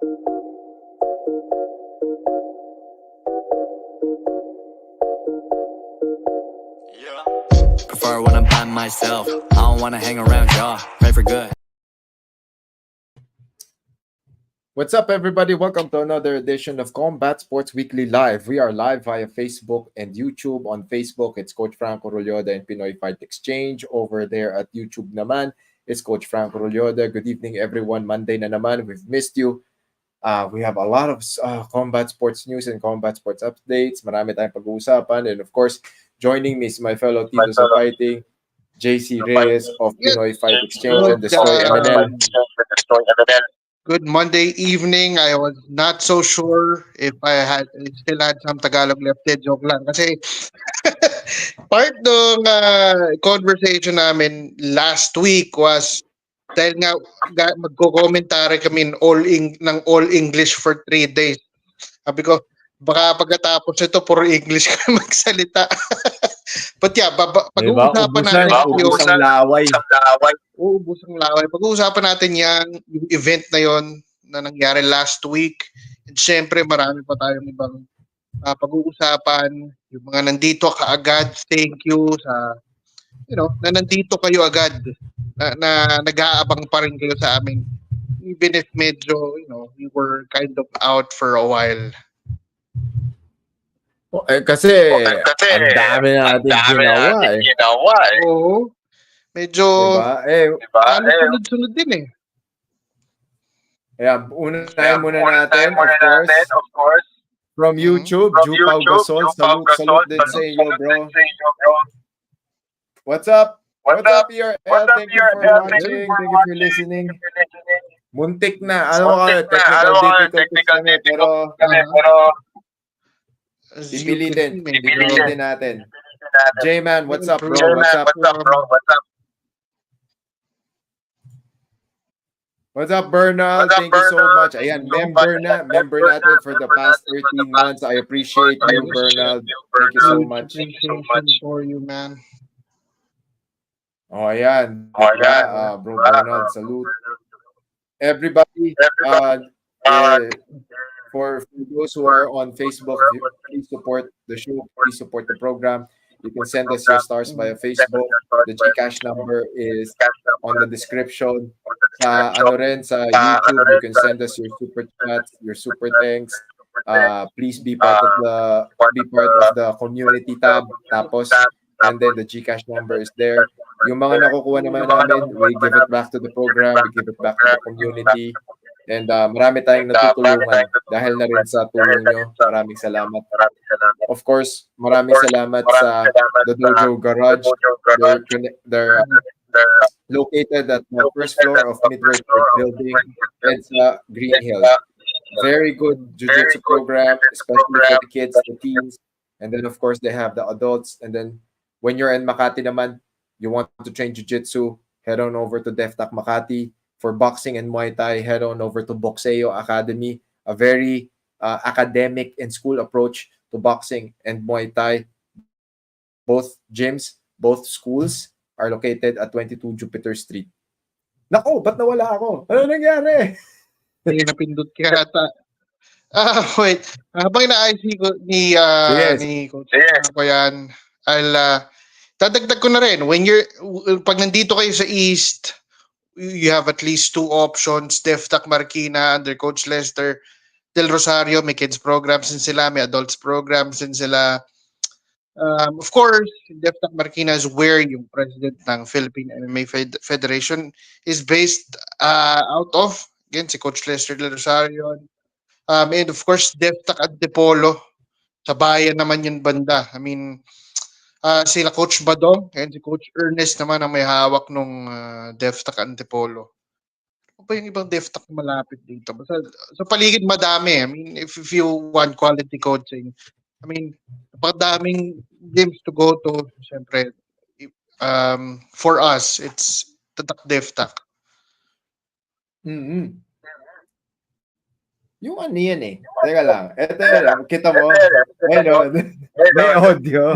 Prefer when I'm by myself. I don't wanna hang around y'all. Pray for good. What's up, everybody? Welcome to another edition of Combat Sports Weekly Live. We are live via Facebook and YouTube. On Facebook, it's Coach Franco Rolyoda and Pinoy Fight Exchange. Over there at YouTube naman, it's Coach Franco Rolyoda. Good evening, everyone. Monday na naman. We've missed you. We have a lot of combat sports news and combat sports updates. Marami tayong pag-uusapan. And of course, joining me is my fellow Titos of Fighting, JC Reyes of Pinoy Fight Exchange and Destroy MNL. Good Monday evening. I was not so sure if I still had some Tagalog left. Joke lang. Kasi part ng conversation namin last week was dahil nga magko-commentary kami ng all English for 3 days. Sabi ko, baka pagkatapos nito puro English ka magsalita. But yeah, pag-uusapan natin ubusang laway. Ubusang laway. Pag-uusapan natin yung event na yon na nangyari last week. And syempre, marami pa tayong ibang pag-uusapan. Yung mga nandito kaagad, thank you sa, na nandito kayo agad. Na nag-aabang pa rin kayo sa amin. Even if medyo, we were kind of out for a while. Kasi ang dami natin ginawa eh. Oo. Medyo, diba? sunod-sunod din eh. Yeah, unahin muna natin, of course. From YouTube, Jupau Gasol, salute din sa inyo, bro. What's up? What's up, ERL? Thank you for watching. Thank you for listening. Muntik na. Technical difficulties pero pipilitin natin. J-Man, what's up, bro? What's up, Bernal? Thank you so much. Ayan, member natin for the past 13 months. I appreciate you, Bernal. Thank you so much. For you, man. Oh, ayan. Bro Bernal, salute. Everybody, for those who are on Facebook, please support the show. Please support the program. You can send us your stars via Facebook. The GCASH number is on the description. Sa YouTube, you can send us your super chats, your super thanks. Please be part of the community tab. Tapos, and then the GCASH number is there. Yung mga nakukuha naman namin, we give it back to the program, we give it back to the community. And marami tayong natutulungan dahil na rin sa tulong nyo. Maraming salamat. Of course, maraming salamat sa The Dojo Garage. They're located at the first floor of Midwest Building and sa Green Hill. Very good jiu-jitsu program, especially for the kids, the teens. And then, of course, they have the adults. And then, when you're in Makati naman, you want to train jiu-jitsu, head on over to DefTac Makati. For boxing and Muay Thai, head on over to Boxeo Academy, a very academic and school approach to boxing and Muay Thai. Both gyms, both schools are located at 22 Jupiter Street. Nako, ba't nawala ako? Ano nangyari? Hindi napindot ka ata. Wait. Habang inaayos ni Coach ako yan, dadagdag ko na rin. Pag nandito kayo sa East, you have at least 2 options. DefTac Marikina under Coach Lester Del Rosario, may kids programs din sila, may adults programs din sila. Of course, DefTac Marikina is where yung president ng Philippine MMA Federation is based out of. Again, si Coach Lester Del Rosario. And of course, DefTac Antipolo. Sa bayan naman yung banda. I mean, sila Coach Badong and si Coach Ernest naman ang may hawak nung DefTac Antipolo. Ano ba yung ibang DefTac malapit dito? Basta, sa paligid madami. I mean, if you want quality coaching, I mean, napakadaming gyms to go to. Siyempre, for us, it's Tatak DefTac. Mm-hmm. Yung ano yan eh. Teka lang. Ito lang. Kita mo? Hello. May audio.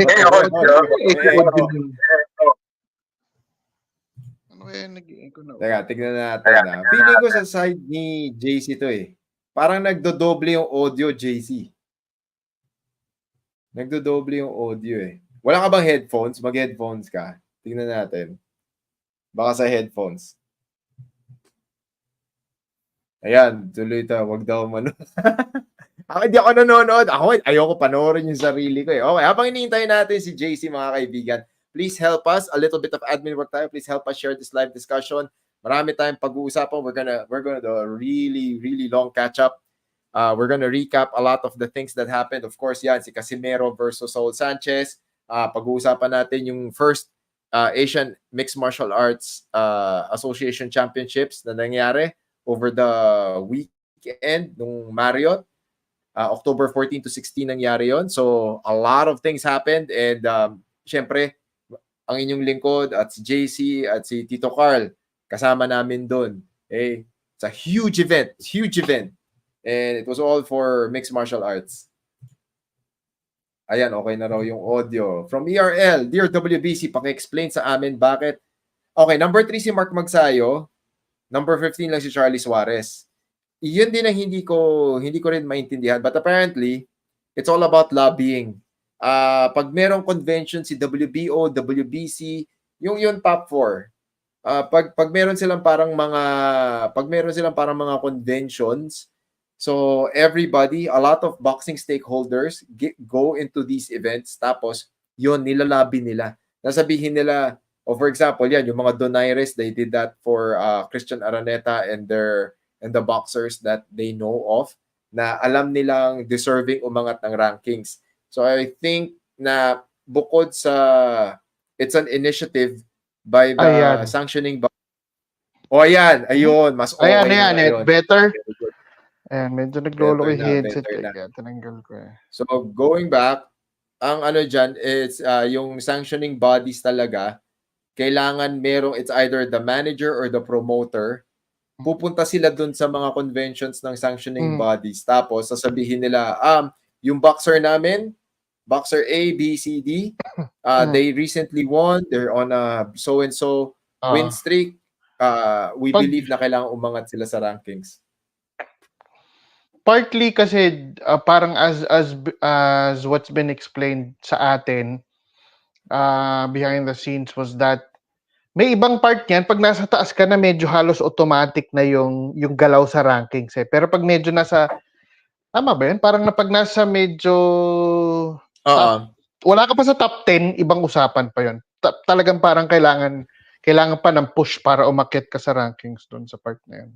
Ano kaya nag-i-echo na? Teka, tignan natin. Feeling ko sa side ni JC to eh. Parang nagdodoble yung audio, JC. Nagdodoble yung audio eh. Wala ka bang headphones? Mag-headphones ka. Tingnan natin. Baka sa headphones. Ayan, tuloy ito. Wag daw manood. Ako hindi ako nanonood. Ayoko panoorin yung sarili ko eh. Okay, habang iniintay natin si JC mga kaibigan, please help us. A little bit of admin work tayo. Please help us share this live discussion. Marami tayong pag-uusapan. We're gonna do a really, really long catch-up. We're gonna recap a lot of the things that happened. Of course, yan, si Casimero versus Sanchez. Pag-uusapan natin yung first Asian Mixed Martial Arts Association Championships na nangyari over the weekend nung Marriott. October 14 to 16 nangyari yon. So, a lot of things happened and syempre, ang inyong lingkod at si JC at si Tito Carl, kasama namin doon. Okay? It's a huge event. And it was all for mixed martial arts. Ayan, okay na raw yung audio. From ERL, Dear WBC, paki-explain sa amin bakit. Okay, number 3 si Mark Magsayo. Number 15 lang si Charlie Suarez. Yun din ang hindi ko rin maintindihan. But apparently, it's all about lobbying. Pag merong convention si WBO, WBC, yung top 4. Pag meron silang parang mga conventions, so everybody, a lot of boxing stakeholders go into these events, tapos yun, nilalabi nila. Nasabihin nila, for example, yan, yung mga Donaires, they did that for Christian Araneta and the boxers that they know of, na alam nilang deserving umangat ng rankings. So I think na bukod sa, it's an initiative by the sanctioning body. Ayan, ayun, mas okay na ngayon. Better. Ayan, medyo naglolo ko yung headset. Kaya tinanggal ko eh. So going back, ang dyan, it's yung sanctioning bodies talaga, kailangan it's either the manager or the promoter. Pupunta sila dun sa mga conventions ng sanctioning bodies. Tapos, sasabihin nila, yung boxer namin, boxer A, B, C, D, they recently won. They're on a so-and-so win streak. We believe na kailangan umangat sila sa rankings. Partly kasi, parang as what's been explained sa atin, behind the scenes was that may ibang part niyan, pag nasa taas ka na, medyo halos automatic na yung galaw sa rankings eh. Pero pag medyo nasa, tama ba yun? Parang pag nasa medyo, wala ka pa sa top 10, ibang usapan pa yun. Talagang parang kailangan pa ng push para umakyat ka sa rankings doon sa part na yun.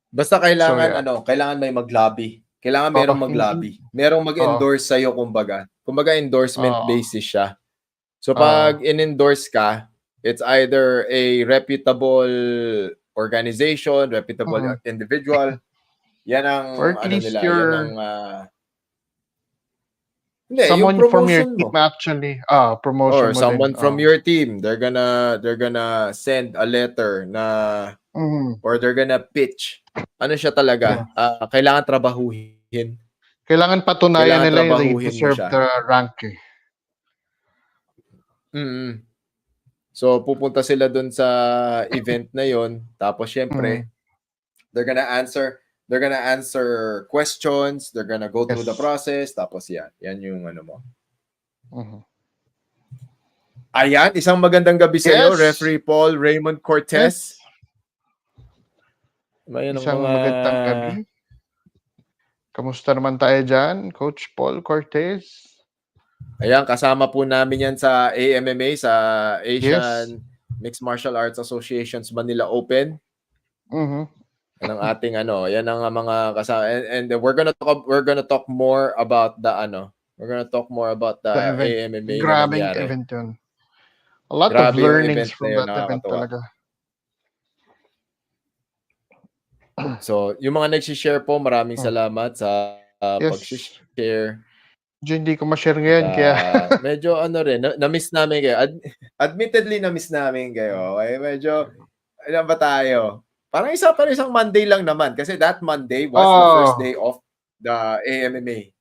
Basta kailangan, kailangan may mag-lobby. Kailangan merong mag-lobby. Merong mag-endorse sa'yo, kumbaga. Kumbaga, endorsement basis siya. So, pag in-endorse ka, it's either a reputable organization, reputable individual. Yan ang, nila, yan ang, hindi, someone yung from your promotion team mo. Actually. Promotion or mo someone din. from your team. They're gonna send a letter na, or they're gonna pitch. Ano siya talaga? Kailangan trabahuhin. Kailangan patunayan nila yung they deserve the rank eh. So, pupunta sila dun sa event na yon. Tapos, syempre, they're gonna answer questions. They're gonna go through the process. Tapos, yan yung mo. Ayan, isang magandang gabi sa iyo, Referee Paul Raymond Cortez. Isang magandang gabi. Kamusta naman tayo dyan, Coach Paul Cortez? Ayan, kasama po namin yan sa AMMA, sa Asian Mixed Martial Arts Association's Manila Open. Yan ang ating yan ang mga kasama. And we're gonna talk more about the AMMA na nangyari. Event yun. A lot of learnings from that event talaga. So, yung mga nag-share po, maraming salamat sa pag-share. Medyo hindi ko ma-share ngayon, kaya medyo rin, na-miss namin kayo. Admittedly, na-miss namin kayo. Okay? Medyo, ilan ba tayo? Parang isang Monday lang naman. Kasi that Monday was the first day of the AMMA.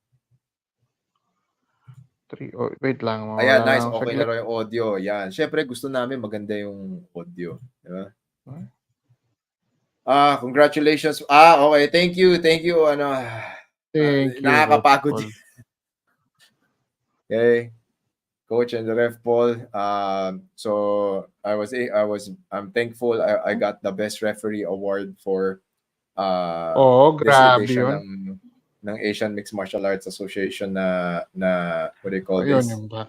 Wait lang. Ayan, nice. Okay na rin yung audio. Yan. Siyempre, gusto namin maganda yung audio. Diba? Congratulations. Okay. Thank you. Ano, Thank you, Coach nakakapagod. Paul. Okay. Coach and the ref Paul. So I'm thankful I got the best referee award for Oo, this grabe edition yun. ng Asian Mixed Martial Arts Association na what do you call Ayun this? yung ba?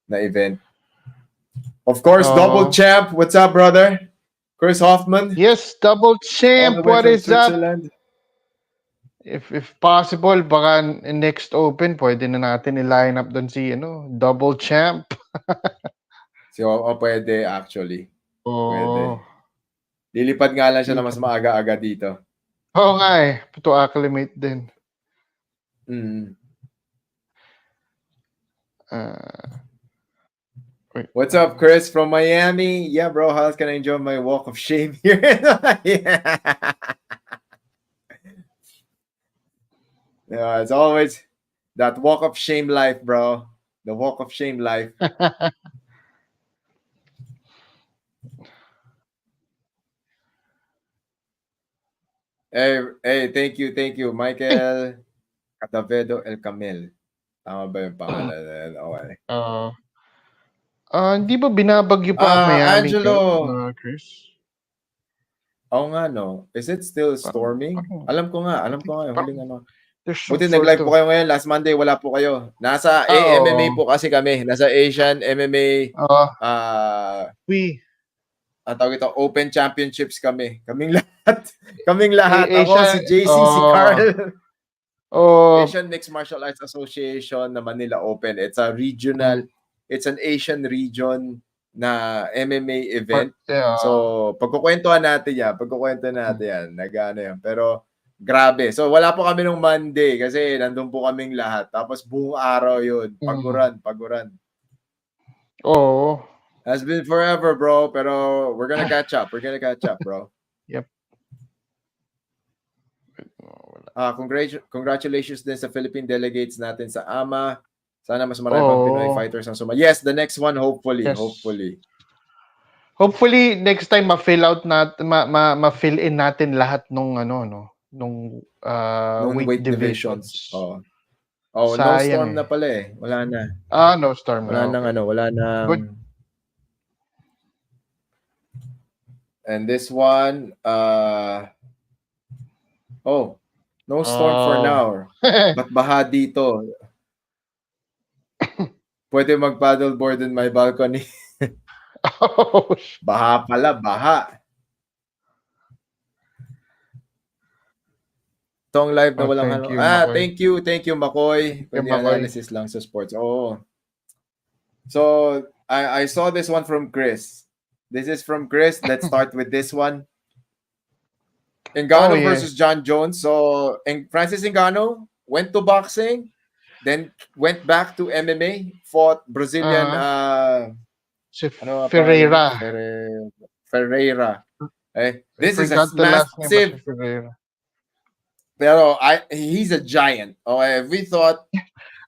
Na event. Of course, Oo. double champ. What's up, brother? Chris Hoffman. Yes, double All the champ. way What from is up? Switzerland. If possible, baka next open, pwede na natin i-line up doon si double champ. Pwede actually. Pwede. Oo. Lilipad nga lang siya na mas maaga-aga dito. Oo nga eh. To acclimate din. Wait. What's up, Chris from Miami? Yeah, bro. How else can I enjoy my walk of shame here? Yeah, it's always that walk of shame life, bro. The walk of shame life. Hey, thank you, Michael Catavedo El Camel. Tama ba yung pangalan? Okay. Hindi ba binabagyo pa ang Miami, Angelo. Chris? Oo nga, no. Is it still storming? Alam ko nga yung huling ano. Buti nag-live po kayo ngayon. Last Monday, wala po kayo. Nasa AMMA po kasi kami. Nasa Asian MMA. Ang tawag ito, Open Championships kami. Kaming lahat. Ako, si JC, si Carl. Asian Mixed Martial Arts Association na Manila Open. It's a regional, it's an Asian region na MMA event. So, pagkukwentuhan natin yan. Nag-ano yan. Pero, grabe. So, wala po kami nung Monday kasi nandun po kaming lahat. Tapos, buong araw yun. Paguran. Oo. Has been forever, bro. Pero, we're gonna catch up, bro. Yep. Congratulations din sa Philippine delegates natin sa AMA. Sana mas marami pang Pinoy fighters ang sumali. Yes, the next one, hopefully. Yes. Hopefully, next time ma-fill out natin, ma-fill in natin lahat nung weight divisions. No storm na pala eh. Wala na. No storm na. Wala nang Good. And this one, no storm for now. Ba't baha dito? Pwede mag-paddleboard in my balcony. Baha pala, baha. Tong live na walang ano. Thank you, Makoy. Pwede analysis lang sa sports. So, I saw this one from Chris. This is from Chris. Let's start with this one. Ngannou versus John Jones. So, Francis Ngannou went to boxing, then went back to MMA, fought Brazilian Ferreira. This is a massive. Pero he's a giant. Okay, we thought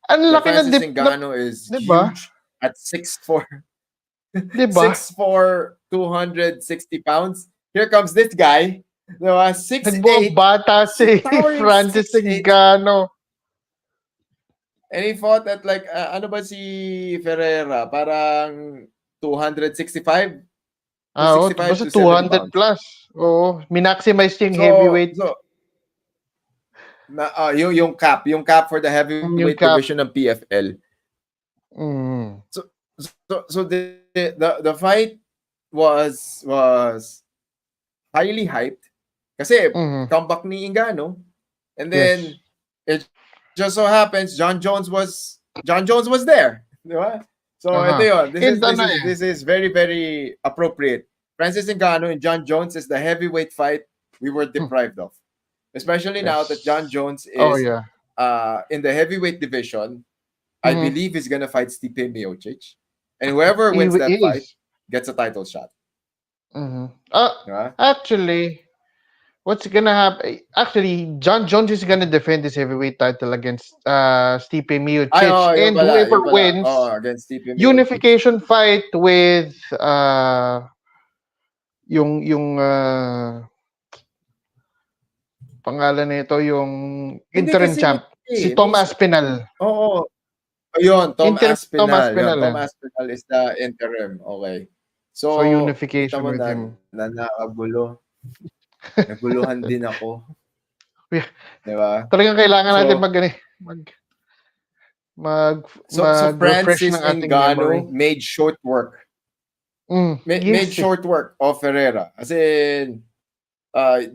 Francis Ngannou is huge at 6'4". 6'4", 260 pounds. Here comes this guy. 6'8". Bata si Francis Ngannou. And he fought at like, ano ba si Ferreira? Parang 265? Basta 200 plus. Oo, minaximize yung heavyweight. Yung cap for the heavyweight division ng PFL. So the fight was highly hyped kasi comeback ni Ngannou, and then it just so happens John Jones was there, diba? So ito yun. This is very, very appropriate. Francis Ngannou and John Jones is the heavyweight fight we were deprived of, especially now that John Jones is in the heavyweight division. I believe he's gonna fight Stipe Miocic, and whoever wins that fight gets a title shot. Actually, what's gonna happen? Actually, John Jones is gonna defend his heavyweight title against Stipe Miocic, and whoever wins against Stipe Miocic, unification fight with pangalan nito yung Hindi interim kasi champ. Si Tom Aspinall. Oo. Ayun, Tom Interim Tom Aspinall. Yun, Aspinall. Tom Aspinall is the interim. Okay. So, So, kita unification mo with him. na nakagulo. Naguluhan din ako. Yeah. Di ba? Talagang kailangan So, natin so mag-refresh Francis ng ating memory. Ngannou made short work. Made Yes. short work of Ferreira. As in,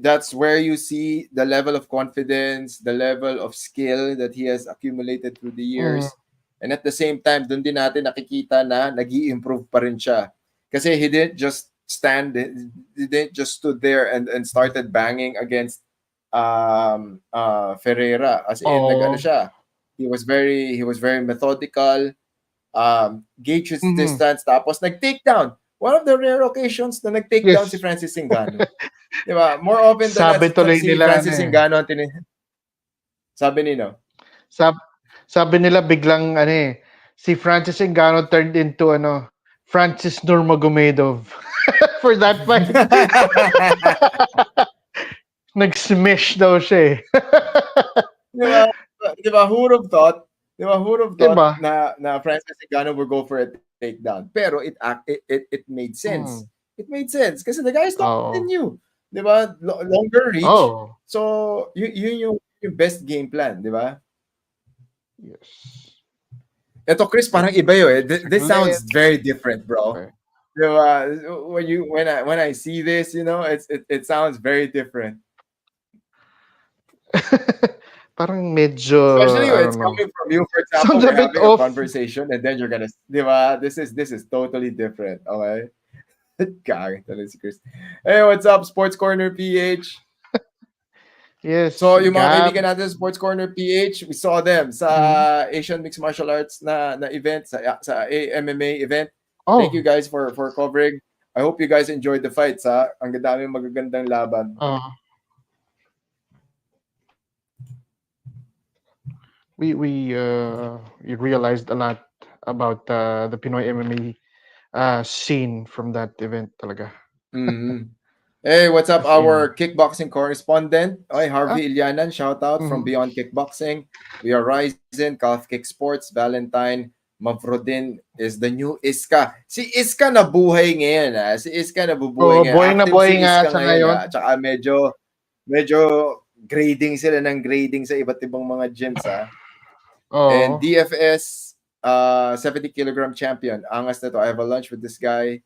that's where you see the level of confidence, the level of skill that he has accumulated through the years. And at the same time, doon din natin nakikita na nag-i-improve pa rin siya. Kasi he didn't just he didn't just stood there and started banging against Ferreira. As in, nag-ano siya. He was very methodical, gauge his distance, tapos nag-takedown. One of the rare occasions na nag-takedown si Francis Ngannou. Diba? More often than not, si Francis Ngannou ang sabi nino? Sabi nila biglang si Francis Ngannou turned into Francis Nurmagomedov for that fight. Nag-smash daw siya eh. Diba? Who would have thought? Who would have thought Diba? na Francis Ngannou would go for a takedown? Pero it made sense. It made sense kasi the guy is taller than you. Diba? Longer reach. So, yun yung best game plan, diba? Yes. Ito, Chris, parang iba yun. This sounds very different, bro. Okay. Diba? When I see this, it sounds very different. Parang medyo, especially when it's coming from you, for example, we're having a conversation and then you're gonna, diba? This is totally different, okay? Kagay talaga si Chris. Hey, what's up, Sports Corner PH? Yes. So, yung mga kaibigan natin sa Sports Corner PH, we saw them sa Asian Mixed Martial Arts na event, sa MMA event. Thank you guys for covering. I hope you guys enjoyed the fights, ha? Ang daming magagandang laban. We realized a lot about the Pinoy MMA scene from that event talaga. Hey, what's up, our kickboxing correspondent? Okay, Harvey Ilianan, shout out from Beyond Kickboxing. We are Ryzen, Calf Kick Sports, Valentine, Mavrodin is the new Iska. Si Iska nabuhay ngayon, ha? Si Iska nabubuhay ngayon. Buhay nga sa ngayon. Tsaka medyo grading sila ng grading sa iba't ibang mga gyms, ha? And DFS 70 kilogram champion. Angas na to. I have a lunch with this guy.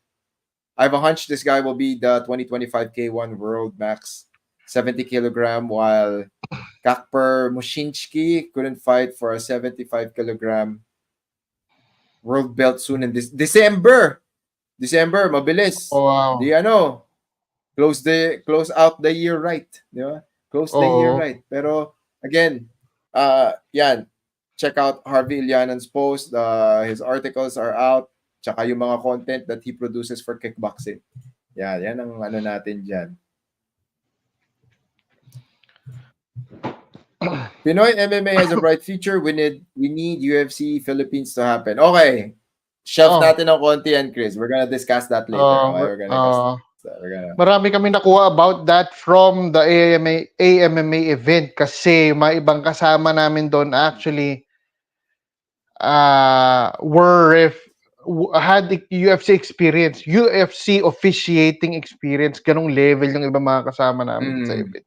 I have a hunch this guy will be the 2025 K1 World Max 70 kilogram, while Kakper Mushinski couldn't fight for a 75 kilogram world belt soon in this December, mabilis. Wow. Close out the year right, di ba? Close the year right. Pero again, yan, check out Harvey Ilianan's post. His articles are out. Tsaka yung mga content that he produces for kickboxing. Yan ang ano natin dyan. Pinoy MMA has a bright future. We need UFC Philippines to happen. Okay. Shelf natin ng konti yan, Chris. We're gonna discuss that later. Okay, marami kami nakuha about that from the AMMA event kasi may ibang kasama namin doon actually had the UFC experience, UFC officiating experience, ganong level yung ibang mga kasama namin sa event.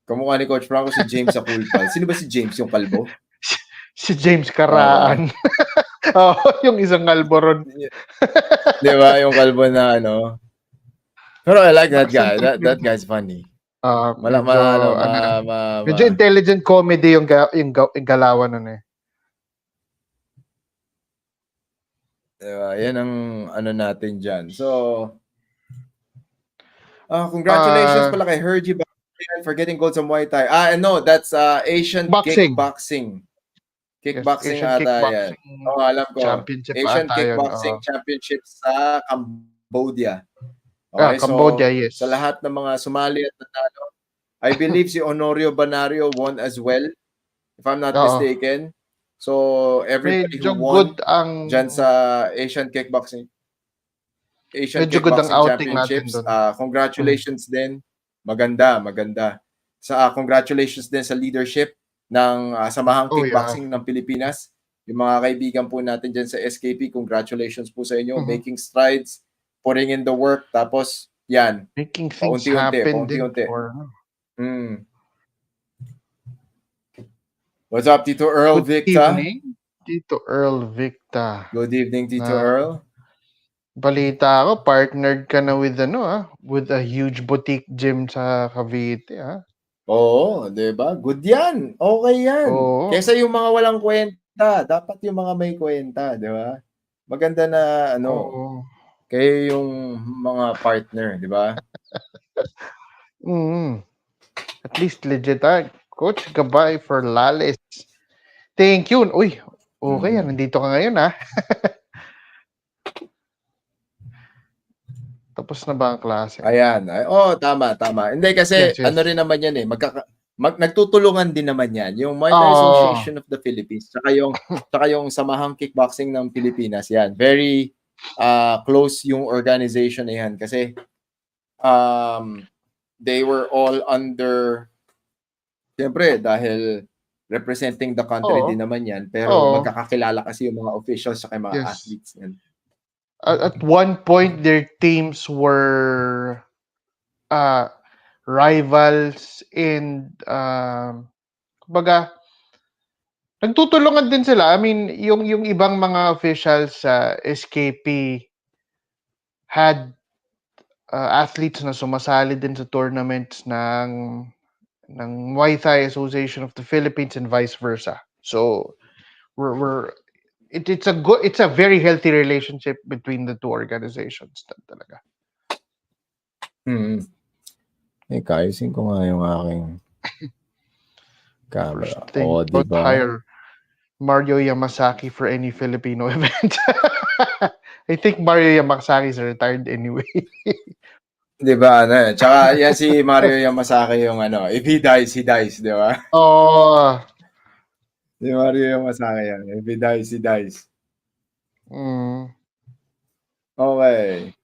Kamukha ni Coach Franco si James Aculpal. Sino ba si James, yung kalbo? Si James Karaan. Yung isang kalbo ron. Di ba? Yung kalbo na ano. Pero I like that guy. That guy's funny. Medyo intelligent comedy yung galawan nun eh. Diba? Yan ang ano natin dyan. So, congratulations pala kay Hergie for getting gold sa Muay Thai. No, that's Asian Kickboxing. Kickboxing yes, ata yan. Alam ko. Asian Kickboxing Championships sa Cambodia. Okay, Cambodia, so, yes. Sa lahat ng mga sumali at nanalo, I believe si Honorio Banario won as well, if I'm not mistaken. So, everybody who won dyan sa Asian Kickboxing Championships, congratulations din. Maganda. Congratulations din sa leadership ng Samahang Kickboxing ng Pilipinas. Yung mga kaibigan po natin dyan sa SKP, congratulations po sa inyo. Making strides, putting in the work, tapos yan. Making things happen din for... What's up, Tito Earl Victa? Good evening, Tito Earl Victa. Good evening, Tito Earl. Balita ako, partnered ka na with with a huge boutique gym sa Cavite, Oo, 'di ba? Good 'yan. Okay 'yan. Oo. Kaysa yung mga walang kwenta, dapat yung mga may kwenta, 'di ba? Maganda na kayo yung mga partner, 'di ba? At least legit, Coach Gabay for Lales. Thank you. Uy, okay yan. Nandito ka ngayon, Tapos na ba ang klase? Ayan. Tama. Hindi kasi ano rin naman yan nagtutulungan din naman yan. Yung Muay Thai Association of the Philippines tsaka yung Samahang Kickboxing ng Pilipinas yan. Very close yung organization na yan kasi they were all under, siyempre dahil representing the country din naman yan, pero magkakakilala kasi yung mga officials sa mga athletes yan. At one point, their teams were rivals and kumbaga, nagtutulungan din sila. I mean, yung ibang mga officials sa SKP had athletes na sumasali din sa tournaments ng Muay Thai Association of the Philippines and vice versa. So it's a very healthy relationship between the two organizations talaga. Kaayusin ko nga yung aking camera. Don't hire Mario Yamasaki for any Filipino event. I think Mario Yamasaki is retired anyway. Di ba? Tsaka yan si Mario Yamasaki yung if he dies, he dies, di ba? Si Mario Yamasaki yan. If he dies, he dies. Okay.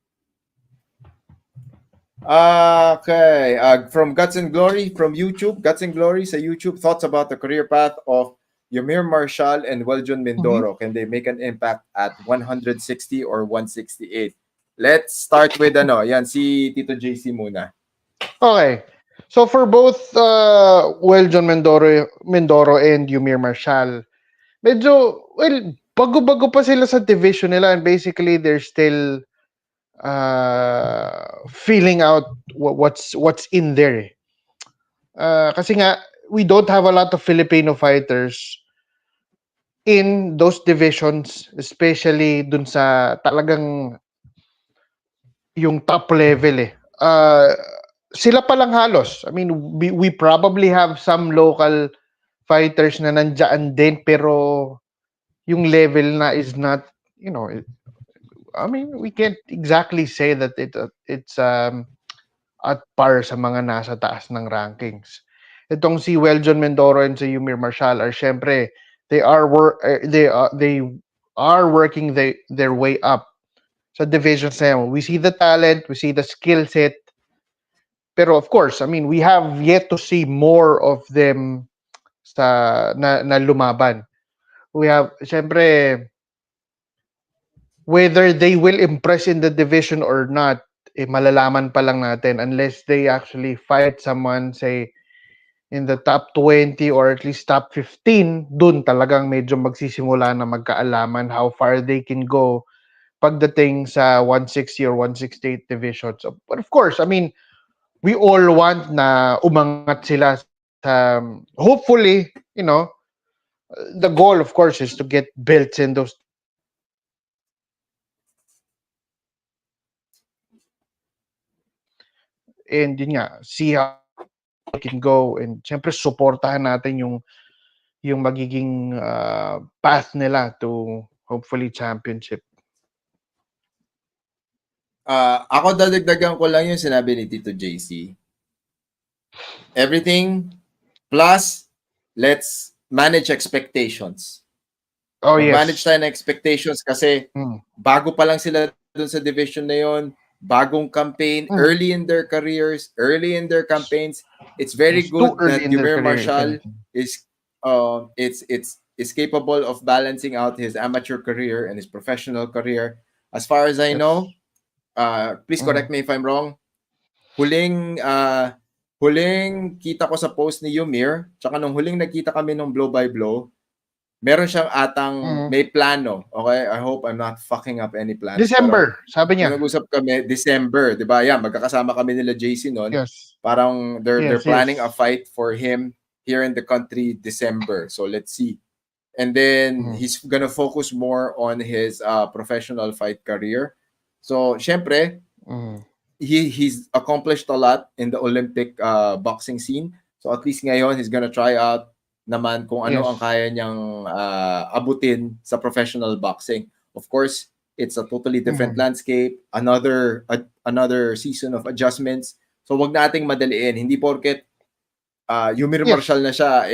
From Guts and Glory, from YouTube, Guts and Glory sa YouTube, thoughts about the career path of Yamir Marshall and Weljon Mindoro. Can they make an impact at 160 or 168? Let's start with yan si Tito JC muna. Okay. So for both Weljon Mindoro and Yamir Marshall, medyo bago-bago pa sila sa division nila, and basically they're still feeling out what's in there. Kasi nga we don't have a lot of Filipino fighters in those divisions, especially dun sa talagang yung top level sila pa lang halos. I mean, we probably have some local fighters na nandiyan din, pero yung level na is not, I mean, we can't exactly say that it's at par sa mga nasa taas ng rankings. Itong si Weljon Mindoro and si Yamir Marshall are syempre they are working their way up sa divisions na yan. We see the talent, we see the skill set, pero of course, I mean, we have yet to see more of them na lumaban. We have, syempre, whether they will impress in the division or not, malalaman pa lang natin unless they actually fight someone, say, in the top 20 or at least top 15, dun talagang medyo magsisimula na magkaalaman how far they can go pagdating sa 160 or 168 division. So, but of course, I mean, we all want na umangat sila sa, hopefully, the goal, of course, is to get belts in those. And yun nga, see how it can go, and syempre supportahan natin yung magiging path nila to hopefully championship. Ako dadagdagan ko lang yung sinabi ni Tito JC. Everything plus let's manage expectations. Yes. Manage tayo ng expectations kasi bago pa lang sila dun sa division na yon. bagong campaign, early in their careers, early in their campaigns. It's very It's too good early that in their Yumer career, if Marshall anything. is capable of balancing out his amateur career and his professional career. As far as I Yes. know, please correct me if I'm wrong. Huling kita ko sa post ni Yumir, tsaka nung huling nagkita kami nung blow by blow, meron siyang atang may plano. Okay? I hope I'm not fucking up any plans. December, Pero, sabi niya. nung nag-usap kami, December, di ba? Yan, magkakasama kami nila JC noon. Yes. Parang they're Yes, planning yes. a fight for him here in the country December. So let's see. And then he's gonna focus more on his professional fight career. So, syempre, he's accomplished a lot in the Olympic boxing scene. So at least ngayon he's gonna try out naman kung ano ang kaya niyang abutin sa professional boxing. Of course, it's a totally different landscape, another season of adjustments. So wag nating madaliin. Hindi porket Yumir Marshall na siya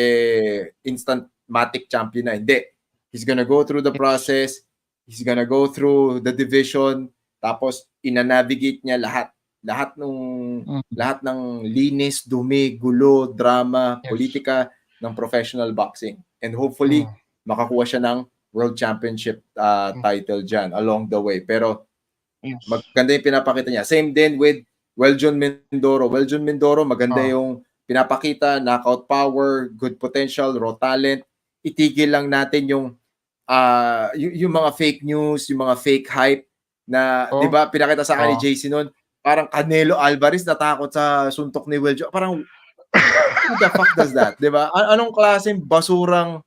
instant matic champion na. Hindi. He's gonna go through the process. He's gonna go through the division. Tapos ina-navigate niya lahat ng linis, dumi, gulo, drama, politika ng professional boxing. And hopefully makakuha siya ng World Championship title dyan along the way. Pero maganda yung pinapakita niya. Same din with Weljon Mindoro. Weljon Mindoro, maganda yung pinapakita, knockout power, good potential, raw talent. Itigil lang natin yung mga fake news, yung mga fake hype na, di ba, pinakita sa akin ni JC noon, parang Canelo Alvarez natakot sa suntok ni Weljon. Parang, who the fuck does that? Di ba? Anong klaseng basurang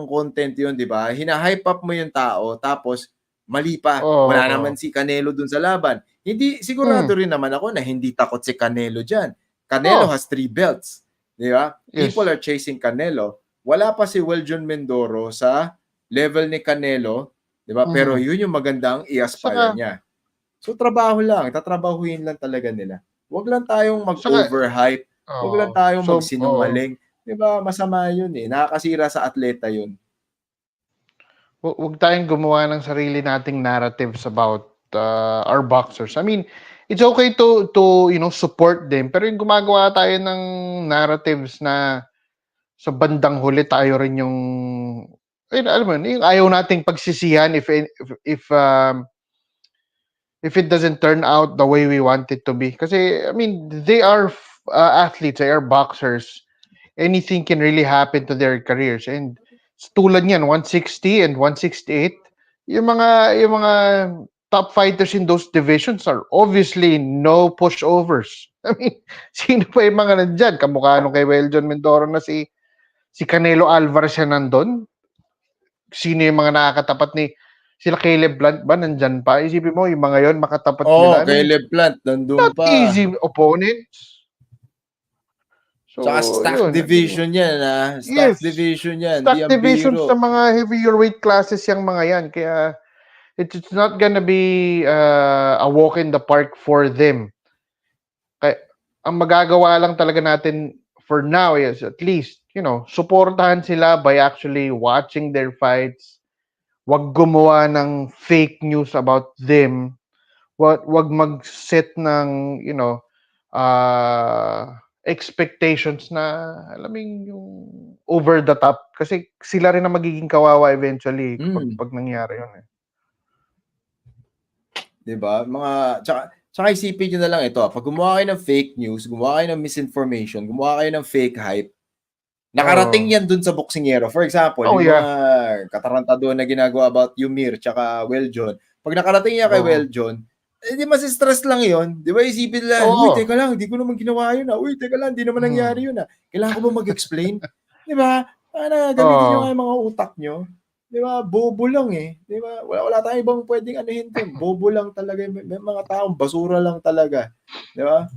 content yun, di ba? Hina-hype up mo yung tao, tapos mali pa. Wala naman si Canelo dun sa laban. Hindi, sigurado rin naman ako na hindi takot si Canelo dyan. Canelo has 3 belts. Di ba? People are chasing Canelo. Wala pa si Weljon Mindoro sa level ni Canelo. Di ba? Pero yun yung magandang i-aspire niya. So, trabaho lang. Tatrabahuin lang talaga nila. Huwag lang tayong mag-overhype. Huwag lang tayong magsinungaling. Diba, masama yun eh. Nakakasira sa atleta yun. Huwag tayong gumawa ng sarili nating narratives about our boxers. I mean, it's okay to support them, pero yung gumagawa tayo ng narratives na sa bandang huli tayo rin yung alam mo, yung ayaw nating pagsisihan if it doesn't turn out the way we want it to be. Kasi, I mean, they are athletes, they are boxers. Anything can really happen to their careers. And tulad niyan, 160 and 168, yung mga top fighters in those divisions are obviously no pushovers. I mean, sino pa yung mga nandyan? Kamukha nung kay Weljon Mindoro na si Canelo Alvarez yan nandun? Sino yung mga nakakatapat ni sila Caleb Plant ba nandyan pa? Isipin mo, yung mga yon makatapat nila. Caleb Plant, nandun pa. Not easy opponents. So, saka stack division yan, ha? Stack division yan. Stack division sa mga heavyweight classes yung mga yan. Kaya, it's not gonna be a walk in the park for them. Kaya, ang magagawa lang talaga natin for now is at least, supportahan sila by actually watching their fights. Wag gumawa ng fake news about them. Wag mag-set ng, expectations na, alam mo yung over the top. Kasi sila rin na magiging kawawa eventually pag nangyari yun eh. Diba? Tsaka isipin nyo na lang ito. Pag gumawa kayo ng fake news, gumawa kayo ng misinformation, gumawa kayo ng fake hype, nakarating yan dun sa boksingero. For example, yung mga katarantado na ginagawa about Yumir tsaka Weljon. Pag nakarating yan kay Weljon, di mas-stress lang yon. Di ba isipin nila, uy, teka lang, di ko naman ginawa yun. Uy, teka lang, di naman nangyari yun. Kailangan ko ba mag-explain? Di ba? Gamitin nyo nga yung mga utak nyo. Di ba? Bobo lang eh. Di ba? Wala tayong ibang pwedeng anuhin doon. Bobo lang talaga. May mga taong basura lang talaga. Di ba?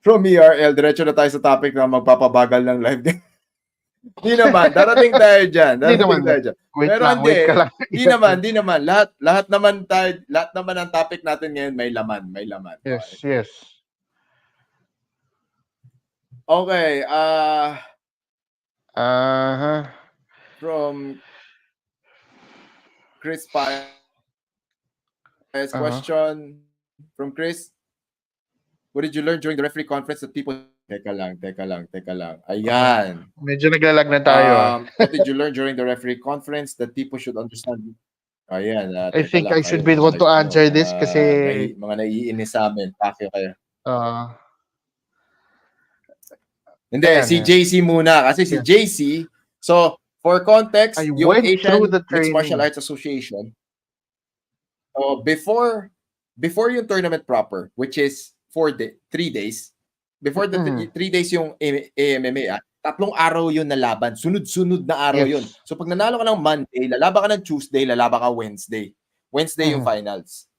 From ERL, diretso na tayo sa topic na magpapabagal ng live. Di naman, darating tayo dyan. Pero hindi, di naman. Lahat naman ang topic natin ngayon may laman. Yes. Okay, from Chris Uh-huh. Question from Chris. What did you learn during the referee conference that people... Teka lang. Uh-huh. Ayan. Medyo naglalag na tayo What did you learn during the referee conference that people should understand? Ayan, I teka think lang I should kayo, be the one to answer mga this kasi mga naiinis sa amin. Pacquiao kayo. uh, Hindi, ayan, si ayan. JC muna. Kasi si Yeah. JC, so for context, I yung went through Asian the Mixed Martial training. Arts Association, before yung tournament proper, which is 3 days, before the Mm. 3 days yung AMMA, 3 araw yun na laban. Sunod-sunod na araw yun. Yes. So pag nanalo ka ng Monday, lalaban ka ng Tuesday, lalaban ka Wednesday. Wednesday yung Mm. finals.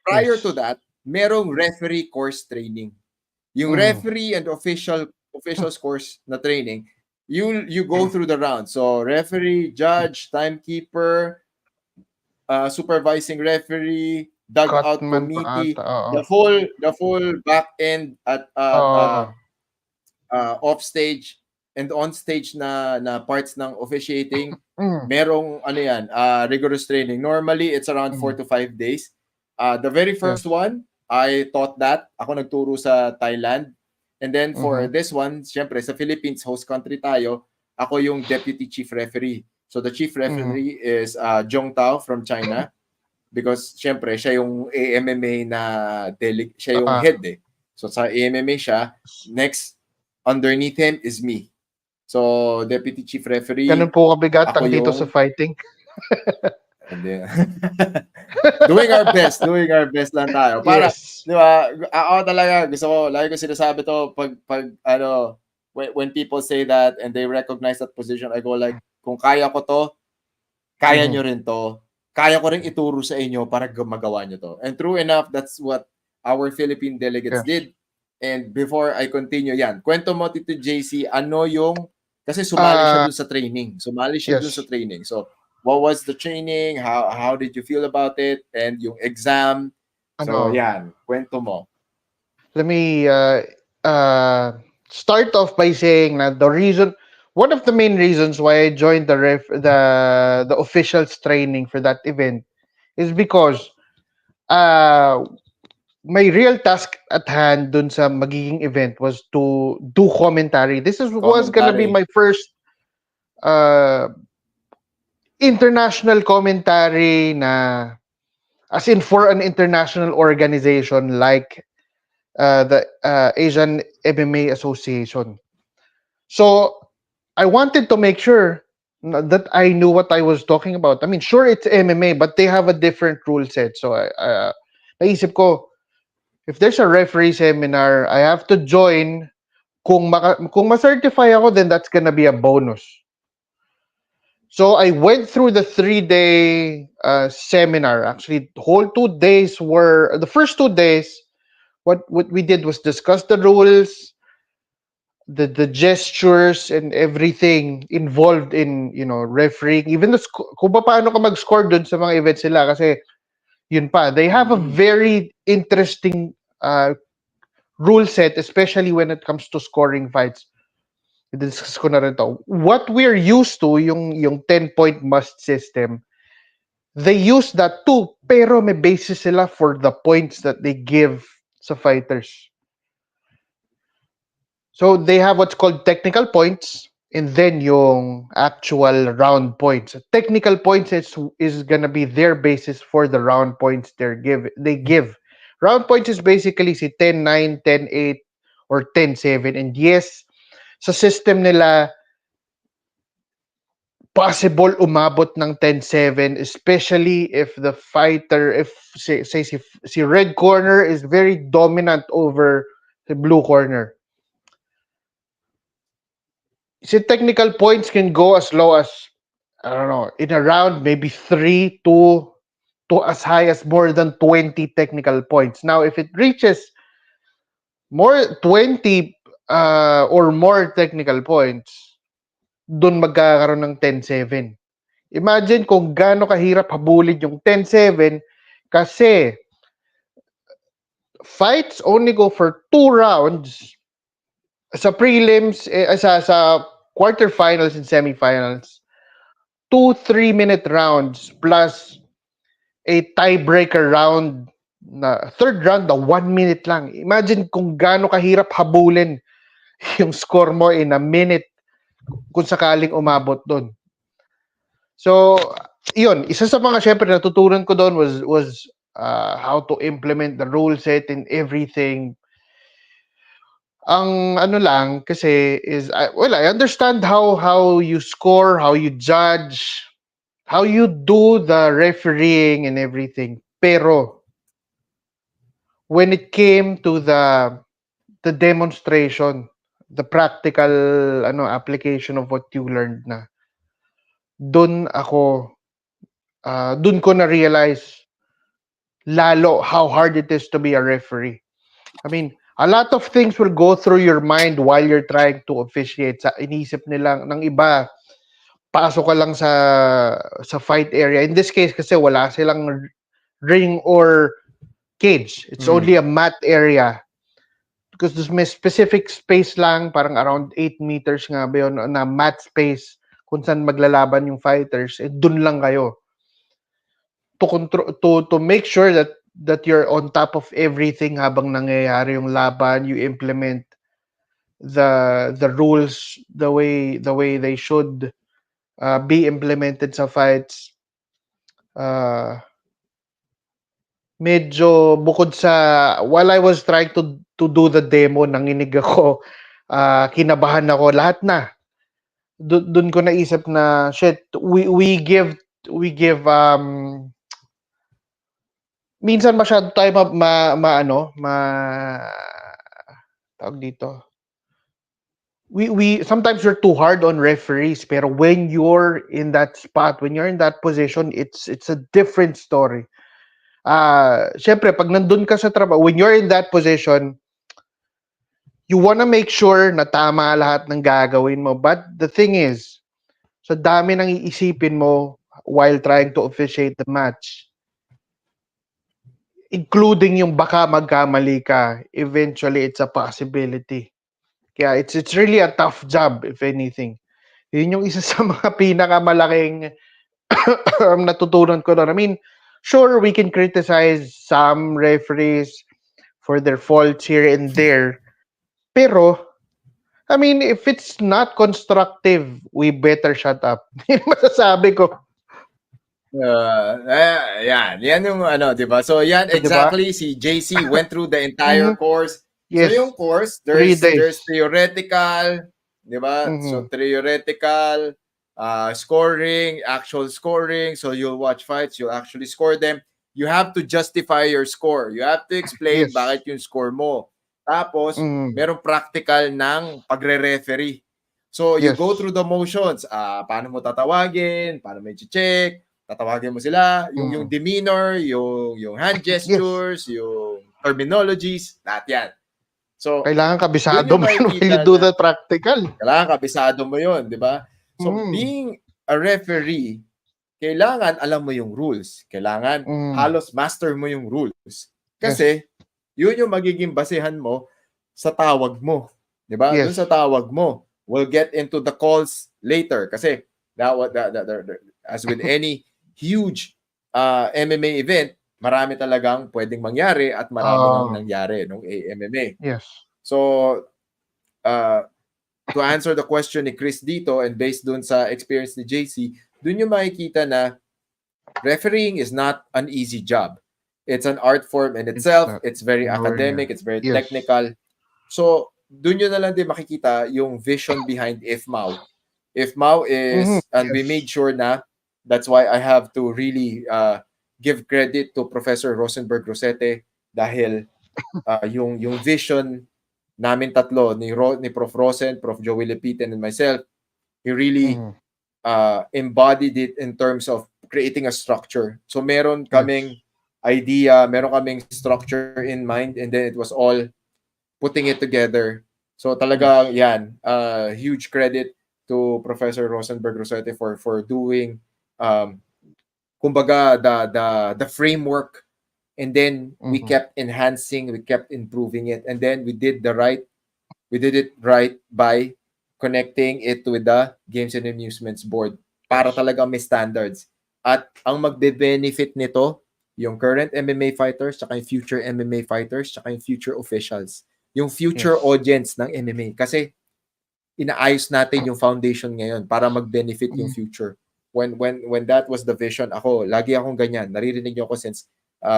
Prior to Yes. that, merong referee course training. Yung Mm. referee and officials course na training, you go through the round. So referee, judge, timekeeper, supervising referee, dugout Cutman pa committee, ata. Oo. the full back end at Oo. off stage and on stage na parts ng officiating. Mm. Merong ano yan, rigorous training. Normally it's around 4 to 5 days. The very first Yes. one, I taught that. Ako nagturo sa Thailand. And then for Mhm. this one, syempre sa Philippines, host country tayo, ako yung deputy chief referee. So the chief referee is Jong Tao from China, because syempre siya yung AMMA na siya yung head eh. So sa AMMA siya, next underneath him is me. So deputy chief referee, Ganun po kabigat ako ang dito sa yung... fighting. Hindi. doing our best lang tayo. Para, Yes. di ba, ako talaga, gusto ko, lagi ko sinasabi to, when people say that and they recognize that position, I go like, kung kaya ko to, kaya nyo rin to. Kaya ko rin ituro sa inyo para magawa nyo to. And true enough, that's what our Philippine delegates Yes. did. And before I continue, yan, kwento mo Tito JC, ano yung, kasi sumali siya dun sa training. Yes. So, what was the training? How did you feel about it? And yung exam. So, Ano, yan, kwento mo. let me start off by saying that one of the main reasons why I joined the officials training for that event is because my real task at hand dun sa magiging event was to do commentary. Was gonna be my first uh, international commentary na, as in for an international organization like the Asian MMA Association. So I wanted to make sure that I knew what I was talking about. I mean, sure, it's MMA, but they have a different rule set. So naisip ko, if there's a referee seminar, I have to join. Kung ma-certify ako, then that's gonna be a bonus. So I went through the 3-day seminar. Actually, the whole 2 days were the first 2 days. What we did was discuss the rules, the gestures, and everything involved in refereeing. Even kung paano ka mag-score dun sa mga events nila, kasi yun pa, they have a very interesting rule set, especially when it comes to scoring fights. I-discuss ko na rin to. What we're used to, yung 10-point must system, they use that too, pero may basis sila for the points that they give sa fighters. So they have what's called technical points, and then yung actual round points. Technical points is gonna be their basis for the round points they give. Round points is basically si 10-9, 10-8, or 10-7. And yes, sa system nila, possible umabot ng 10-7, especially if the fighter, if say si red corner is very dominant over the blue corner. See, technical points can go as low as, I don't know, in a round, maybe 3 to as high as more than 20 technical points. Now, if it reaches more 20 or more technical points, dun magkakaroon ng 10-7. Imagine kung gaano kahirap habulin yung 10-7 kasi fights only go for 2 rounds. Sa prelims, sa quarterfinals and semifinals, 2 3-minute rounds plus a tiebreaker round na third round na 1 minute lang. Imagine kung gaano kahirap habulin yung score mo in a minute kung sakaling umabot doon. So, yun, isa sa mga syempre natutunan ko doon was how to implement the rule set and everything. Ang ano lang kasi is I understand how you score, how you judge, how you do the refereeing and everything. Pero when it came to the demonstration, the practical application of what you learned na, doon ko na realize lalo how hard it is to be a referee. I mean, a lot of things will go through your mind while you're trying to officiate. Sa inisip nila ng iba, pasok ka lang sa fight area. In this case kasi wala silang ring or cage. It's only a mat area. Because there's may specific space lang, parang around 8 meters nga ba yun, na mat space kung saan maglalaban yung fighters, dun lang kayo. To make sure that you're on top of everything habang nangyayari yung laban, you implement the rules the way they should be implemented sa fights. Medyo bukod sa while I was trying to do the demo, nanginig ako, kinabahan ako, lahat na. Doon ko naisip na shit, we give minsan masyado tayo tawag dito. We sometimes we're too hard on referees, pero when you're in that spot, when you're in that position, it's a different story. Syempre, pag nandun ka sa trabaho, when you're in that position, you wanna make sure na tama lahat ng gagawin mo. But the thing is, sa dami ng iisipin mo while trying to officiate the match, including yung baka magkamali ka, eventually it's a possibility. Kaya it's really a tough job, if anything. Yun yung isa sa mga pinakamalaking natutunan ko doon. I mean, sure, we can criticize some referees for their faults here and there. Pero, I mean, if it's not constructive, we better shut up. Yun masasabi ko. Yan yung di ba? So yan exactly, si JC went through the entire course. Yes. So yung course, there's theoretical, di ba? So theoretical, scoring, actual scoring. So you'll watch fights, you'll actually score them. You have to justify your score. You have to explain bakit yung score mo. Tapos, merong practical ng pagre-referee. So you go through the motions. Paano mo tatawagin, paano mo i-check, tatawagin mo sila, yung demeanor, yung hand gestures, yung terminologies, lahat yan. So, kailangan kabisado mo yun when you do the practical. Kailangan kabisado mo yun, di ba? So, being a referee, kailangan alam mo yung rules. Kailangan halos master mo yung rules. Kasi, yun yung magiging basehan mo sa tawag mo. Di ba? Doon sa tawag mo. We'll get into the calls later. Kasi, as with any huge MMA event, marami talagang pwedeng mangyari at marami nang nangyari nung MMA. Yes. So, to answer the question ni Chris dito and based dun sa experience ni JC, dun yung makikita na refereeing is not an easy job. It's an art form in itself. It's very academic. It's very technical. So, dun yun na lang din makikita yung vision behind IFMAO. IFMAO is, and we made sure na, that's why I have to really give credit to Professor Rosenberg Rosete dahil yung vision namin tatlo, ni Prof. Rosen, Prof. Joey Lepitan, and myself, he really embodied it in terms of creating a structure. So meron kaming idea, meron kaming structure in mind, and then it was all putting it together. So talaga yan, huge credit to Professor Rosenberg Rosete for doing kumbaga the framework, and then we kept enhancing, we kept improving it, and then we did it right by connecting it with the Games and Amusements Board para talaga may standards. At ang magbe-benefit nito yung current MMA fighters, tsaka yung future MMA fighters, tsaka yung future officials. Yung future audience ng MMA. Kasi inaayos natin yung foundation ngayon para mag-benefit yung future. When that was the vision, lagi akong ganyan. Naririnig niyo ako since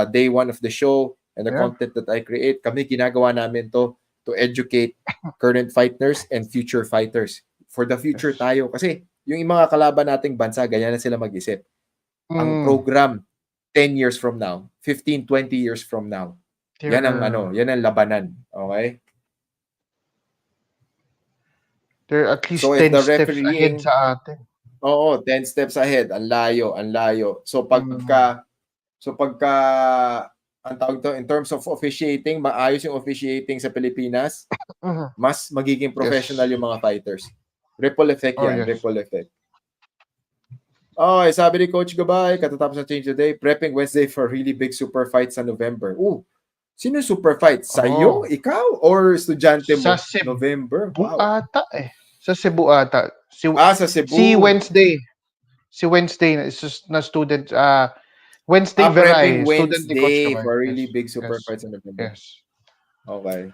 day one of the show and the content that I create. Kami ginagawa namin to educate current fighters and future fighters. For the future tayo. Kasi yung mga kalaban nating bansa, ganyan na sila mag-isip. Ang program 10 years from now, 15, 20 years from now. Yan ang yan ang labanan. Okay? They're at least 10 steps ahead sa atin. Oo, 10 steps ahead. Ang layo, ang layo. So pagka ang tawag to, in terms of officiating, maayos yung officiating sa Pilipinas, mas magiging professional yung mga fighters. Ripple effect yan, ripple effect. Sabi ni Coach Gabay, katatapos na change the day, prepping Wednesday for really big super fight sa November. Sino super fight? Sa'yo? Ikaw? Or estudyante mo? Sa Cebu November? Wow. ata Sa Cebu ata. Sa Cebu. Si Wednesday na student. Wednesday Veray. Student ni Coach Gabay. For really big super fight sa November. Yes. Okay.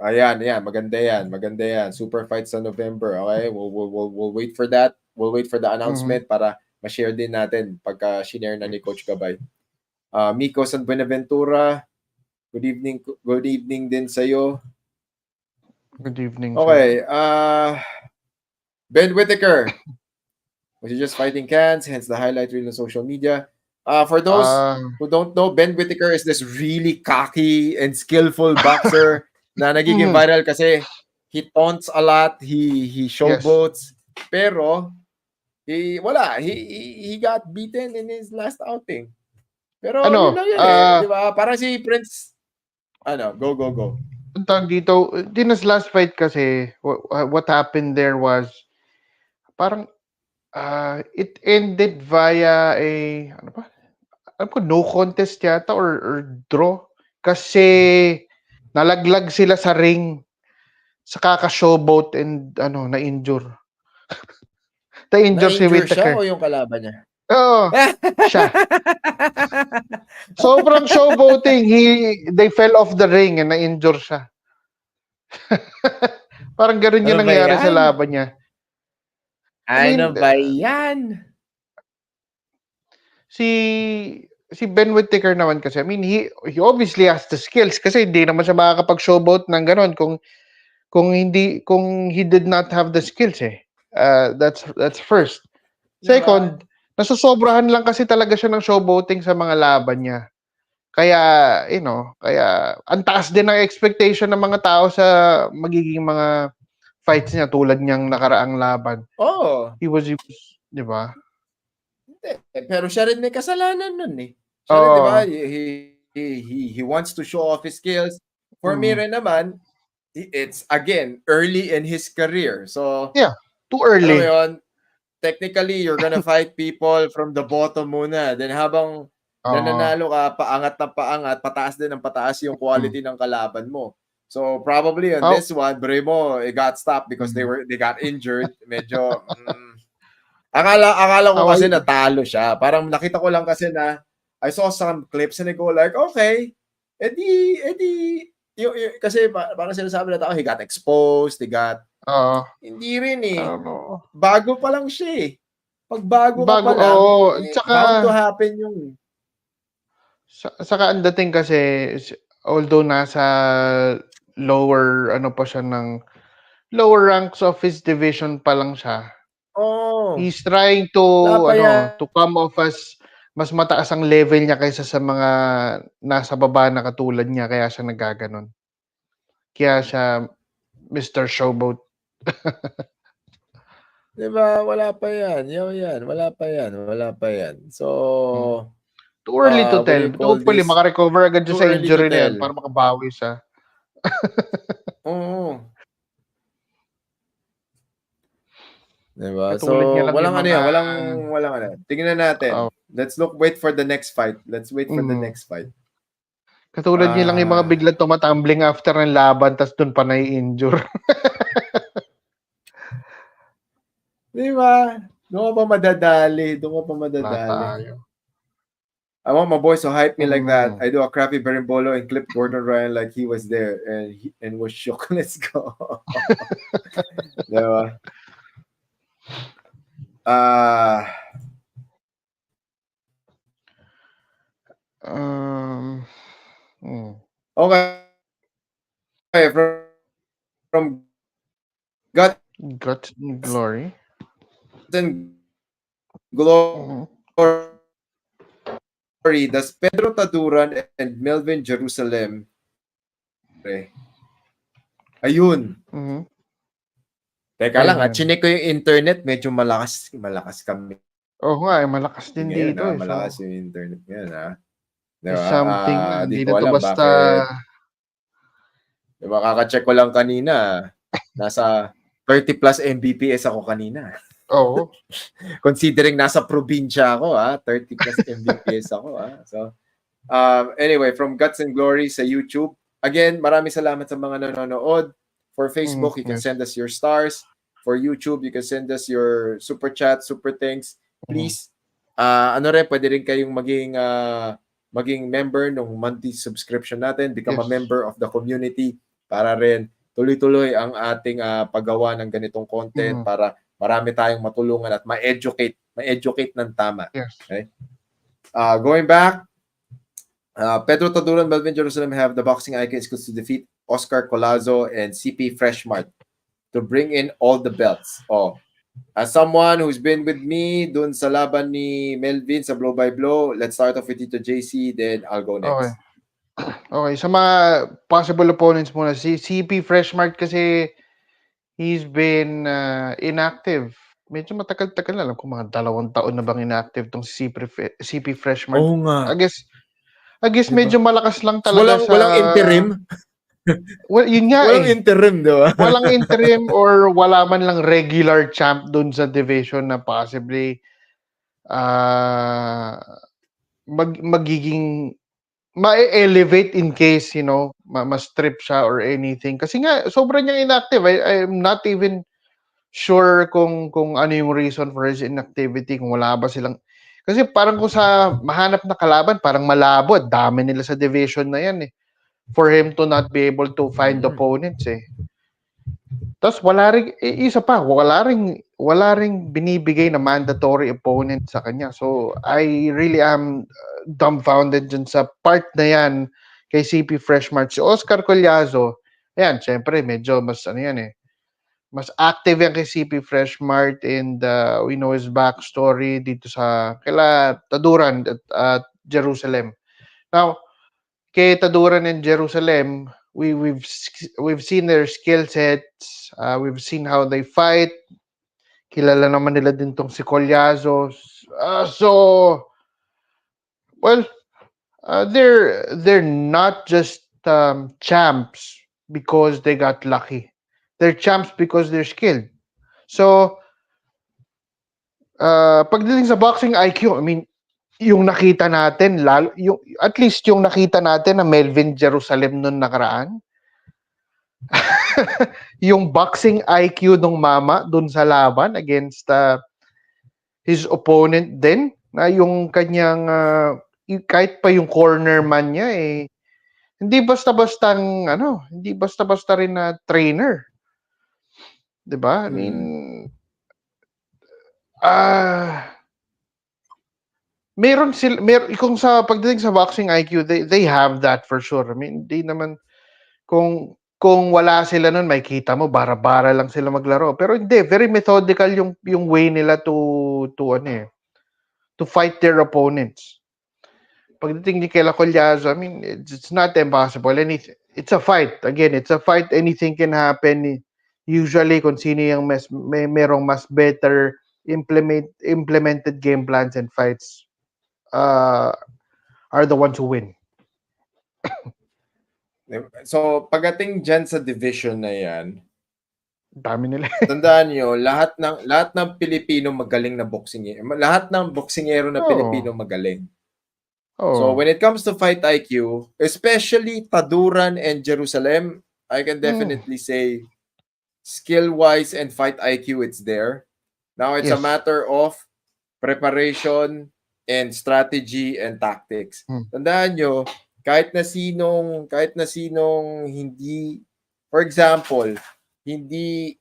Ayan. Maganda yan. Super fight sa November. Okay? We'll wait for that. We'll wait for the announcement para ma-share din natin pagka shinare na ni Coach Gabay. Miko San Buenaventura, good evening din sa'yo. Good evening. Okay. Ben Whittaker was just fighting cans, hence the highlight reel on social media. For those who don't know, Ben Whittaker is this really cocky and skillful boxer na nagiging viral kasi he taunts a lot, he showboats, pero he got beaten in his last outing. Pero yun lang yun di ba? Parang si Prince, go. Ang tawag dito, din his last fight kasi, what happened there was, parang, it ended via no contest yata or draw. Kasi, nalaglag sila sa ring sa kaka-showboat and na-injure. Na-injure si Whittaker. Siya o yung kalaban niya? Oo, siya. Sobrang showboating. They fell off the ring and na-injure siya. Parang gano'n yung nangyari sa laban niya. Ano ba yan? Si Ben Whittaker naman kasi, he obviously has the skills kasi hindi naman siya makakapag-showboat ng gano'n kung he did not have the skills eh. That's first. Second, nasusobrahan lang kasi talaga siya ng showboating sa mga laban niya. Kaya, ang taas din ng expectation ng mga tao sa magiging mga fights niya tulad niyang nakaraang laban. He was, di ba? Pero siya rin may kasalanan nun eh. Siya rin, di ba? He wants to show off his skills. For me rin naman, it's again early in his career. So, too early. Technically, you're gonna fight people from the bottom muna. Then habang nananalo ka, paangat na paangat, pataas din ng pataas yung quality ng kalaban mo. So probably on this one, Bremo, it got stopped because they got injured. Medyo akala ko kasi natalo siya. Parang nakita ko lang kasi na I saw some clips and I go like, okay, edi kasi parang sinasabi na tao, he got exposed, hindi rin eh. Bago pa lang siya eh. Pag bago ka pa lang, bound to happen yung Saka ang dating kasi, although nasa lower ranks of his division pa lang siya, he's trying to come off as mas mataas ang level niya kaysa sa mga nasa baba na katulad niya, kaya siya nagaganon. Kaya siya Mr. Showboat. Diba? Wala pa yan. Wala pa yan. So, too early to tell. Hopefully, makarecover agad siya sa injury na yan para makabawi siya. Oo. Diba? Katulad So, walang tingnan natin. Let's wait for the next fight. Katulad niya lang yung mga biglang tumatumbling after ng laban tas doon pa nai-injure. Di ba? Doon ka pa madadali. I want my boys to hype me like that. I do a crappy berimbolo and clip Gordon Ryan like he was there and was shook. Let's go. Diba? Okay, from Guts Guts and Glory. and Glory, does Pedro Taduran and Melvin Jerusalem ayun. Teka lang, chinek ko yung internet, medyo malakas kami. Nga, malakas din Ngayon, dito. malakas yung internet ngayon, ha? Diba? Something na, di hindi ko na to alam basta... bakit. Diba, kakacheck ko lang kanina. Nasa 30 plus Mbps ako kanina. Oo. Considering nasa probinsya ako, 30 plus Mbps ako, So, anyway, from Guts and Glory sa YouTube. Again, maraming salamat sa mga nanonood. For Facebook, you can send us your stars. For YouTube, you can send us your super chat, super thanks. Please, pwede rin kayong maging member ng monthly subscription natin. Become a member of the community para rin tuloy-tuloy ang ating paggawa ng ganitong content para marami tayong matulungan at ma-educate ng tama. Okay? Going back, Pedro Taduran, Melvin Jerusalem have the boxing icons to defeat Oscar Colazo and CP Freshmart to bring in all the belts. As someone who's been with me dun sa laban ni Melvin sa blow by blow, let's start off with Tito JC, then I'll go next. Okay, sa mga possible opponents muna, si CP Freshmart kasi he's been inactive. Medyo matagal-tagal na, alam ko mga 2 taon na bang inactive tong CP Freshmart. Oo nga. I guess medyo malakas lang talaga walang interim. Well, yun nga walang interim, di ba? Walang interim or wala man lang regular champ dun sa division na possibly magiging ma-elevate in case, ma-strip siya or anything. Kasi nga, sobrang niyang inactive. I'm not even sure kung ano yung reason for his inactivity, kung wala ba silang... Kasi parang kung sa mahanap na kalaban, parang malabo. Dami nila sa division na yan for him to not be able to find opponents Tapos wala ring binibigay na mandatory opponent sa kanya. So I really am dumbfounded dun sa part na yan kay CP Freshmart. Si Oscar Collazo, ayan, syempre medyo mas mas active yan kay CP Freshmart and we know his backstory dito sa kila Taduran at Jerusalem. Now, kay Taduran and Jerusalem, we've seen their skill sets, we've seen how they fight. Kilala naman nila din tong si Collazo. They're not just champs because they got lucky. They're champs because they're skilled. So, pagdating sa boxing IQ, I mean, yung nakita natin, at least yung nakita natin na Melvin Jerusalem noon nakaraan, yung boxing IQ ng mama dun sa laban against his opponent din, na yung kanyang, kahit pa yung corner man niya, hindi basta-basta rin na trainer. Diba? I mean, kung sa pagdating sa boxing IQ, they have that for sure. I mean, hindi naman, kung wala sila nun, makikita mo, bara-bara lang sila maglaro. Pero hindi, very methodical yung way nila to fight their opponents. Pagdating ni Kela Collazo, I mean, it's not impossible. It's a fight. Again, it's a fight. Anything can happen. Usually, kung sino yung merong mas better implemented game plans and fights are the ones who win. So, pagdating dyan sa division na yan, dami nila. Tandaan nyo, lahat ng Pilipino magaling na boxingero. Lahat ng boxingero na Pilipino magaling. So, when it comes to fight IQ, especially Taduran and Jerusalem, I can definitely say skill-wise and fight IQ, it's there. Now, it's a matter of preparation, and strategy and tactics. Tandaan nyo, kahit na sinong hindi, for example, hindi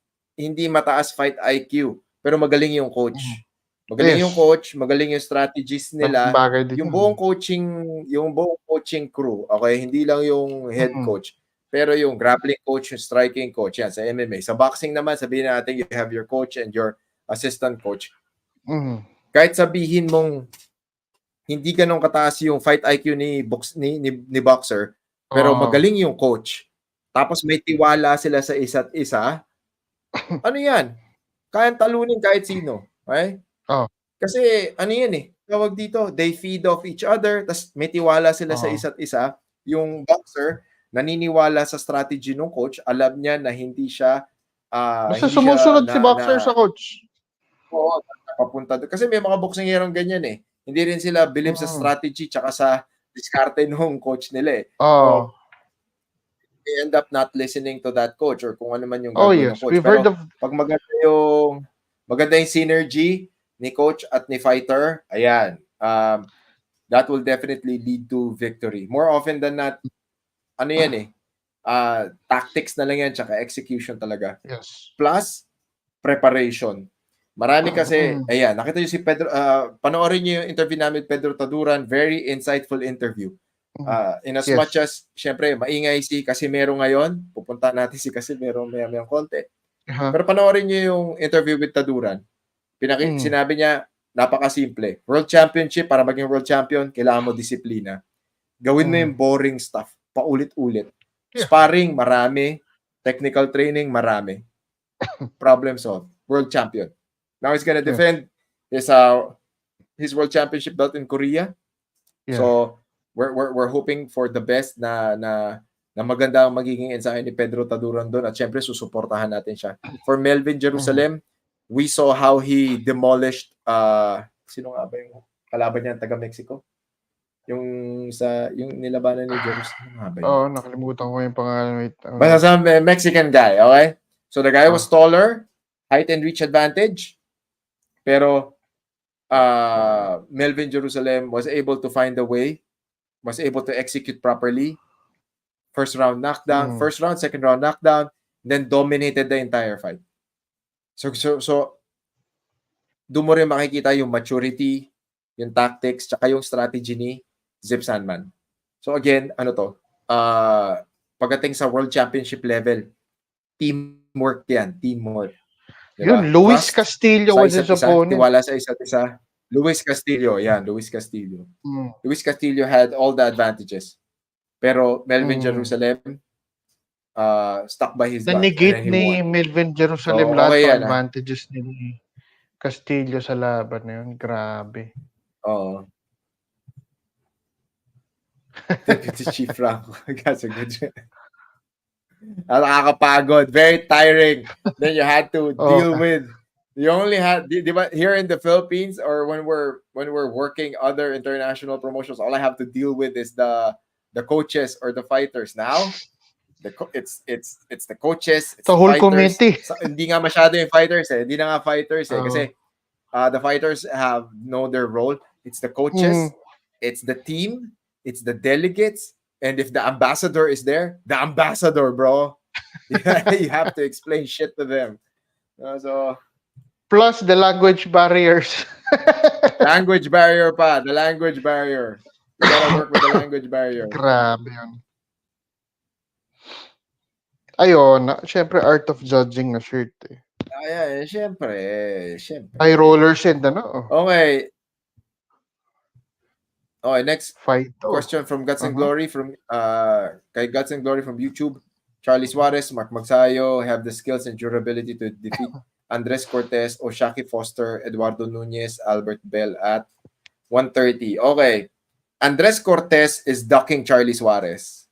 mataas fight IQ, pero magaling yung coach. Magaling yung coach, magaling yung strategies nila, yung buong coaching crew, okay? Hindi lang yung head coach, pero yung grappling coach, yung striking coach, yan, sa MMA. Sa boxing naman, sabihin natin, you have your coach and your assistant coach. Kahit sabihin mong hindi ganun kataas yung fight IQ ni boxer, pero magaling yung coach, tapos may tiwala sila sa isa't isa, ano yan? Kayang talunin kahit sino. Okay? Kasi ano yan tawag dito, they feed off each other, tas may tiwala sila sa isa't isa. Yung boxer, naniniwala sa strategy ng coach, alam niya na hindi siya basta sumusunod si boxer sa coach. Oo, papunta doon. Kasi may mga boxingerong ganyan Hindi rin sila believe sa strategy tsaka sa diskarte ng coach nila So, they end up not listening to that coach or kung ano man yung gagawin ng coach. Pero pag maganda yung synergy ni coach at ni fighter, ayan, that will definitely lead to victory. More often than not, ano yan tactics na lang yan tsaka execution talaga. Yes. Plus, preparation. Marami kasi, ayan, nakita nyo si Pedro, panoorin nyo yung interview namin with Pedro Taduran, very insightful interview. In as much as, syempre, maingay si Casimero ngayon, pupunta natin si Casimero may konti. Pero panoorin nyo yung interview with Taduran. Sinabi niya, napakasimple. World Championship, para maging world champion, kailangan mo disiplina. Gawin mo yung boring stuff, paulit-ulit. Sparring, marami. Technical training, marami. Problem solved. World champion. Now he's gonna defend his world championship belt in Korea. So we're hoping for the best na maganda ang magiging ensayo ni Pedro Taduran doon at syempre susuportahan natin siya. For Melvin Jerusalem, we saw how he demolished sino nga ba yung kalaban niya taga Mexico? Yung nilabanan ni Jerusalem. Nakalimutan ko yung pangalan. Basta sa Mexican guy, okay? So the guy was taller, height and reach advantage. Pero Melvin Jerusalem was able to find a way, was able to execute properly. First round knockdown, second round knockdown, then dominated the entire fight. So doon mo rin makikita yung maturity, yung tactics, tsaka yung strategy ni Zip Sandman. So again, pagdating sa World Championship level, teamwork yan, teamwork. Diba? Yun, Luis Castillo was his opponent. Tiwala sa isa't isa. Luis Castillo. Luis Castillo had all the advantages. Pero Melvin Jerusalem stuck by his back. Na-negate ni Melvin Jerusalem lahat ng advantages ni Castillo sa laban na yun. Grabe. Oo. Deputy Chief Franco. That's a good one. Nakakapagod, very tiring. Then you had to deal with. You only had, here in the Philippines or when we're working other international promotions, all I have to deal with is the coaches or the fighters. Now, it's the coaches, it's the whole fighters. Committee. Hindi nga masyado yung fighters Hindi na nga fighters kasi the fighters know their role. It's the coaches, it's the team, it's the delegates. And if the ambassador is there, the ambassador, bro, you have to explain shit to them. So plus the language barriers. Language barrier pa, the language barrier. You gotta work with the language barrier. Grabe yun. Ayun, syempre art of judging na shirt syempre. High rollers and Okay. Okay, next fight question from Guts and Glory from kay Guts and Glory from YouTube. Charlie Suarez, Mark Magsayo have the skills and durability to defeat Andres Cortez, Oshaki Foster, Eduardo Nunez, Albert Bell at 130. Okay. Andres Cortez is ducking Charlie Suarez.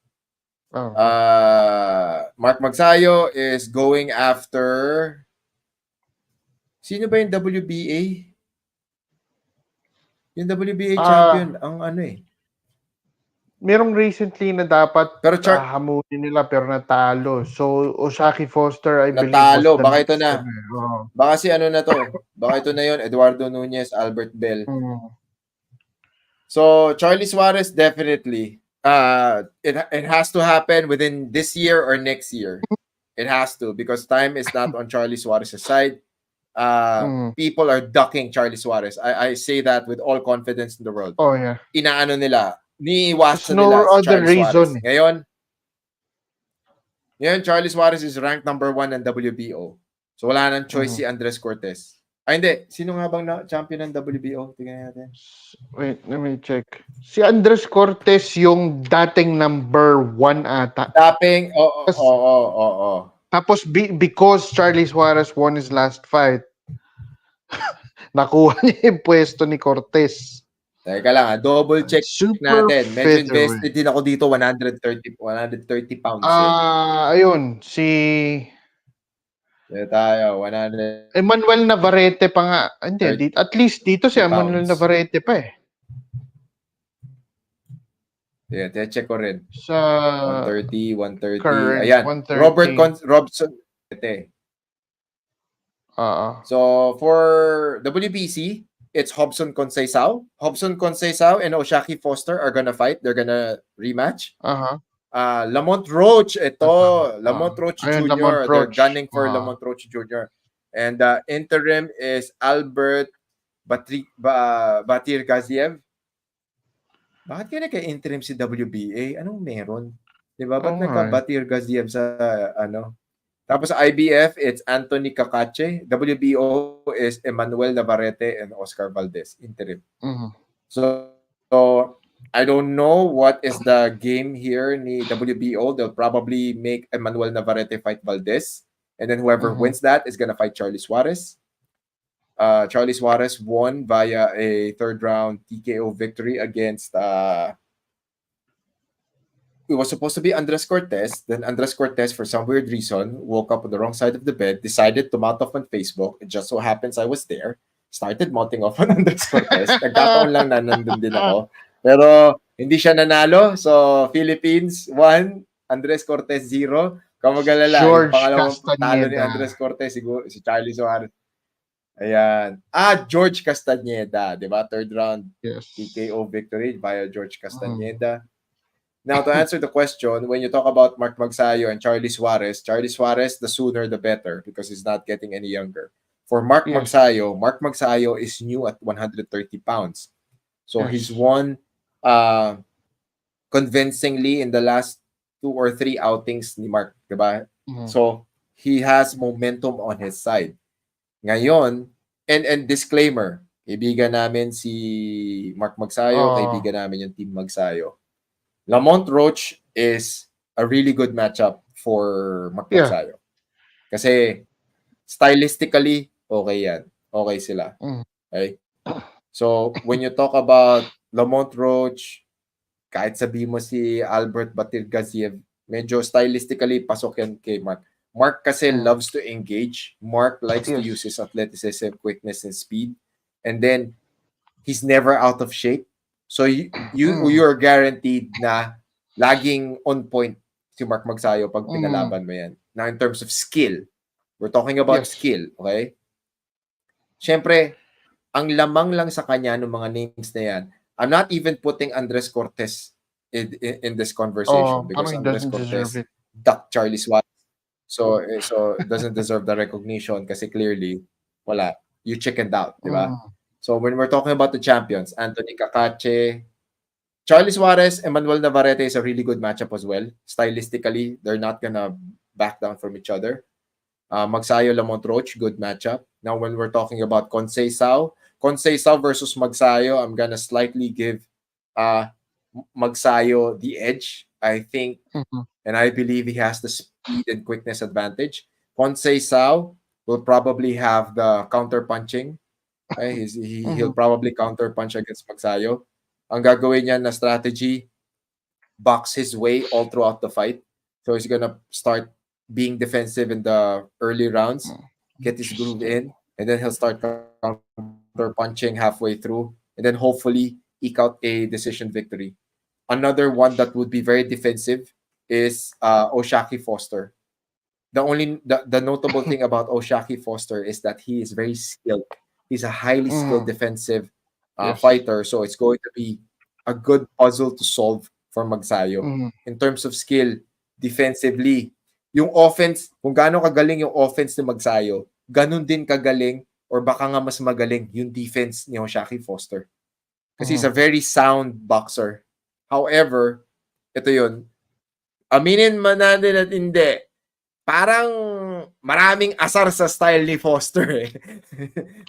Mark Magsayo is going after sino ba yung WBA? Yung WBA champion, ang merong recently na dapat hamunin nila pero natalo. So, Oshaki Foster, I believe, natalo. Baka ito na. Baka si na to. Baka ito na yun, Eduardo Nunez, Albert Bell. So Charlie Suarez definitely. It has to happen within this year or next year. It has to because time is not on Charlie Suarez's side. People are ducking Charlie Suarez. I say that with all confidence in the world. Oh, yeah. Inaano nila, There's niiwasan nila no si other Charlie Suarez. reason. Ngayon, Charlie Suarez is ranked number 1 ng WBO. So wala nang choice si Andres Cortez. Ay, hindi. Sino nga bang champion ng WBO? Tingnan natin. Wait, let me check. Si Andres Cortez yung dating number 1 ata. Dating, oo. Tapos because Charlie Suarez won his last fight, nakuha niya yung pwesto ni Cortez. Teka lang, double check Super natin. Medyo invested featherweight. din ako dito, 130 pounds. Ayun, si tayo, 100. Emmanuel Navarrete pa nga. Hindi, at least dito si Emmanuel Navarrete pa eh. Yeah, check ko rin. Sa 130. current, Ayan, 130. Robson. So, for WBC, it's Hobson Conceição. Hobson Conceição and Oshaki Foster are gonna fight. They're gonna rematch. Lamont Roach, Lamont Roach Jr. Lamont They're Roach. gunning for Lamont Roach Jr. And interim is Albert Batir Gaziev. Bakit kaya nagka-interim si WBA? Anong meron? Diba? Ba't nagka-Batir Gaziev sa Tapos IBF, it's Anthony Cacache. WBO is Emmanuel Navarrete and Oscar Valdez. Interim. So I don't know what is the game here ni WBO. They'll probably make Emmanuel Navarrete fight Valdez. And then whoever wins that is gonna fight Charlie Suarez. Charlie Suarez won via a third-round TKO victory against it was supposed to be Andres Cortez. Then Andres Cortez, for some weird reason, woke up on the wrong side of the bed, decided to mount off on Facebook. It just so happens I was there. Started mounting off on Andres Cortez. Nagkataon lang na nandun din ako. Pero hindi siya nanalo. So, Philippines 1, Andres Cortez 0. Kamagalala. Yung pangalawang talo ni Andres Cortez, siguro, si Charlie Suarez. Ayan. George Castañeda, di ba? Third round TKO victory via George Castañeda. Now, to answer the question, when you talk about Mark Magsayo and Charlie Suarez, the sooner the better because he's not getting any younger. For Mark Magsayo is new at 130 pounds. So he's won convincingly in the last 2 or 3 outings ni Mark, di ba? So he has momentum on his side. Ngayon, and disclaimer, kaibigan namin si Mark Magsayo, kaibigan namin yung Team Magsayo. Lamont Roach is a really good matchup for Mark Magsayo. Kasi stylistically, okay yan. Okay sila. Okay? So, when you talk about Lamont Roach, kahit sabi mo si Albert Batir Gaziev, medyo stylistically pasok yan kay Mark. Mark kasi loves to engage. Mark likes to use his athleticism, quickness, and speed. And then, he's never out of shape. So, you're guaranteed na laging on point si Mark Magsayo pag pinalaban mo yan. Now, in terms of skill, we're talking about skill, okay? Siyempre, ang lamang lang sa kanya ng mga names na yan, I'm not even putting Andres Cortez in this conversation because Andres Cortez ducked Charlie Suarez. So doesn't deserve the recognition kasi clearly, wala. You chickened out, di ba? So when we're talking about the champions, Anthony Cacache, Charlie Suarez, Emmanuel Navarrete is a really good matchup as well. Stylistically, they're not gonna back down from each other. Magsayo, Lamont Roach, good matchup. Now when we're talking about Conceição versus Magsayo, I'm gonna slightly give Magsayo the edge. I think, and I believe he has the speed and quickness advantage. Conceição will probably have the counter punching. Okay? He'll probably counter punch against Magsayo. Ang gagawin niya na strategy, box his way all throughout the fight. So he's gonna start being defensive in the early rounds, get his groove in, and then he'll start counter punching halfway through, and then hopefully eke out a decision victory. Another one that would be very defensive is Oshaki Foster. The notable thing about Oshaki Foster is that he is very skilled. He's a highly skilled defensive fighter, so it's going to be a good puzzle to solve for Magsayo. Mhm. In terms of skill, defensively, yung offense, kung gaano kagaling yung offense ni Magsayo, ganun din kagaling or baka nga mas magaling yung defense ni Oshaki Foster. Kasi he's a very sound boxer. However, ito yun, aminin man natin at hindi, parang maraming asar sa style ni Foster eh.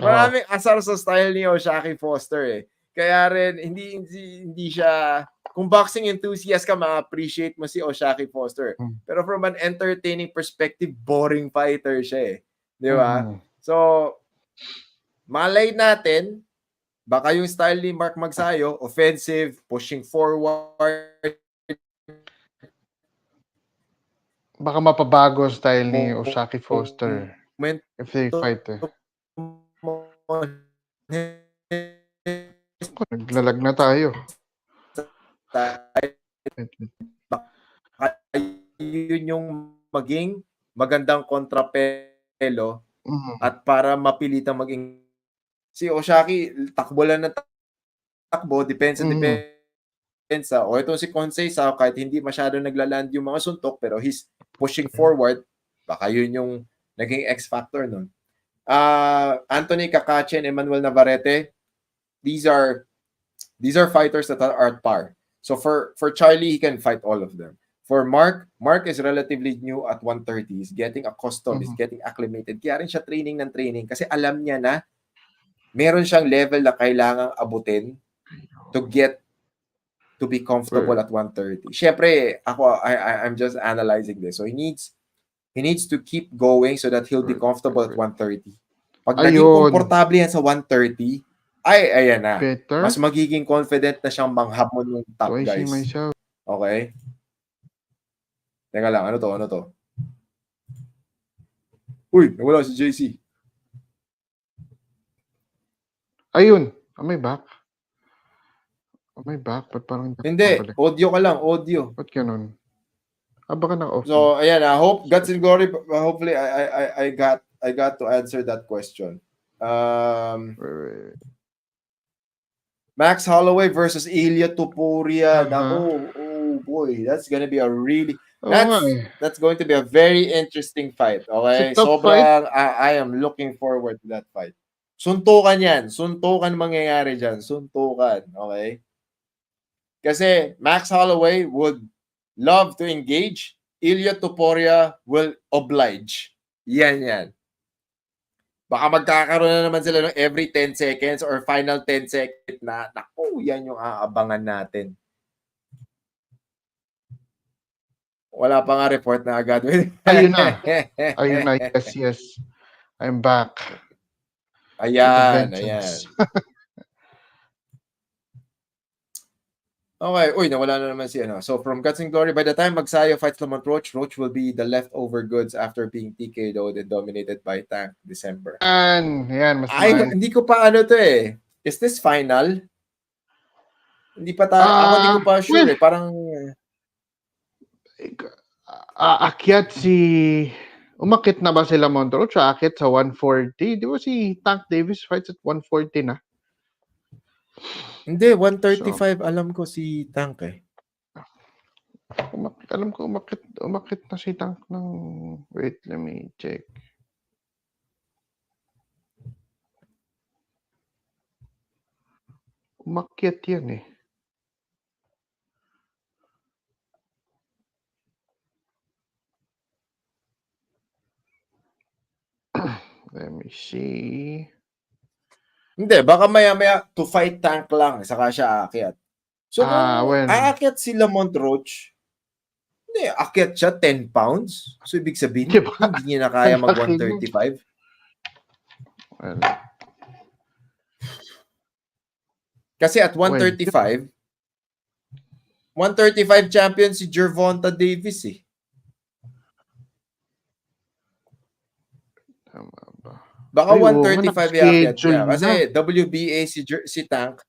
Maraming asar sa style ni Oshaki Foster eh. Kaya rin, hindi siya, kung boxing enthusiast ka, ma-appreciate mo si Oshaki Foster. Pero from an entertaining perspective, boring fighter siya eh. Di ba? So, malay natin, baka yung style ni Mark Magsayo, offensive, pushing forward, baka mapabago ang style ni Oshaki Foster if they fight eh. Naglalag na tayo. Yun yung maging magandang kontrapelo at para mapilitang maging si Oshaki, takbo lang ng takbo, depensa. O itong si Konsei sa kahit hindi masyado naglaland yung mga suntok pero he's pushing forward, baka yun yung naging X factor nun. Anthony Cacache and Emmanuel Navarrete, these are fighters that are at par. So for Charlie, he can fight all of them. For Mark is relatively new at 130. He's getting accustomed, he's getting acclimated. Kaya rin siya training kasi alam niya na meron siyang level na kailangang abutin to be comfortable at 130. Siyempre, I'm just analyzing this. So he needs to keep going so that he'll be comfortable at 130. Pag naging komportable yan sa 130, ayan na. Better. Mas magiging confident na siyang manghamon ng top guys. Okay? Teka lang, ano to? Uy, nawala si JC. Ayun, may back. May back, but parang hindi, audio ka lang, audio. Ba't ganun? Baka na-off. So, ayan, I hope Guts and Glory, hopefully I got to answer that question. Max Holloway versus Ilya Topuria. Naku, oh boy, that's gonna be a really that's going to be a very interesting fight. Okay, sobrang I am looking forward to that fight. Suntukan yan, mangyayari dyan, suntukan. Okay. Kasi Max Holloway would love to engage. Ilya Topuria will oblige. Yan. Baka magkakaroon na naman sila ng every 10 seconds or final 10 seconds na, naku, yan yung aabangan natin. Wala pa nga report na agad. Ayun na. Yes. I'm back. Ayan. Okay, nawala na naman si ano. So from Guts and Glory, by the time Magsayo fights Lamont Roach will be the leftover goods after being TKO'd and dominated by Tank December. Yan, hindi ko pa ano to eh. Is this final? Hindi pa ako hindi ko pa sure eh. Parang umakit na ba si Lamont Roach? Aakit sa 140? Di ba si Tank Davis fights at 140 na? Hindi, 135 alam ko si Tank eh. Alam ko umakit na si Tank ng... Wait, let me check. Umakyat yan eh. Let me see. Hindi, baka maya-maya to fight Tank lang, saka siya aakyat. So kung aakyat si Lamont Roach, hindi, aakyat siya 10 pounds. So ibig sabihin, hindi niya na kaya mag 135. Kasi at 135, 135 champion si Gervonta Davis eh. Baka 135 yakyat niya. Kasi WBA si Tank,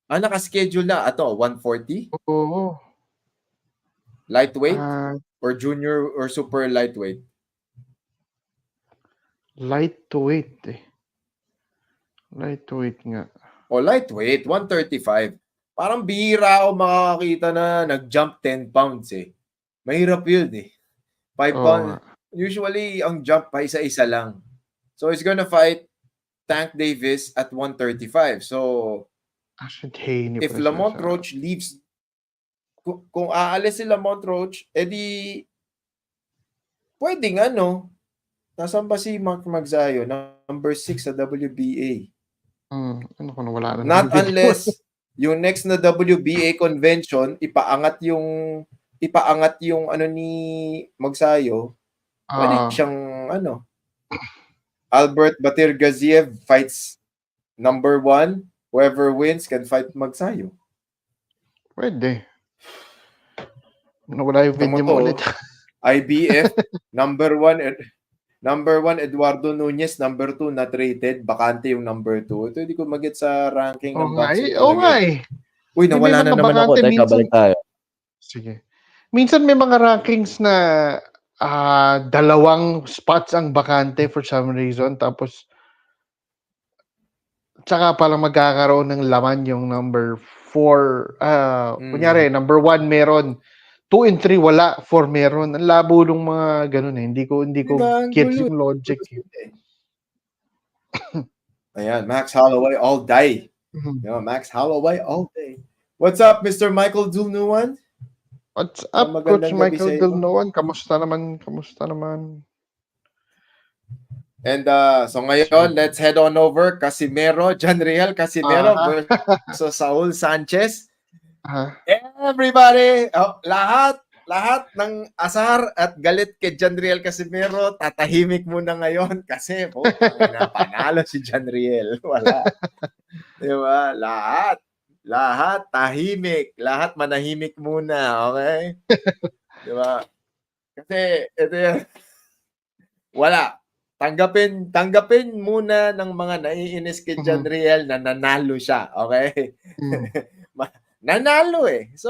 nakaschedule na. 140? Oo. Lightweight? Or junior or super lightweight? Lightweight eh. Lightweight nga. Lightweight, 135. parang bihira ako makakakita na nag-jump 10 pounds eh. Mahirap yun eh. 5 pounds. Usually, ang jump pa isa-isa lang. So, he's gonna fight Tank Davis at 135. So, if Lamont Roach leaves, kung aalis si Lamont Roach, edi pwedeng nasaan ba si Mark Magsayo? Number 6 sa WBA. Wala na. Not unless yung next na WBA convention, ipaangat yung ni Magsayo. Pwede siyang Albert Batir-Gaziev fights number 1. Whoever wins can fight Magsayo. Pwede. Wala yung video mo ulit. IBF, number 1 Eduardo Nunez, number 2 not rated, bakante yung number 2. Ito hindi ko mag-get sa ranking ng boxing. Uy, nawala na naman ako. Teka, balik tayo. Sige. Minsan may mga rankings na 2 spots ang bakante for some reason, tapos tsaka palang magkakaroon ng laman yung number 4. Kunyari, number 1 meron, 2 and 3 wala, 4 meron. Ang labo ng mga ganun eh. Hindi ko get yung logic. Ayan, Max Holloway all day. Max Holloway all day. What's up, Mr. Michael Dulnuan? What's up, Coach Michael Dulnuan? Kamusta naman? And so ngayon, let's head on over Janriel Casimero versus Saul Sanchez. Everybody, lahat ng asar at galit kay Janriel Casimero, tatahimik muna ngayon kasi panalo si Janriel. Wala. Diba? Lahat tahimik. Lahat manahimik muna. Okay? Diba? Kasi ito yan. Wala. Tanggapin muna ng mga naiinis kay Janriel na nanalo siya. Okay? Nanalo eh. So,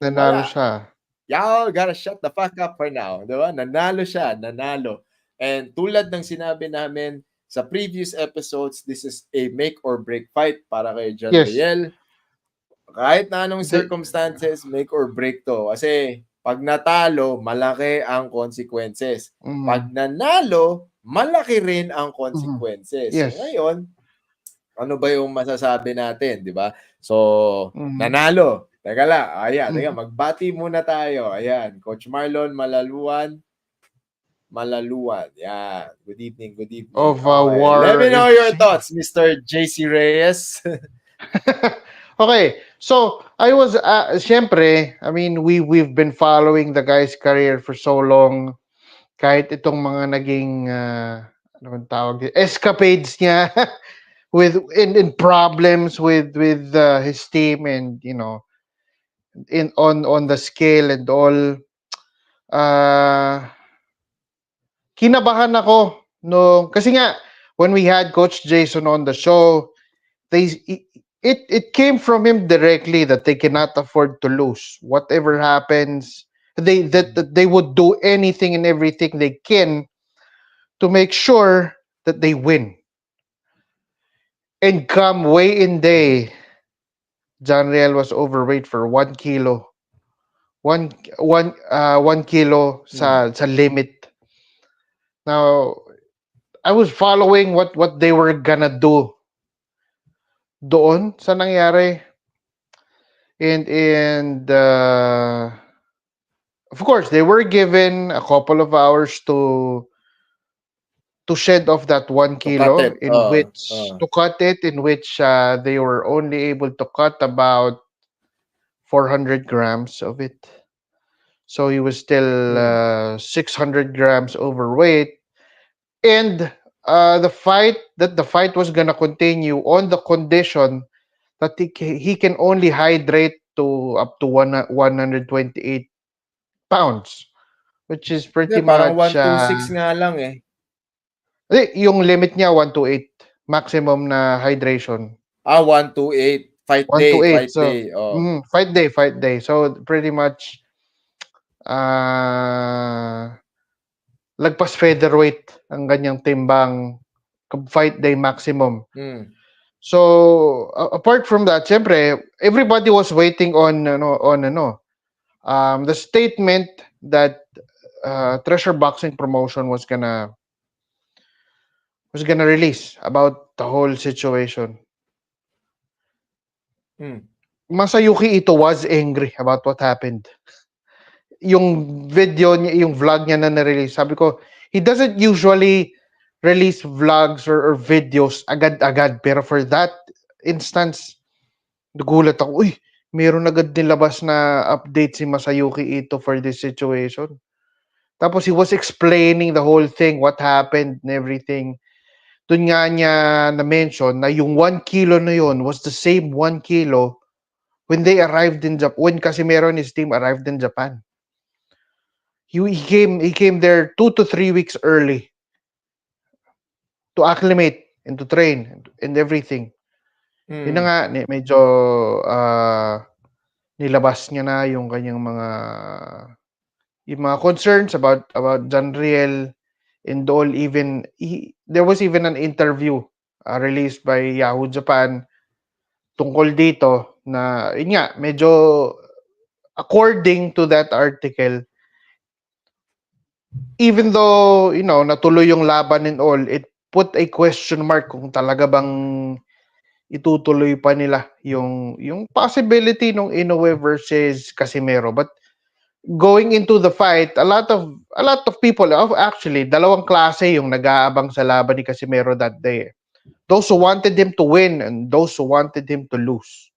nanalo siya. Y'all gotta shut the fuck up for now. Diba? Nanalo siya. And tulad ng sinabi namin sa previous episodes, this is a make or break fight para kay Janriel. Yes. Kahit na anong circumstances, make or break to. Kasi pag natalo, malaki ang consequences. Pag nanalo, malaki rin ang consequences. Yes. So ngayon, ano ba yung masasabi natin, di ba? So, nanalo. Teka lang. Ayan, magbati muna tayo. Ayan, Coach Marlon Malaluan. Yan. Good evening. Let me know your thoughts, Mr. JC Reyes. Okay. So, I was, syempre, I mean, we've been following the guy's career for so long. Kahit itong mga naging, ano bang tawag, escapades niya in problems with his team and, on the scale and all. Kinabahan ako kasi nga when we had Coach Jason on the show, it came from him directly that they cannot afford to lose. Whatever happens, they would do anything and everything they can to make sure that they win. And come weigh-in day, Janriel was overweight for 1 kilo. 1 kilo sa limit. Now, I was following what they were gonna do doon sa nangyari. And of course, they were given a couple of hours to shed off that 1 kilo, to cut it, in which they were only able to cut about 400 grams of it. So he was still 600 grams overweight. And the fight was gonna continue on the condition that he can only hydrate to up to 128 pounds, which is pretty much parang 126 nga lang eh. Yung limit niya 128 maximum na hydration. 128 fight day. Fight day. So pretty much lagpas featherweight ang ganyang timbang fight day maximum. So apart from that, syempre, everybody was waiting on the statement that Treasure Boxing Promotion was gonna release about the whole situation. Mm. Masayuki Ito was angry about what happened. Yung video niya, yung vlog niya na na-release, sabi ko, he doesn't usually release vlogs or videos agad-agad. Pero for that instance, nagulat ako, uy, meron agad nilabas na update si Masayuki Ito for this situation. Tapos he was explaining the whole thing, what happened and everything. Doon nga niya na-mention na yung 1 kilo na yun was the same 1 kilo when they arrived in Japan, when Casimero and his team arrived in Japan. He came there 2 to 3 weeks early to acclimate and to train and everything. Yun na nga, medyo nilabas niya na yung kanyang mga concerns about John Riel and all. Even there was even an interview released by Yahoo Japan tungkol dito na yun nga, medyo according to that article, even though natuloy yung laban and all, it put a question mark kung talaga bang itutuloy pa nila yung possibility ng Inoue versus Casimero. But going into the fight, a lot of people, actually dalawang klase yung nag-aabang sa laban ni Casimero that day. Those who wanted him to win and those who wanted him to lose.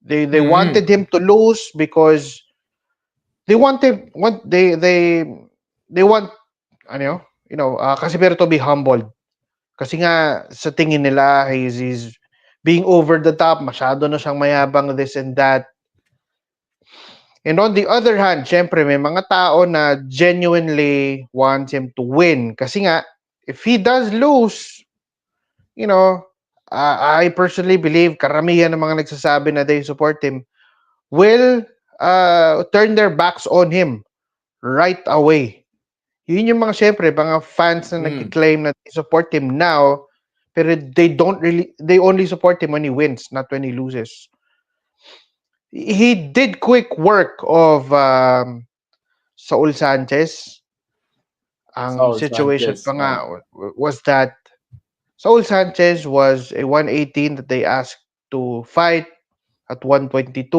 They wanted him to lose because they want Casimero to be humbled. Kasi nga sa tingin nila he's being over the top, masyado na siyang mayabang, this and that. And on the other hand, syempre may mga tao na genuinely wants him to win. Kasi nga, if he does lose, I personally believe karamihan ng mga nagsasabi na they support him will turn their backs on him right away. Yun yung mga syempre, mga fans na nag-claim na they support him now, pero they only support him when he wins, not when he loses. He did quick work of Saul Sanchez. Ang situation pa nga was that Saul Sanchez was a 118 that they asked to fight at 122.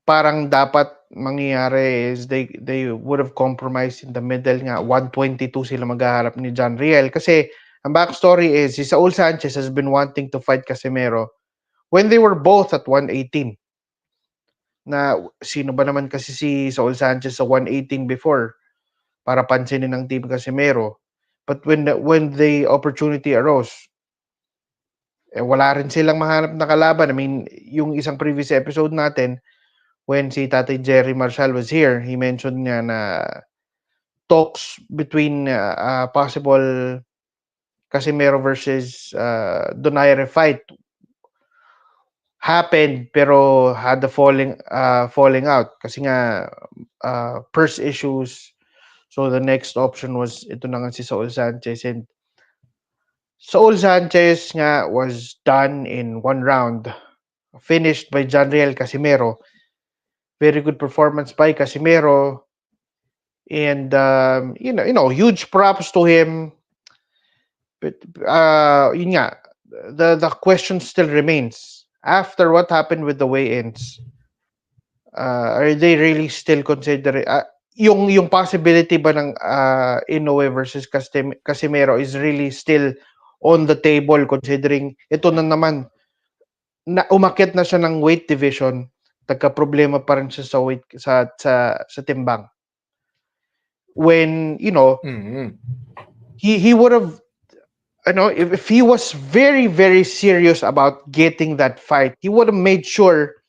Parang dapat mangyayari is they would have compromised in the middle nga. 122 sila maghaharap ni John Riel. Kasi ang backstory is si Saul Sanchez has been wanting to fight Casimero when they were both at 118. Na sino ba naman kasi si Saul Sanchez sa 118 before para pansinin ng team Casimero. But when the opportunity arose, wala rin silang mahanap na kalaban. I mean, yung isang previous episode natin, when si Tatay Jerry Marshall was here, he mentioned niya na talks between possible Casimero versus Donaire fight happened pero had the falling out kasi nga purse issues. So the next option was ito na nga si Saul Sanchez, and Saul Sanchez nga was done in 1 round, finished by John Riel Casimero. Very good performance by Casimero, and huge props to him. But yun nga, the question still remains after what happened with the weigh-ins. Are they really still considering yung possibility ba ng Inoue versus Casimero is really still on the table, considering ito na naman na umakyat na siya ng weight division, nagka-problema pa rin siya sa weight sa timbang. When he would have if he was very very serious about getting that fight, he would have made sure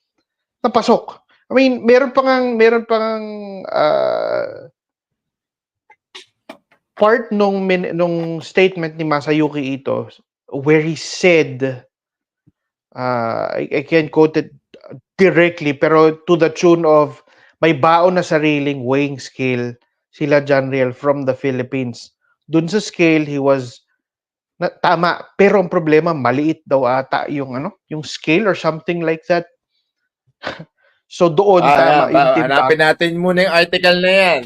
na pasok. I mean, meron pa ngang part nung statement ni Masayuki Ito where he said, I can't quote it directly, pero to the tune of may baon na sariling weighing scale sila John Riel from the Philippines. Dun sa scale, he was tama, pero ang problema maliit daw ata yung yung scale or something like that. So doon tama yung timbang. Hanapin natin muna yung article na yan.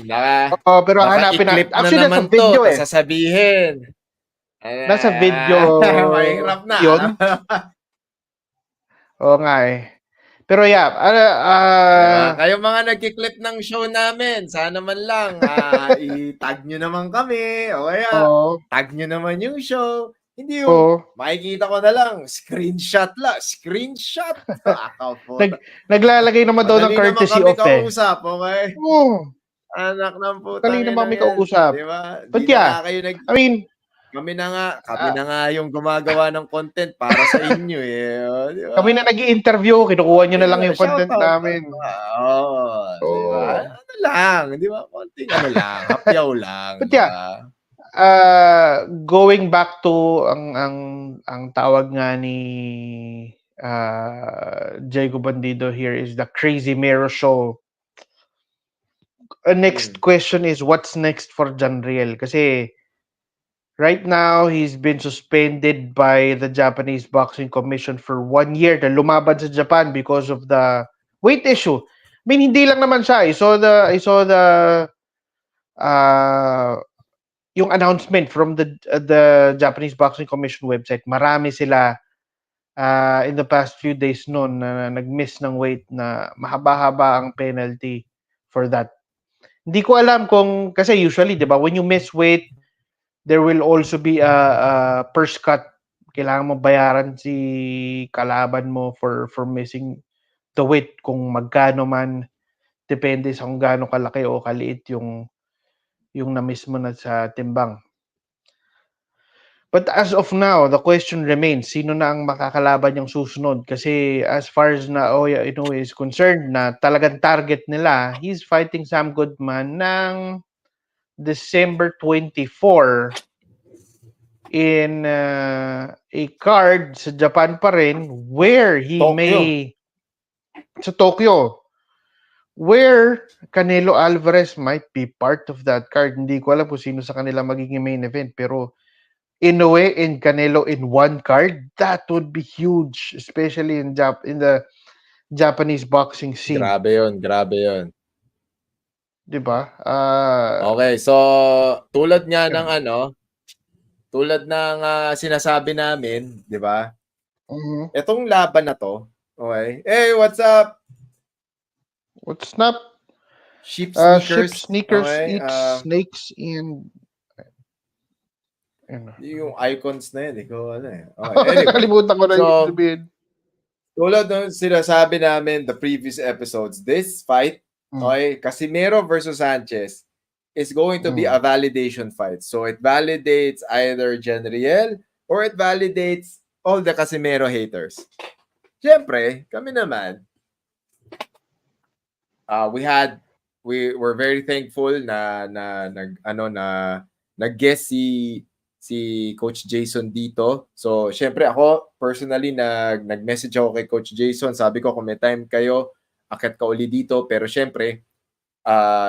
Pero hanapin naka-i-clip na. Actually, nasa naman video to. eh. Sasabihin. Nasa video Mahirap na. yun. Oo nga eh. Pero yeah, kayo mga nagki-clip ng show namin, sana man lang i-tag nyo naman kami o kaya tag nyo naman yung show. Hindi yung makikita ko na lang, screenshot. Naglalagay naman daw ng courtesy of kausap, okay? Anak ng putang Dali naman kami yan. kausap. Diba? But yeah, I mean, kami na nga yung gumagawa ng content para sa inyo eh. Diba? Kami na nag-i-interview, kinukuha nyo na lang yung content namin. Diba? Ano lang, di ba? Konting lang, hapyaw lang. But yeah, going back to ang tawag nga ni Diego Bandido here is the Crazy Mirror Show. Next question is, what's next for Janriel? Kasi right now, he's been suspended by the Japanese Boxing Commission for 1 year na lumaban sa Japan because of the weight issue. I mean, hindi lang naman siya. I saw the yung announcement from the Japanese Boxing Commission website. Marami sila in the past few days noon na nag-miss ng weight na mahaba-haba ang penalty for that. Hindi ko alam kung, kasi usually, di ba, when you miss weight, there will also be a purse cut. Kailangan mo bayaran si kalaban mo for missing the weight, kung magkano man, depende sa kung gaano kalaki o kaliit yung na-miss mo na sa timbang. But as of now, the question remains, sino na ang makakalaban yung susunod? Kasi as far as Naoya Inoue is concerned, na talagang target nila, he's fighting Sam Goodman ng December 24 in a card sa Japan pa rin, where he sa Tokyo, where Canelo Alvarez might be part of that card. Hindi ko alam kung sino sa kanila magiging main event, pero Inoue and Canelo in one card, that would be huge, especially in the Japanese boxing scene. Grabe yun. Diba? Okay, so tulad ng sinasabi namin, di ba? Etong laban na to, okay? Hey, what's up? What's up? Sheep sneakers. Sheep sneakers okay? eat snakes and yung icons na yun, ikaw Okay, anyway. Nakalimutan ko na yung sabihin. Tulad ng sinasabi namin the previous episodes, this fight, okay, Casimero versus Sanchez is going to be a validation fight. So it validates either Janriel or it validates all the Casimero haters. Siyempre, kami naman, we're very thankful na nag-guest si Coach Jason dito. So, syempre ako, personally, nag-message ako kay Coach Jason. Sabi ko, kung may time kayo, akit ka uli dito. Pero syempre,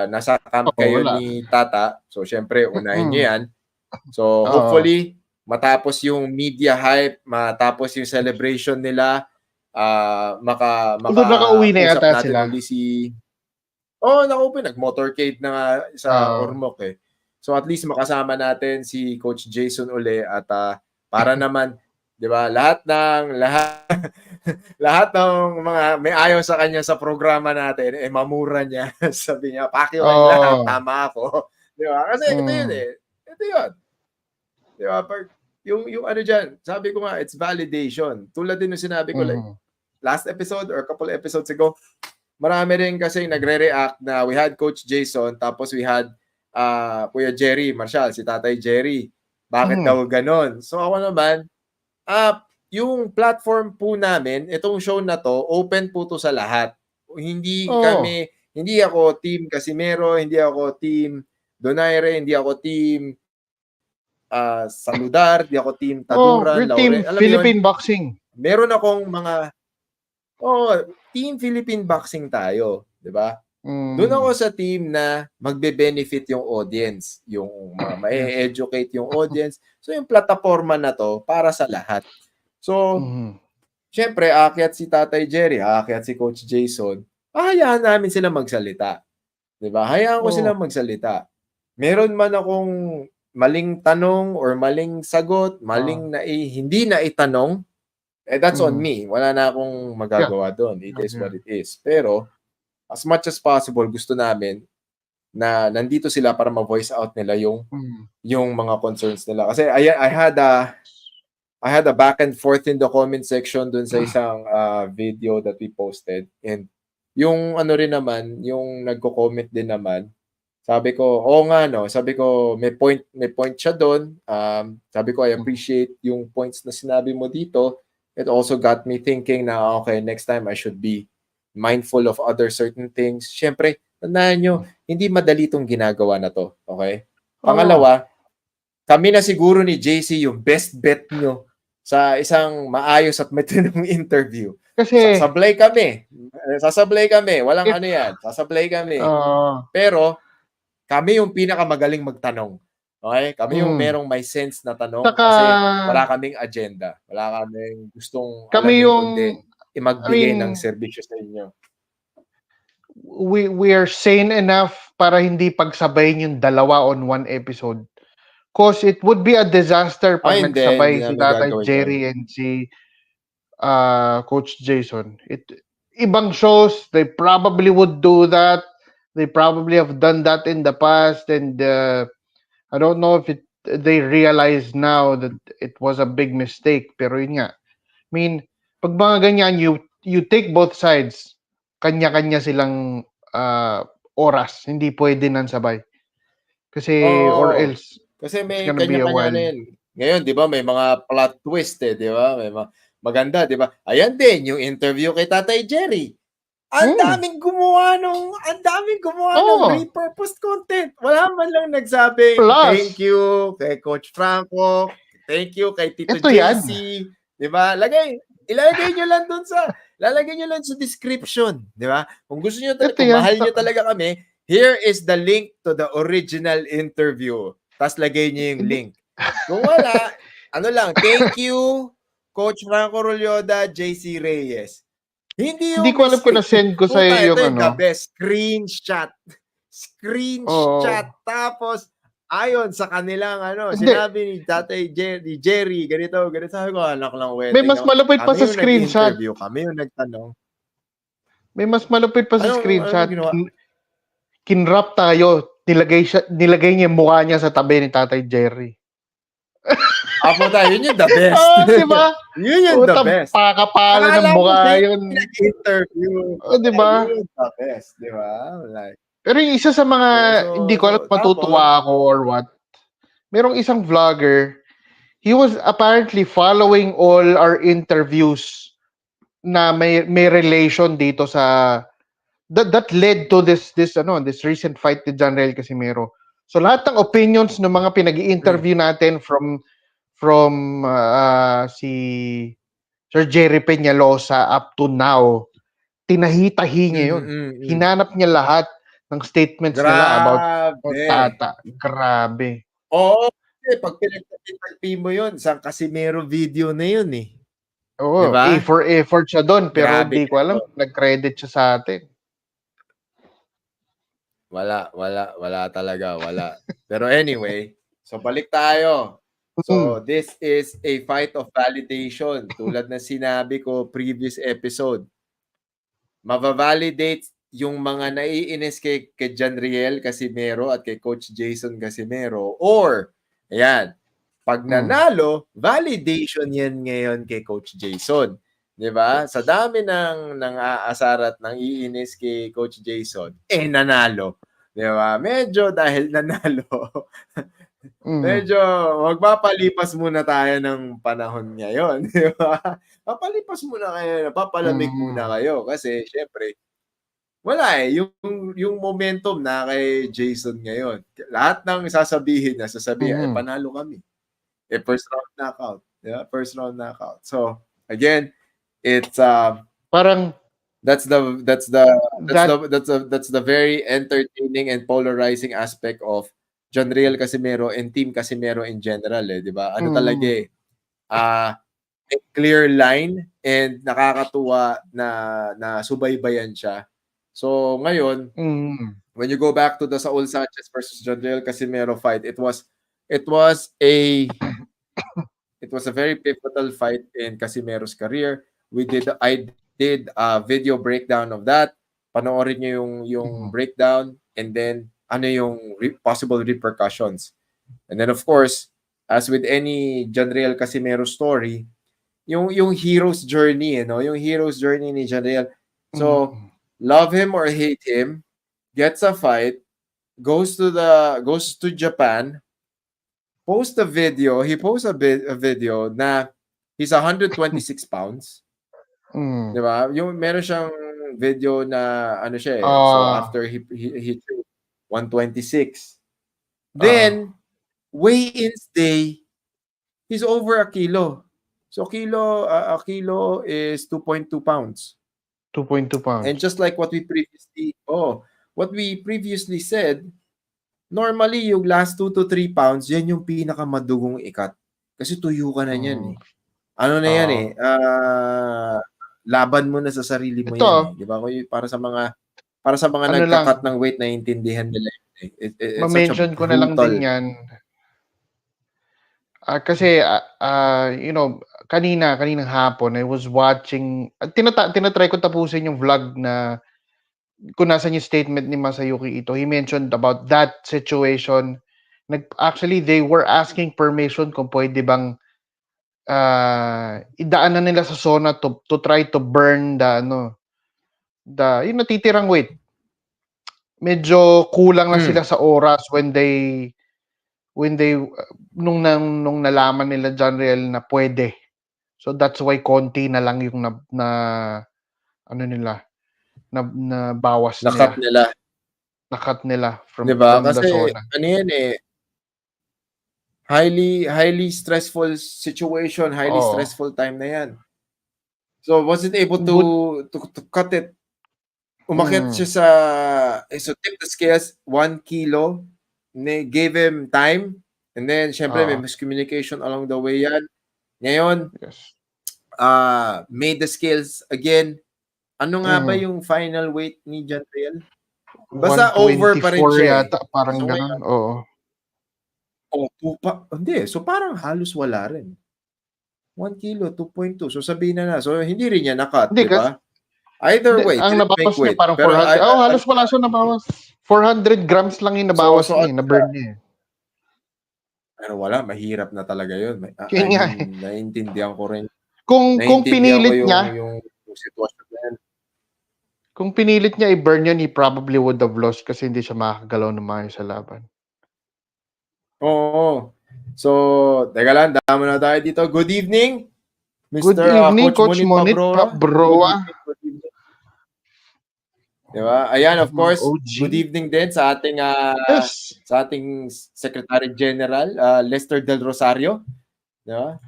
nasa camp kayo ni Tata. So, syempre, unahin nyo yan. So, hopefully, matapos yung media hype, matapos yung celebration nila, nakauwi na yata sila. Nag-motorcade na nga sa Ormoc eh. So at least makasama natin si Coach Jason uli at para naman, 'di ba? Lahat ng mga may ayaw sa kanya sa programa natin mamura niya. Sabi niya, Pacquiao lang, tama ako. 'Di ba? Kasi ito 'yun eh. Ito 'yun. 'Di ba? Yung ano diyan, sabi ko nga, it's validation. Tulad din ng sinabi ko like last episode or couple episodes ago, marami rin kasi nagre-react na we had Coach Jason tapos we had Kuya Jerry Marshall, si Tatay Jerry. Bakit daw ganon? So ako naman, yung platform po namin, itong show na to, open po to sa lahat. Hindi ako team Casimero, hindi ako team Donaire, hindi ako team Saludar, hindi ako team Taduran, team Philippine Boxing. Meron akong mga team Philippine Boxing tayo, 'di ba? Doon ako sa team na magbe-benefit yung audience, yung ma-educate yung audience. So yung plataforma na to para sa lahat. So, syempre, aakyat si Tatay Jerry, aakyat si Coach Jason, hayaan namin sila magsalita. 'Di ba? Hayaan ko sila magsalita. Meron man akong maling tanong or maling sagot, maling hindi na itanong, that's on me. Wala na akong magagawa doon. It is what it is. Pero, as much as possible, gusto namin na nandito sila para ma-voice out nila yung mga concerns nila. Kasi I had a back and forth in the comment section dun sa isang video that we posted. And yung ano rin naman, yung nagko-comment din naman, sabi ko, sabi ko, may point siya doon. Sabi ko, I appreciate yung points na sinabi mo dito. It also got me thinking na, okay, next time I should be mindful of other certain things. Siyempre, tandaan nyo, hindi madali itong ginagawa na to. Okay? Pangalawa, kami na siguro ni JC yung best bet nyo sa isang maayos at matinong interview. Kasi sasablay kami. Walang ano yan. Sasablay kami. Pero, kami yung pinakamagaling magtanong. Okay? Kami yung merong may sense na tanong kasi wala kaming agenda. Wala kaming gustong kami alamin yung kundi magbigay ng serbisyo sa inyo. We are sane enough para hindi pagsabayin yung dalawa on one episode. Cause it would be a disaster pag nagsabay si Tatay Jerry and si Coach Jason. Ibang shows, they probably would do that. They probably have done that in the past, and I don't know if they realize now that it was a big mistake. Pero yun nga, I mean, pag mga ganyan, you take both sides. Kanya-kanya silang oras. Hindi pwede nang sabay. Kasi, or else, kasi may it's gonna be a kanya-kanya while. na yun. Ngayon, di ba, may mga plot twist di ba? May maganda, di ba? Ayan din, yung interview kay Tatay Jerry. Ang daming gumawa ng repurposed content. Wala man lang nagsabing, thank you kay Coach Franco, thank you kay Tito JC. Di ba? Ilalagay nyo lang doon lalagay nyo lang sa description. Di ba? Kung gusto nyo talaga, kung mahal nyo talaga kami, here is the link to the original interview. Tapos lagay nyo yung link. Kung wala, thank you, Coach Franco Rolyoda, JC Reyes. Hindi ko alam kung na-send ko sa'yo yung ito the best. Screenshot. Tapos, ayon sa kanilang sinabi ni Tatay Jerry, ganito. Sabi ko, anak lang, may mas malupit pa sa screenshot. Kami yung nagtanong. May mas malupit pa sa screenshot. Kinrap tayo. Nilagay niya yung mukha niya sa tabi ni Tatay Jerry. Apo tayo, yun yung the best. Diba? Yun yung the best. Pakapala ng mukha yun. Interview. Diba? Yun yung the best. Diba? Pero yung isa sa mga, hindi ko alam matutuwa ako or what. Merong isang vlogger, he was apparently following all our interviews na may relation dito sa that led to this recent fight ni Janriel Casimero. So lahat ng opinions ng mga pinag-i-interview natin from si Sir Jerry Peñalosa up to now, tinahi-tahi niya yun. Hinanap niya lahat ng statements nila about Tata. Grabe. Oo, pag pinagtagpi mo yun, isang Casimero video na yun eh. Oo, diba? effort siya doon, pero hindi ko alam, nag-credit siya sa atin. Wala talaga, wala. Pero anyway, so balik tayo. So this is a fight of validation. Tulad na sinabi ko previous episode. Mabavalidate yung mga naiinis kay Janriel Casimero at kay Coach Jason Casimero. Or, ayan, pag nanalo, validation yan ngayon kay Coach Jason. Diba? Sa dami ng aasar at ng iinis kay Coach Jason, nanalo. Diba? Medyo dahil nanalo, medyo magpapalipas muna tayo ng panahon ngayon. Diba? Papalipas muna kayo, papalamig muna kayo. Kasi, syempre, wala yung momentum na kay Jason ngayon. Lahat ng sasabihin panalo kami. First round knockout. Yeah, first round knockout. So, again, it's parang That's the very entertaining and polarizing aspect of Jonriel Casimero and Team Casimero in general, di ba? Ano talaga eh, a clear line and nakakatuwa na subaybayan siya. So ngayon, when you go back to the Saul Sanchez versus Jonriel Casimero fight, it was a very pivotal fight in Casimero's career. I did a video breakdown of that. Panoorin niyo yung breakdown and then ano yung possible repercussions. And then of course, as with any Jonriel Casimero story, yung hero's journey, yung hero's journey ni Jonriel. So, love him or hate him, gets a fight, goes to Japan, post a video. He posts a video na he's 126 pounds. Di ba? Yung meron siyang video na ano siya eh. So after he 126. Then weigh-ins day, he's over a kilo. So a kilo is 2.2 pounds. 2.2 pounds. And just like what we previously said, normally yung last 2 to 3 pounds, yan yung pinakamadugong ikat. Kasi tuyo ka na yan eh. Ano na yan eh, laban mo na sa sarili mo yan eh. Di ba? Para sa mga ano nagka-cut ng weight, naiintindihan nila. Ma-mention ko na lang din yan. Kasi, kaninang hapon, I was watching, tinatry ko tapusin yung vlog na kung nasan yung statement ni Masayuki Ito. He mentioned about that situation. Actually, they were asking permission kung pwede bang idaan na nila sa sauna to try to burn yung natitirang weight. Medyo kulang na sila sa oras when they nung nalaman nila Jonriel na pwede. So that's why konti na lang yung na bawas nila. Nakat nila from the sauna. Ano yan eh, highly stressful situation, highly stressful time na yan. So wasn't able to cut it. Umakyat siya so tip the scales 1 kilo. Gave him time and then syempre may miscommunication along the way yan. Ngayon, made the scales again. Ano nga ba yung final weight ni Jonriel? Basta over pa rin siya. Yata, parang so, ganun. Hindi. So parang halos wala rin. 1 kilo, 2.2. So sabihin na. So hindi rin niya nakat, di ba? Either way, ang nabawas niya parang 400. Halos wala siya nabawas. 400 grams lang yung nabawas niya, na-burn niya. Pero wala, mahirap na talaga yun. Naiintindihan ko rin. Kung pinilit niya, yung sitwasyon na yan. Kung pinilit niya i-burn yun, he probably would have lost kasi hindi siya makakagalaw ng maayos sa laban. Oo. So, teka lang, damo na tayo dito. Good evening, Mr. Good evening, Coach Monit Pabroa. Diba? Ayan, of course, good evening din sa ating sa ating Secretary General, Lester Del Rosario. Diba?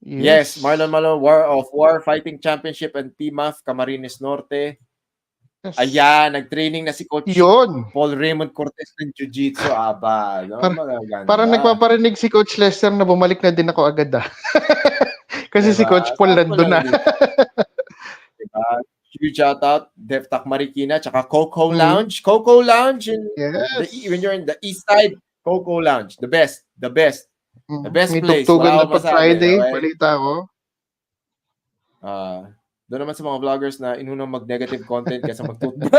Yes, Marlon Malo, War Fighting Championship and PMAF, Camarines Norte. Yes. Ayan, nag-training na si Coach Paul Raymond Cortez ng Jiu-Jitsu. Aba, no? Parang nagpaparinig si Coach Lester na bumalik na din ako agad Kasi si Coach Paul nandun na. Diba? Huge shout out, Deftak Marikina, tsaka Coco Lounge. Coco Lounge, when you're in the east side, Coco Lounge, the best. The best place. Tugtugan na pag Friday, balita ko. Doon naman sa mga vloggers na inunang mag-negative content kaysa mag-toothbrush.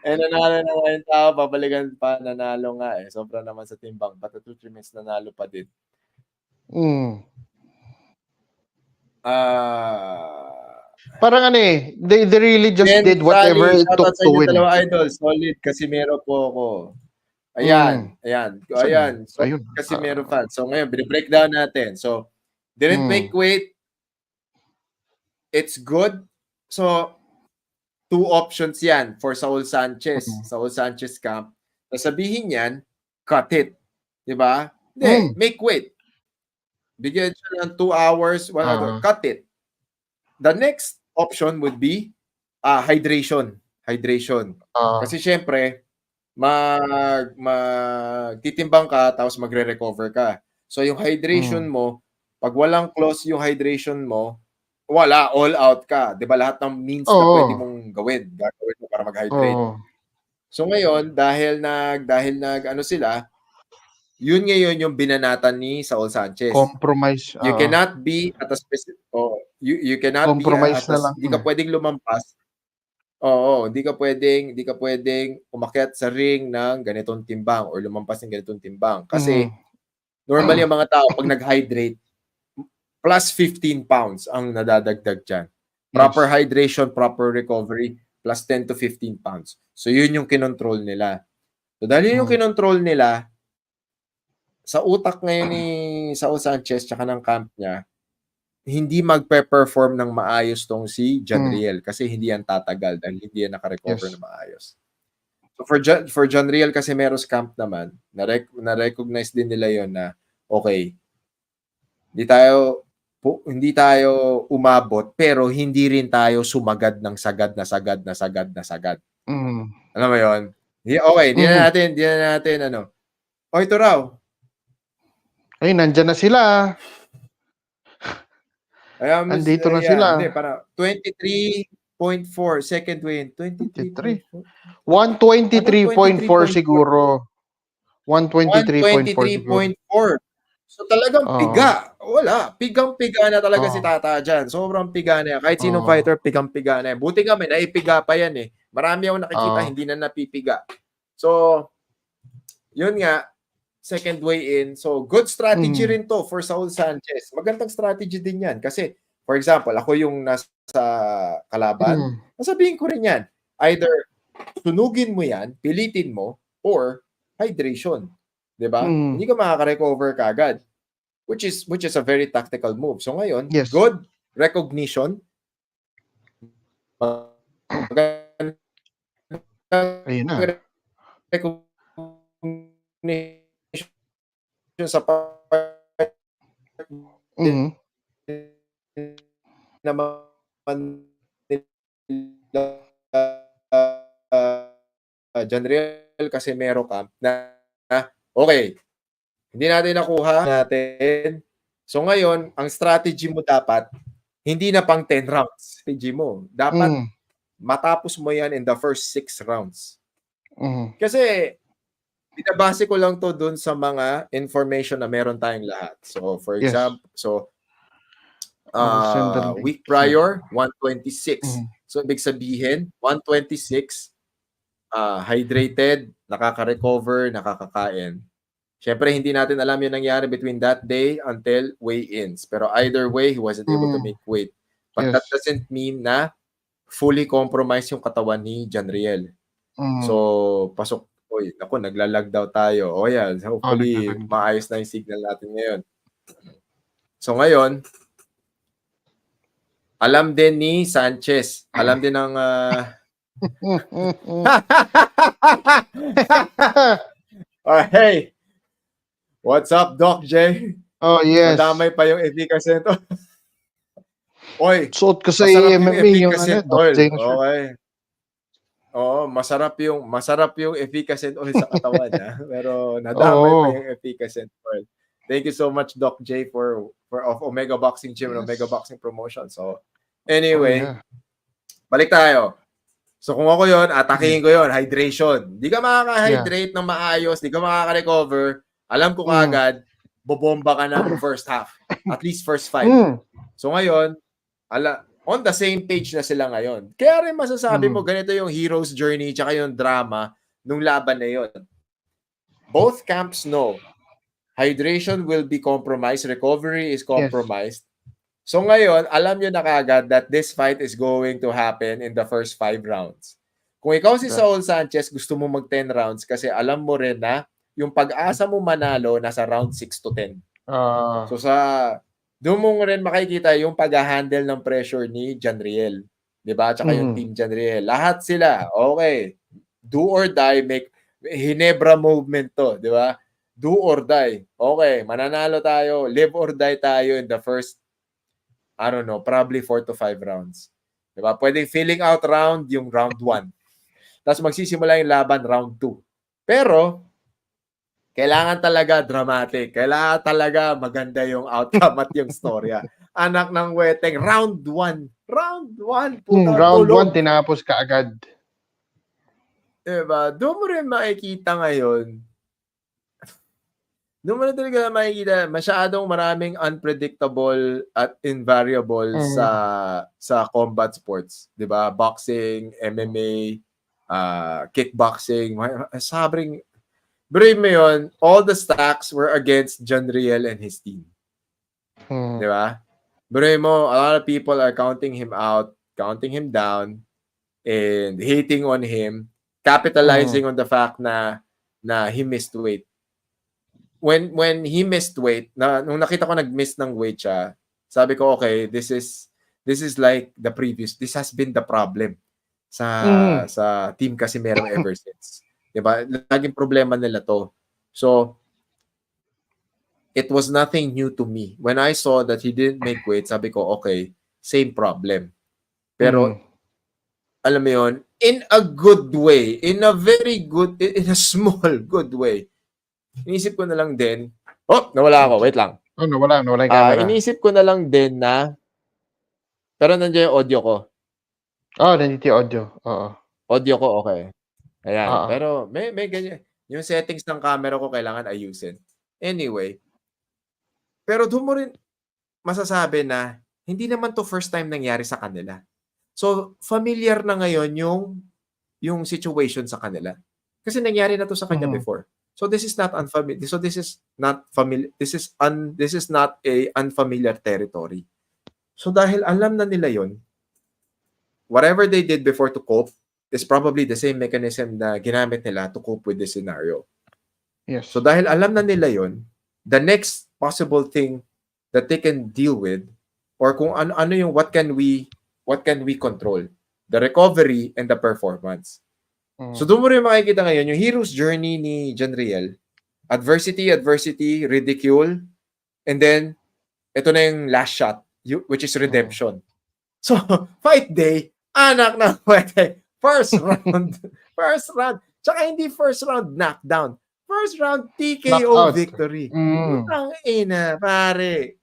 Nanalo naman yung tao, babalikan pa, nanalo nga eh. Sobra naman sa timbang. But 2-3 minutes nanalo pa din. Parang they really just did whatever it took to win. Dalawa idol, solid Casimero po ako. Ayan. So, Casimero fan. So ngayon, breakdown natin. So, didn't make weight. It's good. So, 2 options yan for Saul Sanchez. Saul Sanchez camp. Sasabihin yan, cut it. Diba? Hindi, make weight. Bigyan siya ng 2 hours, 1 hour, cut it. the next option would be hydration. Kasi syempre, magtitimbang ka tapos magre-recover ka. So yung hydration mo, pag walang close yung hydration mo, wala, all out ka. 'Di ba lahat ng means na pwede mong gagawin mo para mag-hydrate. So ngayon, dahil nag ano yun ngayon yung binanatan ni Saul Sanchez. Compromise. You cannot be at a specific you cannot Compromise be at na lang. hindi ka pwedeng lumampas. Oo, hindi ka pwedeng umakyat sa ring ng ganitong timbang or lumampas ng ganitong timbang. Kasi normally ang mga tao pag nag-hydrate, plus 15 pounds ang nadadagdag dyan. Proper hydration, proper recovery, plus 10 to 15 pounds. So yun yung kinontrol nila. So dahil yun yung kinontrol nila, sa utak ngayon ni Saul Sanchez tsaka ng camp niya, hindi magpe-perform ng maayos tong si Janriel kasi hindi yan tatagal dahil hindi yan naka-recover na maayos. So for Janriel Casimero's camp naman, na-recognize din nila yon na okay, hindi tayo umabot pero hindi rin tayo sumagad ng sagad. Alam mo yon? Okay, di na natin ano. O ito raw. Ay, nandyan na sila. Andito na sila. Hindi, para 23.4 second win. 23.4. 123.4 siguro. 123.4 siguro. So talagang piga. Wala. Pigang-piga na talaga si Tata dyan. Sobrang piga na yan. Kahit sinong fighter, pigang-piga na yan. Buti kami, naipiga pa yan eh. Marami akong nakikita, hindi na napipiga. So, yun nga, second way in. So, good strategy rin to for Saul Sanchez. Magandang strategy din yan. Kasi, for example, ako yung nasa kalaban, masabihin ko rin yan. Either sunugin mo yan, pilitin mo, or hydration. Diba? Hindi ka makaka-recover kagad. Which is a very tactical move. So, ngayon, good recognition. Ayun na. Recognition sa naman Janriel Casimero camp na okay, hindi natin nakuha natin. So ngayon, ang strategy mo dapat hindi na pang 10 rounds. Strategy mo dapat matapos mo yan in the first 6 rounds. Kasi binabase ko lang to dun sa mga information na meron tayong lahat. So, for example, week prior, 126. So, ibig sabihin, 126, hydrated, nakaka-recover, nakakakain. Siyempre, hindi natin alam yung nangyari between that day until weigh-ins. Pero either way, he wasn't able to make weight. But that doesn't mean na fully compromised yung katawan ni Janriel. So, pasok. Oy, ako, naglalag daw tayo. O yan, hopefully, maayos na yung signal natin ngayon. So ngayon, alam din ni Sanchez. Alam din ng... Hey! What's up, Doc J? Oh, yes. Madamay pa yung efficacy nito. Oy, suot ko sa MMA yung Doc J. Okay. Oo, masarap yung efficacent oil sa katawan niya. Pero nadamay pa yung efficacent oil. Thank you so much, Doc J, for of Omega Boxing Gym and Omega Boxing Promotion. So, anyway, balik tayo. So, kung ako yon, atakihin ko yon, hydration. Di ka makaka-hydrate ng maayos, di ka makaka-recover. Alam ko kaagad, bobomba ka na ng first half. At least first 5. So, ngayon, on the same page na sila ngayon. Kaya rin masasabi mo, ganito yung hero's journey tsaka yung drama nung laban na yun. Both camps know hydration will be compromised, recovery is compromised. So ngayon, alam nyo na kagad that this fight is going to happen in the first 5 rounds. Kung ikaw si Saul Sanchez, gusto mo mag 10 rounds kasi alam mo rin na yung pag-asa mo manalo nasa round 6 to 10. So doon mo rin makikita yung pag-handle ng pressure ni Janriel. Diba? Tsaka yung team Janriel. Lahat sila, okay. Do or die, make Hinebra movement to. Diba? Do or die. Okay, mananalo tayo. Live or die tayo in the first I don't know, probably 4 to 5 rounds. Diba? Pwedeng filling out round yung round 1. Tapos magsisimula yung laban round 2. Pero, kailangan talaga dramatic. Kailangan talaga maganda yung outcome at yung storya. Anak ng weteng, round 1. Round 1, puta, round 1, tulog. tinapos ka agad. Diba? Doon mo rin makikita ngayon. Doon mo rin talaga makikita, masyadong maraming unpredictable at invariable sa combat sports. Diba? Boxing, MMA, kickboxing, sabring. Bro mo yun, all the stacks were against John Riel and his team. Di ba? Bro mo, a lot of people are counting him out, counting him down, and hating on him, capitalizing on the fact na he missed weight. When he missed weight, nung nakita ko nag-miss ng weight siya, sabi ko, okay, this is like the previous, this has been the problem sa Team Casimero ever since. Diba? Laging problema nila to. So, it was nothing new to me. When I saw that he didn't make weight, sabi ko, okay, same problem. Pero, alam mo yun, in a good way, in a small, good way, inisip ko na lang din, nawala ako, wait lang. Nawala yung camera. Inisip ko na lang din na, pero nandiyan yung audio ko. Nandito yung audio. Oo. Audio ko, okay. Ayan. Pero may ganyan. Yung settings ng camera ko kailangan ayusin. Anyway. Pero doon mo rin masasabi na hindi naman to first time nangyari sa kanila. So, familiar na ngayon yung situation sa kanila. Kasi nangyari na to sa kanya before. So, this is not unfamiliar. So, this is not familiar. This is not a unfamiliar territory. So, dahil alam na nila yon, whatever they did before to cope is probably the same mechanism na ginamit nila to cope with this scenario. Yes. So dahil alam na nila yon, the next possible thing that they can deal with, or kung ano yung what can we control, the recovery and the performance. So doon mo rin makikita ngayon yung hero's journey ni John Riel. Adversity, ridicule, and then ito na yung last shot, which is redemption. So, fight day, anak ng wete. First round. Tsaka hindi first round knockdown. First round TKO knockout. Victory. Putang ina, pare.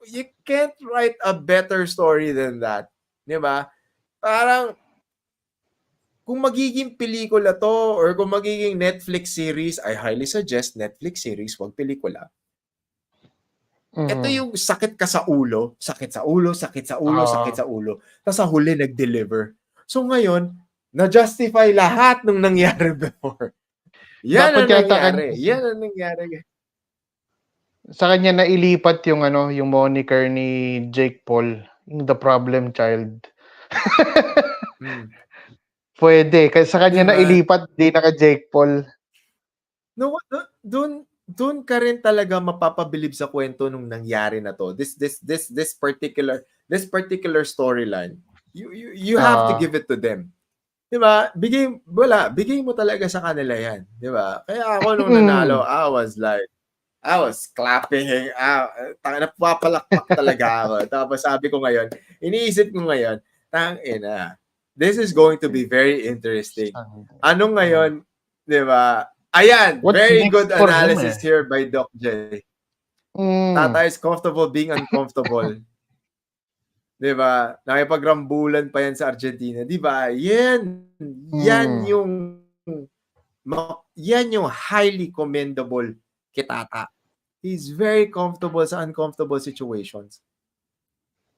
You can't write a better story than that. Di ba? Parang, kung magiging pelikula to or kung magiging Netflix series, I highly suggest Netflix series, wag pelikula. Ito yung sakit ka sa ulo. Sakit sa ulo. Tapos sa huli, nag-deliver. So ngayon, na-justify lahat ng nangyari before. Yan ang nangyari. Sa kanya nailipat yung moniker ni Jake Paul, yung The Problem Child. Pwede. Kasi sa kanya nailipat, di naka Jake Paul. No, doon ka rin talaga mapapabilib sa kwento nung nangyari na to. This particular storyline. You have to give it to them. 'Di ba? Bigay mo talaga sa kanila 'yan, 'di ba? Kaya ako nung nanalo, I was clapping. Napapalakpak talaga ako. Tapos sabi ko ngayon, iniisip ko ngayon, tangina. This is going to be very interesting. Ano ngayon, 'di ba? Ayan, very good analysis here by Doc J. Tata is comfortable being uncomfortable. Diba? Nakipagrambulan pa yan sa Argentina. Diba? Yan yung highly commendable kitata. He's very comfortable sa uncomfortable situations.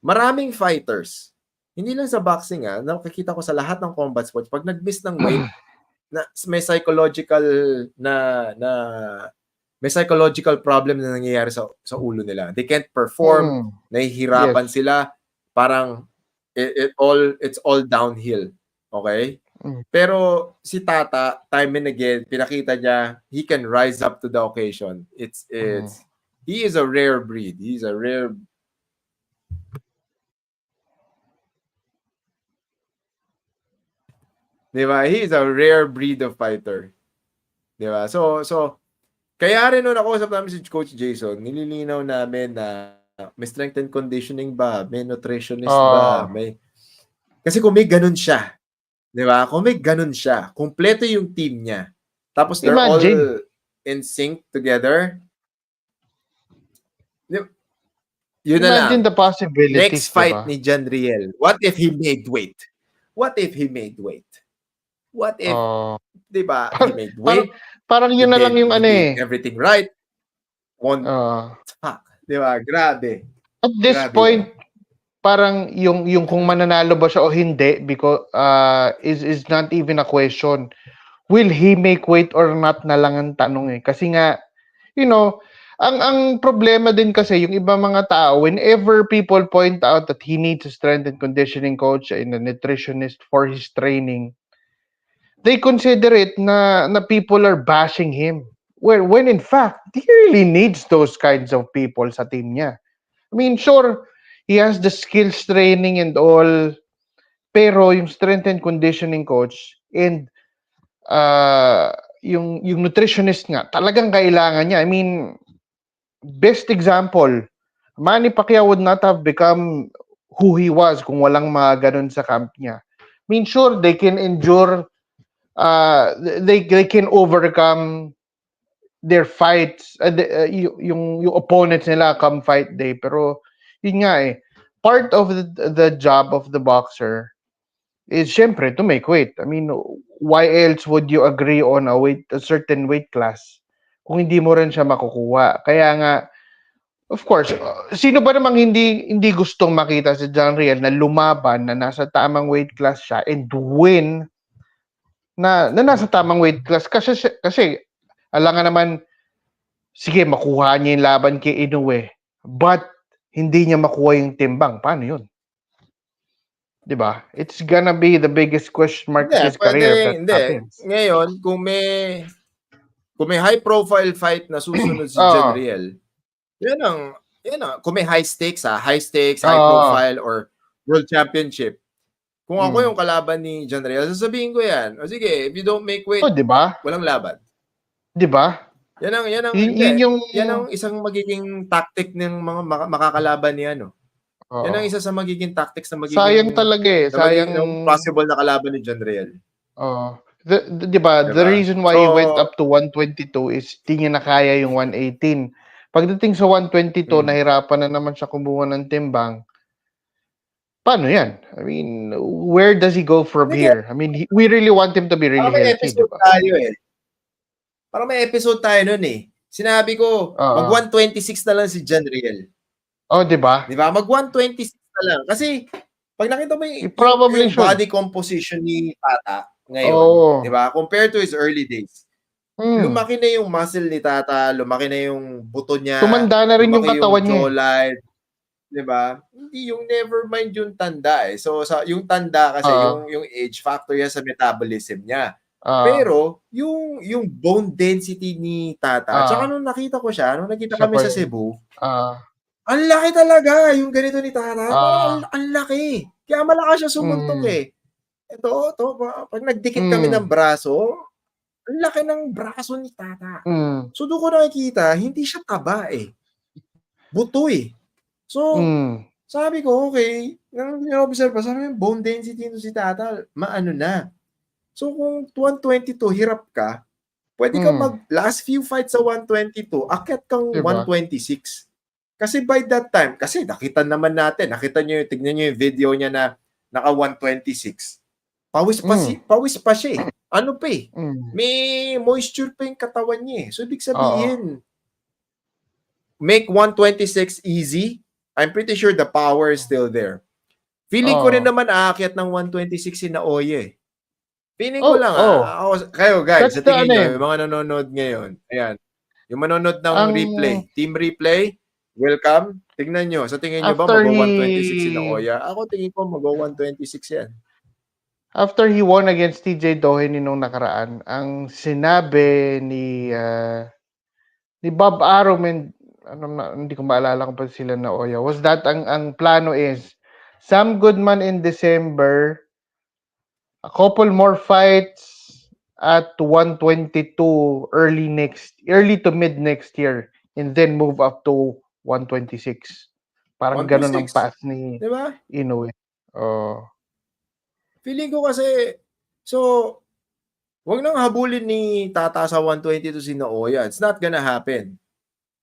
Maraming fighters, hindi lang sa boxing nakikita ko sa lahat ng combat sports, pag nag-miss ng weight, may psychological problem na nangyayari sa ulo nila. They can't perform, nahihirapan sila, parang it's all downhill. Okay? Pero si Tata, time and again, pinakita niya he can rise up to the occasion. He is a rare breed. He's a rare Diba? He is a rare breed of fighter. Diba? So kaya rin nung nakausap namin si Coach Jason, nililinaw namin na may strength and conditioning ba, may nutritionist ba, Oh, may kasi kung may ganun siya, 'di ba? Kung may ganun siya, kumpleto yung team niya. Tapos they're all imagine. in sync together. Yun na lang. Imagine the Next possibilities, 'di fight ba? ni John Riel, what if he made weight? What if he made weight? What if, Oh, 'di ba, he parang made parang weight, parang he yun na lang did yung he ano did eh. everything right, won, Oh, 'di ba? Grabe. at this Grabe point, 'yun. parang yung kung mananalo ba siya o hindi because is not even a question. Will he make weight or not na lang ang tanong eh. Kasi nga, you know, ang problema din kasi yung ibang mga tao, whenever people point out that he needs a strength and conditioning coach and a nutritionist for his training, they consider it na people are bashing him. When in fact, he really needs those kinds of people sa team niya. I mean, sure, he has the skills training and all, pero yung strength and conditioning coach and uh, yung nutritionist nga, talagang kailangan niya. I mean, best example, Manny Pacquiao would not have become who he was kung walang mga ganun sa camp niya. I mean, sure, they can endure, they can overcome their fights, yung opponents nila come fight day. Pero, yun nga eh, part of the job of the boxer is syempre to make weight. I mean, why else would you agree on a certain weight class kung hindi mo rin siya makukuha? Kaya nga, of course, sino ba namang hindi gustong makita si John Riel na lumaban na nasa tamang weight class siya and win na nasa tamang weight class kasi alangan naman sige makuha niya yung laban kay Inoue but hindi niya makuha yung timbang. Paano yun? 'Di ba? It's gonna be the biggest question mark Hindi, of his pwede, career if that hindi. happens. Ngayon, kung may high profile fight na susunod si John Oo. Riel, yan ang kung may high stakes, high Oo. profile or world championship. Kung ako Mm. yung kalaban ni John Riel, sasabihin ko yan. O sige, if you don't make Oh, weight, 'di ba? walang laban. 'Di ba? Hindi. Yun yung Yan ang isang magiging tactic ng mga makakalaban ni ano. Yan ang oo. isa sa magiging tactics na Sayang talaga eh. Sayang ng possible na kalaban ni John Riel. oo. 'Di ba? The Diba? reason why he went up to 122 is di niya na kaya yung 118. Pagdating sa 122, Mm. nahirapan na naman siya kumuha ng timbang. Paano yan? I mean, where does he go from Hindi, here? I mean, we really want him to be parang really may healthy, di episode ba? tayo eh. Parang may episode tayo nun eh. Sinabi ko, mag Oo. 126 na lang si John Riel. Oh, di ba? Di ba? Mag 126 na lang. Kasi, pag nakita mo He probably yung should. body composition ni Tata ngayon, di Oo. ba? Compared to his early days, Hmm. lumaki na yung muscle ni Tata, lumaki na yung buto niya, Tumanda na rin yung lumaki yung katawan niya. jawline, di ba? Hindi yung never mind yung tanda eh. So, yung tanda kasi, Oo. yung age factor yan sa metabolism niya. Oo. Pero, yung bone density ni Tata, at saka nung nakita kami sa Cebu, ang laki talaga yung ganito ni Tata. Parang ang laki. Kaya malakas siya sumuntok Mm. eh. Ito, pag nagdikit kami ng Mm. braso, ang laki ng braso ni Tata. Mm. So doon ko nakikita, hindi siya taba eh. Buto eh. So, sabi ko, okay, nang observe pa, sabi yung bone density nito si Tata, maano na. So kung 122, hirap ka, pwede ka last few fights sa 122, akyat kang Diba? 126. Kasi by that time, kasi nakita nyo, tignan nyo yung video niya na naka 126. Pawis pa siya eh. Ano pa eh. May moisture pa yung katawan niya eh. So ibig sabihin, make 126 easy, I'm pretty sure the power is still there. Feeling ko rin naman aakyat ng 126 si Naoya eh. Feeling ko lang kayo guys, sa tingin nyo, yung mga nanonood ngayon, ayan, yung manonood ng replay, team replay, welcome. Tingnan nyo, sa tingin nyo ba mag-126 si Naoya? Ako tingin ko mag-126 yan. After he won against TJ Doheny nung nakaraan, ang sinabi ni Bob Arum and hindi ko maalala kung pa sila Naoya, was that ang plano is Sam Goodman in December, a couple more fights at 122 early to mid next year, and then move up to 126. Parang 1 to ganun ang 6. path ni Di ba? Inoue. Oh. Feeling ko kasi, so, wag nang habulin ni Tata sa 122 si Naoya. It's not gonna happen.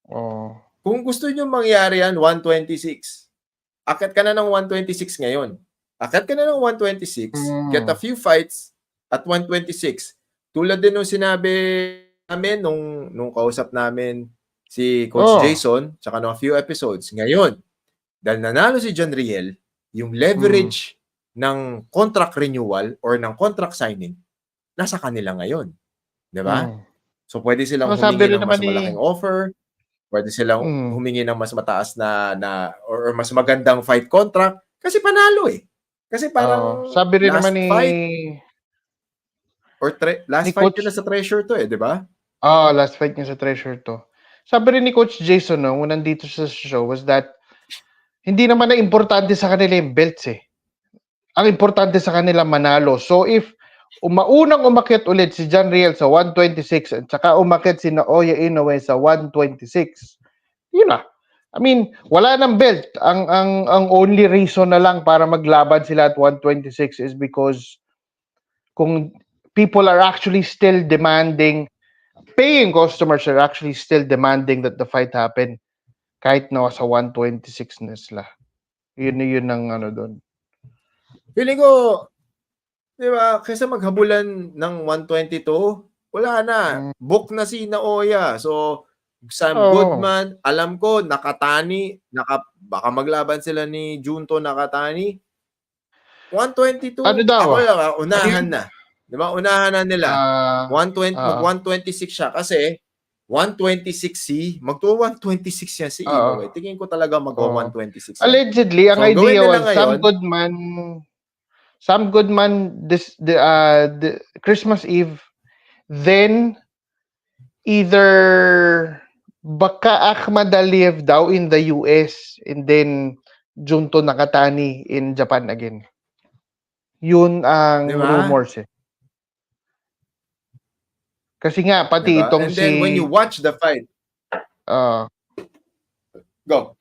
Oh. Kung gusto nyo mangyari yan, 126. Akit ka na ng 126 ngayon. Akit ka na ng 126, get a few fights at 126. Tulad din nung sinabi namin nung kausap namin si Coach Jason, tsaka nung a few episodes. Ngayon, dahil nanalo si John Riel, yung leverage ng contract renewal or ng contract signing, nasa kanila ngayon. Diba? So, pwede silang humingi ng mas malaking offer, pwede silang humingi ng mas mataas na or mas magandang fight contract kasi panalo eh. Kasi parang sabi rin naman ni fight or last fight Coach, na sa Treasure to eh, di ba? Last fight niya sa Treasure to. Sabi rin ni Coach Jason nung nandito sa show was that hindi naman na importante sa kanila yung belts eh. Ang importante sa kanila manalo. So if maunang umakyat ulit si John Riel sa 126 at saka umakyat si Naoya Inoue sa 126, yun na. I mean, wala nang belt. Ang only reason na lang para maglaban sila at 126 is because kung people are actually still demanding, paying customers are actually still demanding that the fight happen kahit na sa 126 na sila. Yun ang ano doon. Feeling ko, di ba, kaysa maghabulan ng 122, wala na. Book na si Naoya. So, Sam Goodman, alam ko, Nakatani, baka maglaban sila ni Junto Nakatani. 122, ano daw? ako lang, unahan na. Di ba? Unahan na nila. 126 siya kasi 126 magto-126 yan si Inoue. Tingin ko talaga mag-126 yan. Allegedly, ang so, idea was ngayon, Sam Goodman the Christmas Eve, then either baka Ahmad Aliyev daw in the US and then Junto Nakatani in Japan again. Yun ang rumors eh. Kasi nga pati diba? itong And then when you watch the fight, go.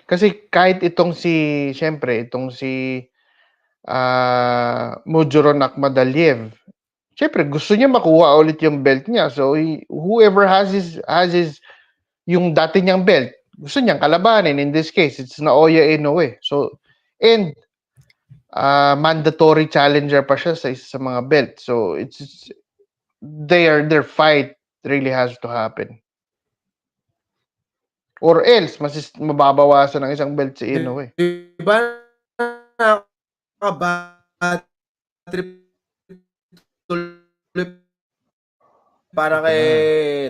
Kasi kahit itong itong si Mujoron Akhmadaliev, syempre gusto niya makuha ulit yung belt niya. So whoever has his yung dati niyang belt, gusto niyang kalabanin. In this case, it's Naoya Inoue. So and mandatory challenger pa siya sa isa sa mga belt. So it's their fight really has to happen. Or else mababawasan ng isang belt si Inoue. Diba bad trip para kay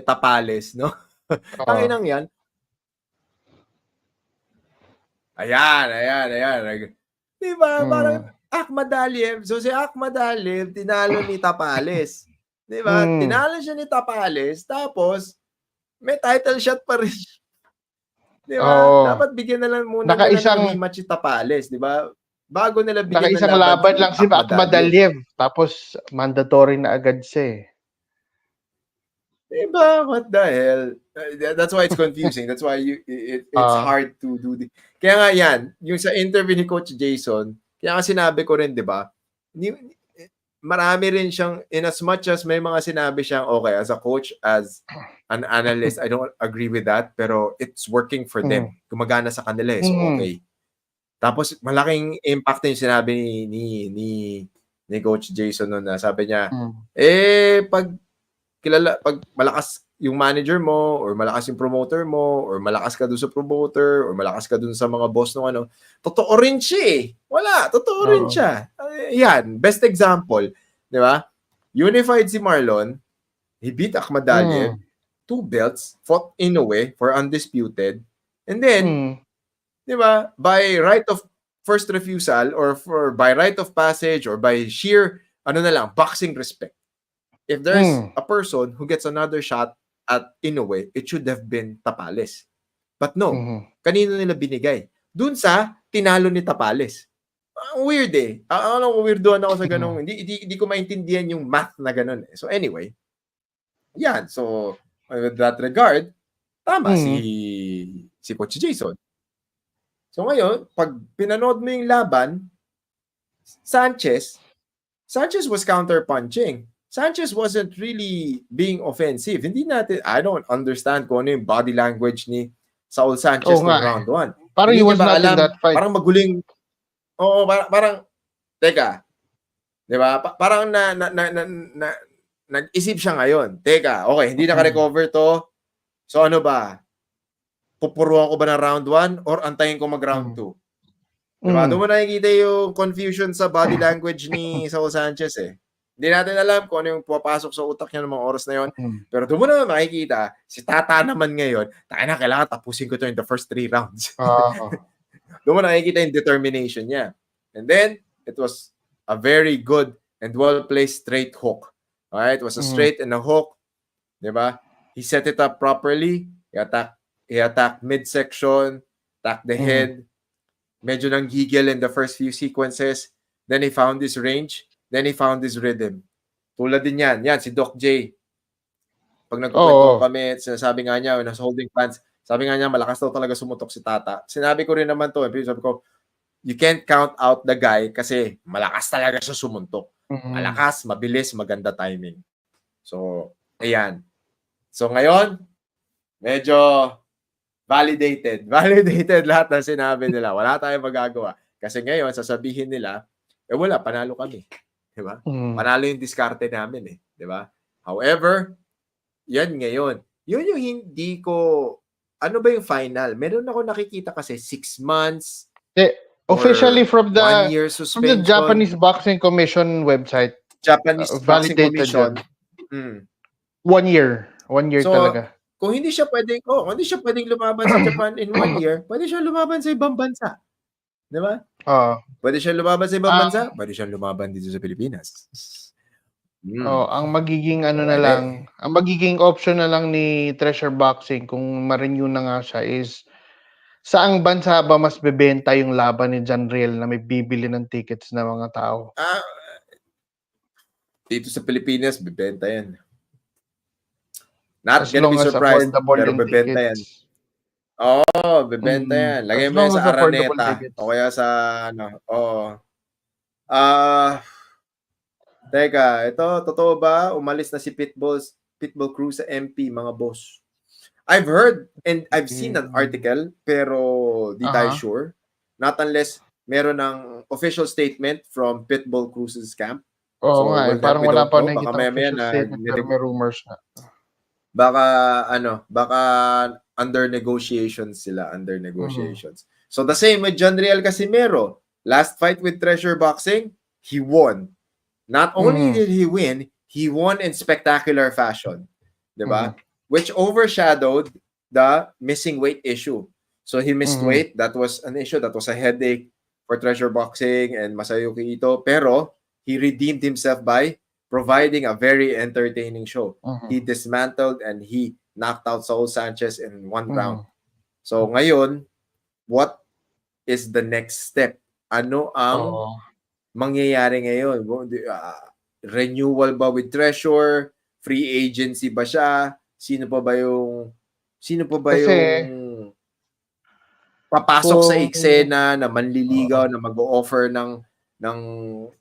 Tapales, no? Tanginang yan. Ayan. Diba? Parang Ahmad Aliyev. So si Ahmad Aliyev, tinalo ni Tapales. Diba? Tinalo siya ni Tapales. Tapos, may title shot pa rin. Diba? Dapat bigyan na lang muna nila ng rematch si Tapales. Diba? Bago nila bigyan ng laban lang si Ahmad Aliyev. Tapos, mandatory na agad siya eh. Diba? What the hell? That's why it's confusing. That's why it's hard to do this. Kaya nga yan, yung sa interview ni Coach Jason, kaya nga sinabi ko rin, diba? Marami rin siyang, in as much as may mga sinabi siyang, okay, as a coach, as an analyst, I don't agree with that, pero it's working for them. Gumagana sa kanila eh, so okay. Tapos, malaking impact yung sinabi ni Coach Jason noon na sabi niya, pag malakas yung manager mo or malakas yung promoter mo or malakas ka dun sa promoter or malakas ka dun sa mga boss ng ano, totoo rin siya eh. Wala, totoo rin siya. Yan, best example, di ba? Unified si Marlon, he beat Ahmad Aliyev, 2 belts, fought Inoue for undisputed, and then, di ba, by right of first refusal or by right of passage or by sheer, boxing respect, if there's a person who gets another shot at Inoue, it should have been Tapales. But no, kanino nila binigay? Dun sa tinalo ni Tapales. Weird eh. Weirdoan ako sa ganung. Hindi ko maintindihan yung math na ganun eh. So anyway, yan. So with that regard, tama si Coach Jason. So ngayon, pag pinanood mo yung laban, Sanchez was counter-punching. Sanchez wasn't really being offensive. I don't understand kung ano yung body language ni Saul Sanchez ng round 1. Parang he was not in that fight. Parang maguling. Oo, parang teka. 'Di ba? Parang nag-isip siya ngayon. Teka, okay, hindi naka-recover to. So ano ba? Pupuruan ko ba ng round 1 or antayin ko mag-round 2? Diba? Doon mo nakikita yung confusion sa body language ni Saul Sanchez eh. Hindi natin alam kung ano yung pupasok sa utak niya ng mga oras na yon. Pero doon mo naman makikita, si Tata naman ngayon, kailangan tapusin ko to in the first 3 rounds. Doon mo nakikita yung determination niya. And then, it was a very good and well-placed straight hook. Alright? It was a straight and a hook. Diba? He set it up properly. He attacked midsection, attacked the head. Medyo nang gigil in the first few sequences. Then he found his range. Then he found his rhythm. Tulad din yan. Yan, si Doc J. Pag nagkukwento kami, sinasabi nga niya, when I was holding pants, sabi nga niya, malakas daw talaga sumutok si Tata. Sinabi ko rin naman to. Sabi ko, you can't count out the guy kasi malakas talaga siya sumuntok. Malakas, mabilis, maganda timing. So, ayan. So, ngayon, medyo validated lahat ng sinabi nila. Wala tayong magagawa. Kasi ngayon, sasabihin nila, wala, panalo kami. Diba? Panalo yung diskarte namin eh. Diba? However, yan ngayon. Yun yung hindi ko, ano ba yung final? Meron ako nakikita kasi 6 months. Officially from the 1 year suspension. From the Japanese Boxing Commission website. Japanese Boxing Commission. 1 year. 1 year so, talaga. Kung hindi siya pwedeng, lumaban sa Japan in 1 year, pwede siya lumaban sa ibang bansa. Di ba? Pwede siya lumaban sa ibang bansa, pwede siya lumaban dito sa Pilipinas. Ang magiging ang magiging option na lang ni Treasure Boxing kung ma-renew na nga siya is saang bansa ba mas bebenta yung laban ni John Riel na may bibili ng tickets na mga tao? Dito sa Pilipinas, bebenta yan. Not gonna be surprised, pero bebenta yan. Bebenta yan. Lagay mo yan sa Araneta. O kaya sa, teka, ito, totoo ba? Umalis na si Pitbull Cruz sa MP, mga boss. I've heard and I've seen an article, pero di tayo sure. Not unless meron ng official statement from Pitbull Cruz's camp. So, parang wala pa nakikita official statement, pero may rumors na. Baka under negotiations sila, So the same with John Riel Casimero. Last fight with Treasure Boxing, he won. Not only did he win, he won in spectacular fashion. Diba? Which overshadowed the missing weight issue. So he missed weight. That was an issue. That was a headache for Treasure Boxing and Masayuki Ito. Pero he redeemed himself by providing a very entertaining show. He dismantled and he knocked out Saul Sanchez in 1 round. So ngayon, what is the next step? Ano ang mangyayari ngayon? Renewal ba with Treasure? Free agency ba siya? Sino pa ba yung papasok sa eksena na manliligaw na mag-o-offer ng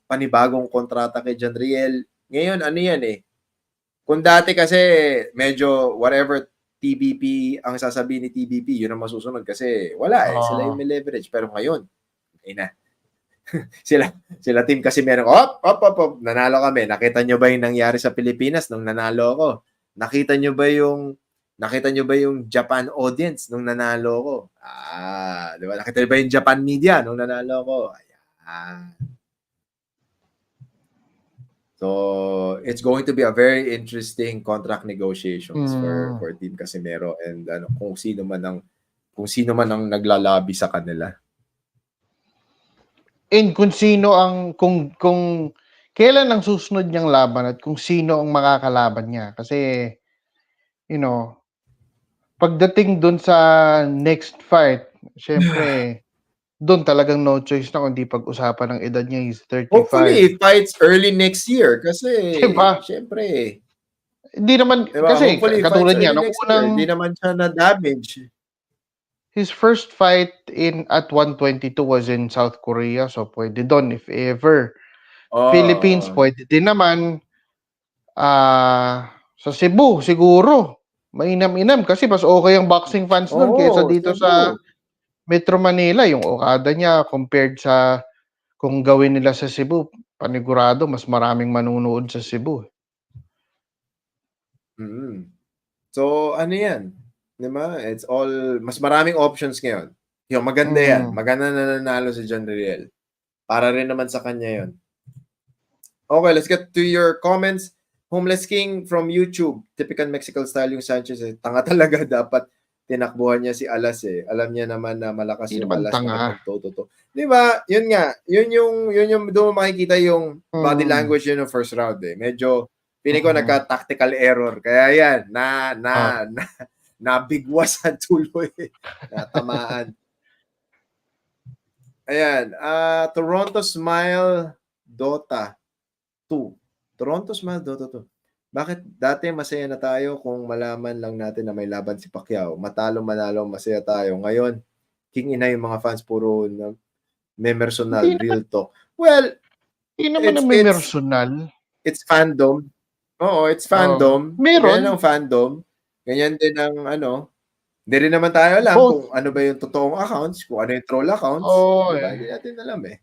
panibagong kontrata kay John Riel? Ngayon, ano yan eh? Kung dati kasi medyo whatever TBP ang sasabihin ni TBP, yun ang masusunod kasi wala eh. Sila yung may leverage. Pero ngayon, na. sila team kasi meron, nanalo kami. Nakita nyo ba yung nangyari sa Pilipinas nung nanalo ako? Nakita nyo ba yung Japan audience nung nanalo ko? Di ba? Nakita nyo ba yung Japan media nung nanalo ko? Ayan. So, it's going to be a very interesting contract negotiations for Team Casimero and kung sino man ang naglalabi sa kanila. And kung sino kung kailan ang susunod niyang laban at kung sino ang makakalaban niya. Kasi, pagdating dun sa next fight, syempre, doon talagang no choice na kundi pag-usapan ng edad niya. He's 35. Hopefully, he fights early next year kasi, syempre, hindi naman, kasi katulad niya, hindi naman siya na-damage. his first fight at 122 was in South Korea, so pwede doon if ever. Philippines, pwede din naman. Sa Cebu, siguro. Mainam-inam kasi mas okay ang boxing fans doon kaysa dito Cebu. sa Metro Manila. Yung Okada niya compared sa kung gawin nila sa Cebu, panigurado mas maraming manunood sa Cebu. So, ano yan? Diba? It's all, mas maraming options ngayon. Yung maganda yan. Maganda na nanalo si John Riel. Para rin naman sa kanya yon. Okay, let's get to your comments. Homeless King from YouTube. Typical Mexican style yung Sanchez. Tanga talaga dapat tinakbuhan niya si Alas eh. Alam niya naman na malakas yung Alas na magtoto. Di ba? Yun nga. Yun yung doon makikita yung body language yun ng first round eh. Medyo piling ko nagka-tactical error. Kaya yan, nabigwasan tuloy. Natamaan. Ayan. Toronto Smile Dota 2. Toronto Smile Dota 2. Bakit dati masaya na tayo kung malaman lang natin na may laban si Pacquiao? Matalo manalo, masaya tayo. Ngayon, king ina yung mga fans puro na may personal, real talk. Well, hindi naman na may personal. It's fandom. Oo, it's fandom. Meron. Ganyan ang fandom. Ganyan din ang ano. Hindi rin naman tayo alam kung ano ba yung totoong accounts, kung ano yung troll accounts. Diba? Hindi natin alam eh.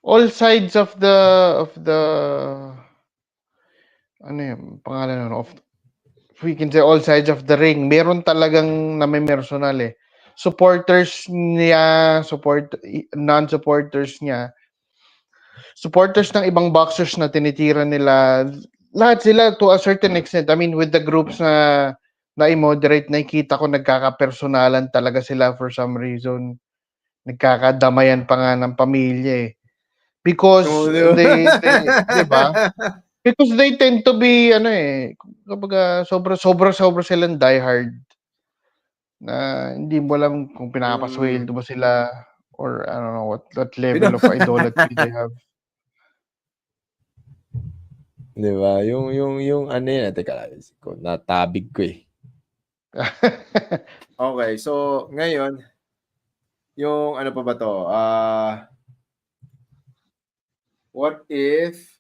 All sides of the ano yung pangalan nun? We can say all sides of the ring. Meron talagang namimersonal eh. Supporters niya, non-supporters niya. Supporters ng ibang boxers na tinitira nila, lahat sila to a certain extent. I mean, with the groups na i-moderate, nakikita ko nagkakapersonalan talaga sila for some reason. Nagkakadamayan pa nga ng pamilya eh. Because they di ba? Because they tend to be kapag sobra silang diehard na hindi mo alam kung pinapasweldo ba sila or I don't know what level of idolatry they have. Di ba? Yung ano yun, teka, natabig ko eh. Okay, so ngayon, yung ano pa ba to? What if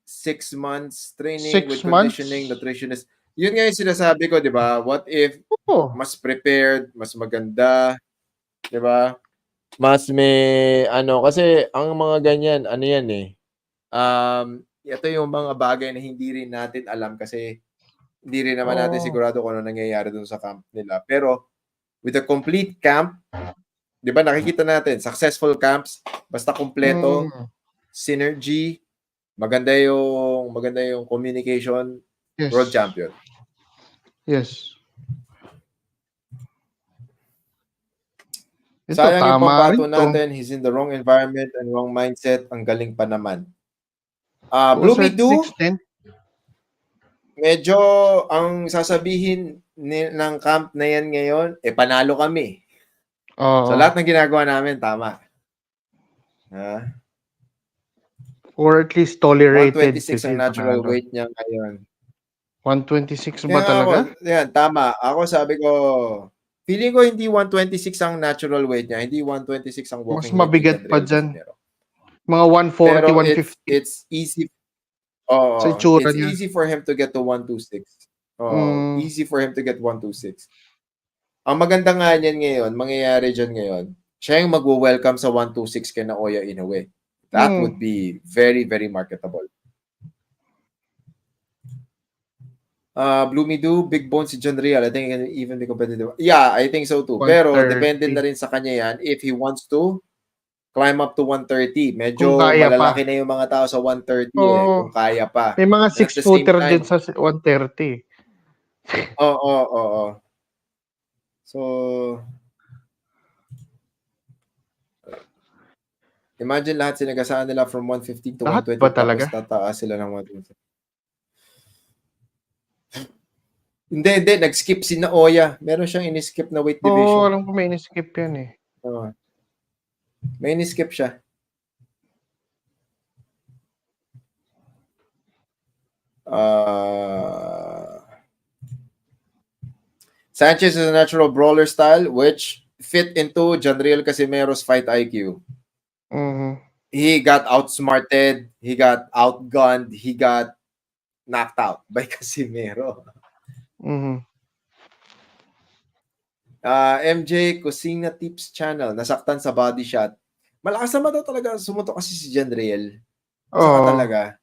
6 months training with conditioning, nutritionist? Yun nga yung sinasabi ko, di ba? What if mas prepared, mas maganda, di ba? Mas may, kasi ang mga ganyan, ano yan eh. Ito yung mga bagay na hindi rin natin alam kasi hindi rin naman natin sigurado kung ano nangyayari dun sa camp nila. Pero, with a complete camp, di ba nakikita natin, successful camps, basta kompleto, synergy, maganda yung communication, world champion. Yes. Sayang yung pambato natin, he's in the wrong environment and wrong mindset, ang galing pa naman. Bloomy Do, medyo ang sasabihin ng camp na yan ngayon, panalo kami. So lahat ng ginagawa namin, tama. Or at least tolerated. 126 ang natural weight niya ngayon. 126 ba talaga? Yan, tama. Ako sabi ko, feeling ko hindi 126 ang natural weight niya. Hindi 126 ang walking weight. Mas mabigat pa dyan. Mga 140, pero 150. It's easy. It's easy for him to get to 126. Easy for him to get 126. Ang maganda nga niyan ngayon, mangyayari dyan ngayon, siya yung magwo-welcome sa 126 kay Naoya Inoue. That would be very, very marketable. Bloomy Do, big bone si John Real. I think he can even be competitive. Yeah, I think so too. Pero depende na rin sa kanya yan if he wants to climb up to 130. Medyo malalaki na yung mga tao sa 130 kung kaya pa. May mga 6-footer din sa 130. Oo. So, imagine lahat sinagasaan nila from 115 to 120 tapos tataas sila ng 120. Hindi. Nag-skip si Naoya. Meron siyang in-skip na weight division. Alam ko may in-skip yan eh. May in-skip siya. Sanchez is a natural brawler style which fit into Janriel Casimero's fight IQ. Mhm. He got outsmarted, he got outgunned, he got knocked out by Casimero. Mhm. MJ Kusina Tips Channel, nasaktan sa body shot. Malakas naman daw talaga sumuntok kasi si Janriel. Saka Oo. talaga.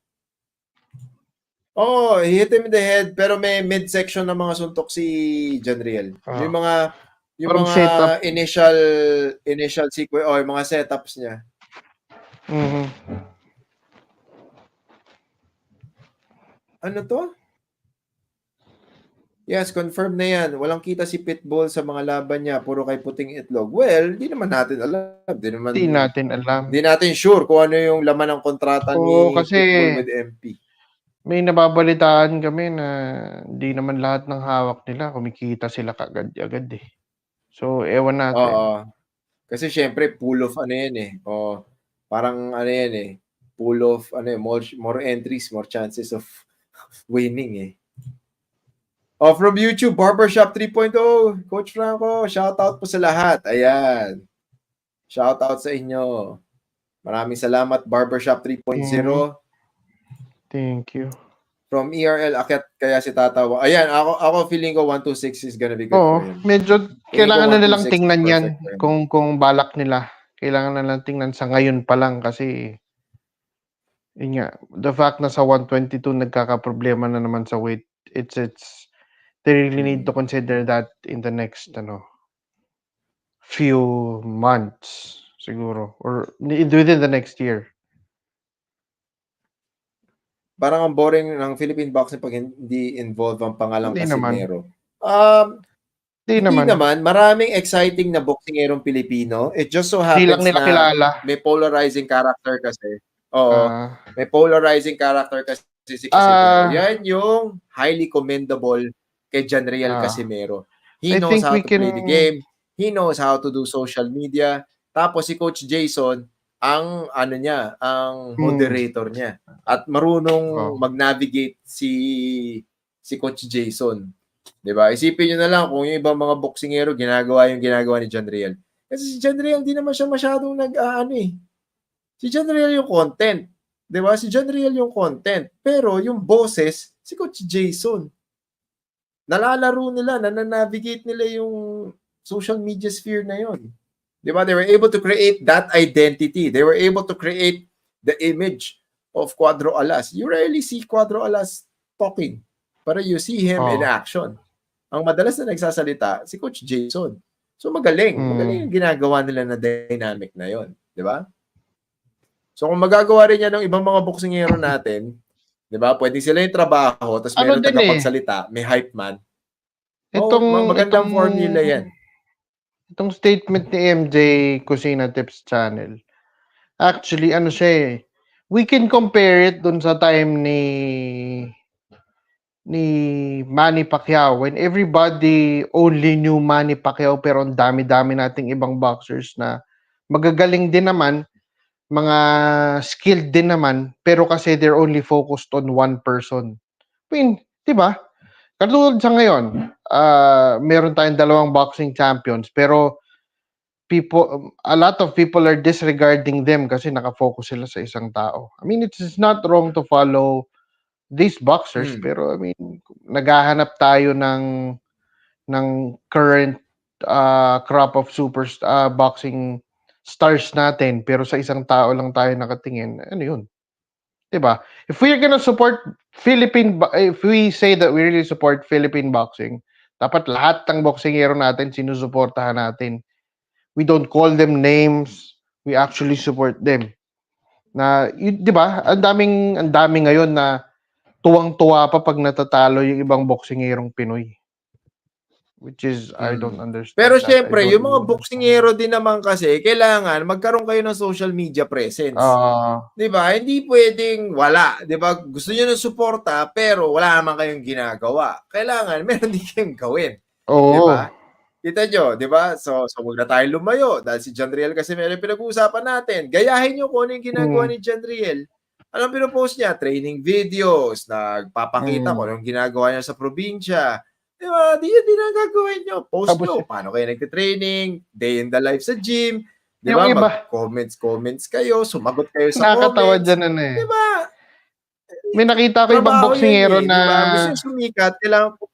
Oh, he hit him in the head pero may midsection na mga suntok si Janriel. Yung mga Parang setup. initial sequence yung mga setups niya. Mhm. Ano to? Yes, confirmed na yan. Walang kita si Pitbull sa mga laban niya. Puro kay puting itlog. Well, di naman natin alam. Di natin alam. Di natin sure kung ano yung laman ng kontrata ni kasi Pitbull with MP. may nababalitaan kami na di naman lahat ng hawak nila kumikita sila kagad-agad eh. So, ewan natin. Oo. Kasi syempre, pool of ano yan eh. Parang ano yan eh. Pool of more entries, more chances of winning eh. From YouTube, Barbershop 3.0. Coach Franco, shout out po sa lahat. Ayan. Shout out sa inyo. Maraming salamat, Barbershop 3.0. Thank you. From ERL, akyat kaya si Tatawa. Ayan, ako feeling ko 126 is gonna be good for him. Medyo kailangan na nilang tingnan yan kung kung balak nila. Kailangan na nilang tingnan sa ngayon pa lang kasi yun nga, the fact na sa 122 nagkakaproblema na naman sa weight, it's they really need to consider that in the next few months siguro or within the next year. Parang ang boring ng Philippine boxing pag hindi involved ang pangalang Hindi Casimero. Hindi naman. Maraming exciting na boksingerong Pilipino. It just so Hindi lang happens nila na kilala. may polarizing character kasi. Oo. May polarizing character kasi si Casimero. Yan yung highly commendable kay Janriel Casimero. He knows how to play the game. He knows how to do social media. Tapos si Coach Jason, ang ang moderator niya. At marunong mag-navigate si Coach Jason. 'Di ba? Isipin niyo na lang kung yung ibang mga boksingero ginagawa ni Janriel. Kasi si Janriel hindi naman siya masyadong Si Janriel yung content. 'Di ba? Si Janriel yung content. Pero yung boses, si Coach Jason. Nalalaro nila, navigate nila yung social media sphere na yon. 'Di ba? They were able to create that identity. They were able to create the image of Cuadro Alas. You rarely see Cuadro Alas talking, pero you see him in action. Ang madalas na nagsasalita si Coach Jason. So magaling yung ginagawa nila na dynamic na yon, 'di ba? So kung magagawa rin yan ng ibang mga boksingero natin, 'di ba? Pwede sila yung trabaho, tapos mayroong tagapagsalita, may hype man. Magandang formula yan. Itong statement ni MJ Kusina Tips Channel. Actually, we can compare it dun sa time ni Manny Pacquiao when everybody only knew Manny Pacquiao pero ang dami-dami nating ibang boxers na magagaling din naman, mga skilled din naman, pero kasi they're only focused on one person. I mean, 'di ba? Katulad sa ngayon, meron tayong dalawang boxing champions pero a lot of people are disregarding them kasi nakafocus sila sa isang tao. I mean, it's not wrong to follow these boxers pero I mean, naghahanap tayo ng current crop of boxing stars natin pero sa isang tao lang tayo nakatingin. Ano 'yun? 'Di ba? If we say that we really support Philippine boxing, dapat lahat ng boksingero natin sinusuportahan natin. We don't call them names, we actually support them. Na 'di ba? Ang daming ngayon na tuwang-tuwa pa pag natatalo yung ibang boksingerong Pinoy. Which is I don't understand. Pero syempre, yung mga boksingero din naman kasi kailangan magkaroon kayo ng social media presence. 'Di ba? Hindi pwedeng wala, 'di ba? Gusto niyo ng suporta pero wala naman kayong ginagawa. Kailangan meron din kayong gawin. 'Di ba? Kita nyo, 'di ba? So wag na tayo lumayo dahil si Janriel kasi may pinag-uusapan natin. Gayahin niyo kung ano yung ginagawa ni Janriel. Anong pinopost niya? Training videos, nagpapakita kung anong ginagawa niya sa probinsya. Di ba? Di yun din ang gagawin nyo. Post Tapos, nyo. Paano kayo nagtitraining? Day in the life sa gym. Di yung ba? iba, Mag-comments kayo. Sumagot kayo sa nakakatawa comments. dyan ano eh. Di ba? May nakita ko ibang Trabaho yan boksingero eh. na Di ba? Gusto nyo sumikat. Kailangan po.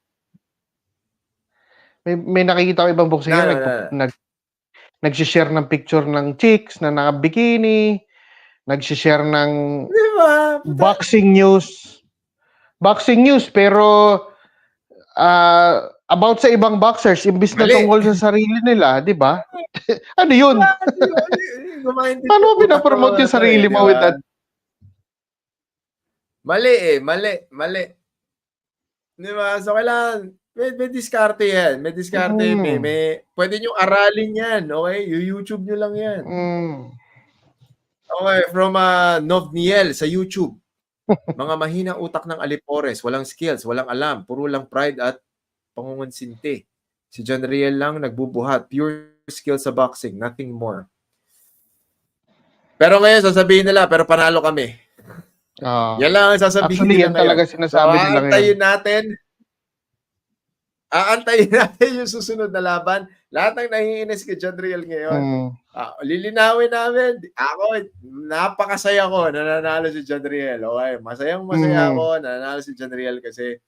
may nakikita ko ibang boksingero nagsishare ng picture ng chicks na naka-bikini, nagsishare ng Di ba? boxing news. Boxing news pero about sa ibang boxers imbis na Mali. tungkol sa sarili nila, 'di ba? Ano 'yun? Paano mo pinapromote yung sarili mo with that? Mali eh, mali. Di ba? So, kailangan, may diskarte yan. May diskarte, pwede nyo aralin yan, okay? YouTube nyo lang yan. Okay, from Novniel sa YouTube. Mga mahina utak ng Alipores, walang skills, walang alam, puro lang pride at pangungonsinti. Si John Riel lang nagbubuhat, pure skill sa boxing, nothing more. Pero ngayon, sasabihin nila, pero panalo kami. Yan lang ang sasabihin actually, nila yan talaga sinasabi nila ngayon. Aantayin natin yung susunod na laban. Lahat ng nahihinis kay John Riel ngayon. Lilinawin namin. Ako, napakasaya ko na nanalo si John Riel. Okay, masayang-masaya ako na nanalo si John Riel kasi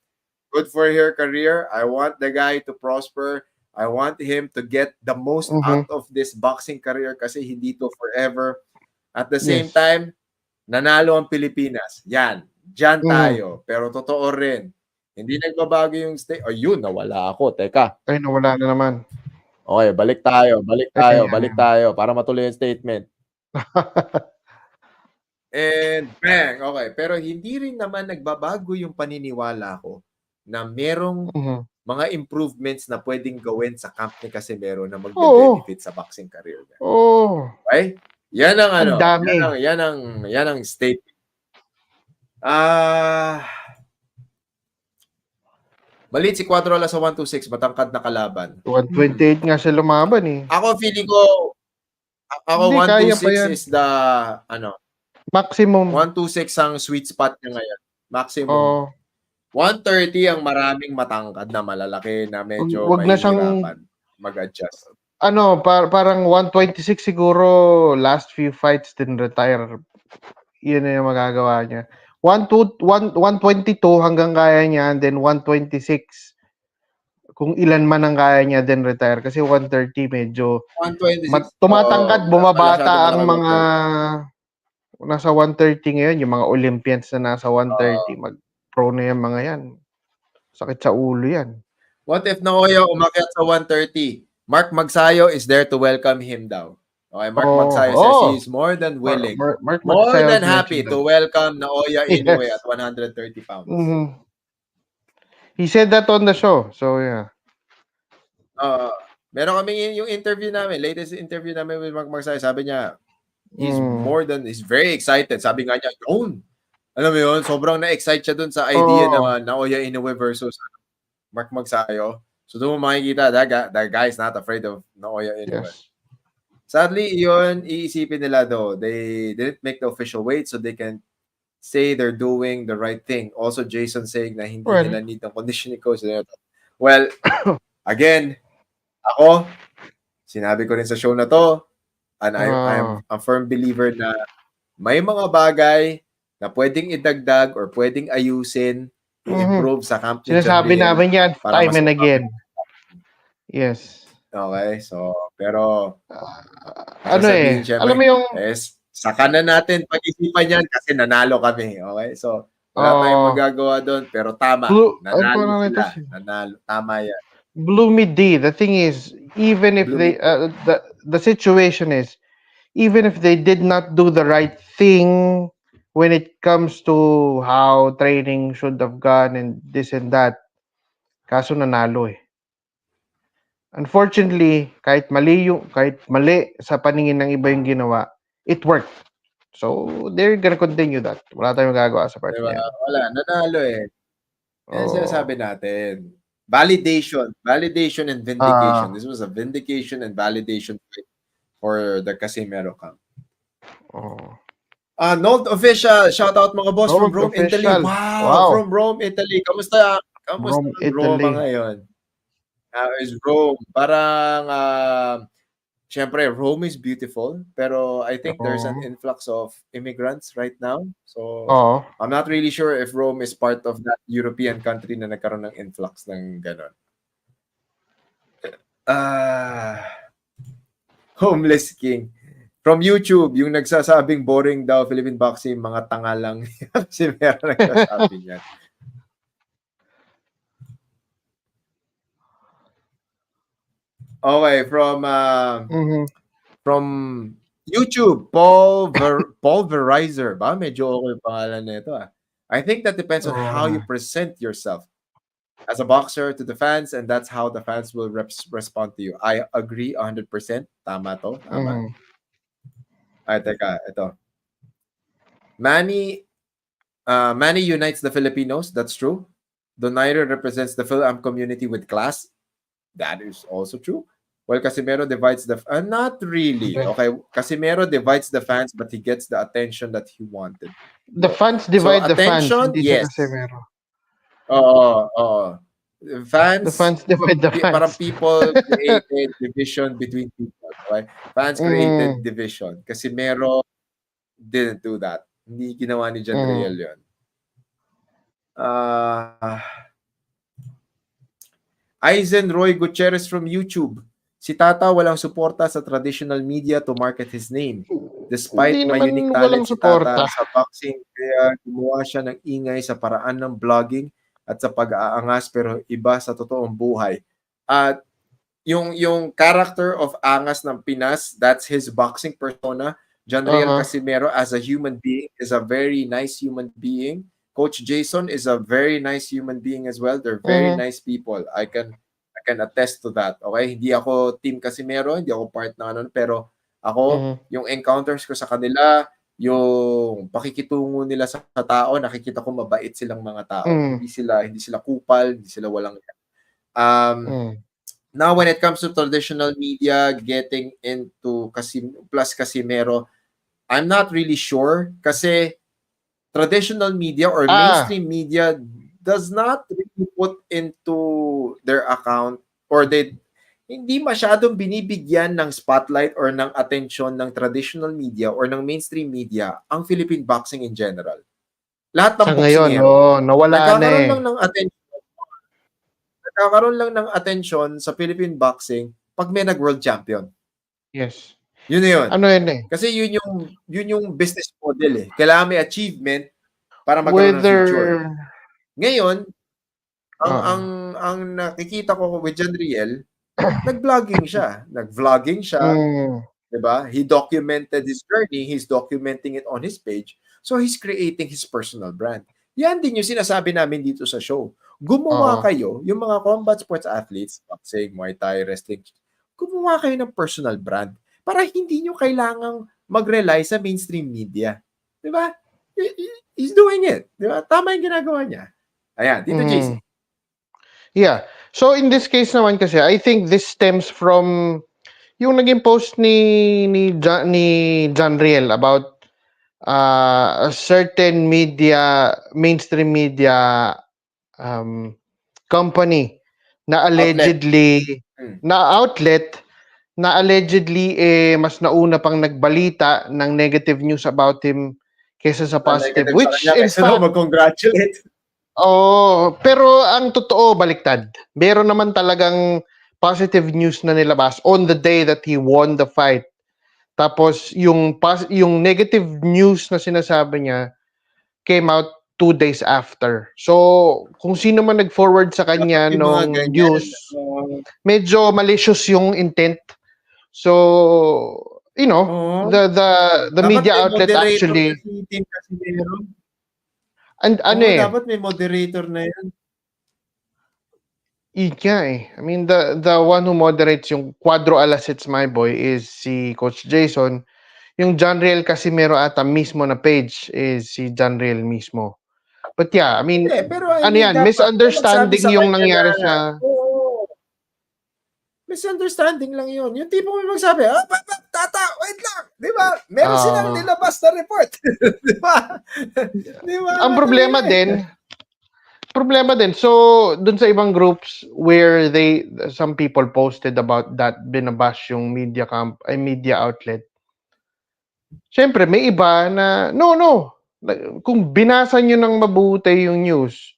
good for her career. I want the guy to prosper. I want him to get the most out of this boxing career kasi hindi to forever. At the same time, nanalo ang Pilipinas. Yan. Diyan tayo. Pero totoo rin, hindi nagbabago yung state. Oh, yun, nawala ako. Teka. Ay, nawala na naman. Okay, balik tayo para matuloy yung statement. And bang, okay. Pero hindi rin naman nagbabago yung paniniwala ko na merong mga improvements na pwedeng gawin sa camp ni Casimero na mag-benefit sa boxing career niya. Okay? Yan ang ano, yan ang statement. Malit si Cuadrola sa 126, matangkad na kalaban. 128 nga siya lumaban eh. Ako feeling ko, 126 is the, maximum. 126 ang sweet spot niya ngayon. Maximum. 130 ang maraming matangkad na malalaki na medyo mahihirapan mag-adjust. Parang 126 siguro last few fights din retire. Yun na yung magagawa niya. 122 hanggang kaya niya, and then 126 kung ilan man ang kaya niya, then retire. Kasi 130 medyo 126, tumatangkad, bumabata ang mga nasa 130 ngayon, yung mga Olympians na nasa 130, mag-pro na yung mga yan. Sakit sa ulo yan. What if Naoya umakyat sa 130? Mark Magsayo is there to welcome him daw. Okay, Mark Magsayo says he is more than willing, more than happy to welcome Naoya Inoue at 130 pounds. He said that on the show. So, yeah. Meron kami yung interview namin, latest interview namin with Mark Magsayo. Sabi niya, he's very excited. Sabi nga niya, alam mo yun, sobrang na-excite siya dun sa idea na Naoya Inoue versus Mark Magsayo. So, doon mo makikita, that guy is not afraid of Naoya Inoue. Yes. Sadly, yun, iisipin nila though. They didn't make the official weight so they can say they're doing the right thing. Also, Jason saying na hindi nila need ng conditioning coach. Well, again, ako, sinabi ko rin sa show na to, and I'm a firm believer na may mga bagay na pwedeng idagdag or pwedeng ayusin, improve sa camp ni John Riel. Sinasabi namin yan time and again. Yes. Okay, so, pero alam mo yung saka na natin pag-isipan yan kasi nanalo kami. Okay, so wala tayong magagawa doon, pero tama. Nanalo sila. Nanalo. Tama yan. Blue mid-D. The thing is, even if the situation is, even if they did not do the right thing when it comes to how training should have gone and this and that, kaso nanalo eh. Unfortunately, kahit mali sa paningin ng iba yung ginawa, it worked. So, they're gonna continue that. Wala tayong magagawa sa part niya. Wala, nanalo eh. Yan sinasabi natin. Validation and vindication. This was a vindication and validation fight for the Casimero camp. Nold official, shout out mga boss from Rome, Italy. Wow, from Rome, Italy. Kamusta Kamusta Rome, ang Roma Italy. ngayon? How is Rome? Parang, syempre, Rome is beautiful, pero I think there's an influx of immigrants right now. So, Oo. I'm not really sure if Rome is part of that European country na nagkaroon ng influx ng gano'n. Homeless King. From YouTube, yung nagsasabing boring daw Philippine boxing, mga tanga lang. Kasi meron nagsasabi niyan. Okay, from YouTube, Pulverizer. Ba? Medyo okay yung pangalan nito ah. I think that depends on how you present yourself as a boxer to the fans, and that's how the fans will respond to you. I agree 100%. Tama to. Tama. Ay, teka. Ito. Manny unites the Filipinos. That's true. Donaire represents the Phil-Am community with class. That is also true. Well, Casimero divides the... not really. Okay, Casimero divides the fans, but he gets the attention that he wanted. The fans divide the fans, hindi yes. si Casimero. Fans, the fans divide the fans. Parang people created division between people. Okay? Fans created division. Casimero didn't do that. Hindi ginawa ni Jandriel yun. Aizen Roy Gutierrez from YouTube. Si Tata walang suporta sa traditional media to market his name. Despite may unique talent si Tata sa boxing, kaya gumawa siya ng ingay sa paraan ng vlogging at sa pag-aangas, pero iba sa totoong buhay. At yung character of Angas ng Pinas, that's his boxing persona. Janriel Casimero as a human being is a very nice human being. Coach Jason is a very nice human being as well. They're very nice people. I can attest to that. Okay? Hindi ako team Casimero, hindi ako part ng ano, pero ako, yung encounters ko sa kanila, yung pakikitungo nila sa tao, nakikita ko mabait silang mga tao. Hindi sila kupal, hindi sila walang Now, when it comes to traditional media getting into plus Casimero, I'm not really sure kasi traditional media or mainstream media does not really put into their account or hindi masyadong binibigyan ng spotlight or ng attention ng traditional media or ng mainstream media ang Philippine boxing in general. Lahat ng boxingero. Nawala na eh. Nagkakaroon lang ng attention sa Philippine boxing pag may nag-world champion. Yes. Yun na yun. Ano yun eh? Kasi yun yung business model eh. Kailangan may achievement para magkaroon ng future. Ngayon, ang nakikita ko with Jandriel, nag-vlogging siya. Diba? He documented his journey. He's documenting it on his page. So, he's creating his personal brand. Yan din yung sinasabi namin dito sa show. Gumawa kayo, yung mga combat sports athletes, boxing, Muay Thai, wrestling, gumawa kayo ng personal brand para hindi nyo kailangang mag-rely sa mainstream media. Diba? He's doing it. Diba? Tama yung ginagawa niya. Ayan, dito JC. Yeah. So in this case naman kasi, I think this stems from yung naging post ni Janriel about a certain mainstream media company na allegedly outlet na allegedly mas nauna pang nagbalita ng negative news about him kaysa sa positive, which in fact mag-congratulate. Pero ang totoo baliktad. Meron naman talagang positive news na nilabas on the day that he won the fight. Tapos yung negative news na sinasabi niya came out 2 days after. So kung sino man nag-forward sa kanya nung news, medyo malicious yung intent. So, you know, the media outlet actually dapat may moderator na yan. I mean, the one who moderates yung Cuadro Alasits My Boy is si Coach Jason. Yung Janriel Casimero ata mismo na page is si Janriel mismo. But yeah, I mean, misunderstanding yung nangyari sa... Misunderstanding lang yun. Yung tipo may magsabi, Tata, wait lang. Di ba? Meron silang nilabas na report. Di ba? Ang problema din, problema din. So, dun sa ibang groups where some people posted about that, binabash yung media outlet. Siyempre, may iba na, no. Kung binasa nyo ng mabuti yung news,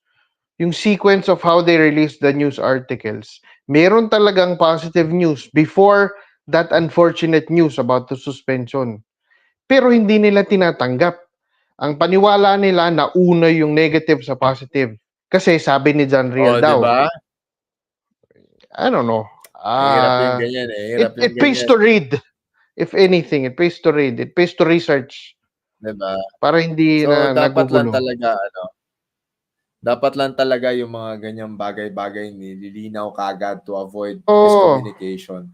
yung sequence of how they release the news articles, meron talagang positive news before that unfortunate news about the suspension. Pero hindi nila tinatanggap. Ang paniwala nila na una yung negative sa positive. Kasi sabi ni John Riel di daw, ba? I don't know. Hirap yung ganyan eh. Hirap yung It pays ganyan. to read. If anything, it pays to read. It pays to research. Di ba? Para hindi So, na dapat lang nagugulo. talaga yung mga ganyang bagay-bagay nililinaw kagad to avoid Oo. miscommunication.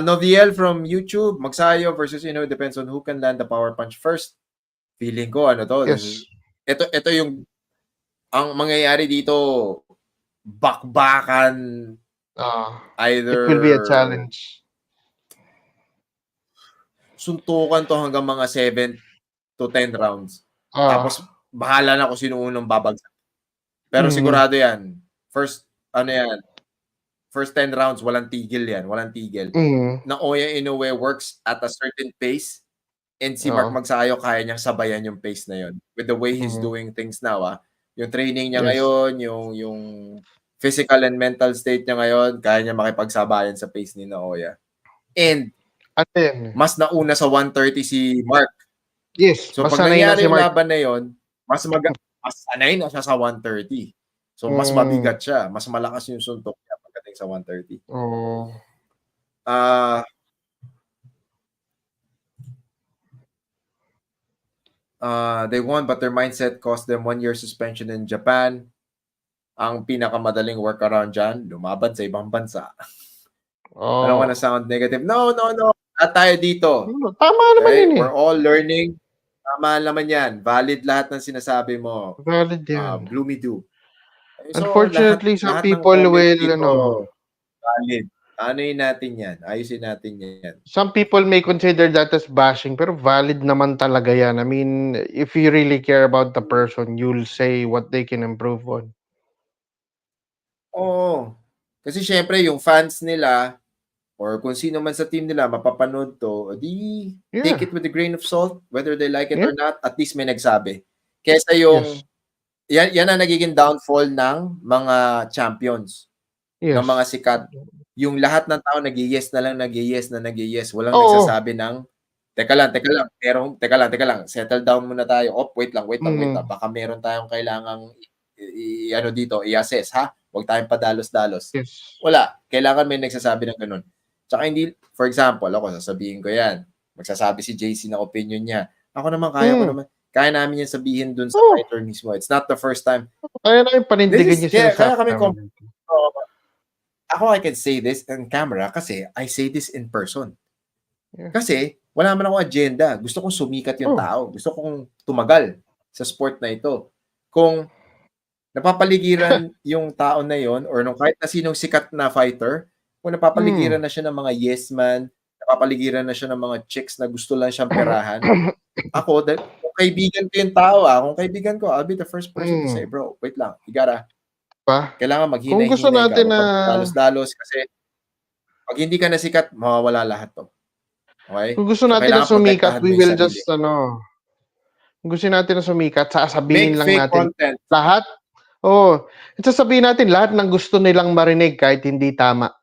Noviel from YouTube, Magsayo versus Inoue depends on who can land the power punch first. Feeling ko, Yes. Ito yung, ang mangyayari dito, bakbakan, either It will be a challenge. suntukan to hanggang mga 7 to 10 rounds. Tapos, bahala na kung sino unang babagsak. Pero sigurado yan. First 10 rounds, walang tigil yan. Walang tigil. Naoya Inoue works at a certain pace and si Mark Magsayo kaya niyang sabayan yung pace na yun. With the way he's doing things now, yung training niya ngayon, yung physical and mental state niya ngayon, kaya niya makipagsabayan sa pace ni Naoya. And mas nauna sa 130 si Mark. Yes, so pag nangyari yung laban na yun, mas sanay na siya sa 130. So mas mabigat siya, mas malakas yung suntok niya pagdating sa 130. They won but their mindset cost them 1 year suspension in Japan. Ang pinakamadaling workaround dyan, lumaban sa ibang bansa. I don't want to sound negative. No. At tayo dito. Tama naman yun eh. We're all learning. Tama naman yan. Valid lahat ng sinasabi mo. Valid yan. Bloomy do. So, unfortunately, some people will, valid. Anoyin natin yan. Ayusin natin yan. Some people may consider that as bashing, pero valid naman talaga yan. I mean, if you really care about the person, you'll say what they can improve on. Oo. Kasi syempre, yung fans nila, or kung sino man sa team nila mapapanood to, take it with a grain of salt, whether they like it or not, at least may nagsabi. Kesa yung, yan ang nagiging downfall ng mga champions, ng mga sikat. Yung lahat ng tao nag-yes na lang, nag-yes. Walang nagsasabi ng, teka lang, settle down muna tayo. Wait lang. Baka meron tayong kailangang dito, i-assess, ha? Huwag tayong padalos-dalos. Yes. Wala. Kailangan may nagsasabi ng ganun. Tsaka hindi, for example, ako, sasabihin ko yan. Magsasabi si JC na opinion niya. Ako naman, kaya namin yan sabihin dun sa fighter mismo. It's not the first time. Kaya namin panindigan niya kaya kami ako, I can say this on camera kasi I say this in person. Kasi, wala man ako agenda. Gusto kong sumikat yung tao. Gusto kong tumagal sa sport na ito. Kung napapaligiran yung tao na yon or nung kahit na sinong sikat na fighter, kung napapaligiran na siya ng mga yes man, napapaligiran na siya ng mga chicks na gusto lang siyang perahan, ako, kung kaibigan ko yung tao, kung kaibigan ko, I'll be the first person to say, bro, wait lang, kailangan maghinay-hinay ka, dalos-dalos kasi pag hindi ka nasikat, mawawala lahat to. Okay? Kung gusto natin na sumikat, we will just, kung gusto natin na sumikat, sasabihin lang natin content. Lahat. Sasabihin natin lahat ng gusto nilang marinig kahit hindi tama.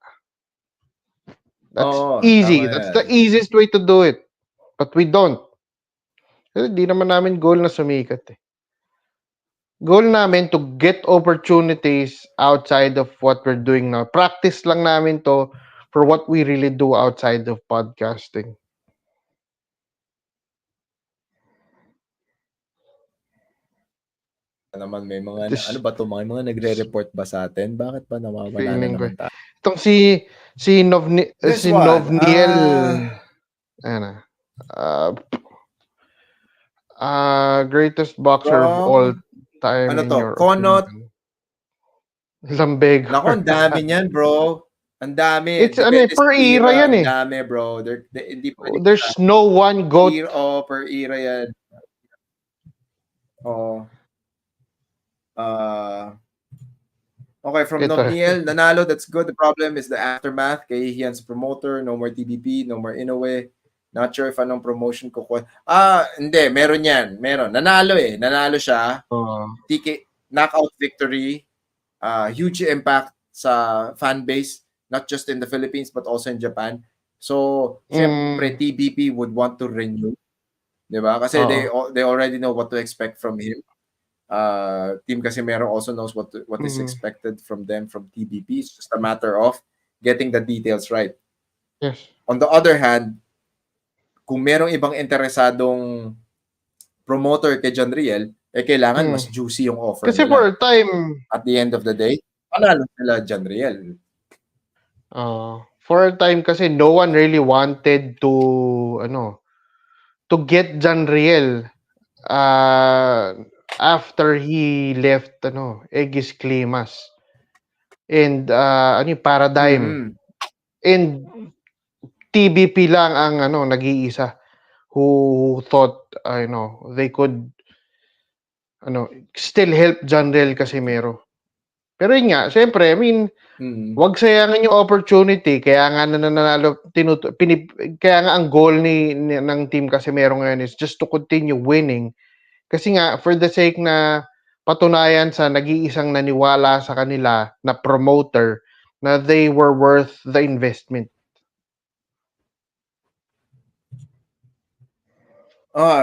That's easy. That's the easiest way to do it. But we don't. Kasi di naman namin goal na sumikat eh. Goal namin to get opportunities outside of what we're doing now. Practice lang namin to for what we really do outside of podcasting. Naman may mga ano ba to, mga nagre-report ba sa atin? Bakit ba nawawala na naman tayo? Itong si Novniel greatest boxer of all time in your Konot Lambeg. Nako, ang dami niyan, bro. Ang dami. It's per era yan eh. Ang dami, bro. There's no one goat. Per era yan. Okay, from Ito. Notniel, nanalo, that's good. The problem is the aftermath. Kahihiyan's promoter, no more TBP, no more Inoue. Not sure if anong promotion ko. Hindi, meron yan. Meron. Nanalo eh. Nanalo siya. TK, knockout victory. Huge impact sa fan base, not just in the Philippines but also in Japan. So, syempre, TBP would want to renew. Diba? Kasi they already know what to expect from him. Team Casimero also knows what is expected from them from TBP. It's just a matter of getting the details right. Yes. On the other hand, kung merong ibang interesadong promoter kay John Riel, kailangan mas juicy yung offer Kasi nila. for a time, at the end of the day, panalo sila John Riel. For a time kasi no one really wanted to get John Riel after he left Egis Climas. And yung Paradigm. And TBP lang ang nag-iisa who thought they could still help John Riel Casimero. Pero yun nga, syempre, I mean, wag sayangin yung opportunity. Kaya nga nananalo, kaya nga ang goal ng Team Casimero ngayon is just to continue winning. Kasi nga, for the sake na patunayan sa nag-iisang naniwala sa kanila na promoter na they were worth the investment.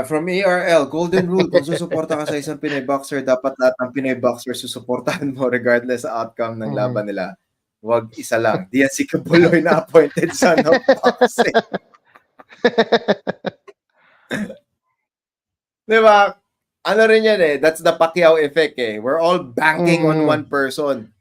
From ARL, golden rule, kung susuporta ka sa isang Pinoy boxer, dapat lahat ng Pinoy boxer susuportahan mo regardless sa outcome ng laban nila. Wag isa lang. Diyan si Kabuloy na appointed son of boxing. Diba? Ano rin yan eh. That's the Pacquiao effect eh. We're all banking on one person.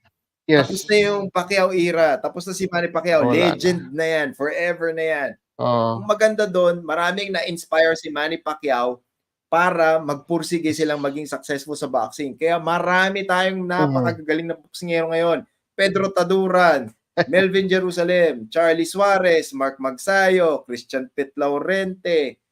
Yes. Tapos na yung Pacquiao era. Tapos na si Manny Pacquiao. Legend na yan. Forever na yan. Ang maganda doon, maraming na-inspire si Manny Pacquiao para magpursige silang maging successful sa boxing. Kaya marami tayong napakagagaling na boksingero ngayon. Pedro Taduran, Melvin Jerusalem, Charlie Suarez, Mark Magsayo, Christian Pitt Laurente,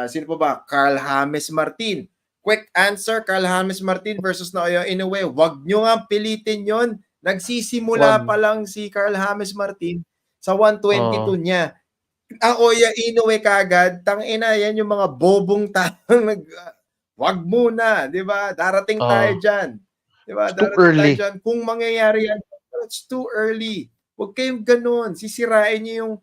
sino pa ba? Carl James Martin. Quick answer, Carl James Martin versus Naoya Inoue. Wag nyo nga pilitin yon. Nagsisimula pa lang si Carl James Martin sa 122 niya. Oya Inoue kagad, tangina yan yung mga bobong tang wag muna, 'di ba? Darating tayo diyan. 'Di ba? Darating tayo diyan. Kung mangyayari yan, it's too early. Wag kayong ganoon. Sisirain niyo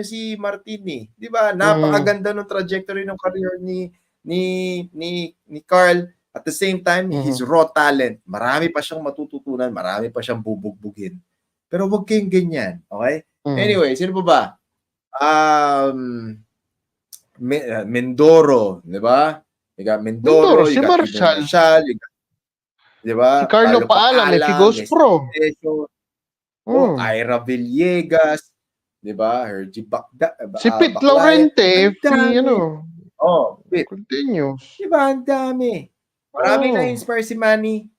si Martin eh. 'Di ba? Napakaganda ng trajectory ng career ni Carl. At the same time, he's raw talent. Marami pa siyang matututunan, marami pa siyang bubugbugin. Pero wag kayong ganyan, okay? Anyway, sino pa ba? Mindoro, di ba? You got Mindoro, si Marshall, di ba? Si Carlo Paala, may Figos Pro. Ira Villegas, di ba? Hergy Bakda, si Pit Laurente, Pit. Continuous. Di ba? Ang dami. Maraming na-inspire si Manny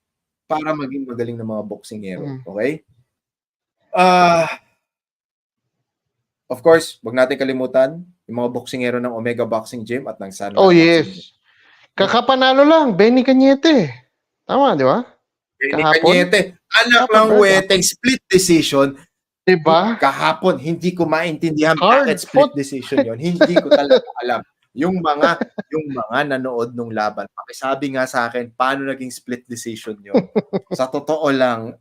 para maging magaling na mga boksingero. Okay? Of course, wag natin kalimutan yung mga boksingero ng Omega Boxing Gym at ng San Juan Boxing Gym. Kakapanalo lang, Benny Cañete. Tama, di ba? Benny Cañete. Anak ng weteng split decision. Diba? Kahapon, hindi ko maintindihan bakit split decision yon. Hindi ko talaga alam. Yung mga nanood nung laban, pakisabi nga sa akin, paano naging split decision yon? Sa totoo lang,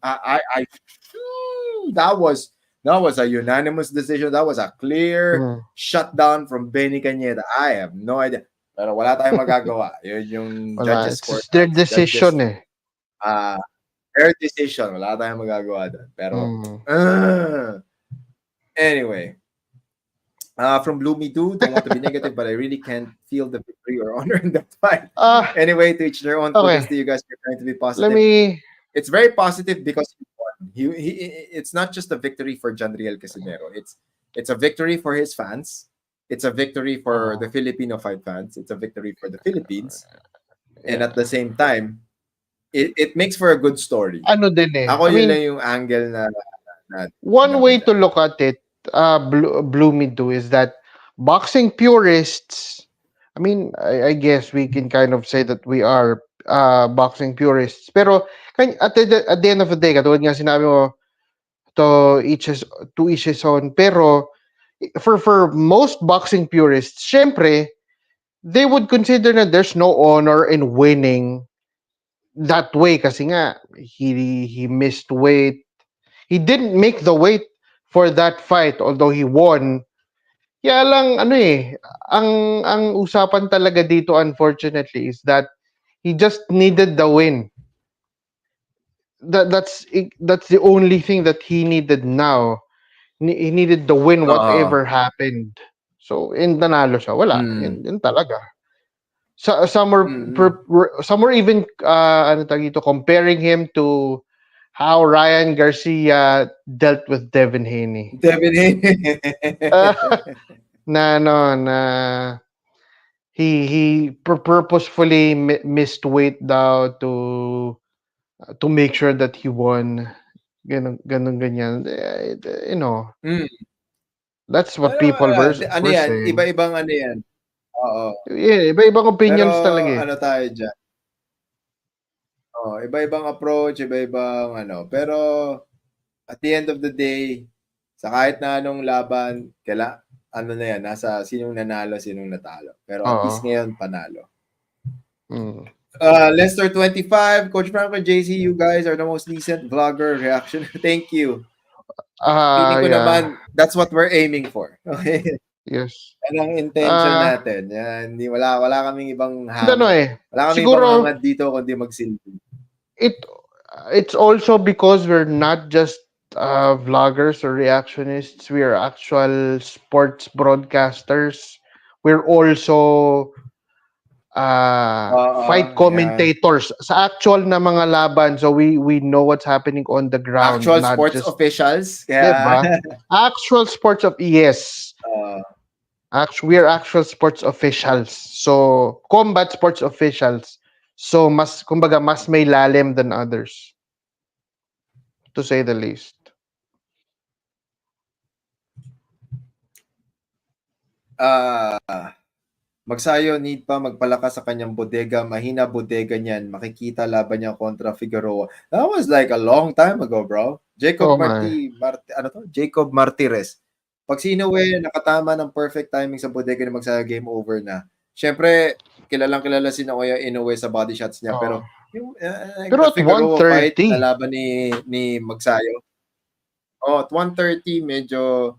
that was a unanimous decision. That was a clear shutdown from Benny Cañete. I have no idea. Pero wala tayong magagawa. Yun yung judges court. It's their decision Their decision. Wala tayong magagawa doon. Pero, anyway. From Bloomy Dude, don't want to be negative, but I really can't feel the victory or honor in that fight. Anyway, to each their own. Focus to you guys. You're trying to be positive. It's very positive because he won. It's not just a victory for John Riel Casimero. It's a victory for his fans. It's a victory for the Filipino fight fans. It's a victory for the Philippines. And at the same time, it makes for a good story. Ako yun lang yung angle na one way to look at it, Bloomy Do, is that boxing purists, I mean, I guess we can kind of say that we are boxing purists. Pero at the end of the day, katulad nga sinabi mo, to each his own. Pero for most boxing purists, syempre, they would consider na there's no honor in winning that way kasi nga he missed weight. He didn't make the weight for that fight although he won. Kaya lang ang usapan talaga dito unfortunately is that he just needed the win. That's the only thing that he needed now. He needed the win whatever happened. So, nanalo siya. Wala. Yun talaga. Some were even comparing him to how Ryan Garcia dealt with Devin Haney. Na he purposefully missed weight daw to make sure that he won. Ganyan. You know. That's what people were saying. Iba-ibang yan. Oo. Yeah, iba-ibang opinions talaga eh. Ano tayo dyan? Iba-ibang approach, iba-ibang Pero at the end of the day, sa kahit na anong laban, na yan, nasa sinong nanalo, sinong natalo. Pero at least ngayon, panalo. Lester 25, Coach Franco, JC, you guys are the most decent vlogger reaction. Thank you. Feeling ko naman, that's what we're aiming for. Okay? Yes. Yan ang intention natin. Yan, wala kaming ibang wala kaming siguro, ibang hangad dito kundi magsilbi. It's also because we're not just vloggers or reactionists. We are actual sports broadcasters. We're also fight commentators sa actual na mga laban. So we know what's happening on the ground. Actual sports officials. Diba? Actual sports yes. We are actual sports officials. So combat sports officials. So mas may lalim than others. To say the least. Magsayo need pa magpalakas sa kanyang bodega. Mahina bodega niyan. Makikita laban niya kontra Figueroa. That was like a long time ago, bro. Jacob Martires. Pag si Inoue nakatama ng perfect timing sa bodega na Magsayo, game over na. Siyempre, kilala si Inoue sa body shots niya. Pero yung pero at 130 fight na laban ni Magsayo. At 130 medyo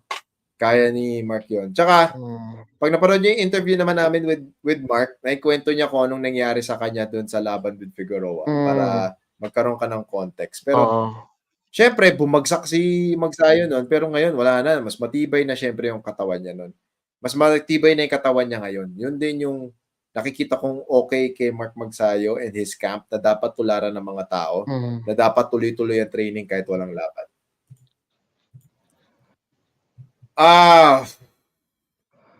kaya ni Mark yun. Tsaka, pag napanood niyo yung interview naman namin with Mark, naikwento niya kung anong nangyari sa kanya dun sa laban with Figueroa para magkaroon ka ng context. Pero, syempre, bumagsak si Magsayo nun, pero ngayon, wala na. Mas matibay na syempre yung katawan niya nun. Mas matibay na yung katawan niya ngayon. Yun din yung nakikita kong okay kay Mark Magsayo and his camp na dapat tularan ng mga tao, na dapat tuloy-tuloy ang training kahit walang laban.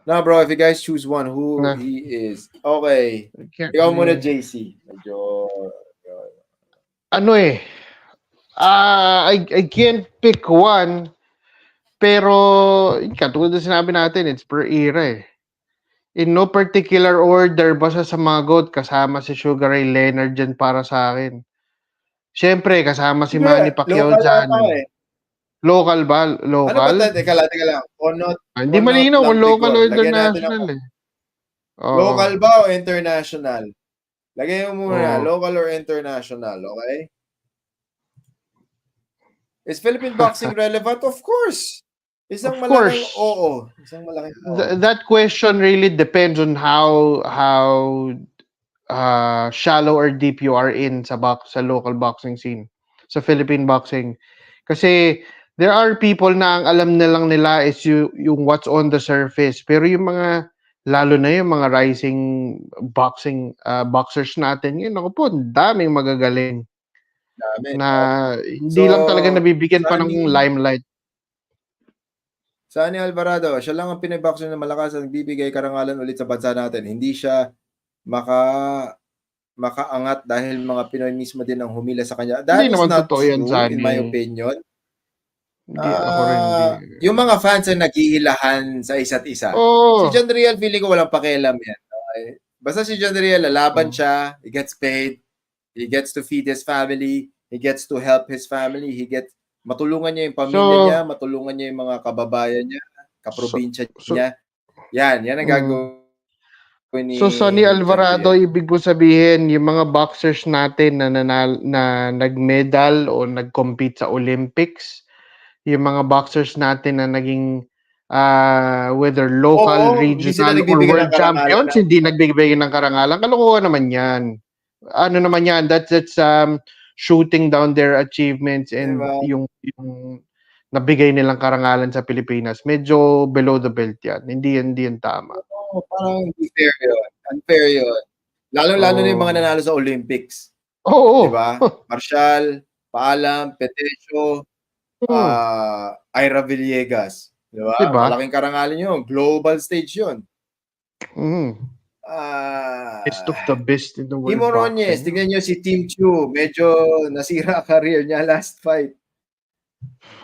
No, bro, if you guys choose one, who he is. Okay. Ikaw muna, JC. Medyo I can't pick one. Pero, katulad na sinabi natin, it's per era eh. In no particular order, basta sa mga GOAT, kasama si Sugar Ray Leonard dyan para sa akin. Siyempre, kasama si Manny Pacquiao dyan. Local ba? Local? Ano ba? Teka lang. Hindi malinaw kung local o international eh. Local ba o international? Lagay mo muna, local or international, okay? Is Philippine boxing relevant? Of course. Isang malaking oo. That question really depends on how shallow or deep you are in sa local boxing scene, sa Philippine boxing. Kasi there are people na ang alam nilang nila is yung what's on the surface. Pero yung mga, lalo na yung mga rising boxers natin, yun ako po, daming magagaling. Na hindi lang talaga nabibigyan pa ng limelight. Sani Alvarado, siya lang ang Pinoy-boxer na malakas at nagbibigay karangalan ulit sa bansa natin. Hindi siya makaangat dahil mga Pinoy mismo din ang humila sa kanya. That is not true, in my opinion. Yung mga fans ang naghihilahan sa isa't isa. Si John Riel, feeling ko walang pakialam yan. Okay? Basta si John Riel, lalaban siya, he gets paid, He gets to feed his family. He gets to help his family. Matulungan niya yung pamilya niya, matulungan niya yung mga kababayan niya, kaprobinsya niya. Yan ang gagawin ni Sonny Alvarado, Jandriel. ibig mo sabihin, yung mga boxers natin na nag-medal o nag-compete sa Olympics, yung mga boxers natin na naging whether local, Hindi sila regional, or nagbibigay ng world karangalan. champions, hindi nagbibigay ng karangalan. Kalokohan naman yan. Ano naman yan? That's shooting down their achievements and Diba? yung nabigay nilang karangalan sa Pilipinas. Medyo below the belt yan. Hindi yan tama. Parang hindi fair yun. Unfair yun. Lalo-lalo na yung mga nanalo sa Olympics. Oo. Diba? Marshall, Paalam, Petesio, Ira Villegas. Diba? Malaking karangalan yun. Global stage yun. Best of the best in the world. Imorones, tingnan nyo si Team Chu. Medyo nasira career niya last fight.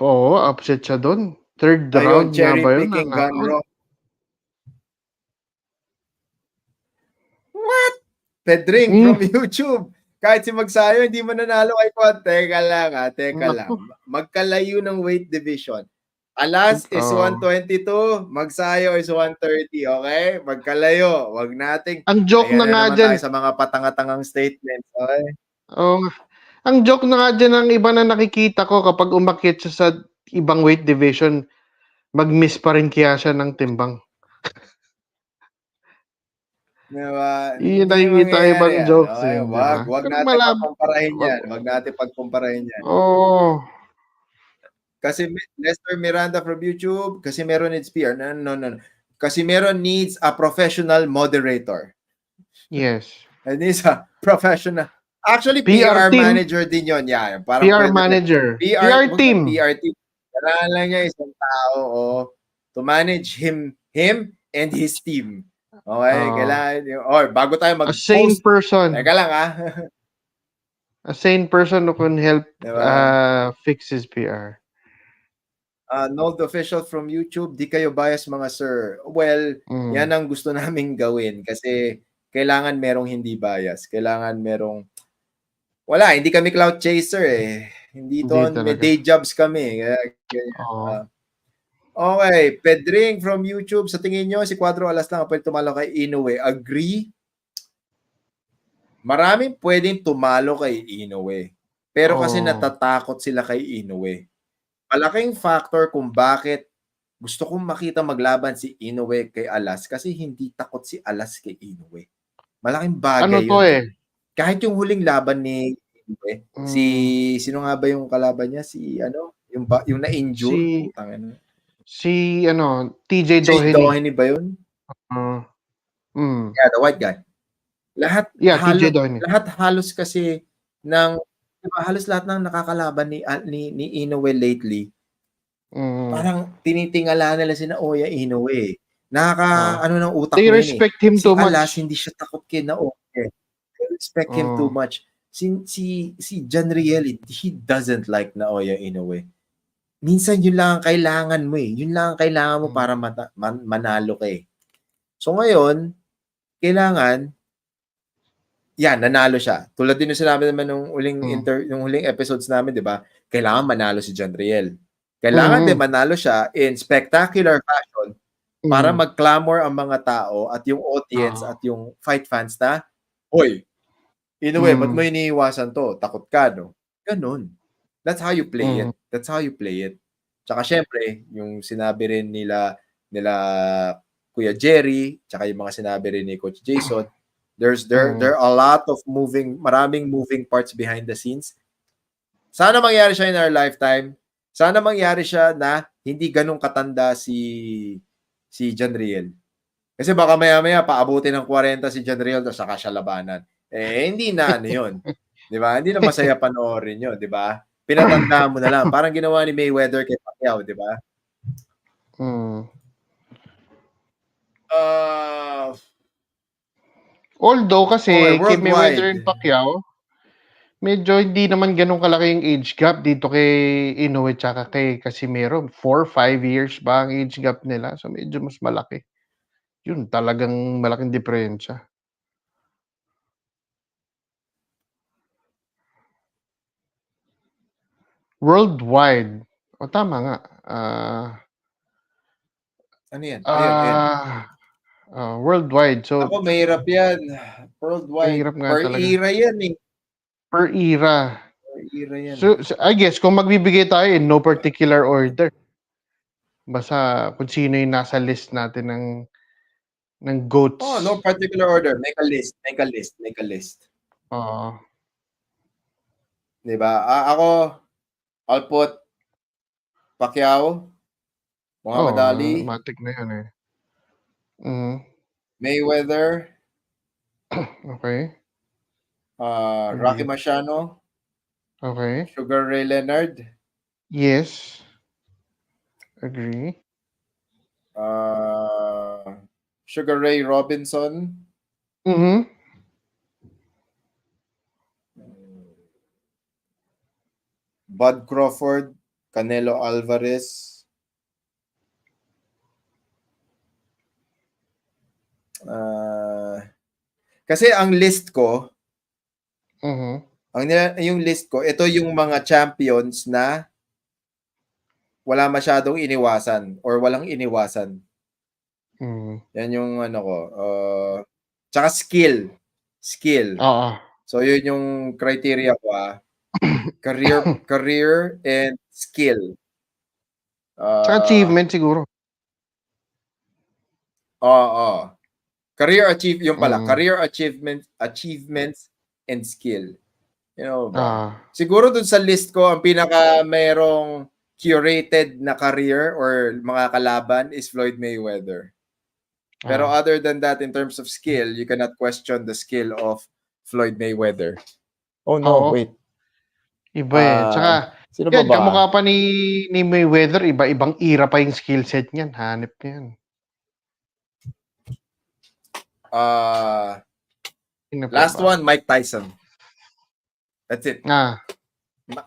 Oo, upset siya doon. Third round nga ba yun? Cherry-picking Gunrock. What? Pedring from YouTube. Kahit si Magsayo, hindi mo nanalo kay Kwan. Teka lang. Magkalayo ng weight division. Alas is 122, Magsayo is 130, okay? Magkalayo. Wag nating... Ang joke na nga dyan. Tayo sa mga patangatangang statements, okay? Oo nga. Ang joke na nga dyan ng iba na nakikita ko kapag umakyat siya sa ibang weight division, mag-miss pa rin kaya siya ng timbang. Diba? Yun nakikita ibang jokes. Okay? Wag natin pagkumparahin yan. Wag natin pagkumparahin yan. Oo. Kasi Lester Miranda from YouTube, Casimero needs PR. No. Casimero needs a professional moderator. Yes. And needs a professional. Actually, PR manager din yun. Yeah, parang PR manager. PR team. PR team. Kailangan lang niya isang tao to manage him and his team. Okay? Kailangan, bago tayo mag-post. A sane person. Teka lang A sane person who can help fix his PR. Note official from YouTube, di kayo bias mga sir. Well, yan ang gusto naming gawin kasi kailangan merong hindi bias. Kailangan merong hindi kami cloud chaser eh. Hindi may day jobs kami. Okay, Pedring from YouTube. Sa tingin nyo, si Cuadro Alas lang pwede tumalo kay Inoue. Agree? Maraming pwedeng tumalo kay Inoue. Pero kasi natatakot sila kay Inoue. Malaking factor kung bakit gusto kong makita maglaban si Inoue kay Alas kasi hindi takot si Alas kay Inoue. Malaking bagay yun. Kahit yung huling laban ni Inoue, sino nga ba yung kalaban niya? Yung na-injure? TJ Doheny. Doheny ba yun? Yeah, the white guy. Lahat halos kasi halos lahat ng nakakalaban ni Inoue lately, parang tinitingala nila si Naoya Inoue. Ng utak they respect him too much. Alas, hindi siya takot kay Naoya. They respect him too much. Si Jandriel, he doesn't like Naoya Inoue. Minsan yun lang ang kailangan mo eh. Yun lang ang kailangan mo para manalo ka eh. So ngayon, kailangan nanalo siya. Tulad din yung sinabi naman nung huling episodes namin, 'di ba? Kailangan manalo si Jandriel. Kailangan din manalo siya in spectacular fashion para mag-clamor ang mga tao at yung audience at yung fight fans na, "Hoy, Inoue, ba't mo iniiwasan to? Takot ka, no?" Ganun. That's how you play it. That's how you play it. Tsaka syempre, yung sinabi rin nila Kuya Jerry, tsaka yung mga sinabi rin ni Coach Jason, there are a lot of maraming moving parts behind the scenes. Sana mangyari siya in our lifetime. Sana mangyari siya na hindi ganun katanda si Jandriel. Kasi baka maya-maya paabutin ng 40 si Jandriel tapos saka siya labanan. Hindi na yun. 'Di ba? Hindi na masaya panoorin yun, 'di ba? Pinatandaan mo na lang. Parang ginawa ni Mayweather kay Pacquiao, 'di ba? Although kasi kay Mayweather and Pacquiao, medyo hindi naman ganun kalaki yung age gap dito kay Inoue tsaka kay Casimero. 4-5 years ba ang age gap nila? So medyo mas malaki. Yun talagang malaking diferensya. Worldwide. O tama nga. Ano yan? Ayun. Worldwide. So, Ako, mahirap yan. Worldwide. mahirap nga Per talaga. era yan eh. Per era. Per era yan. So, I guess, kung magbibigay tayo in no particular order, basta kung sino yung nasa list natin ng GOATs. Oh, no particular order. Make a list. Oo. Diba? Ako, I'll put Pacquiao, Muhammad Ali, matik na yun eh. Mhm. Mayweather, Okay. Rocky Marciano, Okay. Sugar Ray Leonard, Yes. Agree. Sugar Ray Robinson, Mhm. Bud Crawford, Canelo Alvarez, kasi ang list ko, Mhm. yung list ko, ito yung mga champions na wala masyadong iniwasan or walang iniwasan. Mhm. Yan yung ano ko. Tsaka skill. Oo. So yun yung criteria ko Career and skill. Tsaka achievement siguro. Oo. Yung pala, Mm. career achievements and skill. You know ba? Siguro dun sa list ko, ang pinaka merong curated na career or mga kalaban is Floyd Mayweather. Pero other than that, in terms of skill, you cannot question the skill of Floyd Mayweather. Oh no, wait. Iba eh. Tsaka, sino yan, ba? kamukha pa ni Mayweather, iba-ibang era pa yung skill set niyan. Hanip niyan. Last one, Mike Tyson. That's it.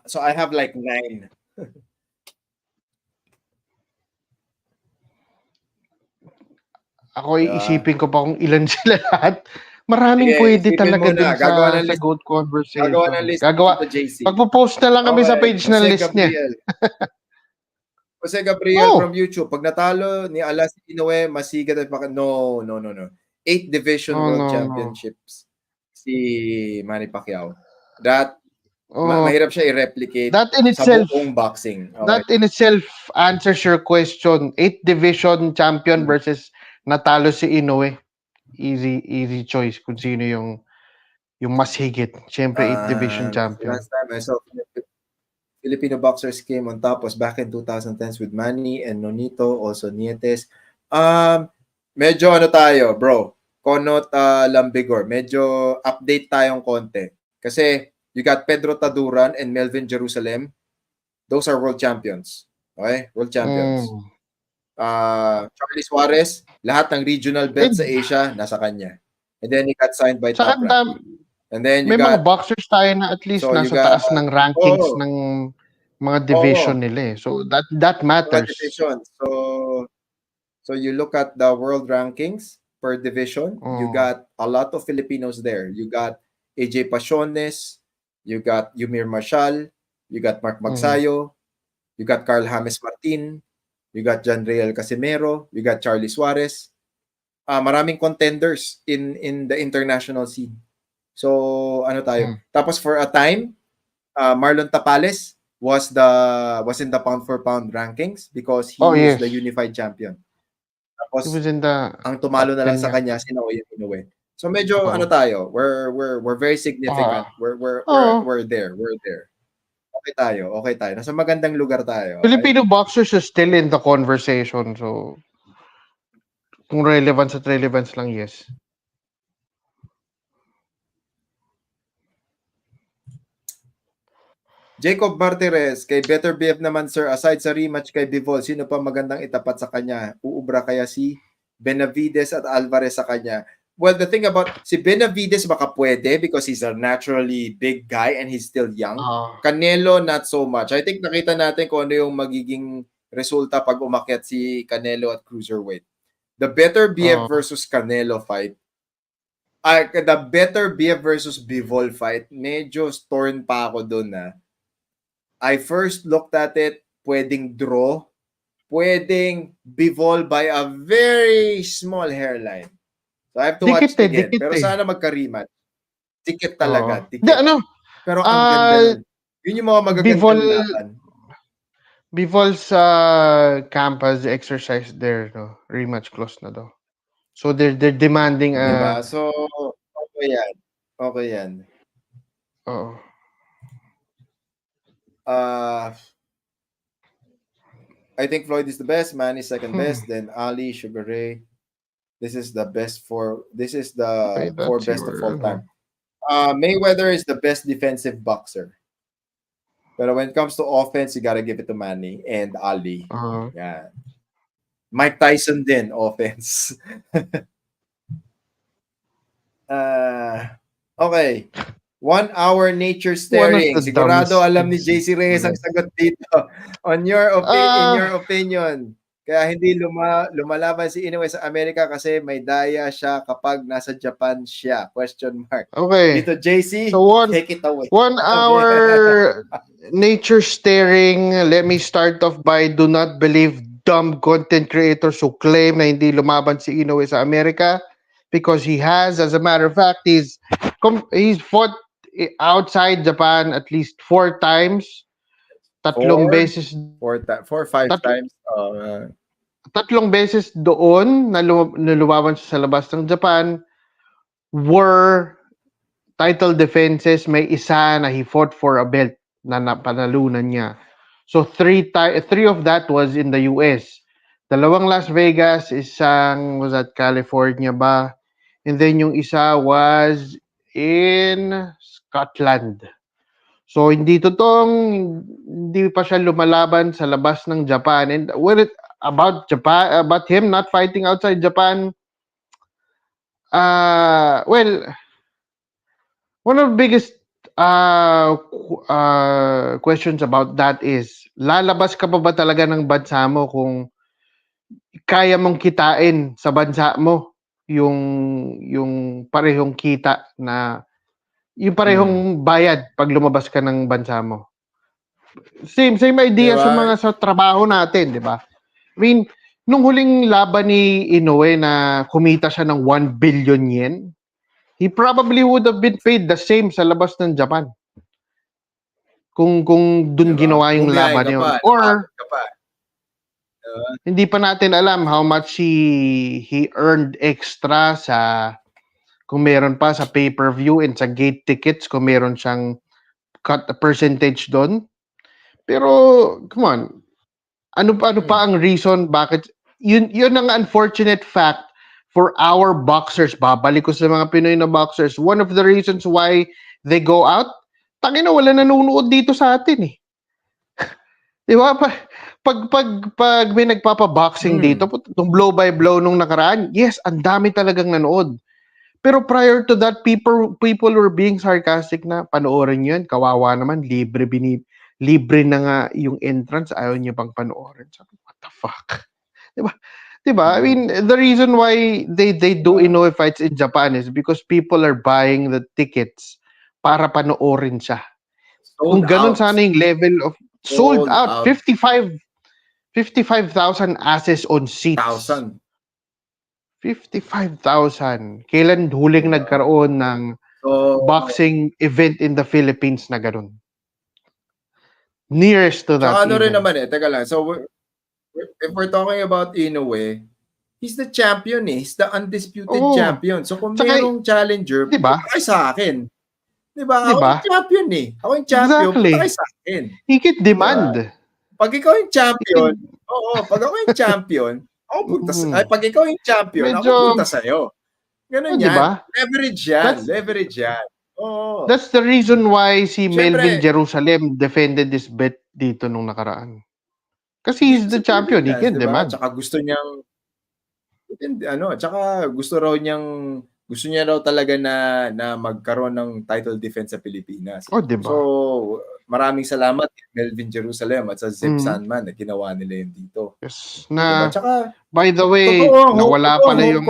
So I have like 9. Ako iisipin ko pa kung ilan sila lahat. Maraming pwede talaga din sa GOAT conversation. Gagawa ng list. Magpo-post na lang kami sa page ng list niya. Jose Gabriel from YouTube. Pag natalo ni Alas Inoue, masigat at no. 8 division world championships si Manny Pacquiao. That mahirap siya i-replicate sa buong boxing. Okay. That in itself answers your question. 8 division champion versus natalo si Inoue. Easy choice kung sino yung mas higit. Siyempre 8 division champion. Last time I saw Filipino boxers came on top was back in 2010s with Manny and Nonito, also Nietes. Medyo tayo, bro. Conot Lambigor. Medyo update tayong konti. Kasi you got Pedro Taduran and Melvin Jerusalem. Those are world champions. Okay? World champions. Charlie Suarez, lahat ng regional belts sa Asia, nasa kanya. And then he got signed by Top Rank. And then you may mga boxers tayo na at least nasa taas ng rankings ng mga division nila eh. So that matters. So you look at the world rankings per division, you got a lot of Filipinos there. You got AJ Pasiones, you got Yumir Marshall, you got Mark Magsayo, you got Carl James Martin, you got John Real Casimero, you got Charlie Suarez. Maraming contenders in the international scene. So tayo. Tapos for a time, Marlon Tapales was in the pound for pound rankings because he is the unified champion. Tapos ang tumalo na lang sa kanya si Inoue. So medyo tayo, we're very significant. We're there. Okay tayo. Nasa magandang lugar tayo. Filipino boxers are still in the conversation. So kung relevance lang, yes. Jacob Martirez, kay Better BF naman sir, aside sa rematch kay Bivol, sino pa magandang itapat sa kanya? Uubra kaya si Benavides at Alvarez sa kanya? Well, the thing about si Benavides baka pwede because he's a naturally big guy and he's still young. Canelo, not so much. I think nakita natin kung ano yung magiging resulta pag umakyat si Canelo at cruiserweight. The Better BF versus Canelo fight, the Better BF versus Bivol fight, medyo torn pa ako doon na. I first looked at it, pwedeng draw, pwedeng bivol by a very small hairline. So I have to watch it again. Pero sana magka-rematch. Dikit talaga, dikit. Pero ang ganda nun. Yun yung mga magagandang laban. Bivol's campus exercise there, no? Rematch close na daw. So they're demanding diba? So okay yan. Okay yan. Oo. I think Floyd is the best, Manny is second best, then Ali, Sugar Ray. This is the four best of all time. Mayweather is the best defensive boxer. But when it comes to offense, you gotta give it to Manny and Ali. Yeah. Mike Tyson din, offense. Okay. 1 hour nature staring. Sigurado alam ni JC Reyes ang sagot dito. In your opinion, kaya hindi lumalaban si Inoue sa Amerika kasi may daya siya kapag nasa Japan siya. Question mark. Okay. Dito JC, so take it away. 1 hour nature staring. Let me start off by do not believe dumb content creators who claim na hindi lumaban si Inoue sa Amerika because he has. As a matter of fact, he's fought outside Japan at least 4 times. Tatlong beses. 4 or 5 times. Tatlong beses doon na lumaban siya sa labas ng Japan were title defenses. May isa na he fought for a belt na napanalunan niya. So 3 of that was in the US. 2 Las Vegas, isang was at California ba? And then yung isa was in Scotland. So hindi hindi pa siya lumalaban sa labas ng Japan. And about him not fighting outside Japan, well, one of the biggest questions about that is, lalabas ka pa ba talaga ng bansa mo kung kaya mong kitain sa bansa mo yung parehong kita na yung parehong bayad pag lumabas ka ng bansa mo? Same idea diba? sa trabaho natin, di ba? I mean, nung huling laban ni Inoue na kumita siya ng 1 billion yen, he probably would have been paid the same sa labas ng Japan. Kung dun ginawa yung laban yun. Or hindi pa natin alam how much he earned extra kung meron pa sa pay-per-view and sa gate tickets, kung meron siyang cut a percentage doon. Pero come on, ano pa ang reason bakit yun ang unfortunate fact for our boxers. Babalik ko sa mga Pinoy na boxers. One of the reasons why they go out, tangina wala nanonood dito sa atin eh. Di ba? Pag may nagpapa-boxing dito, nung blow by blow nung nakaraan, yes, ang dami talagang nanood. Pero prior to that, people were being sarcastic na panoorin yun. Kawawa naman, libre na nga yung entrance, ayaw niya pang panoorin. Sabi, what the fuck? Diba? I mean, the reason why they do Inoue fights in Japan is because people are buying the tickets para panoorin siya. Kung ganun sana yung level of sold out. 55,000 asses on seats. 55,000. Kailan huling nagkaroon ng boxing event in the Philippines na ganun? Nearest to that. Ano rin naman teka lang. So if we're talking about Inoue, he's the champion eh. He's the undisputed champion. So kung mayroong challenger, diba? Punta kayo sa akin. Diba? Ako yung champion eh. Ako yung champion, punta kayo sa akin. He can demand. Diba? Pag ikaw yung champion, pag ako yung champion, pag ikaw yung champion, ako punta sa'yo. Ganun yan. Diba? Leverage yan. Oh. That's the reason why si Melvin Jerusalem defended this bet dito nung nakaraan. Kasi he's the champion, he can demand. Tsaka gusto niyang gusto niya raw talaga na magkaroon ng title defense sa Pilipinas. Diba? So, maraming salamat Melvin Jerusalem at sa Zip Sandman na ginawa nila yun dito. Yes. Na, diba? Tsaka, by the way, nawala pala yung...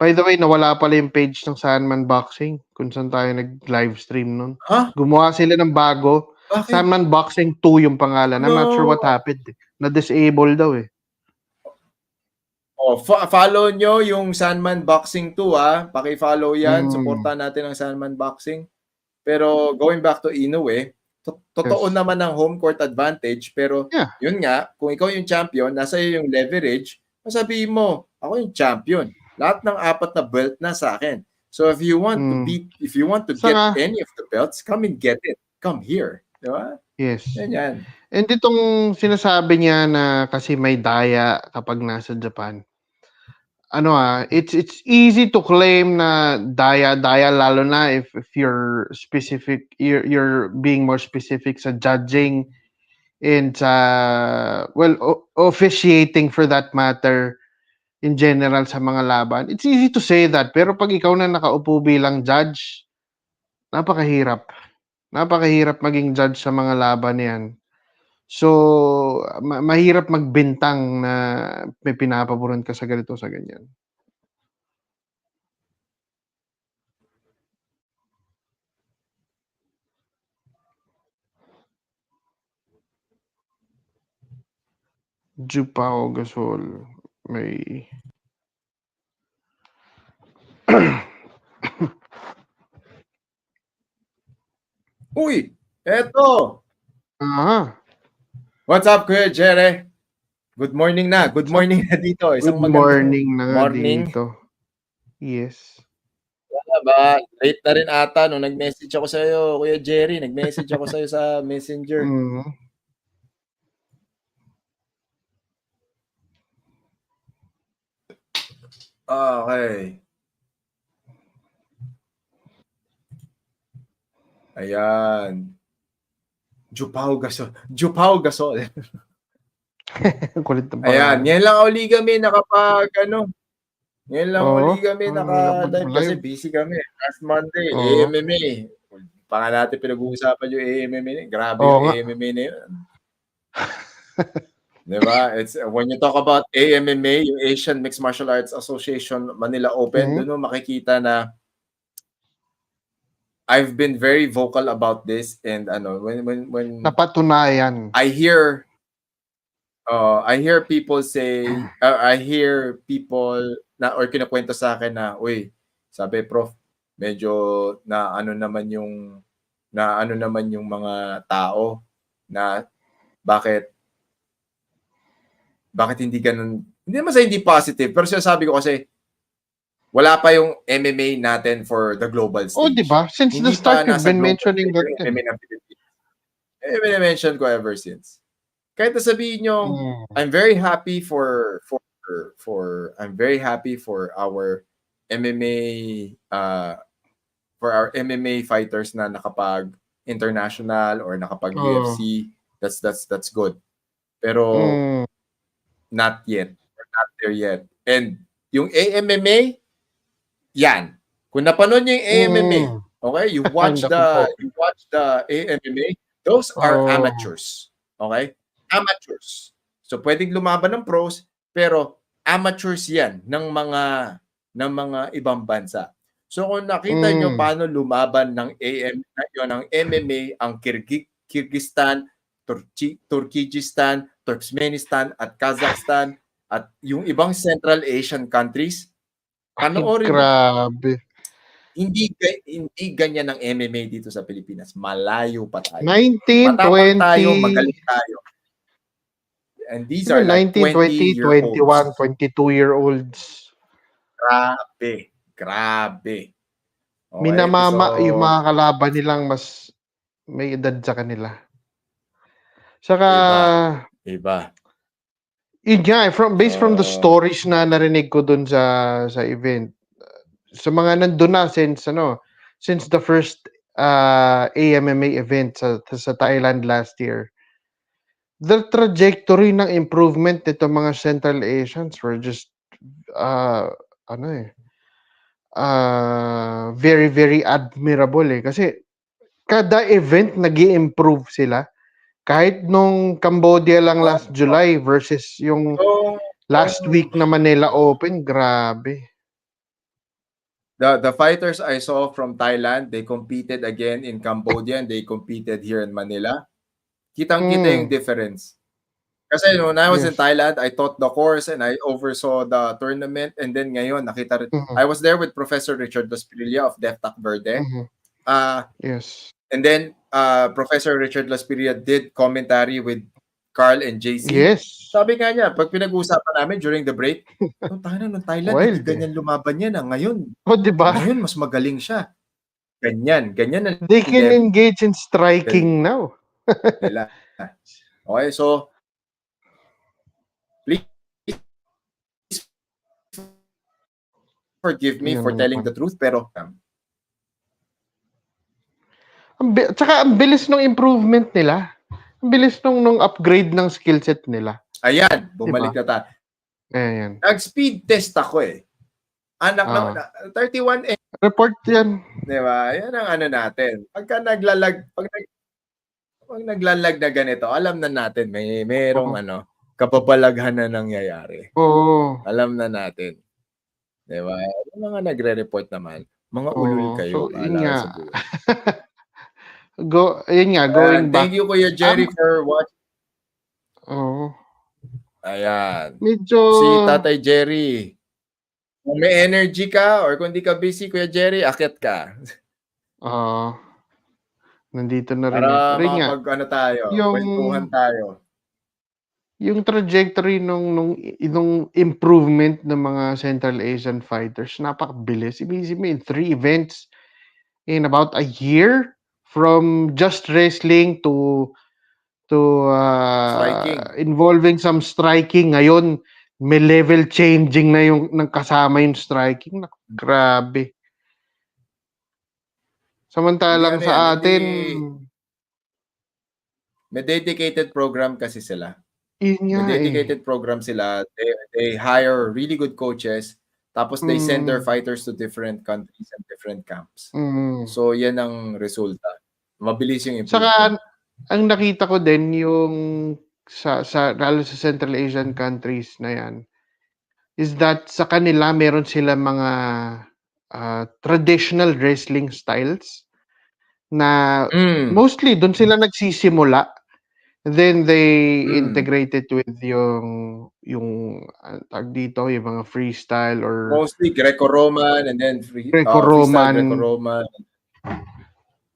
By the way, nawala pala yung page ng Sandman Boxing kung saan tayo nag-livestream nun. Ha? Gumawa sila ng bago. Bakit? Sandman Boxing 2 yung pangalan. I'm not sure what No. happened. Na-disable daw eh. Oh, follow nyo yung Sandman Boxing 2 Paki-follow yan. Supportan natin ang Sandman Boxing. Pero going back to Inoue, totoo Yes. naman ang home court advantage. Pero yun nga, kung ikaw yung champion, nasa iyo yung leverage, sabihin mo, ako yung champion. Lahat ng 4 na belt na sa akin. So if you want to get any of the belts, come and get it. Come here. Di ba? Yes. Yan. And itong sinasabi niya na kasi may daya kapag nasa Japan. It's easy to claim na daya lalo na if you're specific, you're being more specific sa judging and sa officiating for that matter in general sa mga laban. It's easy to say that, pero pag ikaw na nakaupo bilang judge, napakahirap maging judge sa mga laban yan. So mahirap magbintang na may pinapaboran ka sa ganito sa ganyan. Jupao Gasol may Uy, eto. What's up, Kuya Jere? Good morning na. Good morning na dito. Isang good morning na morning dito. Yes. Wala ba? Late na rin ata nung nag-message ako sa iyo, Kuya Jerry. Nag-message ako sa iyo sa Messenger. Okay. Ayan. Jupao Gasol. Kulit na Ayan. Ngayon lang uli kami nakapag Ngayon lang uli kami naka-live kasi busy kami. Last Monday, AMMA. Pa nga natin pinag-uusapan yung AMMA. Grabe yung AMMA na yun. Diba? It's when you talk about AMMA, yung Asian Mixed Martial Arts Association Manila Open, doon mo makikita na I've been very vocal about this and when napatunayan. I hear people say I hear people na or kinukwento sa akin na, uy, sabi prof, medyo na ano naman yung mga tao na bakit hindi ganun, hindi naman sa hindi positive, pero sinasabi ko kasi wala pa yung MMA natin for the global stage. Oh, diba? Since hindi the start, you've been mentioning that. MMA mentioned ko ever since. Kahit sabihin nyo, I'm very happy for our MMA fighters na nakapag international or nakapag UFC. That's good. Pero not yet. We're not there yet. And yung AMMA, yan. Kung napanood niyo yung AMMA, okay? You watch the AMMA, those are amateurs. Okay? Amateurs. So pwedeng lumaban ng pros, pero amateurs 'yan ng mga ibang bansa. So kung nakita niyo paano lumaban ng MMA ang Kyrgyzstan, Turkmenistan, Turkmenistan at Kazakhstan at yung ibang Central Asian countries, panoorin mo. Grabe. Hindi ganyan ang MMA dito sa Pilipinas. Malayo pa tayo. 19, matapang 20. tayo, magaling tayo. And these are 19, like 20, 21, 22-year-olds. Grabe. Okay, Minamama yung mga kalaban nilang mas may edad sa kanila. Saka iba. Yun nga, based from the stories na narinig ko dun sa event, sa mga nandun na since the first AMMA event sa Thailand last year, the trajectory ng improvement nito mga Central Asians were just very very admirable kasi kada event nag-i-improve sila. Kahit nung Cambodia lang last July versus yung last week na Manila Open, grabe. The fighters I saw from Thailand, they competed again in Cambodia and they competed here in Manila. Kitang-kita yung difference. Kasi when I was in Thailand, I taught the course and I oversaw the tournament, and then ngayon nakita rin. I was there with Professor Richard Laspirilla of Deftac Verde. Yes. And then Professor Richard Laspirilla did commentary with Carl and JC. Yes. Sabi nga niya, pag pinag-uusapan namin during the break, tayo nung Thailand, Wild, hindi ganyan lumaban yan. Ngayon, diba? Ngayon, mas magaling siya. Ganyan na. They can engage in striking now. Nila. Okay, so, please forgive me for telling the truth, pero tsaka ang bilis ng improvement nila. Ang bilis nung upgrade ng skill set nila. Ayan, bumalik na tayo. Ayan. Nag-speed test ako eh. Anak na 31 report yan. Diba? Yan ang ano natin. Pag naglalag na ganito, alam na natin merong kapabalaghan na nangyayari. Alam na natin. Diba? Yung mga nagre-report naman, mga ulul kayo. So, yun nga. Yun nga, going back. Thank you, Kuya Jerry, for watching. Ayan. Medyo... Si Tatay Jerry. Kung may energy ka or kung di ka busy, Kuya Jerry, akyat ka. Nandito na rin. Para makapag tayo, kwentuhan tayo. Yung trajectory nung improvement ng mga Central Asian fighters, napakabilis. Ibig in 3 events in about a year, from just wrestling to involving some striking. Ngayon, may level changing na yung kasama yung striking. Grabe. Samantalang sa atin, may dedicated program kasi sila. May dedicated program sila. They hire really good coaches, tapos they send their fighters to different countries and different camps. So yan ang resulta. Mabilis yung improvement. Saka ang nakita ko din yung lalo sa Central Asian countries na yan, is that sa kanila meron sila mga traditional wrestling styles na mostly doon sila nagsisimula. Then they integrate it with yung tag dito, yung mga freestyle or mostly Greco-Roman and then Greco-Roman.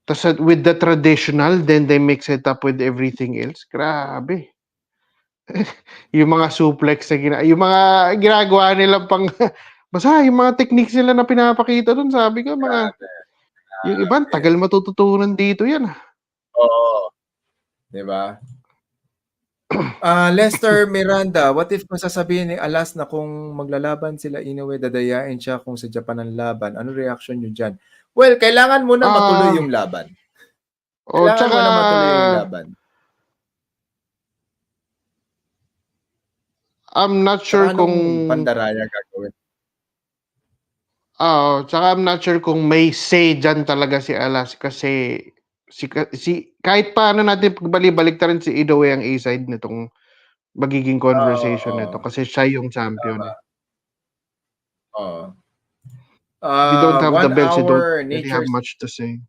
Tapos with the traditional, then they mix it up with everything else. Grabe. Yung mga suplex na yung mga ginagawa nila pang basta yung mga techniques nila na pinapakita doon, sabi ko yung ibang tagal matututunan dito yan. Oo. Diba? Lester Miranda, what if masasabihin ni Alas na kung maglalaban sila Inoue, dadayain siya kung sa Japan ang laban? Ano reaction nyo dyan? Well, kailangan mo na matuloy yung laban. Kailangan mo na matuloy yung laban. I'm not sure kung pandaraya gagawin. Tsaka I'm not sure kung may say dyan talaga si Alas kasi kahit paano natin pagbalik ta rin si Inoue ang A-side nitong magiging conversation nito kasi siya yung champion. We don't have the belts, we don't really have much to say.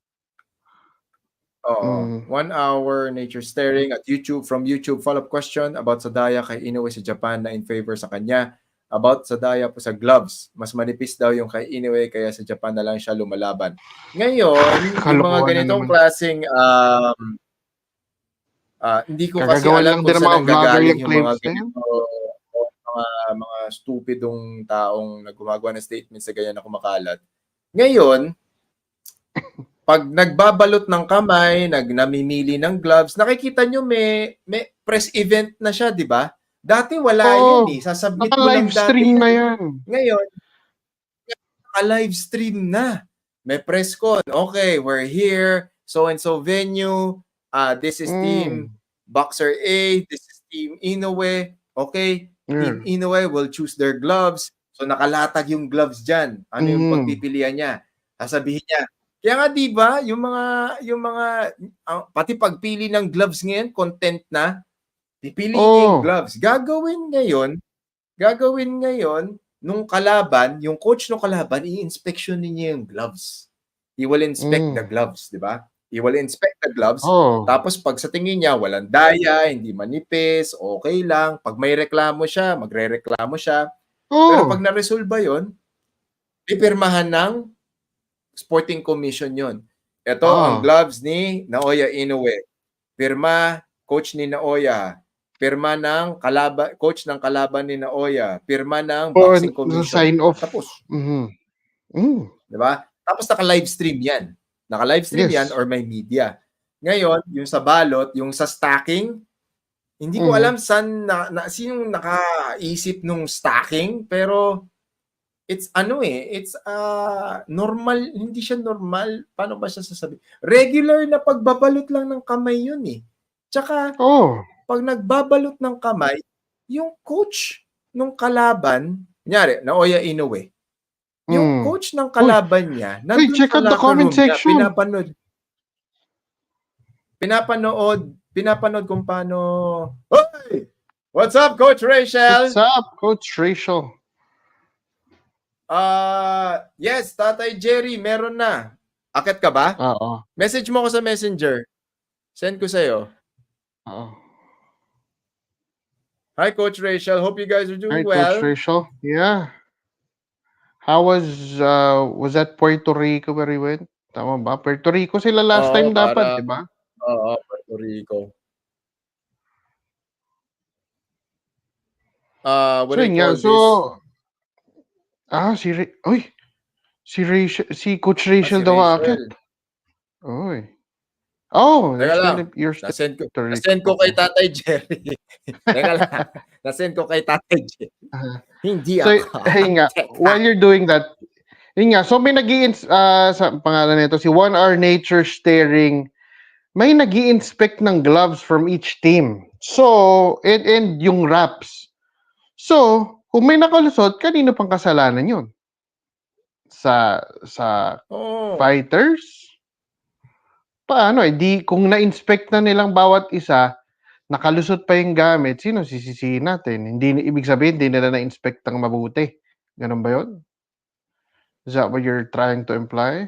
1 hour nature staring at YouTube. From YouTube, follow-up question about Sadaya kay Inoue sa Japan na in favor sa kanya. About Sadaya po sa gloves. Mas manipis daw yung kay Inoue kaya sa Japan na lang siya lumalaban. Ngayon, yung mga ganitong klaseng hindi ko kasi alam kung saan gagaling yung mga ganito mga stupidong taong nagumagawa ng statement sa ganyan na kumakalat. Ngayon, pag nagbabalot ng kamay, namimili ng gloves, nakikita nyo may press event na siya, di ba? Dati wala yan eh. Sasubmit mo lang dati. Naka-live stream na yan. Ngayon, naka-live stream na. May press con. Okay, we're here. So-and-so venue. This is team Boxer A. This is team Inoue. Okay? Team Inoue will choose their gloves. So nakalatag yung gloves dyan. Ano yung pagpipilian niya? Sasabihin niya. Kaya nga 'di ba, yung mga pati pagpili ng gloves ngayon, content na. Pipiliin yung gloves. Gagawin ngayon nung kalaban, yung coach ng kalaban, i-inspection niya yung gloves. He will inspect the gloves, di ba? He will inspect the gloves. Oh. Tapos pag sa tingin niya, walang daya, hindi manipis, okay lang. Pag may reklamo siya, magre-reklamo siya. Pero pag na-resolve yun, ipirmahan ng Sporting Commission yon. Ito ang gloves ni Naoya Inoue. Pirma, coach ni Naoya. Pirma ng coach ng kalaban ni Naoya. Pirma ng Boxing Commission. Sign off. Tapos. Diba? Tapos naka-live stream yan. Naka-live stream yan or may media. Ngayon, yung sa balot, yung sa stacking, hindi ko alam sinong nakaisip nung stacking, pero it's it's normal, hindi siya normal. Paano ba siya sasabihin? Regular na pagbabalot lang ng kamay yun eh. Tsaka, pag nagbabalot ng kamay, yung coach nung kalaban, kunyari, Naoya Inoue, yung coach ng kalaban niya, nandun check out the comment section. Pinapanood kung paano. Hoy! What's up, Coach Rachel? What's up, Coach Rachel? Yes, Tatay Jerry, meron na. Akit ka ba? Oo. Message mo ko sa Messenger. Send ko sa'yo. Oo. Hi, Coach Rachel. Hope you guys are doing well. Hi, Coach Rachel. Yeah. How was that Puerto Rico where we went? Tama ba? Puerto Rico sila last time dapat, di ba? Oo, Puerto Rico. What do you call this? Si Coach Rachel daw akit. Oy. Nasend ko kay Tatay Jerry. Teka lang. Nasend ko kay Tatay Jerry. Hindi ako. While you're doing that, so may sa pangalan nito, si 1 Hour Nature Staring, may nag-i-inspect ng gloves from each team. So, and yung wraps. So, kung may nakalusot, kanino pang kasalanan yun? Sa fighters? Paano kung na-inspect na nilang bawat isa, nakalusot pa yung gamit, sino sisisihin natin? Hindi ibig sabihin, hindi nila na-inspect ng mabuti. Ganun ba yun? Is that what you're trying to imply?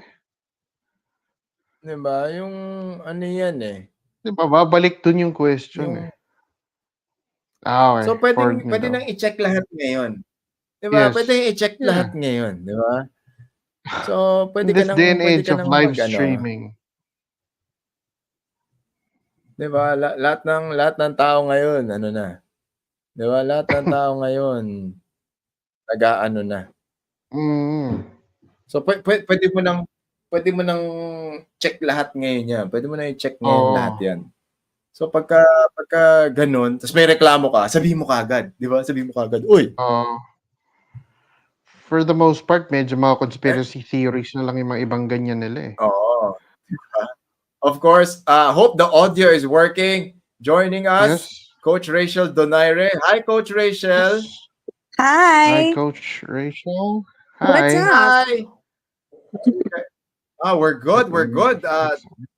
Diba? Yung ano yan eh. Diba? Babalik dun yung question eh. Okay. So, pwede nang i-check lahat ngayon. Diba? Yes. Pwede i-check lahat ngayon. Diba? So, pwede ka nang day and age of live streaming. Diba? Lahat ng tao ngayon, ano na. Diba? Lahat ng tao ngayon, nag-aano na. So, pwede mo nang check lahat ngayon yan. Pwede mo nang i-check ngayon lahat yan. So, pagka ganun, tapos may reklamo ka, sabihin mo kagad. Di ba? Sabihin mo kagad, uy! For the most part, medyo mga conspiracy theories na lang yung mga ibang ganyan nila eh. Oo. Of course, hope the audio is working. Joining us, Coach Rachel Donaire. Hi, Coach Rachel. Hi, Coach Rachel. Hi. What's up? Hi. We're good. We're good.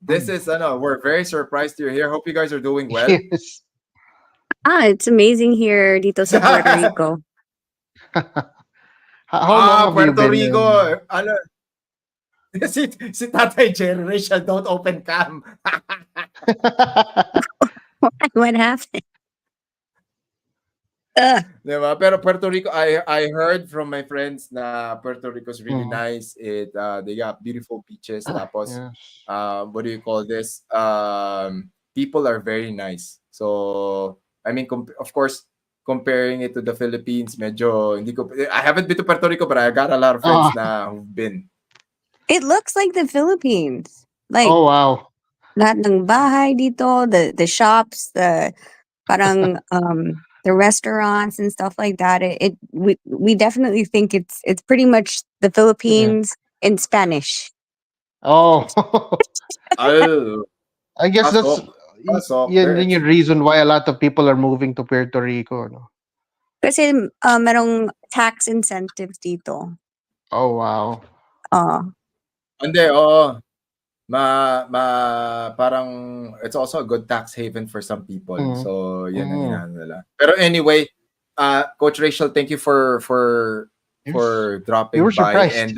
This is we're very surprised you're here. Hope you guys are doing well. Yes. It's amazing here dito sa Puerto Rico. How long have you Puerto been Rico. Si Tatay Jerry, Rachel, don't open cam. What happened? Diba? Pero Puerto Rico, I heard from my friends na Puerto Rico is really nice. They got beautiful beaches. Tapos, what do you call this? People are very nice. So, I mean, of course, comparing it to the Philippines, medyo I haven't been to Puerto Rico, but I got a lot of friends na who've been. It looks like the Philippines. Like, oh wow. Lahat ng bahay dito, the shops, parang the restaurants and stuff like that. We definitely think it's pretty much the Philippines in Spanish. Oh. I guess that's yung reason why a lot of people are moving to Puerto Rico, no? Kasi merong tax incentives dito. Oh wow. Hindi, parang it's also a good tax haven for some people. So, yan ang inaano nila. Pero anyway, Coach Rachel, thank you for Yes. for We were dropping by. surprised. And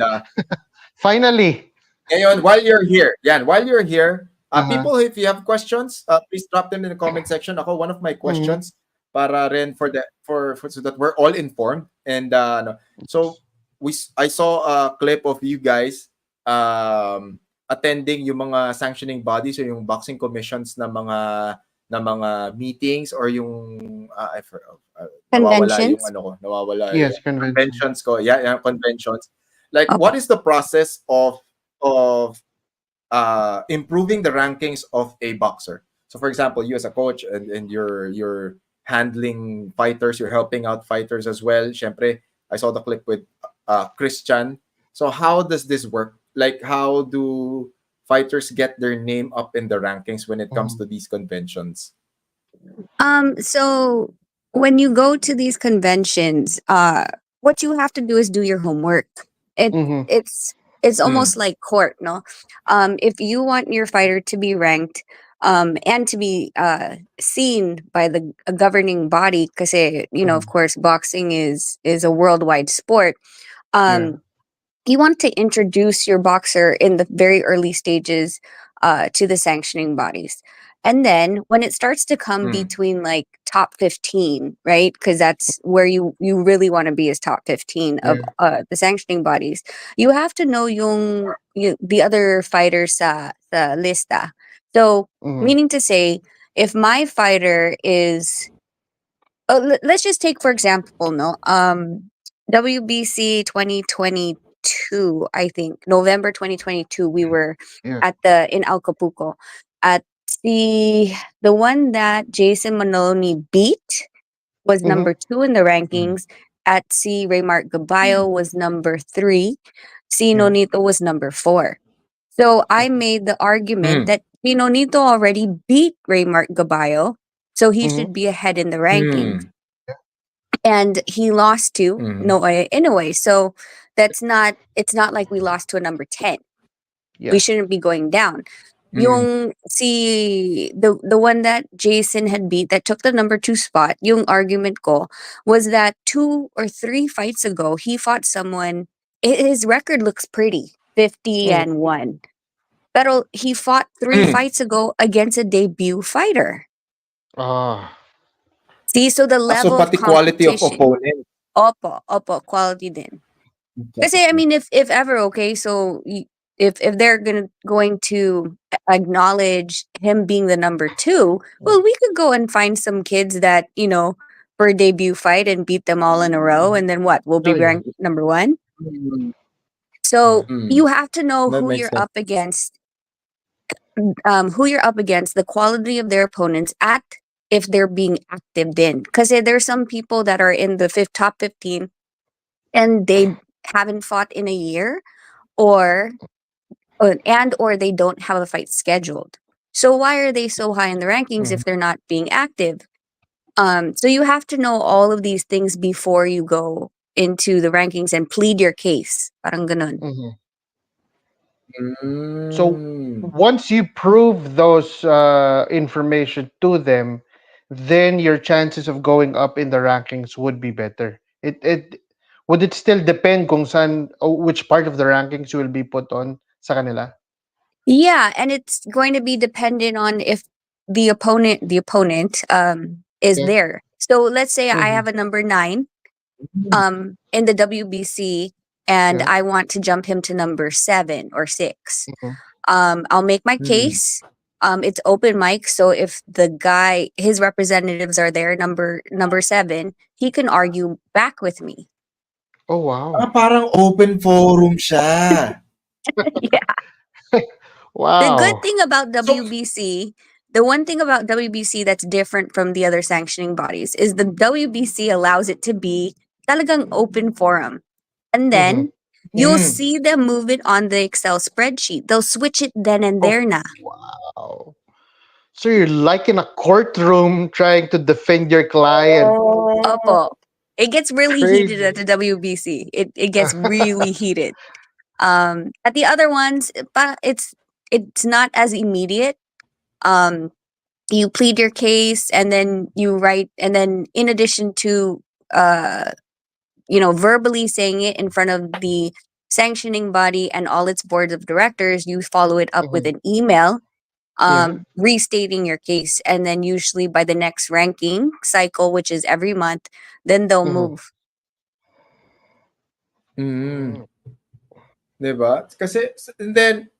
Finally. ngayon, while you're here, Uh-huh. people, if you have questions, please drop them in the comment section. Ako, one of my Mm-hmm. questions para rin for so that we're all informed. And no. So I saw a clip of you guys attending yung mga sanctioning bodies or yung boxing commissions na mga meetings or yung Conventions. nawawala Yes, yung convention. conventions ko. Yeah, conventions. Like, what Opo. is the process of improving the rankings of a boxer? So, for example, you as a coach and you're handling fighters, you're helping out fighters as well. Syempre, I saw the clip with Christian. So, how does this work? Like, how do fighters get their name up in the rankings when it comes Mm-hmm. to these conventions? So when you go to these conventions, what you have to do is do your homework. It Mm-hmm. it's it's Mm. almost like court, no? If you want your fighter to be ranked, and to be seen by the governing body, because of Mm-hmm. course, boxing is a worldwide sport. Yeah. Um, you want to introduce your boxer in the very early stages to the sanctioning bodies. And then when it starts to come Mm. between like top 15, right? Because that's where you really want to be, is top 15 of Yeah. the sanctioning bodies. You have to know the other fighters sa lista. So, Mm-hmm. meaning to say, if my fighter is, let's just take for example, no, WBC 2022, I think November 2022, we were Yeah. at the in Acapulco at the one that Jason Manoni beat was Mm-hmm. number 2 in the Mm. rankings. At C Raymart Gabayo was number 3. C Yeah. Nonito was number 4. So I made the argument Mm. that C Nonito already beat Raymart Gabayo, so he Mm-hmm. should be ahead in the rankings, Mm. and he lost to Mm. Inoue. So it's not like we lost to a number 10. We Yeah. shouldn't be going down. Mm. Yung the one that Jason had beat that took the number 2 spot, yung argument ko was that 2 or 3 fights ago he fought someone, his record looks pretty, 50 Mm. and 1. Pero he fought 3 Mm. fights ago against a debut fighter. Ah. See, so the So level of pati quality of competition. opponent. Opo, quality din. Kasi I mean, if ever, okay, so if they're going to acknowledge him being the number 2, well, we could go and find some kids that for a debut fight and beat them all in a row, and then what? We'll Oh be yeah. ranked number 1. Mm. Yeah. So Mm. you have to know That makes sense. who you're up against, the quality of their opponents at if they're being active then. Because there's some people that are in the top 15 and they haven't fought in a year, or or they don't have a fight scheduled. So why are they so high in the rankings Mm. if they're not being active? So you have to know all of these things before you go into the rankings and plead your case. Parang ganun. Mm-hmm. So Mm. once you prove those information to them, then your chances of going up in the rankings would be better. It would it still depend kung saan or which part of the rankings you will be put on sa kanila? Yeah, and it's going to be dependent on if the opponent is Yeah. there. So let's say I Mm-hmm. have a number 9 Mm. in the WBC, and Yeah. I want to jump him to number 7 or 6. Mm-hmm. I'll make my Mm. case. It's open mic, so if the guy, his representatives are there, number 7, he can argue back with me. Oh wow. Parang open forum siya. Yeah. The good Wow. thing about So, WBC, the one thing about WBC that's different from the other sanctioning bodies is the WBC allows it to be talagang open forum. And Mm-hmm. then you'll mm. see them move it on the Excel spreadsheet. They'll switch it then and Oh there na. wow. So you're like in a courtroom trying to defend your client. Oh. Opo. It gets really heated at Crazy. the WBC. It gets really heated. At the other ones, it's not as immediate. Um, you plead your case and then you write, and then in addition to uh verbally saying it in front of the sanctioning body and all its boards of directors. You follow it up with Mhm. an email Yeah. restating your case, and then usually by the next ranking cycle, which is every month, then they'll Mhm. move. Mm. Diba? Kasi, and then,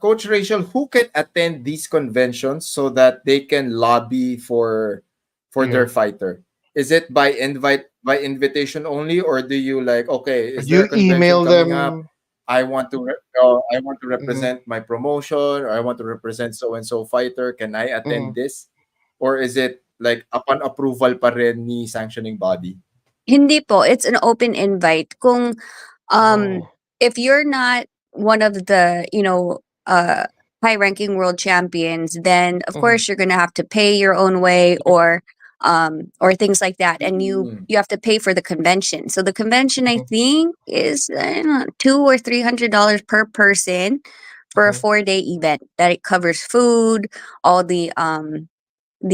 Coach Rachel, who can attend these conventions so that they can lobby for their Yeah. fighter? Is it by invitation only, or do you like, okay, is there You a convention email coming up? them. I want to Mhm. represent my promotion, or I want to represent so and so fighter. Can I attend Mhm. this, or is it like upon approval pa rin ni sanctioning body? Hindi po, it's an open invite. Kung Oh. if you're not one of the, high ranking world champions, then of Mhm. course you're going to have to pay your own way, or things like that, and you Mm. you have to pay for the convention. So the convention, I Mhm. think, is $200 or $300 per person for a Mhm. 4-day event that it covers food, all the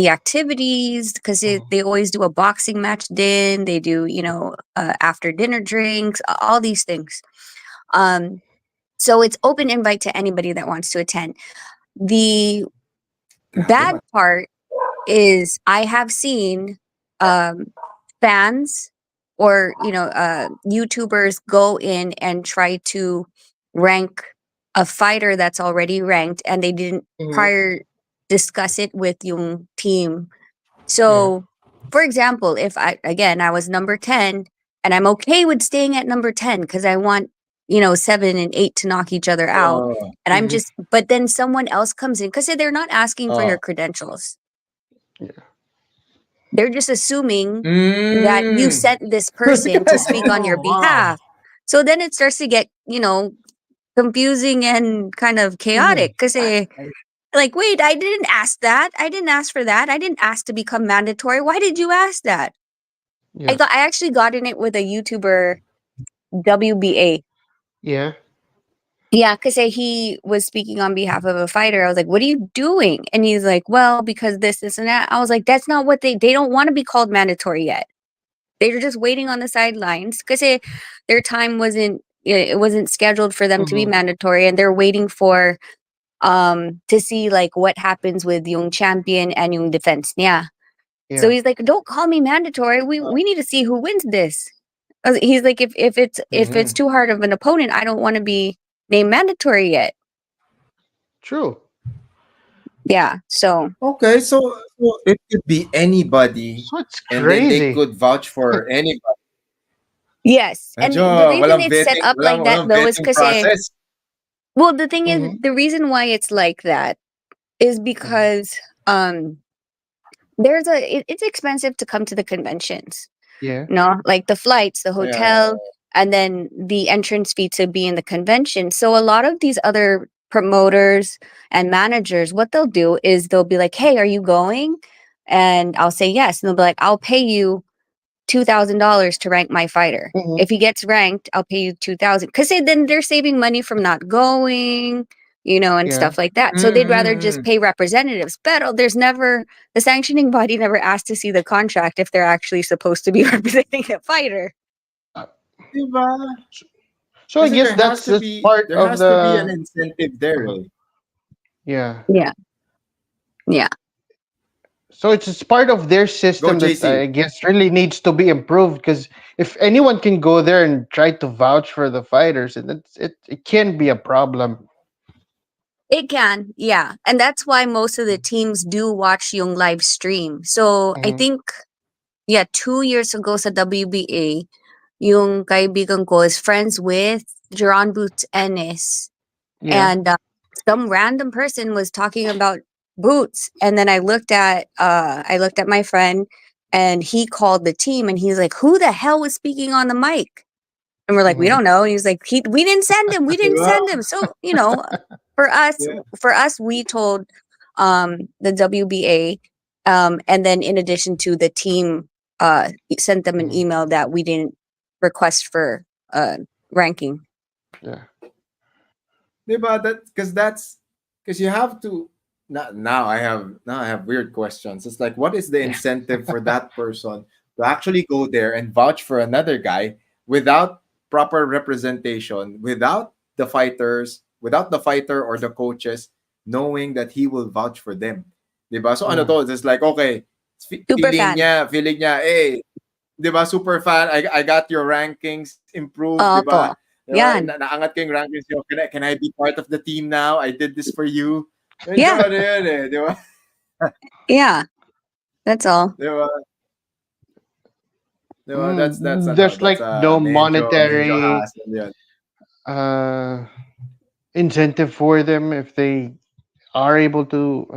activities, because Mhm. they always do a boxing match, then they do after dinner drinks, all these things. um so it's open invite to anybody that wants to attend. The Grabe bad man. part is I have seen um fans or YouTubers go in and try to rank a fighter that's already ranked, and they didn't Mhm. prior discuss it with yung team. Yeah. So, for example, if I was number 10, and I'm okay with staying at number 10 because I want, 7 and 8 to knock each other out. Oh, And Mhm. but then someone else comes in because they're not asking for your oh. credentials. Yeah. They're just assuming that you Mm. sent this Kasi person to speak on your Oh, wow. behalf. So then it starts to get, confusing and kind of Mhm. chaotic because, like, wait, I didn't ask that. I didn't ask for that. I didn't ask to become mandatory. Why did you ask that? Yeah. I actually got in it with a YouTuber, WBA. Yeah. Yeah, because he was speaking on behalf of a fighter. I was like, "What are you doing?" And he's like, "Well, because this, and that." I was like, "That's not what they don't want to be called mandatory yet. They're just waiting on the sidelines because their time it wasn't scheduled for them to be Mhm. mandatory, and they're waiting for to see like what happens with yung champion and yung defense niya." So Yeah. he's like, "Don't call me mandatory. We need to see who wins this." He's like, if it's Mhm. too hard of an opponent, I don't want to be named mandatory yet. True. Yeah. So Okay, so it could be anybody, So it's and then they crazy. could vouch for anybody. yes, Medyo and the reason walang it's set vetting, up like that walang though is vetting because, process. well, the thing is, Mhm. the reason why it's like that is Mhm. because it's expensive to come to the conventions. Yeah. No, like the flights, the Yeah. hotel, and then the entrance fee to be in the convention. So a lot of these other promoters and managers, what they'll do is they'll be like, "Hey, are you going?" And I'll say yes, and they'll be like, "I'll pay you $2,000 to rank my fighter. Mhm. If he gets ranked, I'll pay you 2,000." Because then they're saving money from not going, and Yeah. stuff like that. So they'd rather just Mm-mm. pay representatives. But the sanctioning body never asked to see the contract if they're actually supposed to be representing the fighter. Uh, Diba? So I Kasi guess that's part there of has to be an the. incentive there, Uh-huh. eh. Yeah. Yeah. Yeah. So it's part of their Go system that JC. I guess really needs to be improved because if anyone can go there and try to vouch for the fighters, and it can be a problem. It can. Yeah. And that's why most of the teams do watch yung live stream. So I Mhm. think, yeah, 2 years ago sa WBA, yung kaibigan ko is friends with Jeron Boots Ennis. Yeah. And some random person was talking about Boots. And then I looked at my friend, and he called the team, and he's like, "Who the hell was speaking on the mic?" And we're like, "We Mhm. don't know." And he was like, "We didn't send him. We didn't Diba? send him." So, for us, Yeah. we told the WBA, and then in addition to the team, sent them an Mhm. email that we didn't request for ranking. Yeah. Diba? Because you have to now I have weird questions. It's like, what is the Yeah. incentive for that person to actually go there and vouch for another guy without proper representation, without the fighter or the coaches knowing that he will vouch for them. Diba? So ano to, it's like, okay, Super fan. feeling niya, hey, diba, super fan, I got your rankings improved, diba? Opo. Diba? Yan. Naangat ko yung rankings nyo. Can I be part of the team now? I did this for you. Medyo Yeah. ano yun eh, di ba? Yeah. That's all. Di ba? Di ba? That's ano, There's that's like no medyo monetary hassle yun. uh, incentive for them if they are able to,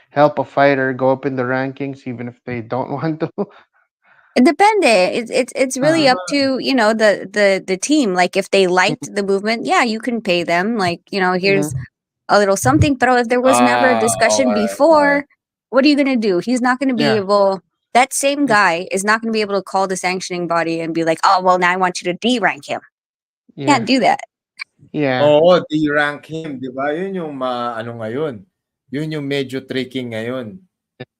help a fighter go up in the rankings, even if they don't want to. It depende. It's really Uh, up to, the team. Like if they liked the movement, yeah, you can pay them. Like, here's mhm. a little something. But if there was never a discussion Alright, alright. before, what are you gonna do? He's not gonna be Yeah. able. That same guy is not gonna be able to call the sanctioning body and be like, "Oh, well, now I want you to D-rank him." Can't Yeah. do that. Yeah. Oo, de-rank him, di ba? Yun yung ano ngayon. Yun yung medyo tricking ngayon.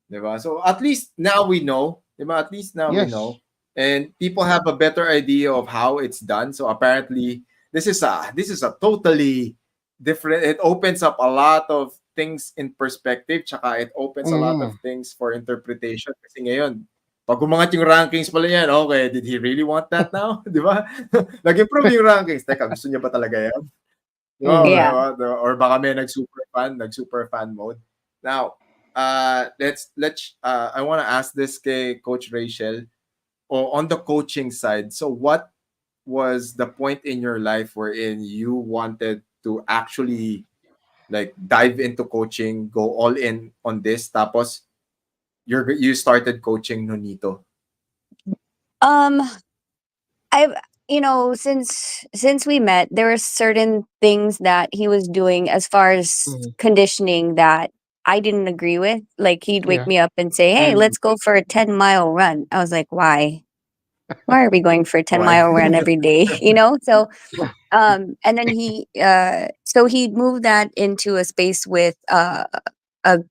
Di ba? So at least now we know. Di ba? At least now we Yes. know. And people have a better idea of how it's done. So apparently, this is a totally different. It opens up a lot of things in perspective. Tsaka it opens a lot of Mhm. things for interpretation. Kasi ngayon, pag umangat yung rankings pala yan, okay, did he really want that now? Di ba? Nag-improve yung rankings. Teka, gusto niya ba talaga yan? Di ba? Mhm. Yeah. Or baka may nag-super fan mode. Now, I want to ask this kay Coach Rachel, or on the coaching side. So what was the point in your life wherein you wanted to actually like dive into coaching, go all in on this, tapos you started coaching Nonito? Um, I've since we met, there were certain things that he was doing as far as Mhm. conditioning that I didn't agree with. Like he'd wake Yeah. me up and say, "Hey, Mm. let's go for a 10-mile run." I was like, "Why? Why are we going for a Why? 10-mile run every day?" So and then he moved that into a space with a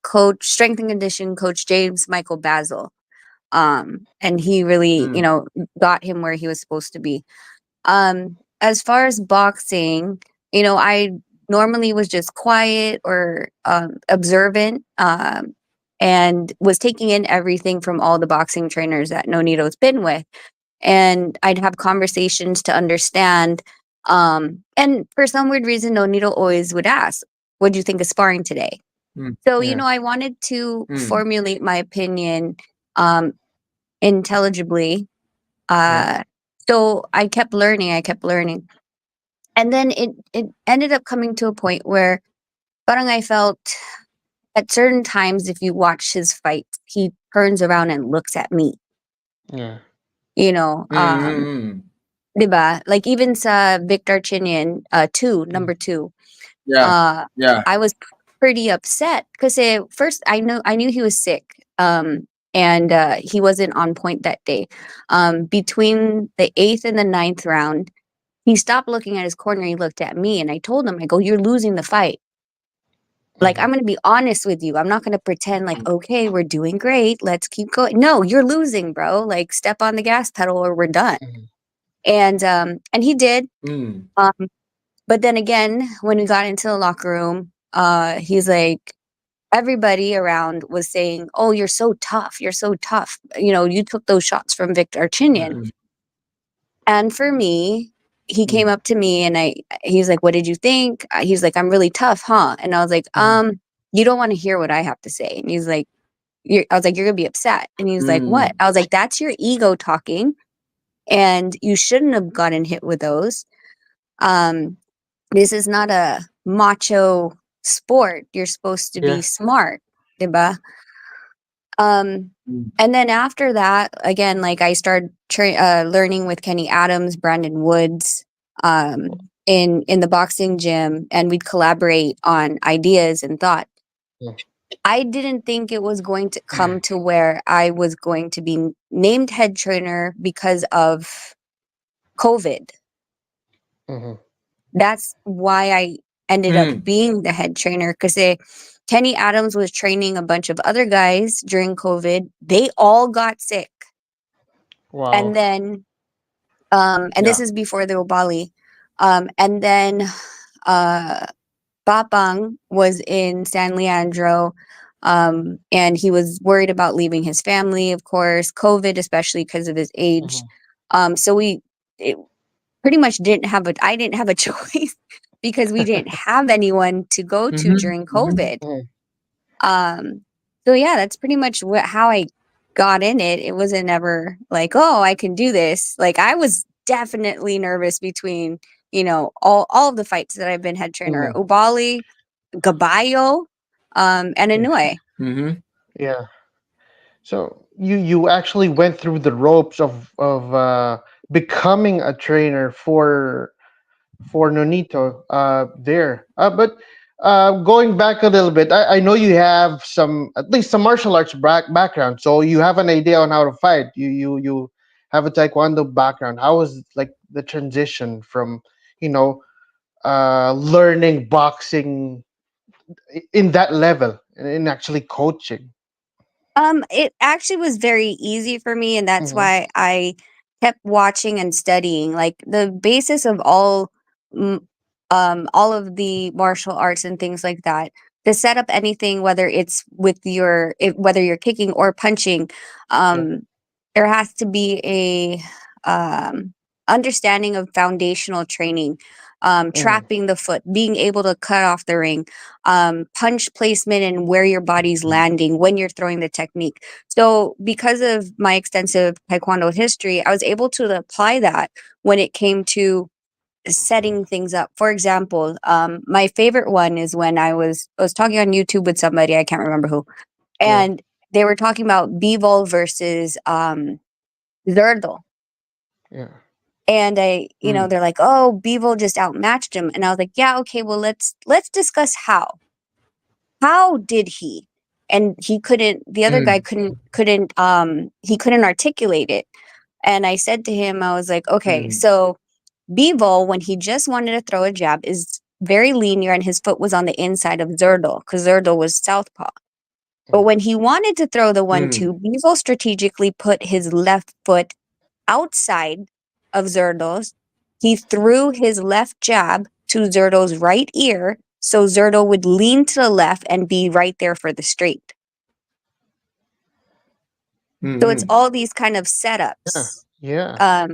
coach, strength and condition coach, James Michael Basil. And he really, Mm. got him where he was supposed to be. As far as boxing, I normally was just quiet or observant, and was taking in everything from all the boxing trainers that Nonito's been with. And I'd have conversations to understand. And for some weird reason, Nonito always would ask, "What do you think of sparring today?" Mm. So, Yeah. I wanted to Mm. formulate my opinion um, intelligibly. Yeah. So I kept learning. And then it ended up coming to a point where parang I felt at certain times, if you watch his fights, he turns around and looks at me, Yeah. you know, um, Mm. 'di ba? Like even sa Victor Chinian, number Mhm. 2, Yeah. uh, Yeah. I was pretty upset because first I knew he was sick. And he wasn't on point that day. Between the 8th and the 9th round, he stopped looking at his corner. He looked at me, and I told him, I go, "You're losing the fight. Like, I'm Mhm. going to be honest with you. I'm not going to pretend like, okay, we're doing great. Let's keep going. No, you're losing, bro. Like, step on the gas pedal or we're done." Mhm. And he did. Mm. Um, but then again, when we got into the locker room, he's like, everybody around was saying, "Oh, you're so tough. You're so tough. You took those shots from Victor Chinian." Mm. And for me, he came Mm. up to me and he's like, "What did you think?" He's like, "I'm really tough, huh?" And I was like, Mhm. You don't want to hear what I have to say." And he's like, I was like, "You're gonna be upset." And he's like, "What?" Mm. I was like, "That's your ego talking, and you shouldn't have gotten hit with those. Um, this is not a macho sport. You're supposed to be Yeah. smart, diba?" Um, Mm. and then after that, again, like I started learning with Kenny Adams, Brandon Woods, in the boxing gym, and we'd collaborate on ideas and thought. Yeah. I didn't think it was going to come to where I was going to be named head trainer because of COVID. Mhm. That's why I ended up Mm. being the head trainer, because Kenny Adams was training a bunch of other guys during COVID. They all got sick. And Wow. then and this Yeah. is before the Obali. And then uh Papang was in San Leandro, and he was worried about leaving his family, of course, COVID, especially because of his age. Mhm. So it pretty much I didn't have a choice because we didn't have anyone to go to Mm-hmm. during Mm-hmm. COVID. Mhm. Um, so yeah, that's pretty much how I got in it. It wasn't ever like, oh, I can do this. Like I was definitely nervous between, all of the fights that I've been head trainer, Mhm. Ubali, Gabayo, and Yeah. Inoue. Mm-hmm. Yeah. So you actually went through the ropes of becoming a trainer for Nonito there. But going back a little bit, I know you have at least some martial arts background, so you have an idea on how to fight. You have a taekwondo background. How was like the transition from you know learning boxing in that level and in actually coaching? It actually was very easy for me, and that's Mm-hmm. why I kept watching and studying. Like the basis of mm, all of the martial arts and things like that. To set up anything, whether it's whether you're kicking or punching, Yeah. um, there has to be a understanding of foundational training, Mm-hmm. trapping the foot, being able to cut off the ring, punch placement and where your body's landing when you're throwing the technique. So, because of my extensive Taekwondo history, I was able to apply that when it came to setting things up. For example, my favorite one is when I was talking on YouTube with somebody, I can't remember who, Yeah. and they were talking about Bivol versus Zerdal. Yeah. And Mm. they're like, "Oh, Bivol just outmatched him," and I was like, "Yeah, okay, well, let's discuss how." How did he? And he couldn't, the other guy Mm. couldn't articulate it. And I said to him, I was like, okay, Mm. so Bivol, when he just wanted to throw a jab, is very linear and his foot was on the inside of Zerdal because Zerdal was southpaw. But when he wanted to throw the Mm. 1-2, Bivol strategically put his left foot outside of Zerdal's. He threw his left jab to Zerdal's right ear, so Zerdal would lean to the left and be right there for the straight. So it's Mm-hmm. all these kind of Yeah. setups Yeah.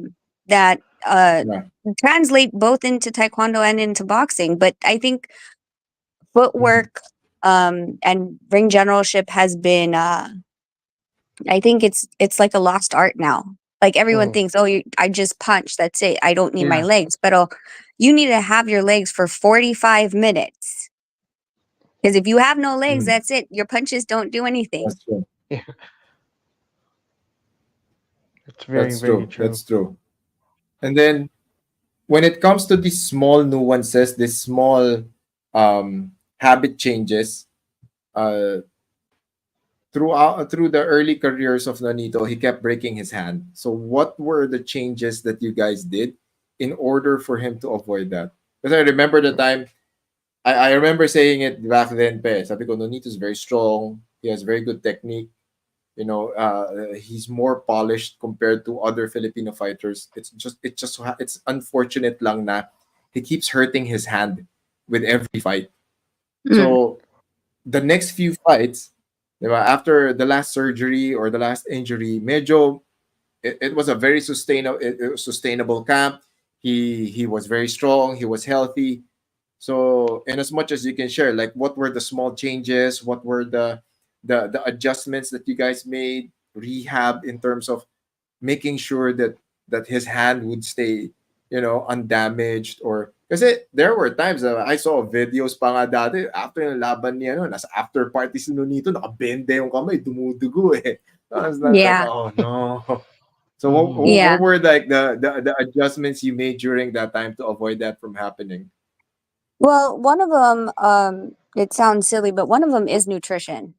that Yeah. translate both into taekwondo and into boxing. But I think Mm-hmm. footwork and ring generalship has been. I think it's like a lost art now. Like everyone Mm-hmm. thinks, oh, I just punch. That's it. I don't need my Yeah. legs. But you need to have your legs for 45 minutes. Because if you have no legs, Mm. that's it. Your punches don't do anything. That's true. Yeah. It's very That's very true. true. That's true. And then when it comes to these small nuances, these small habit changes, uh, through the early careers of Nonito, he kept breaking his hand. So what were the changes that you guys did in order for him to avoid that? Because I remember the time I remember saying it back then, pe. Sabi ko, Nonito's very strong. He has very good technique. He's more polished compared to other Filipino fighters. It's unfortunate lang na he keeps hurting his hand with every fight. Mm, So the next few fights, diba, after the last surgery or the last injury, medyo it was a very sustainable camp. He was very strong. He was healthy. So, in as much as you can share, like what were the small changes, what were the adjustments that you guys made, rehab in terms of making sure that his hand would stay, undamaged, or kasi there were times that I saw videos pa nga dati after yung laban niya, nasa after party si Nonito, nakabende yung kamay, dumudugo eh. So I was like, yeah. oh no. So Mm-hmm. Yeah. what were like the adjustments you made during that time to avoid that from happening? Well, one of them, it sounds silly, but one of them is nutrition,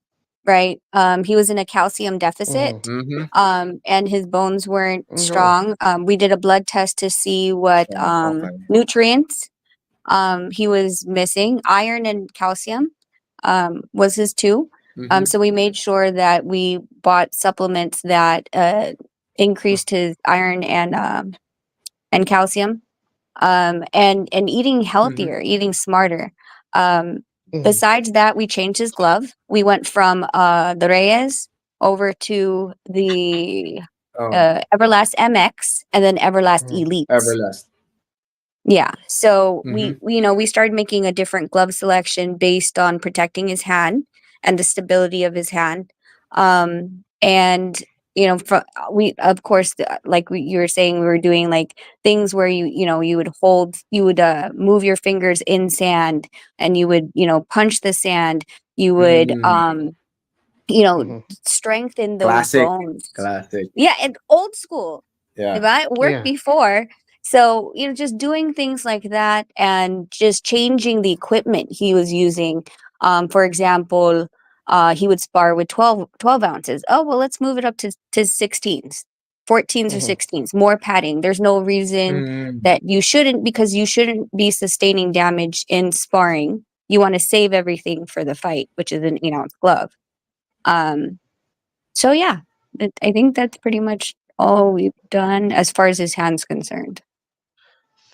right? He was in a calcium Mm-hmm. deficit, Mm-hmm. and his bones weren't No. strong. We did a blood test to see what So, okay. nutrients he was missing. Iron and calcium was his two. Mm-hmm. So we made sure that we bought supplements that increased his iron and calcium, and eating healthier, eating smarter. Um, Mhm. Besides that, we changed his glove. We went from the Reyes over to the Oh, Everlast MX and then Everlast Mhm. Elite. Everlast. Yeah. So Mm-hmm. we started making a different glove selection based on protecting his hand and the stability of his hand. And we of course you were saying, we were doing like things where you would move your fingers in sand, and you would punch the sand. You would Mm, you know Mhm. strengthen those classic. bones. Classic. Yeah, and old school. Yeah. If I worked Yeah. before. So, just doing things like that and just changing the equipment he was using. For example, he would spar with 12 ounces. Oh, well, let's move it up to 16s, 14s or Mhm. 16s, more padding. There's no reason Mm, that because you shouldn't be sustaining damage in sparring. You want to save everything for the fight, which is an 8-ounce glove. Um, so yeah, I think that's pretty much all we've done as far as his hand's concerned.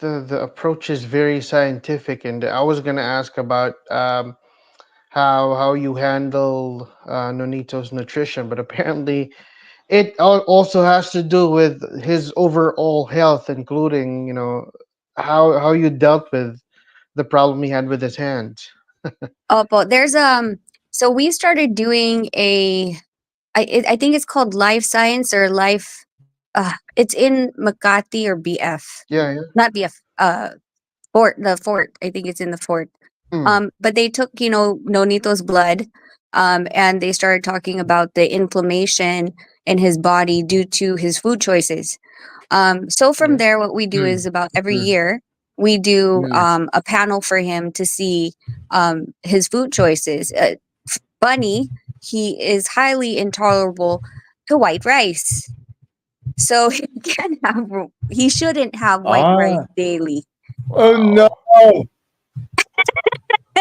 The approach is very scientific, and I was gonna ask about how you handle Nonito's nutrition, but apparently it also has to do with his overall health, including how you dealt with the problem he had with his hands. Oh, but there's so we started doing I think it's called Life Science or Life. It's in Makati or BF, Yeah, yeah. not BF. Fort. I think it's in the fort. Mm, But they took Nonito's blood, and they started talking about the inflammation in his body due to his food choices. So from yeah. there, what we do is mm, about every mm, year we do mm. a panel for him to see his food choices. Bunny, he is highly intolerable to white rice, so he shouldn't have white rice Ah. daily. Oh no. Wow.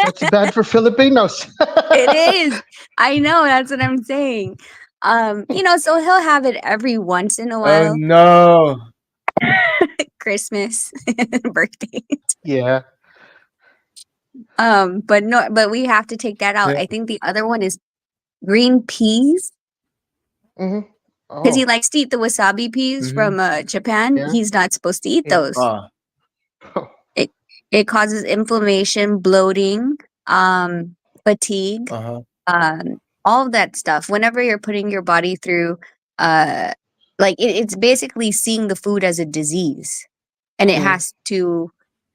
That's bad for Filipinos. It is. I know. That's what I'm saying. So he'll have it every once in a Oh while. no. Christmas, birthday. Yeah. But no, but we have to take that out. Yeah. I think the other one is green peas, Hmm. because he Oh, likes to eat the wasabi peas Mm-hmm. from Japan. yeah. He's not supposed to eat Yeah. those. Ah. It it causes inflammation, bloating, fatigue, Uh-huh. all of that stuff. Whenever you're putting your body through, uh, it's basically seeing the food as a disease, and it Mm. has to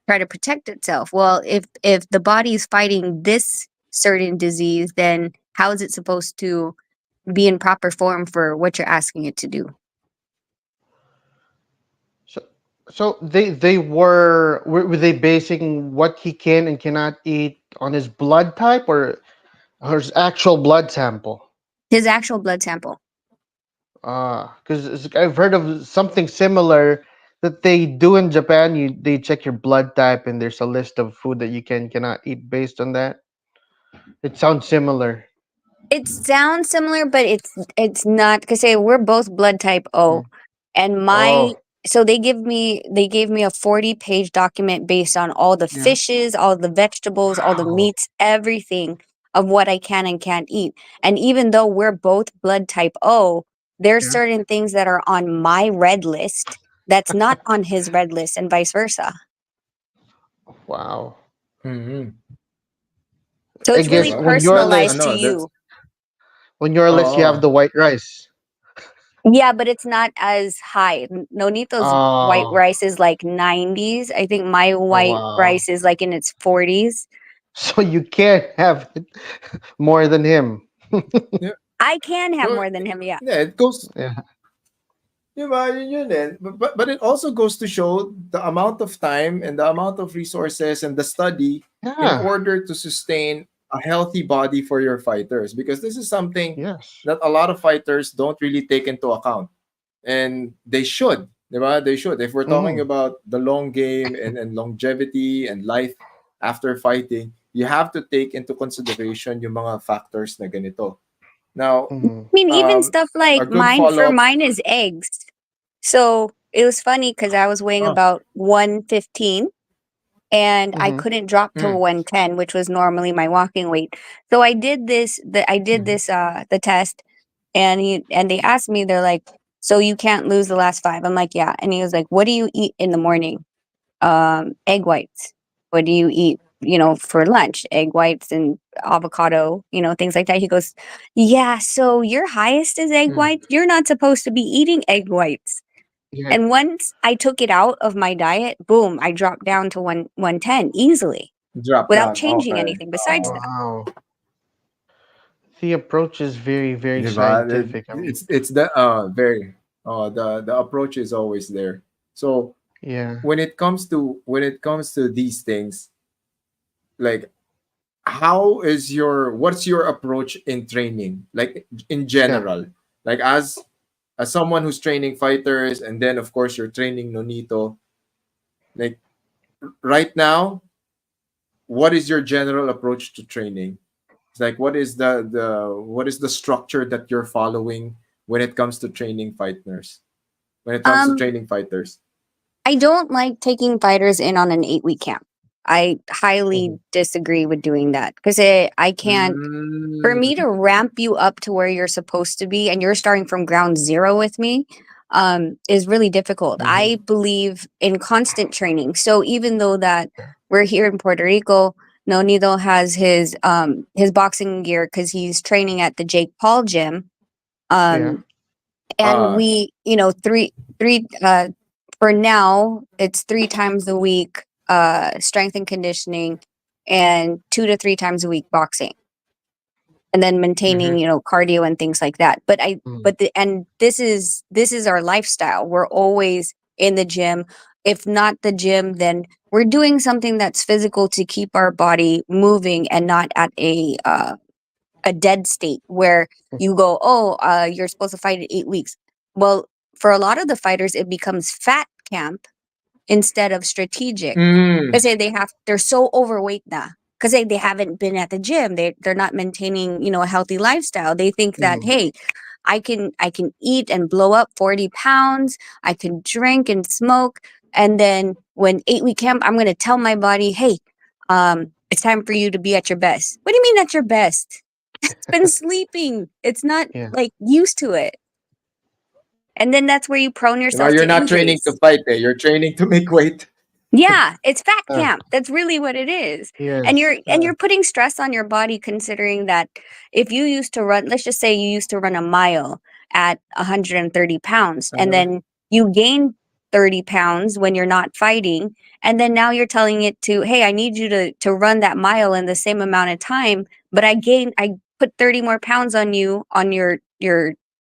try to protect itself. Well, if the body is fighting this certain disease, then how is it supposed to be in proper form for what you're asking it to do? So, so were they basing what he can and cannot eat on his blood type or his actual blood sample? His actual blood sample. Because I've heard of something similar that they do in Japan. They check your blood type and there's a list of food that you cannot eat based on that. It sounds similar. It sounds similar, but it's not, because say we're both blood type O, Mm. and my Oh, so they gave me a 40-page document based on all the yeah. fishes, all the vegetables, all the Wow. meats, everything of what I can and can't eat. And even though we're both blood type O, there's Yeah. certain things that are on my red list that's not on his red list, and vice versa. Wow. Mm-hmm. So I it's really guess Well, on your that's personalized to list, that's you. you have oh. the white rice. Yeah, but it's not as high. Nonito's white Oh, rice is like 90s. I think my oh white wow. rice is like in its 40s. So you can't have it more than him. Yeah. I can have Well, more than him, yeah. yeah, it goes. Yeah. Yun din. But it also goes to show the amount of time and the amount of resources and the study in Yeah. order to sustain a healthy body for your fighters, because this is something Yes. that a lot of fighters don't really take into account, and they should. Diba? They should. If we're talking Mm-hmm. about the long game and longevity and life after fighting, you have to take into consideration yung mga factors na ganito. Now, Mm-hmm. I mean, even um, stuff a like good mine, for follow-up. mine is eggs. So it was funny because I was weighing Oh. about 115 and I Mhm. couldn't drop to Mm. 110, which was normally my walking weight. So I did this, the test, and they asked me, they're like, so you can't lose the last 5. I'm like, yeah. And he was like, what do you eat in the morning? Egg whites. What do you eat, for lunch? Egg whites and avocado, things like that. He goes, yeah, so your highest is egg Mm. whites. You're not supposed to be eating egg whites. Yeah. And once I took it out of my diet, boom, I dropped down to 110 easily Drop without down. changing Okay. anything besides that. Wow. The approach is very, very Diba? scientific. I mean, It's the very the approach is always there. So yeah, when it comes to these things, like what's your approach in training, like in yeah. general, like as someone who's training fighters, and then of course you're training Nonito, like right now, what is your general approach to training? It's like what is the structure that you're following when it comes to training fighters? When it comes to Um, training fighters. I don't like taking fighters in on an 8-week camp. I highly Mhm. disagree with doing that because I can't. For me Mm, to ramp you up to where you're supposed to be, and you're starting from ground zero with me, is really difficult. mhm. I believe in constant training. So even though that we're here in Puerto Rico, Nonito has his boxing gear because he's training at the Jake Paul gym. Yeah. Um, and Ah, we, three for now it's 3 times a week strength and conditioning, and 2 to 3 times a week boxing, and then maintaining, mhm. cardio and things like that. But I Mm. but the and this is our lifestyle. We're always in the gym. If not the gym, then we're doing something that's physical to keep our body moving and not at a dead state where you go, oh, you're supposed to fight in 8 weeks. Well, for a lot of the fighters, it becomes fat camp instead of strategic. Mm, Because they're so overweight now. Because they haven't been at the gym. They're not maintaining, a healthy lifestyle. They think that, Mm. hey, I can eat and blow up 40 pounds. I can drink and smoke. And then when 8-week camp, I'm gonna tell my body, hey, it's time for you to be at your best. What do you mean at your best? It's been sleeping. It's not Yeah. like used to it. And then that's where you prone yourself you're to not training to injuries. fight, eh? You're training to make weight. Yeah, it's fat Uh, camp. That's really what it is. And yes. you're putting stress on your body, considering that if you used to run, let's just say you used to run a mile at 130 pounds, and Uh-huh. then you gain 30 pounds when you're not fighting, and then now you're telling it to, hey, I need you to run that mile in the same amount of time, but I put 30 more pounds on you, on your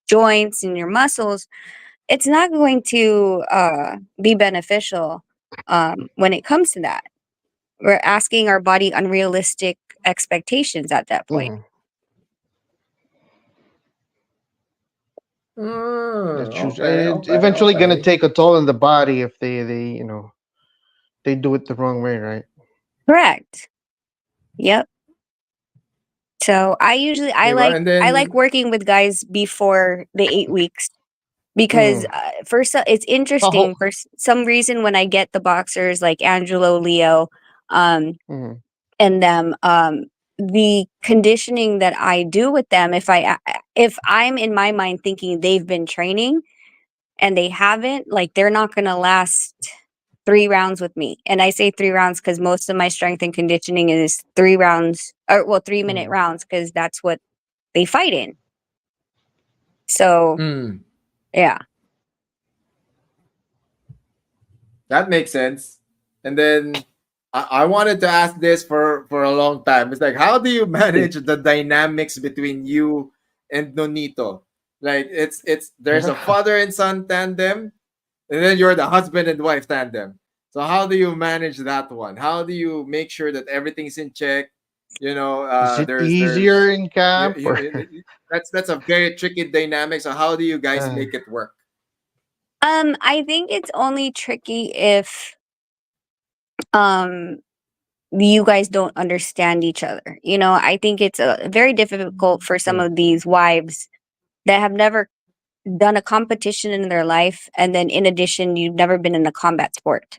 joints and your muscles. It's not going to be beneficial when it comes to that. We're asking our body unrealistic expectations at that point. Mhm. That's true. Okay, It's okay, eventually gonna okay. take a toll on the body if they do it the wrong way, right? Correct. Yep. So I Diba? like And I like then, working with guys before the 8 weeks because Mm. it's How, interesting for some reason when I get the boxers like Angelo, Leo, um, mhm. and them, the conditioning that I do with them, if I'm in my mind thinking they've been training and they haven't, like, they're not going to last 3 rounds with me. And I say 3 rounds because most of my strength and conditioning is 3 rounds, or well, 3 minute Mm. rounds, because that's what they fight in. So mm, yeah. that makes sense. And then I wanted to ask this for a long time. It's like, how do you manage the dynamics between you and Nonito? Like, it's there's a father and son tandem, and then you're the husband and wife tandem. So how do you manage that one? How do you make sure that everything's in check? Is it easier There's in camp or? that's a very tricky dynamic. So how do you guys Uh, make it work? I think it's only tricky if um you guys don't understand each other. I think it's very difficult for some mm. of these wives that have never done a competition in their life, and then in addition, you've never been in a combat sport.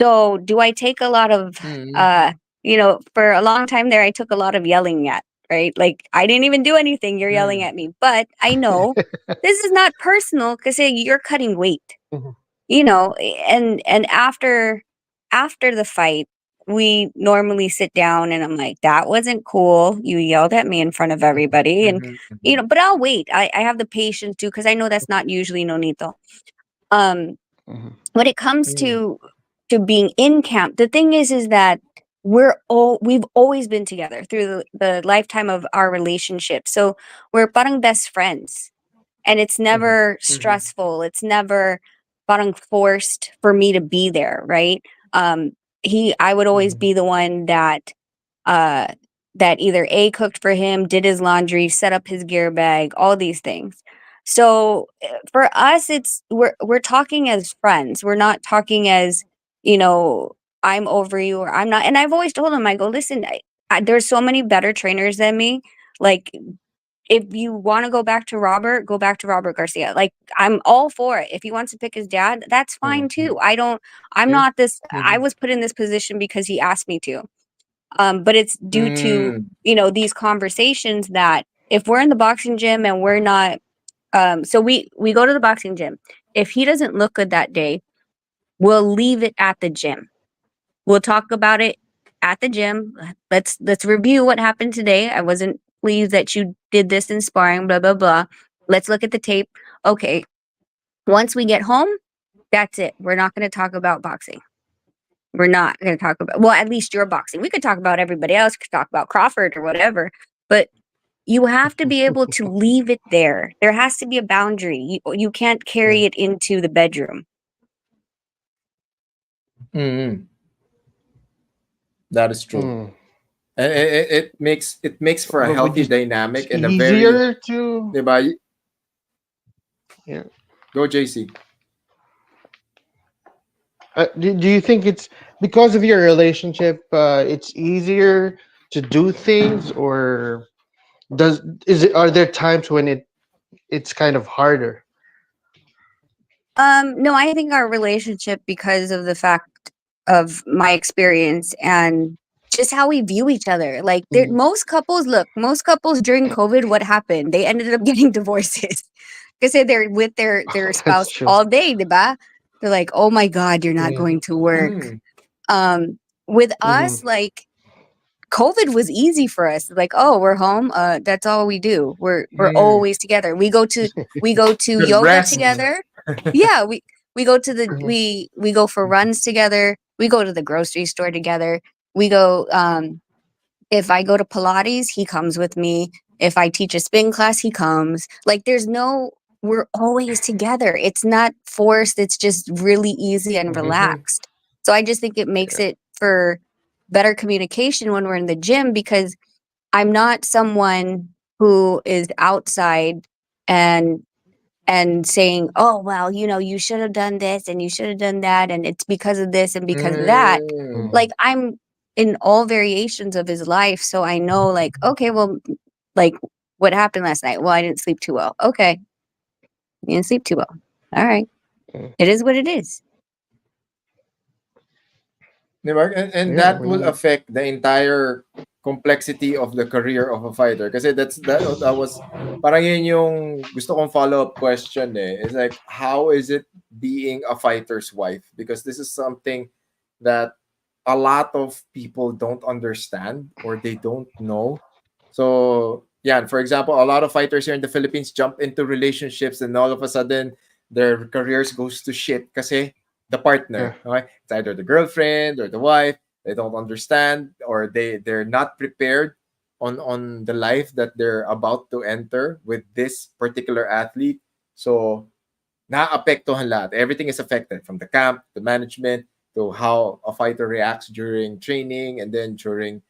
So do I take a lot of, for a long time there, I took a lot of yelling at, right? Like, I didn't even do anything. You're yelling at me. But I know this is not personal because you're cutting weight, Mhm. and after the fight, we normally sit down and I'm like, that wasn't cool. You yelled at me in front of everybody. And, Mhm. but I'll wait. I have the patience too, because I know that's not usually Nonito. Um, Mhm. when it comes Mm. to being in camp, the thing is that we've always been together through the lifetime of our relationship. So we're parang best friends, and it's Mhm. never Mhm. stressful. It's never parang forced for me to be there, right? Um, I would always Mhm. be the one uh that either A, cooked for him, did his laundry, set up his gear bag, all these things. So for us, we're talking as friends. We're not talking as, you know, I'm over you or I'm not. And I've always told him, I go, listen, there's so many better trainers than me. Like, if you want to go back to Robert Garcia. Like, I'm all for it. If he wants to pick his dad, that's fine Mhm. too. I'm Yeah. not this, I Mhm. was put in this position because he asked me to. But it's due to, Mm. these conversations that if we're in the boxing gym and we're not, so we go to the boxing gym. If he doesn't look good that day, we'll leave it at the gym. We'll talk about it at the gym. Let's review what happened today. I wasn't pleased that you did this in sparring, blah blah blah. Let's look at the tape. Okay. Once we get home, that's it. We're not going to talk about boxing. We're not going to talk about, well, at least your boxing. We could talk about everybody else, could talk about Crawford or whatever, but you have to be able to leave it there. There has to be a boundary. You can't Yeah. carry it into the bedroom. Mhm. That is true. Mm. And it makes for a Would healthy you say dynamic it's and a very, easier to? diba? Yeah. Go JC. Do you think it's because of your relationship? It's easier to do things, or does is it? Are there times when it's kind of harder? No, I think our relationship, because of the fact of my experience and just how we view each other. Like, Mm. most couples during COVID, what happened? They ended up getting divorces because they're with their That's spouse true. all day, diba? They're like, oh my God, you're not Mm. going to work. Mm. With Mm-hmm. us, like, COVID was easy for us. Like, oh, we're home. That's all we do. We're Mm. always together. We go to Just yoga rest. Mm-hmm. together. Yeah, we go to the Mm-hmm. we go for runs together. We go to the grocery store together. We go if I go to Pilates, he comes with me. If I teach a spin class, he comes. Like, we're always together. It's not forced. It's just really easy and Mm-hmm. Mhm. relaxed. So I just think it makes Yeah. it for better communication when we're in the gym, because I'm not someone who is outside and saying, "Oh, well, you should have done this and you should have done that and it's because of this and because of that." Mm. Mm-hmm. Like, I'm in all variations of his life, so I know, like, okay, well, like, what happened last night? Well, I didn't sleep too well. Okay, you didn't sleep too well. All right. Mm. It is what it is. Diba? And Yeah. that will affect the entire complexity of the career of a fighter. Kasi that was parang yun yung gusto kong follow-up question eh. It's like, how is it being a fighter's wife? Because this is something that a lot of people don't understand or they don't know. So, yeah, for example, a lot of fighters here in the Philippines jump into relationships and all of a sudden their careers goes to shit kasi the Yeah. partner, okay? It's either the girlfriend or the wife. They don't understand or they're not prepared on the life that they're about to enter with this particular athlete. So, naapektuhan lahat. Everything is affected from the camp, the management, to how a fighter reacts during training and then during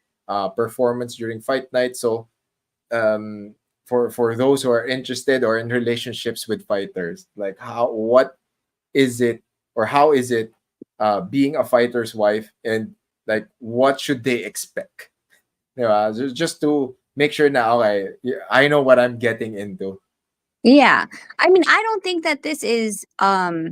performance during fight night. So for those who are interested or in relationships with fighters, like what is it or how is it being a fighter's wife and like what should they expect? Just to make sure now I know what I'm getting into. Yeah. I mean, I don't think that this is I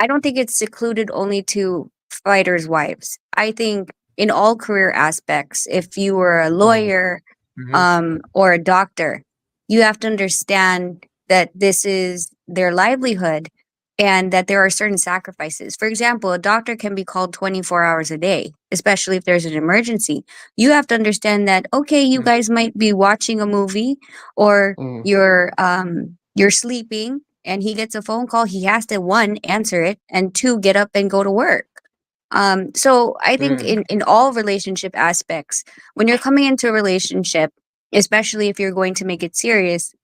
don't think it's secluded only to fighters' wives. I think in all career aspects, if you were a lawyer Mhm. or a doctor, you have to understand that this is their livelihood and that there are certain sacrifices. For example, a doctor can be called 24 hours a day, especially if there's an emergency. You have to understand that, okay, you Mm. guys might be watching a movie or Mm. you're sleeping and he gets a phone call, he has to one, answer it, and two, get up and go to work. So I think Mm. in all relationship aspects, when you're coming into a relationship, especially if you're going to make it serious,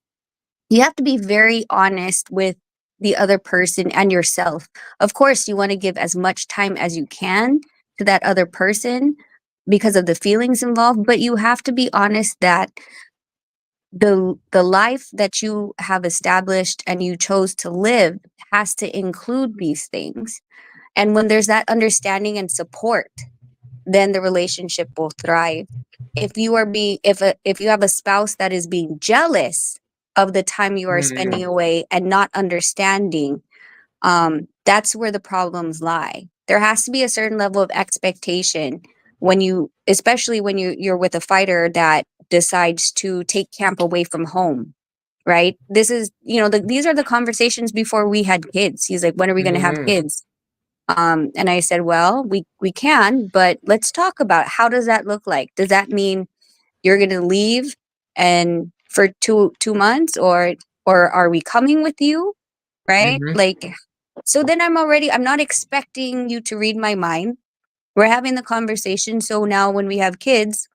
you have to be very honest with the other person and yourself. Of course, you want to give as much time as you can to that other person because of the feelings involved, but you have to be honest that the life that you have established and you chose to live has to include these things. And when there's that understanding and support, then the relationship will thrive. If you are being if you have a spouse that is being jealous of the time you are spending Mm. away and not understanding, that's where the problems lie. There has to be a certain level of expectation when you, especially when you're with a fighter that decides to take camp away from home, right? This is, these are the conversations before we had kids. He's like, when are we going to have Mhm. kids? And I said, well, we can, but let's talk about how does that look like? Does that mean you're going to leave and for two months, or are we coming with you? Right? Mhm. Like, so then I'm not expecting you to read my mind. We're having the conversation. So now when we have kids,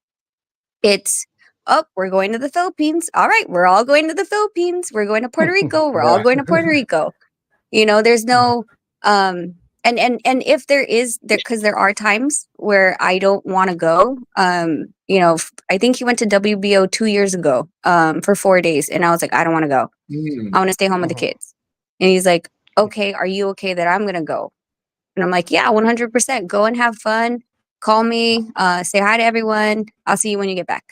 it's, oh, we're going to the Philippines. All right, we're all going to the Philippines. We're going to Puerto Rico. We're all Yeah. going to Puerto Rico. There's no and if there is there because there are times where I don't want to go. I think he went to WBO 2 years ago for 4 days, and I was like, I don't want to go. I Mm. want to stay home with the Mhm. kids. And he's like, okay, are you okay that I'm gonna go? And I'm like, yeah, 100%. Go and have fun. Call me. Say hi to everyone. I'll see you when you get back.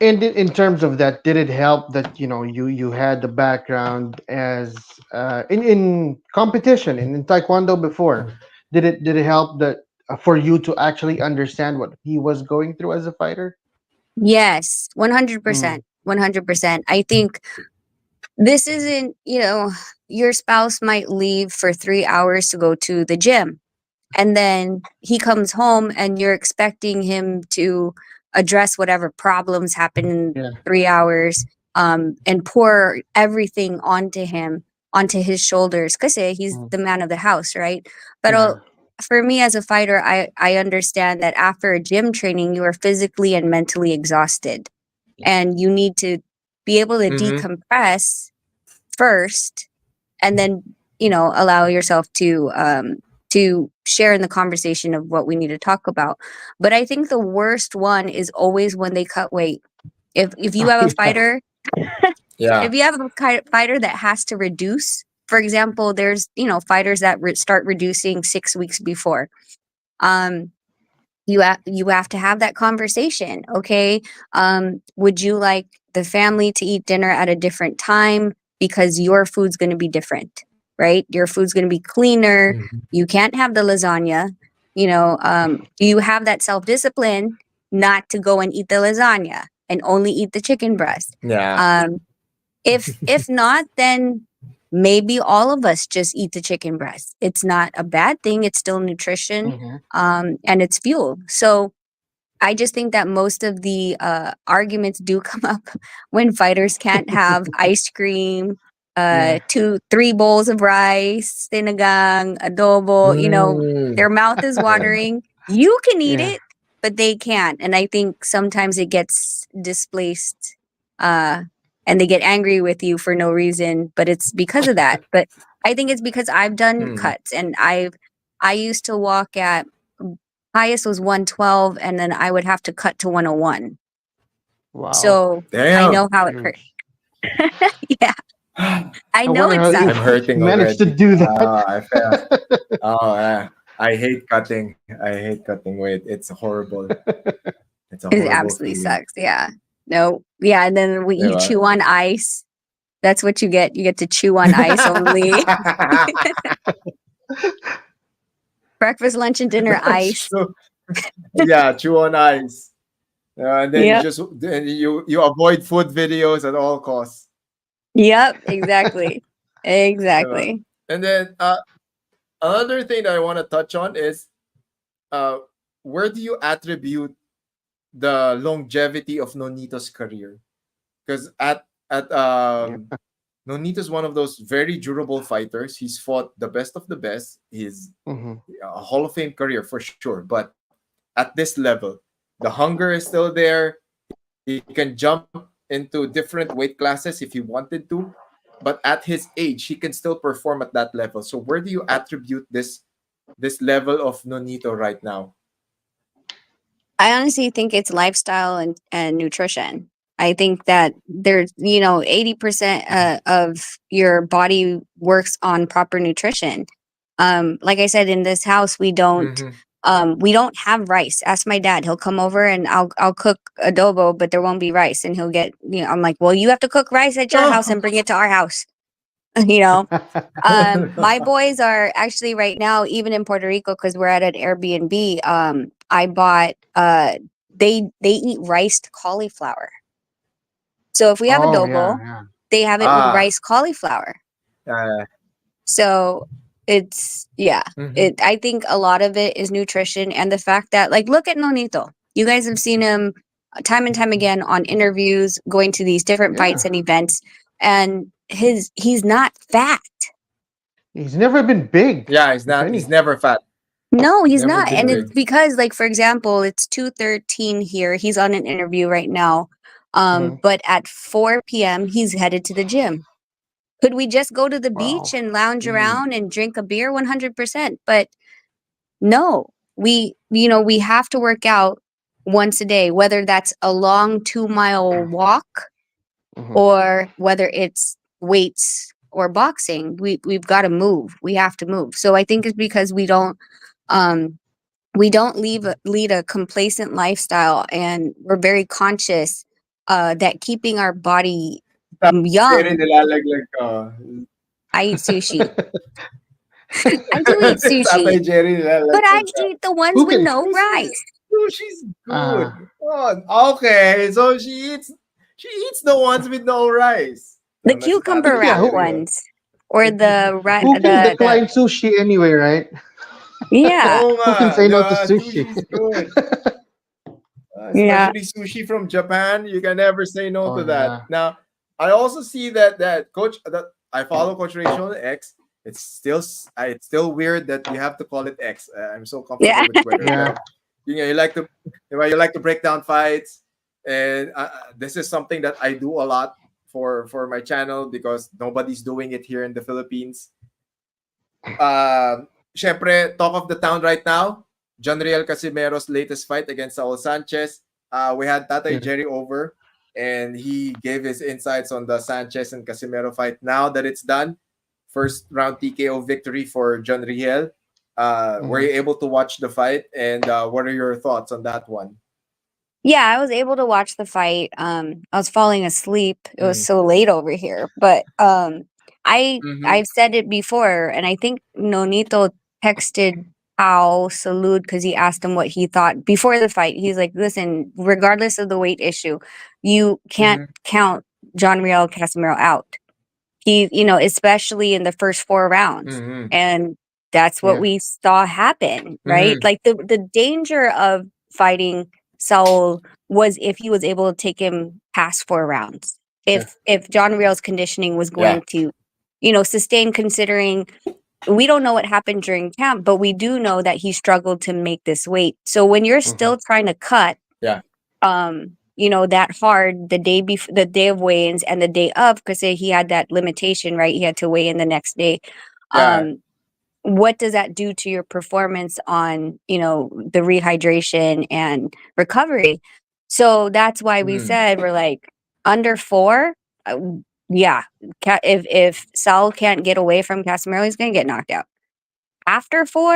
And in terms of that, did it help that you had the background as in competition in taekwondo before? Did it help that for you to actually understand what he was going through as a fighter? Yes, Mm. 100%. 100%. I think this isn't, your spouse might leave for 3 hours to go to the gym. And then he comes home and you're expecting him to address whatever problems happen in Yeah. 3 hours, and pour everything onto his shoulders. Because he's Mm. the man of the house, right? But Yeah. for me as a fighter, I understand that after a gym training, you are physically and mentally exhausted. And you need to be able to Mhm. decompress first and then allow yourself to share in the conversation of what we need to talk about. But I think the worst one is always when they cut weight. If you have a Yeah. fighter Yeah. if you have a fighter that has to reduce, for example, there's fighters that start reducing 6 weeks before. um you have to have that conversation. Okay, would you like the family to eat dinner at a different time because your food's going to be different, right? Your food's going to be cleaner. Mhm. You can't have the lasagna. Do you have that self-discipline not to go and eat the lasagna and only eat the chicken breast? Yeah. If not, then maybe all of us just eat the chicken breast. It's not a bad thing. It's still nutrition, Mhm. and it's fuel. So I just think that most of the arguments do come up when fighters can't have ice cream, Yeah. 3 bowls of rice, sinigang, adobo. Mm. Their mouth is Yeah. watering. You can eat Yeah. it, but they can't. And I think sometimes it gets displaced, uh, and they get angry with you for no reason. But it's because of that. But I think it's because I've done Mm. cuts, and I used to walk at highest was 112, and then I would have to cut to 101. Wow. So I Damn. know how it hurt. Huge. Yeah, I I know wonder it how you I'm sucks. hurting managed to already. do that. I felt. Oh, I hate cutting. I hate cutting weight. It's horrible. It's a It horrible absolutely feeling. sucks. Yeah. No. Yeah. And then you Diba? chew on ice. That's what you get. You get to chew on ice only. Breakfast, lunch, and dinner That's ice. true. Yeah, chew on ice. And then Yep. you avoid food videos at all costs. Yep. Exactly. Diba? Exactly. And then another thing that I want to touch on is uh, where do you attribute the longevity of Nonito's career? Because at Nonito's one of those very durable fighters. He's fought the best of the best. He's a Hall of Fame career for sure. But at this level, the hunger is still there. He can jump into different weight classes if he wanted to. But at his age, he can still perform at that level. So where do you attribute this level of Nonito right now? I honestly think it's lifestyle and nutrition. I think that there's, 80% of your body works on proper nutrition. Like I said, in this house, we don't have rice. Ask my dad; he'll come over and I'll cook adobo, but there won't be rice, and he'll get. I'm like, well, you have to cook rice at your house and bring it to our house. you know, my boys are actually right now, even in Puerto Rico, because we're at an Airbnb. I bought. They eat riced cauliflower. So if we have adobo, they have it with rice cauliflower. So it's I think a lot of it is nutrition and the fact that, like, look at Nonito. You guys have seen him time and time again on interviews, going to these different fights and events, and he's not fat. He's never been big. Yeah, he's not. He's never fat. No, he's Never not. been And big. it's because, like, for example, it's 2:13 here. He's on an interview right now. But at 4 p.m. he's headed to the gym. Could we just go to the beach and lounge around and drink a beer? 100%. But no, we have to work out once a day, whether that's a long 2-mile walk or whether it's weights or boxing. We've got to move. We have to move. So I think it's because we don't lead a complacent lifestyle, and we're very conscious that keeping our body young. I eat sushi. I do eat sushi, but I eat the ones with no rice. Sushi's good. Oh, okay, so she eats the ones with no rice. The cucumber wrap ones, or the Who can decline sushi anyway, right? Yeah. Who can say no to sushi? Sushi's good. Especially sushi from Japan, you can never say no to that. Yeah. Now, I also see that Coach, that I follow Coach Rachel on X. It's still weird that you have to call it X. I'm so comfortable with Twitter. Yeah. You like to break down fights, and this is something that I do a lot for my channel because nobody's doing it here in the Philippines. Syempre, talk of the town right now, Jonriel Casimero's latest fight against Saul Sanchez. We had Tatay Jerry over, and he gave his insights on the Sanchez and Casimero fight. Now that it's done, first round TKO victory for Jonriel. Were you able to watch the fight, and what are your thoughts on that one? Yeah, I was able to watch the fight. I was falling asleep. It was so late over here, but I've said it before, and I think Nonito texted Pao Salud because he asked him what he thought before the fight. He's like, "Listen, regardless of the weight issue, you can't count Jonriel Casimero out. He, especially in the first 4 rounds, and that's what we saw happen, right? Like the danger of fighting Saul was if he was able to take him past 4 rounds. If Jonriel's conditioning was going to, sustain, considering we don't know what happened during camp, but we do know that he struggled to make this weight. So when you're still trying to cut, that hard the day of weigh-ins and the day of, because he had that limitation, right? He had to weigh in the next day. What does that do to your performance on, the rehydration and recovery? So that's why we said we're like under 4. If Saul can't get away from Casimero, he's going to get knocked out. After 4,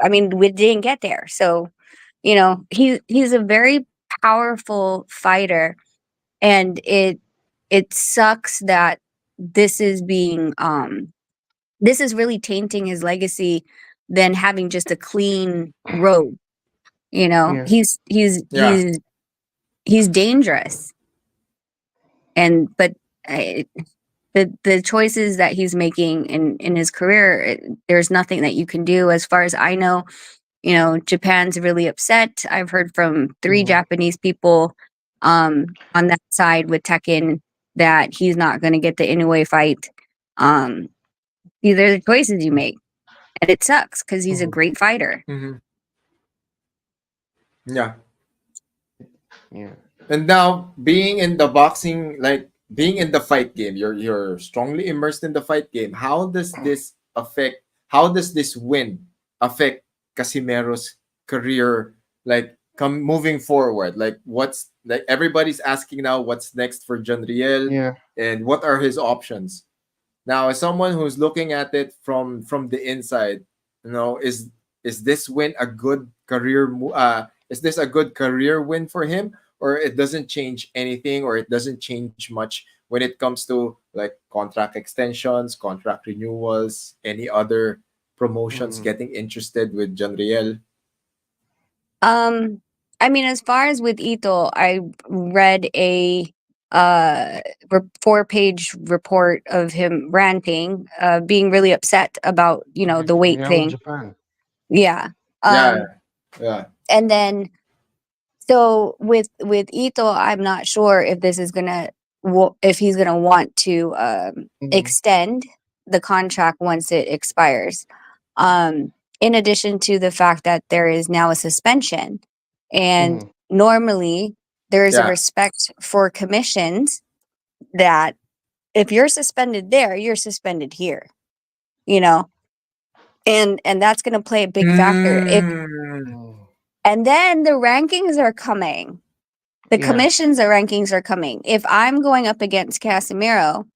I mean, we didn't get there. So, he's a very powerful fighter, and it sucks that this is being this is really tainting his legacy than having just a clean road. You know, Yeah. he's dangerous, and but the choices that he's making in his career, there's nothing that you can do. As far as I know, you know, Japan's really upset. I've heard from 3 Japanese people on that side with Tekken that he's not going to get the Inoue fight. These are the choices you make, and it sucks because he's a great fighter. Yeah. Yeah. And now being in the boxing, like being in the fight game, you're strongly immersed in the fight game. How does this win affect Casimero's career, like moving forward? Like what's, like everybody's asking now what's next for Janriel, Yeah. and what are his options? Now, as someone who's looking at it from the inside, you know, is this win a good career is this a good career win for him, or it doesn't change anything, or it doesn't change much when it comes to like contract extensions, contract renewals, any other promotions getting interested with Janriel? I mean, as far as with Ito, I read a 4-page report of him ranting, being really upset about, you know, the weight Yeah, with thing. Japan. Yeah. Yeah. And then, so with Ito, I'm not sure if this is gonna if he's gonna want to extend the contract once it expires. In addition to the fact that there is now a suspension, and normally there is a Yeah. respect for commissions that if you're suspended there, you're suspended here. You know, and that's gonna play a big factor. And then the rankings are coming. The commissions, the rankings are coming. If I'm going up against Casimero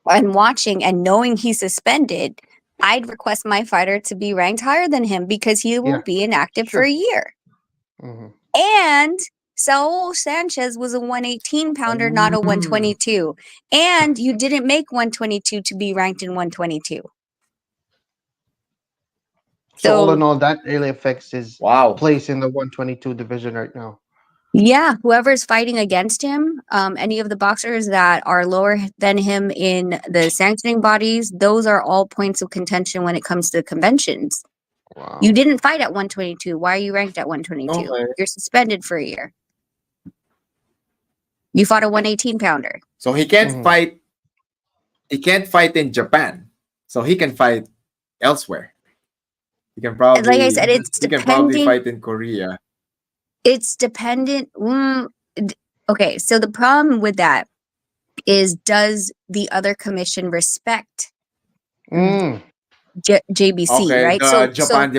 and watching and knowing he's suspended, I'd request my fighter to be ranked higher than him because he will be inactive for a year. And Saul Sanchez was a 118 pounder, not a 122. And you didn't make 122 to be ranked in 122. So all in all, that really affects his Wow. place in the 122 division right now. Yeah, whoever's fighting against him, any of the boxers that are lower than him in the sanctioning bodies, those are all points of contention when it comes to conventions. Wow. You didn't fight at 122. Why are you ranked at 122? Okay. You're suspended for a year. You fought a 118 pounder. So he can't fight. He can't fight in Japan. So he can fight elsewhere. He can probably, Like I said, it's he can probably fight in Korea. It's dependent. Okay, so the problem with that is, does the other commission respect JBC, Okay, right? Japan,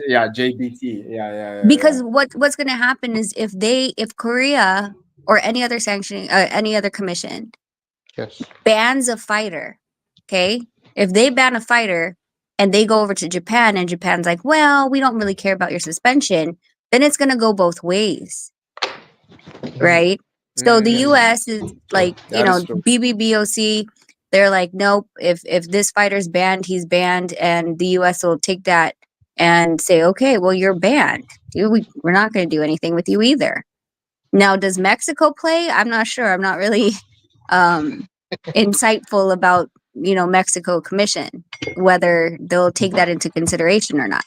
yeah, JBC, yeah. Because what's going to happen is if Korea or any other sanctioning, any other commission bans a fighter, okay? If they ban a fighter and they go over to Japan and Japan's like, well, we don't really care about your suspension, then it's going to go both ways, right? So the US is like, you know, BBBOC, they're like, nope, if this fighter's banned, he's banned, and the US will take that and say, okay, well, you're banned. We're not going to do anything with you either. Now, does Mexico play? I'm not sure. I'm not really insightful about, you know, Mexico commission, whether they'll take that into consideration or not.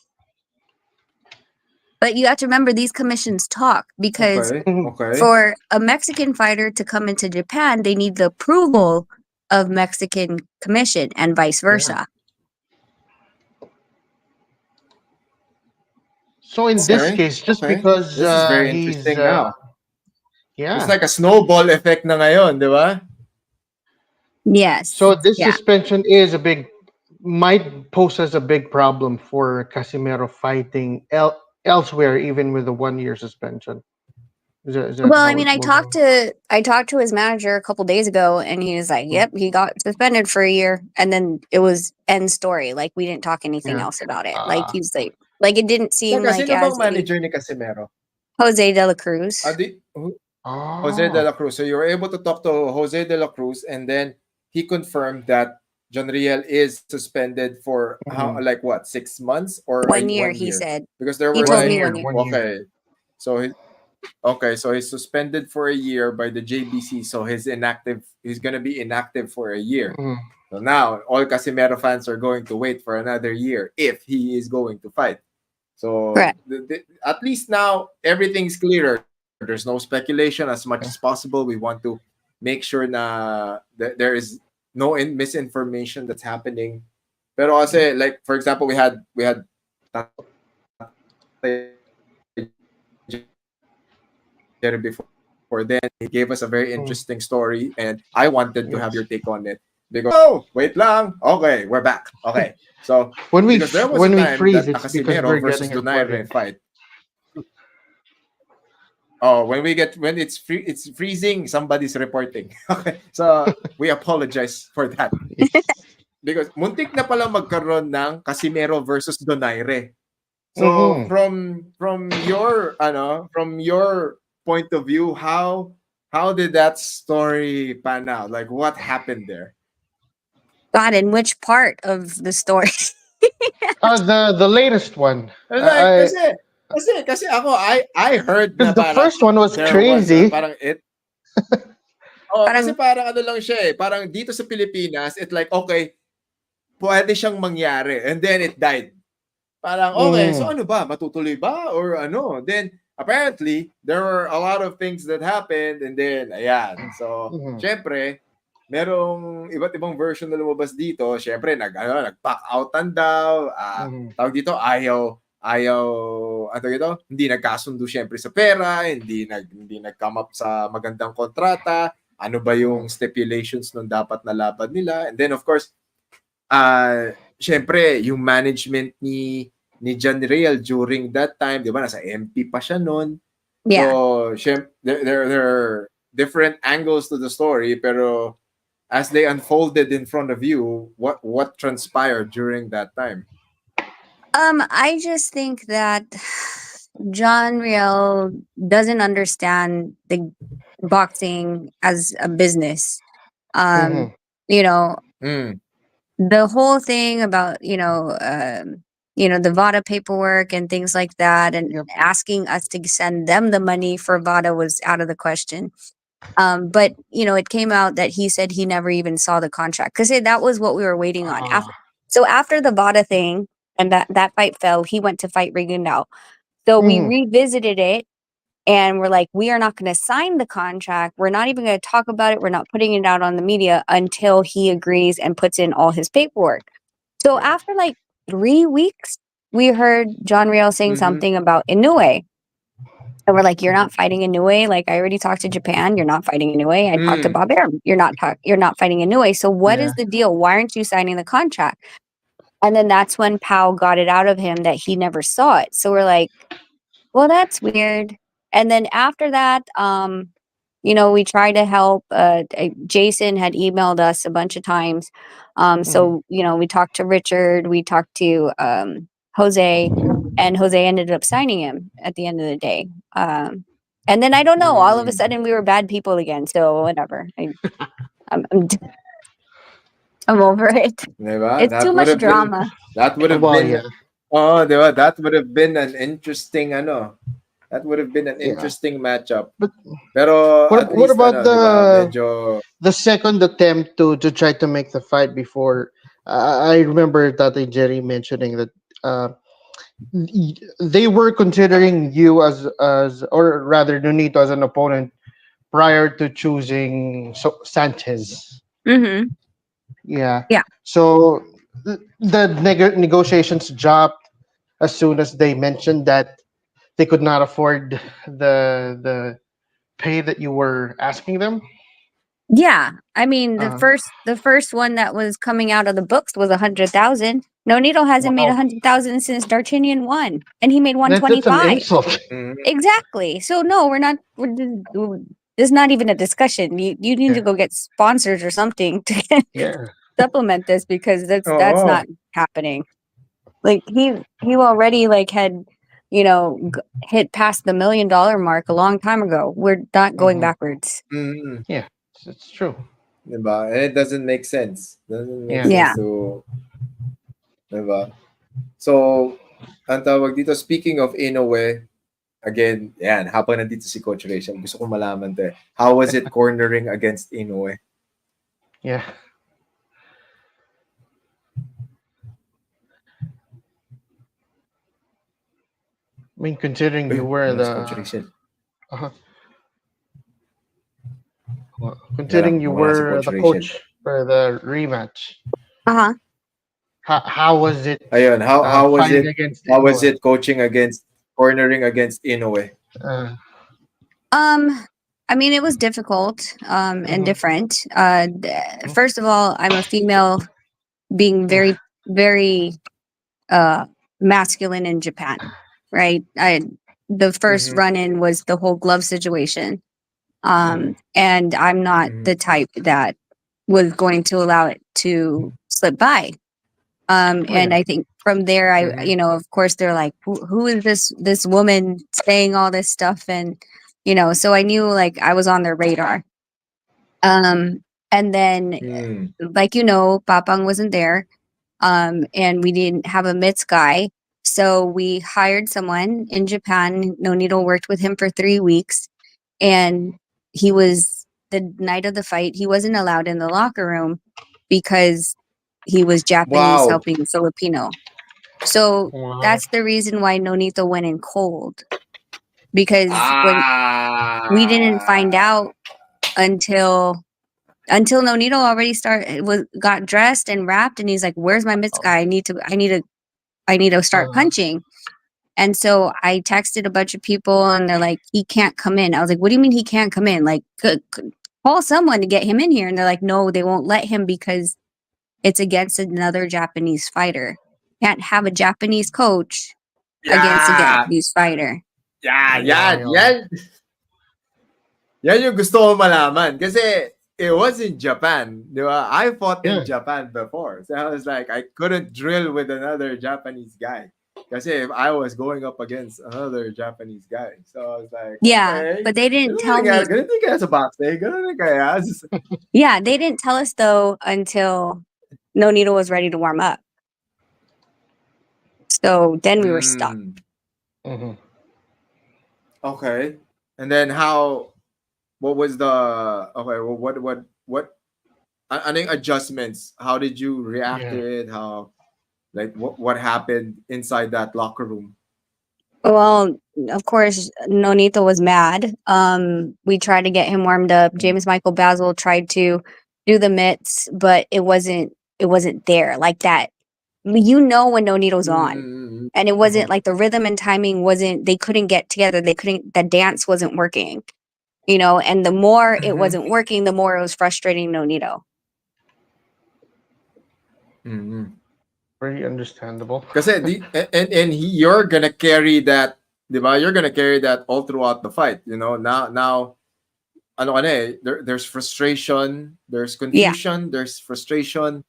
But you have to remember, these commissions talk, because for a Mexican fighter to come into Japan, they need the approval of Mexican commission and vice versa. So in this case, just because this is very he's interesting now. Yeah. It's like a snowball effect na ngayon, di ba? Yes. So this suspension is might pose as a big problem for Casimero fighting elsewhere, even with a 1-year suspension. Is that well, I mean, I talked to his manager a couple days ago, and he was like, "Yep, he got suspended for a year," and then it was end story. Like, we didn't talk anything else about it. Like, he's like it didn't seem like Sino as bang manager ni Casimero? Jose de la Cruz. Jose de la Cruz. So you were able to talk to Jose de la Cruz, and then he confirmed that John Riel is suspended for how, like what, 6 months or 1 year, 1 he year? said. Because there He were told like, me 1 year. 1 year. okay, so he's suspended for a year by the JBC, so he's gonna be inactive for a year. Mhm. So now all Casimero fans are going to wait for another year if he is going to fight. So Correct. at least now everything's clearer. There's no speculation. As much as possible, we want to make sure that there is no misinformation that's happening. Pero kasi, like for example, we had before then. He gave us a very interesting story, and I wanted to have your take on it. Because wait lang, okay, we're back. Okay, so because there was a time freeze, that a it's because Casimero we're versus getting Donaire recorded. fight. Oh, when it's freezing, somebody's reporting. Okay, so we apologize for that. Because muntik na pala magkaroon ng Casimero versus Donaire. So Mhm. from your point of view, how did that story pan out? Like what happened there? God, in which part of the story? The latest one. Like I kasi ako I heard na Because the parang first one was there was crazy. parang it. Oh, kasi Parang, parang ano lang siya eh. Parang dito sa Pilipinas, it like okay, pwede siyang mangyari, and then it died. Parang, okay, so ano ba? Matutuloy ba? Or ano? Then, apparently, there were a lot of things that happened, and then, ayan. So, syempre, merong iba't ibang version na lumabas dito. Syempre, nag-back outan daw. Tawag dito, ayaw, ano dito? Hindi nagkasundo syempre sa pera, hindi nag-come up sa magandang kontrata. Ano ba yung stipulations nung dapat na laban nila? And then, of course, syempre, yung management ni John Real during that time, di ba, nasa MP pa siya noon. yeah. So, there are different angles to the story, pero as they unfolded in front of you, what transpired during that time? I just think that John Riel doesn't understand the boxing as a business. You know, the whole thing about the VADA paperwork and things like that, and asking us to send them the money for VADA was out of the question. But it came out that he said he never even saw the contract because that was what we were waiting on. After the VADA thing and that fight fell, he went to fight Rigundao. So we revisited it. And we're like, we are not going to sign the contract. We're not even going to talk about it. We're not putting it out on the media until he agrees and puts in all his paperwork. So after like 3 weeks, we heard John Riel saying something about Inoue. And we're like, you're not fighting Inoue. Like, I already talked to Japan. You're not fighting Inoue. I talked to Bob Arum. You're not fighting Inoue. So what is the deal? Why aren't you signing the contract? And then that's when Pao got it out of him that he never saw it. So we're like, well, that's weird. And then after that, we tried to help. Jason had emailed us a bunch of times. So, we talked to Richard, we talked to Jose, and Jose ended up signing him at the end of the day. And then I don't know, all of a sudden we were bad people again. So whatever. I'm over it. Diba? It's too much drama. That would have been diba? That would have been an interesting That would have been an interesting matchup. Pero what about medyo the second attempt to try to make the fight before? I remember Tate Jerry mentioning that they were considering you as or rather Nonito as an opponent prior to choosing Sanchez. Yeah. So the negotiations dropped as soon as they mentioned that they could not afford the pay that you were asking them. Yeah, I mean the first one that was coming out of the books was 100,000. Nonito hasn't made 100,000 since D'Artagnan won, and he made 125. That's an insult. Exactly. So no, there's not even a discussion. You need to go get sponsors or something to supplement this because that's not happening. Like he already like had hit past the $1 million mark a long time ago. We're not going backwards. Yeah, it's true. Diba? And it doesn't make sense. Doesn't make Yeah. sense to, diba? So, ang tawag dito, speaking of Inoue, again, yan, habang nandito si Coach Rachel, gusto ko malaman to. How was it cornering against Inoue? Yeah. I mean, considering you were Coach Rachel. Well, considering you were Coach the Rachel. coach for the rematch, Uh-huh. how was it? Ayun, how was fighting it? against How was Inoue? it cornering against Inoue? I mean, it was difficult and different. First of all, I'm a female being very, very masculine in Japan, right? The first run-in was the whole glove situation. And I'm not the type that was going to allow it to slip by. And I think from there, of course, they're like, who is this woman saying all this stuff? And, so I knew like I was on their radar. And then, like, Papang wasn't there. And we didn't have a mitts guy. So we hired someone in Japan. Nonito worked with him for 3 weeks. And he was, the night of the fight, he wasn't allowed in the locker room because he was Japanese helping Filipino. So that's the reason why Nonito went in cold. Because when we didn't find out until Nonito already got dressed and wrapped, and he's like, "Where's my mitts guy? I need to start punching." And so I texted a bunch of people, and they're like, "He can't come in." I was like, "What do you mean he can't come in? Like, call someone to get him in here." And they're like, "No, they won't let him because it's against another Japanese fighter. Can't have a Japanese coach against a Japanese fighter." Yan yung gusto ko malaman. Kasi it was in Japan. Di ba? I fought in Japan before. So I was like, I couldn't drill with another Japanese guy. Kasi if I was going up against another Japanese guy. So I was like, okay. But they didn't tell me. Ganito kaya sa boxing. Ganito kaya. Yeah, they didn't tell us though until Nonito was ready to warm up. So then we were stuck. Okay. And then what was the, okay, well, what ano yung adjustments? How did you react to it? How, like, what happened inside that locker room? Well, of course, Nonito was mad. We tried to get him warmed up. James Michael Basil tried to do the mitts, but it wasn't there like that. When Nonito's on, and it wasn't like the rhythm and timing wasn't, they couldn't get together. The dance wasn't working, and the more it wasn't working, the more it was frustrating Nonito. Very understandable. Kasi you're gonna carry that, diba? You're gonna carry that all throughout the fight. Now, ano ka na eh, there's frustration, there's confusion, there's frustration,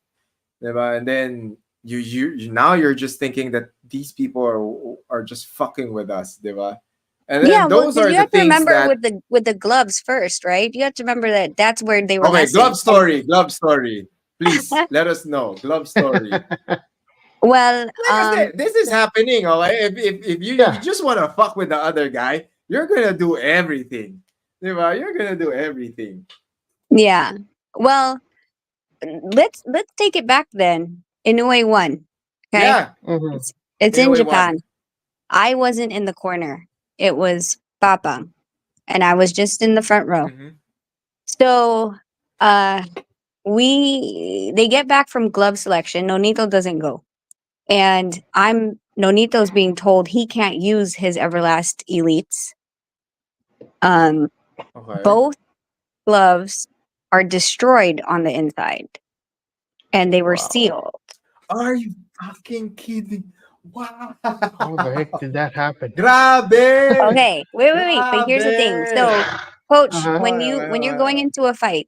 diba? And then you now you're just thinking that these people are just fucking with us, diba? And then those are you the have to things remember that with the gloves first, right? You have to remember that's where they were. Okay, glove story. Please let us know. Glove story. Well, this is happening. Okay, if you just want to fuck with the other guy, you're gonna do everything. Diba? You're gonna do everything. Yeah. Well, let's take it back then. Inoue won. Okay. Yeah. It's in Japan. I wasn't in the corner. It was Papa, and I was just in the front row. So, they get back from glove selection. Nonito doesn't go. And Nonito's being told he can't use his Everlast Elites. Both gloves are destroyed on the inside. And they were sealed. Are you fucking kidding? Wow. How the heck did that happen? Grabe! Okay, wait. But here's the thing. So, coach, when you're going into a fight,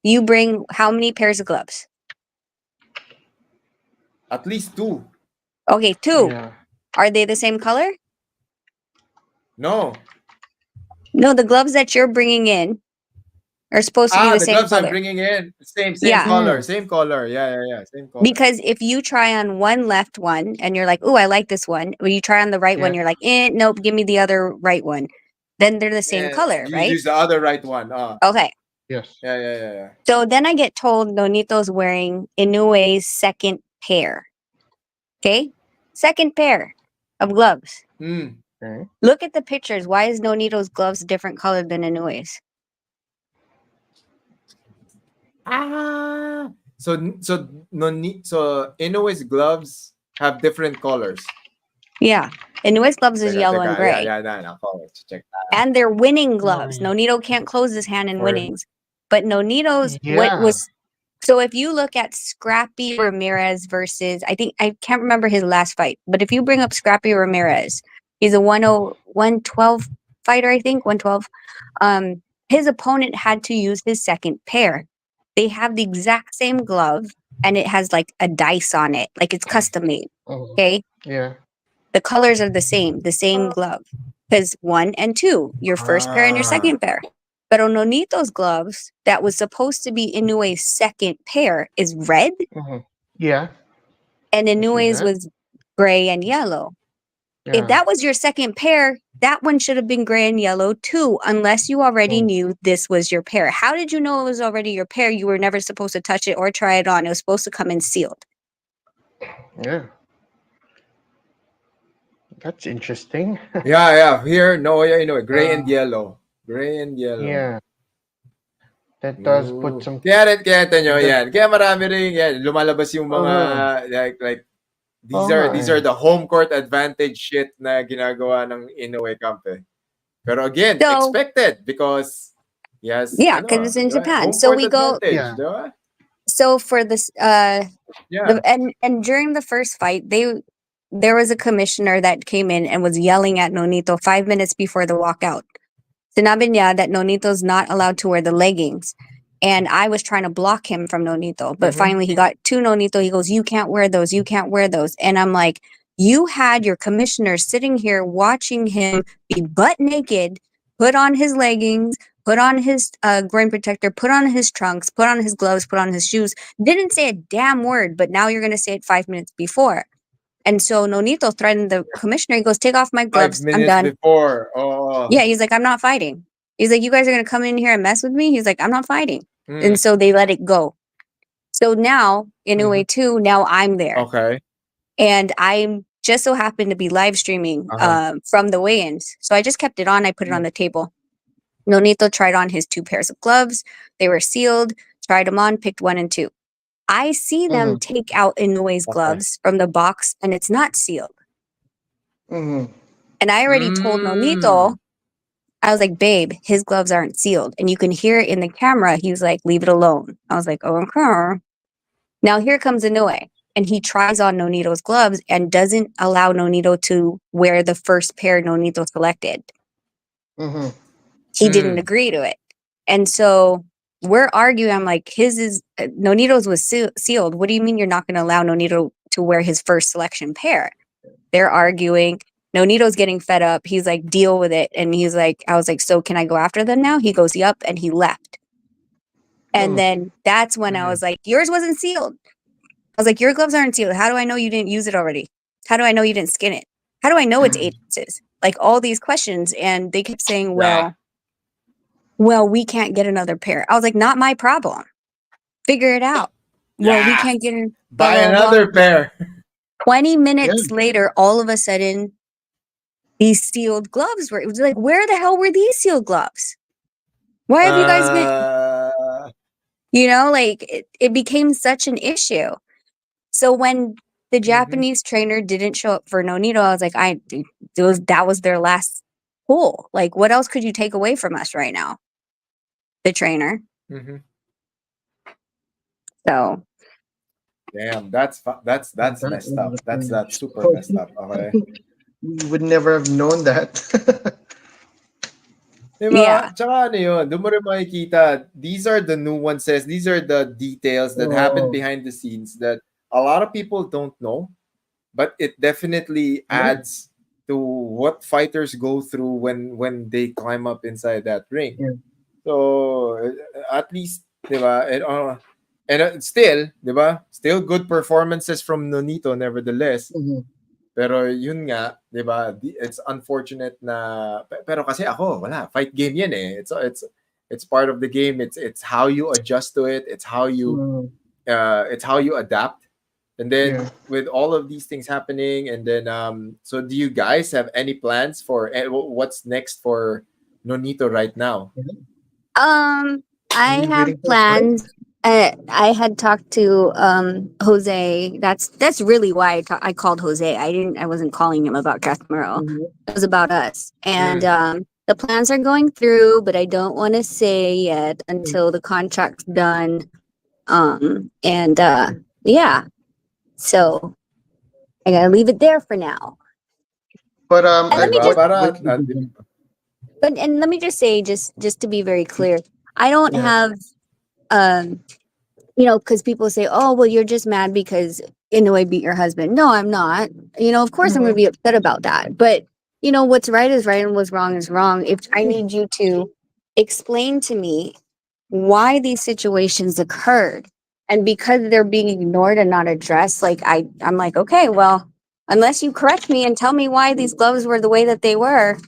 you bring how many pairs of gloves? At least 2. Okay, 2. Yeah. Are they the same color? No. No, the gloves that you're bringing in are supposed to be the The same gloves color. I'm bringing in. Same Yeah. color. Same color. Yeah. Same color. Because if you try on one left one and you're like, oh, I like this one. When you try on the right one, you're like, nope, give me the other right one. Then they're the same color, you right? use the other right one. Okay. Yes. Yeah. So then I get told Nonito's wearing Inoue's second pair. Okay? Second pair of gloves. Okay. Look at the pictures. Why is Nonito's gloves different color than Inoue's? So Inoue's gloves have different colors. Yeah. Inoue's gloves is yellow and gray. Yeah, check that. And they're winning gloves. Nonito can't close his hand in winnings. But Nonito's what was so if you look at Scrappy Ramirez versus I can't remember his last fight, but if you bring up Scrappy Ramirez, he's a 112 fighter, I think, 112. His opponent had to use his second pair. They have the exact same glove and it has like a dice on it, like it's custom made. Okay? Yeah. The colors are the same glove. Because 1 and 2, your first pair and your second pair. But on Nonito's gloves, that was supposed to be Inoue's second pair, is red. Yeah. And Inoue's was gray and yellow. Yeah. If that was your second pair, that one should have been gray and yellow too, unless you already knew this was your pair. How did you know it was already your pair? You were never supposed to touch it or try it on. It was supposed to come in sealed. Yeah. That's interesting. Yeah. Here, Inoue, gray and yellow. Gray and yellow. Yeah. That does put some... Kaya nyo yan. Kaya marami rin yan. Lumalabas yung mga, like, these are the home court advantage shit na ginagawa ng Inoue camp eh. Pero again, expected because yes. Yeah, because it's in Japan. Home So court we go... Yeah. So for this, and during the first fight, there was a commissioner that came in and was yelling at Nonito 5 minutes before the walkout. Sinabi niya that Nonito's not allowed to wear the leggings. And I was trying to block him from Nonito. But finally he got to Nonito. He goes, you can't wear those. You can't wear those. And I'm like, you had your commissioner sitting here watching him be butt naked, put on his leggings, put on his groin protector, put on his trunks, put on his gloves, put on his shoes. Didn't say a damn word, but now you're going to say it 5 minutes before. And so Nonito threatened the commissioner. He goes, take off my gloves. 5 minutes I'm done. Before. Yeah, he's like, I'm not fighting. He's like, you guys are going to come in here and mess with me? He's like, I'm not fighting. And so they let it go. So now, Inoue 2, now I'm there. Okay. And I'm just so happened to be live streaming from the weigh-ins. So I just kept it on. I put it on the table. Nonito tried on his 2 pairs of gloves. They were sealed. Tried them on, picked 1 and 2. I see them take out Inoue's gloves from the box, and it's not sealed. And I already told Nonito, I was like, babe, his gloves aren't sealed. And you can hear it in the camera. He was like, leave it alone. I was like, oh, okay. Now here comes Inoue. And he tries on Nonito's gloves and doesn't allow Nonito to wear the first pair Nonito selected. He didn't agree to it. And so we're arguing. I'm like, Nonito's was sealed. What do you mean you're not going to allow Nonito to wear his first selection pair? They're arguing. Nonito's getting fed up. He's like, deal with it. And he's like, I was like, so can I go after them now? He goes, yup. And he left. And then that's when I was like, yours wasn't sealed. I was like, your gloves aren't sealed. How do I know you didn't use it already? How do I know you didn't skin it? How do I know it's 8 ounces? Like all these questions. And they kept saying, well, we can't get another pair. I was like, not my problem. Figure it out. Well, we can't get it. Buy another pair. 20 minutes later, all of a sudden, these sealed gloves were, it was like, where the hell were these sealed gloves? Why have you guys been, like it became such an issue. So when the Japanese trainer didn't show up for Nonito, I was like, that was their last pull. Like, what else could you take away from us right now? The trainer. So. Damn, that's messed up. That's super messed up. Okay. We would never have known that. Diba? Yeah. Tsaka ano yun, doon mo rin makikita, these are the nuances, these are the details that happen behind the scenes that a lot of people don't know, but it definitely adds to what fighters go through when they climb up inside that ring. Yeah. So at least, diba? And still, diba? Still good performances from Nonito nevertheless. Mhm. Pero yun nga, 'di ba? It's unfortunate na pero kasi ako, wala, fight game 'yan eh. It's part of the game. It's how you adjust to it. Mhm. It's how you adapt. And then Yeah. with all of these things happening, and then so do you guys have any plans for what's next for Nonito right now? I Are you have waiting for a fight? plans. I had talked to Jose. That's really why I called Jose. I wasn't calling him about Casimero. Mhm. It was about us. And Mm. the plans are going through, but I don't want to say yet until the contract's done. And yeah. So I gotta leave it there for now. But And let me Diba? just Para but and let me just say, just to be very clear, I don't Yeah. have because people say, oh, well, you're just mad because Inoue beat your husband. No, I'm not. Of course I'm going to be upset about that. But, what's right is right and what's wrong is wrong. If I need you to explain to me why these situations occurred, and because they're being ignored and not addressed, like I'm like, okay, well, unless you correct me and tell me why these gloves were the way that they were,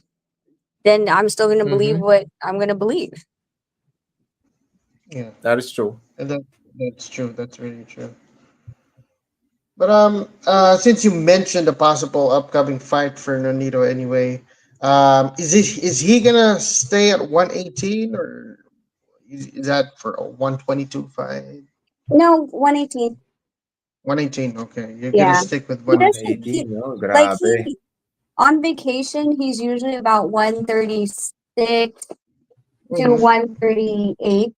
then I'm still going to believe what I'm going to believe. Yeah. that is true. And that's true. That's really true. But since you mentioned the possible upcoming fight for Nonito anyway, is he gonna stay at 118 or is that for a 122 fight? No, 118. 118. Okay, you're gonna Yeah. stick with He doesn't, 118. 118, no? like Grabe. on vacation, he's usually about 136 to Mm-hmm. 138.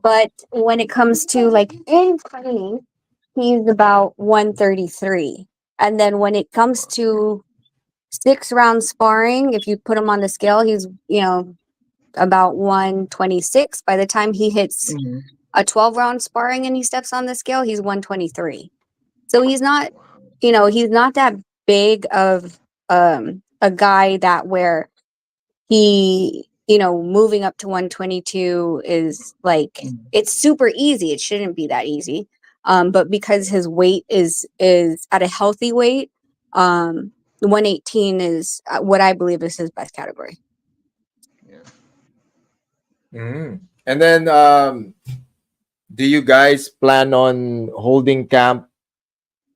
But when it comes to like in training, he's about 133. And then when it comes to 6 round sparring, if you put him on the scale, he's, about 126. By the time he hits Mm-hmm. a 12 round sparring and he steps on the scale, he's 123. So he's not, he's not that big of a guy that where he, moving up to 122 is like it's super easy. It shouldn't be that easy. But because his weight is at a healthy weight, 118 is what I believe is his best category. Yeah. And then do you guys plan on holding camp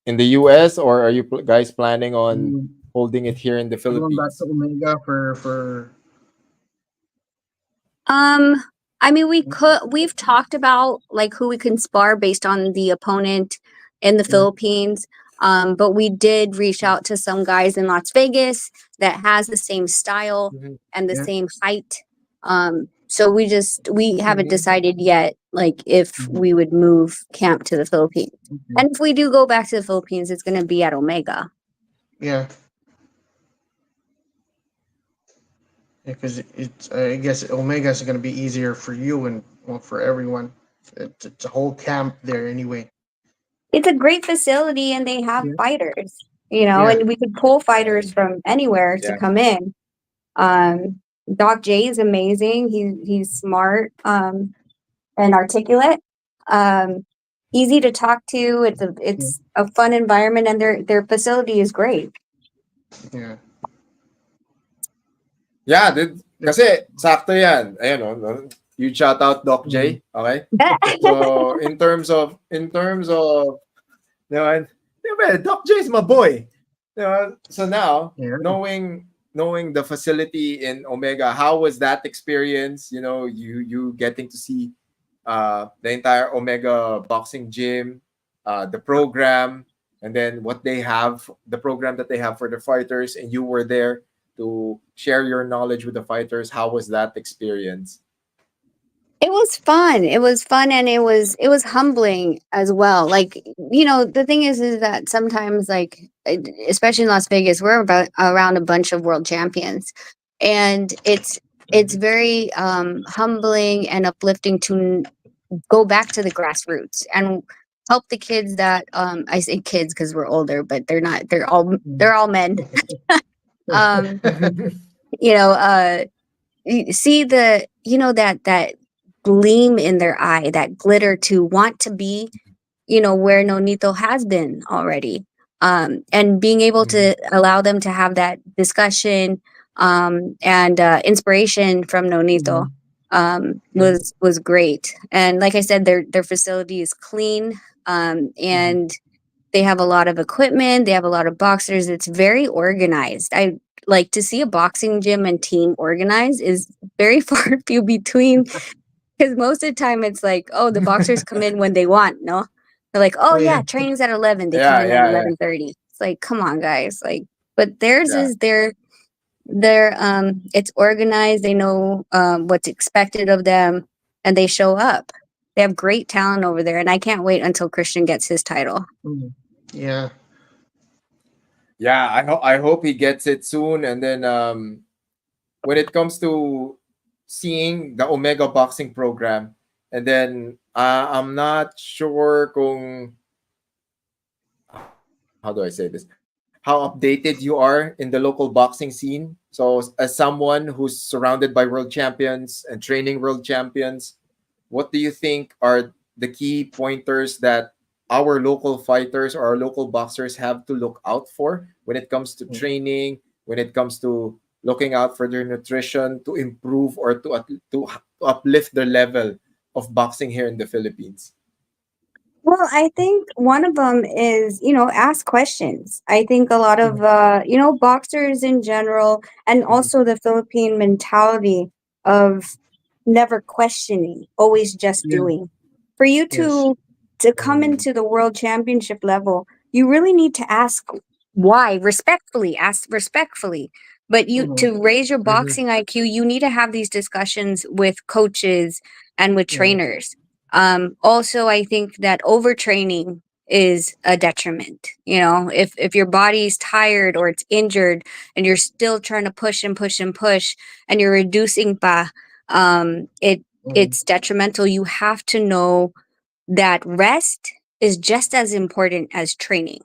in the US, or are you guys planning on holding it here in the Going back to Philippines? Omega for I mean, we've talked about like who we can spar based on the opponent in the Philippines. But we did reach out to some guys in Las Vegas that has the same style and the Yeah. same height. So we haven't decided yet, like if we would move camp to the Philippines. And if we do go back to the Philippines, it's going to be at Omega. Yeah. Because it's I guess Omega is gonna be easier for you and well for everyone. It's a whole camp there anyway. It's a great facility and they have Yeah. fighters, Yeah. and we could pull fighters from anywhere to come in. Doc J is amazing. He's smart, and articulate. Easy to talk to. It's a fun environment and their facility is great. Yeah. Yeah, kasi sakto yan. Ayan, you shout out Doc J, okay? So in terms of Doc J is my boy. So now knowing the facility in Omega, how was that experience? You getting to see the entire Omega boxing gym, the program, and then the program that they have for the fighters, and you were there to share your knowledge with the fighters. How was that experience? It was fun. It was fun and it was humbling as well. Like, the thing is that sometimes like especially in Las Vegas, we're around a bunch of world champions. And it's very humbling and uplifting to go back to the grassroots. And help the kids that I say kids because we're older, but they're not. They're all men. um, you know, see the that gleam in their eye, that glitter to want to be where Nonito has been already. And being able to allow them to have that discussion and inspiration from Nonito was great. And like I said, their facility is clean, and they have a lot of equipment. They have a lot of boxers. It's very organized. I like to see a boxing gym and team organized is very far and few between, because most of the time it's like, oh, the boxers come in when they want, no? They're like, oh yeah, training's at 11. They come in at 11:30. It's like, come on, guys. Like, but theirs is their it's organized. They know what's expected of them, and they show up. They have great talent over there, and I can't wait until Christian gets his title. Yeah. Yeah, I hope he gets it soon. And then when it comes to seeing the Omega Boxing program, and then I'm not sure kung how do I say this, how updated you are in the local boxing scene. So as someone who's surrounded by world champions and training world champions, what do you think are the key pointers that our local fighters or our local boxers have to look out for when it comes to training, when it comes to looking out for their nutrition to improve or to uplift their level of boxing here in the Philippines? Well, I think one of them is, ask questions. I think a lot of, boxers in general, and also the Philippine mentality of never questioning, always just doing. For you to come into the world championship level, you really need to ask why, respectfully, ask respectfully. But to raise your boxing IQ, you need to have these discussions with coaches and with trainers. Also, I think that overtraining is a detriment. If your body's tired or it's injured and you're still trying to push and push and push and you're reducing pa, it's detrimental. You have to know that rest is just as important as training.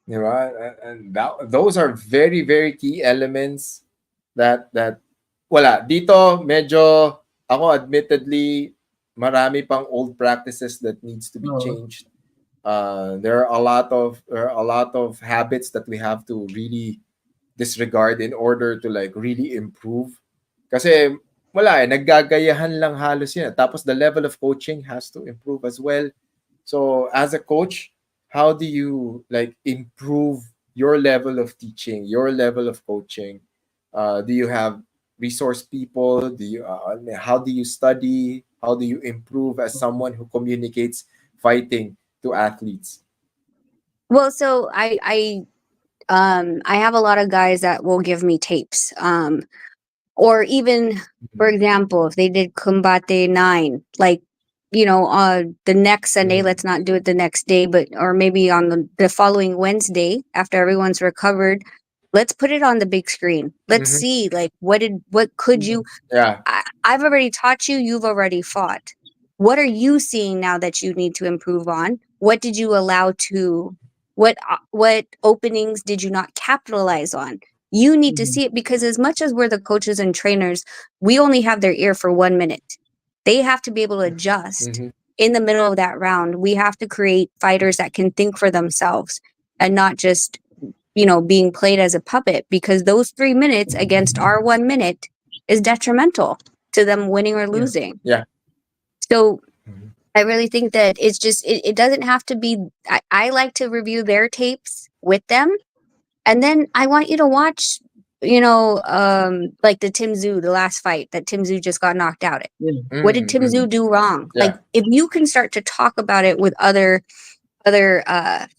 And those are very, very key elements that wala dito medyo ako admittedly marami pang old practices that needs to be changed. There are a lot of habits that we have to really disregard in order to like really improve. Kasi wala naggagayahan lang halos yan. Tapos the level of coaching has to improve as well. So as a coach, how do you like improve your level of teaching, your level of coaching? Do you have resource people? How do you study? How do you improve as someone who communicates fighting to athletes? Well, so I have a lot of guys that will give me tapes. Or even, for example, if they did Combate 9, like, the next Sunday, let's not do it the next day, or maybe on the following Wednesday after everyone's recovered, let's put it on the big screen. Let's see, like, what could you, I've already taught you, you've already fought. What are you seeing now that you need to improve on? What did you allow to, what openings did you not capitalize on? You need to see it, because as much as we're the coaches and trainers, we only have their ear for 1 minute. They have to be able to adjust in the middle of that round. We have to create fighters that can think for themselves and not just, being played as a puppet, because those 3 minutes against our 1 minute is detrimental to them winning or losing. Yeah. So I really think that it's just, it doesn't have to be, I like to review their tapes with them. And then I want you to watch, like the Tim Tszyu, the last fight that Tim Tszyu just got knocked out at. What did Tim Tszyu do wrong? Yeah. Like, if you can start to talk about it with other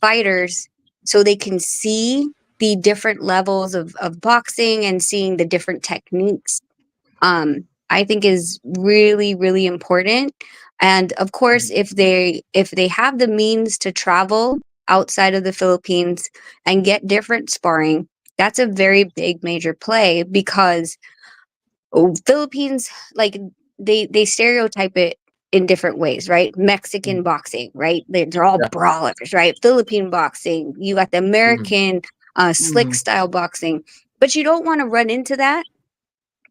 fighters, so they can see the different levels of boxing and seeing the different techniques, I think is really, really important. And of course, if they have the means to travel outside of the Philippines and get different sparring, that's a very big major play, because Philippines, like, they stereotype it in different ways, right? Mexican boxing, right? They're all Yeah. brawlers, right? Philippine boxing, you got the American slick Mhm. style boxing, but you don't want to run into that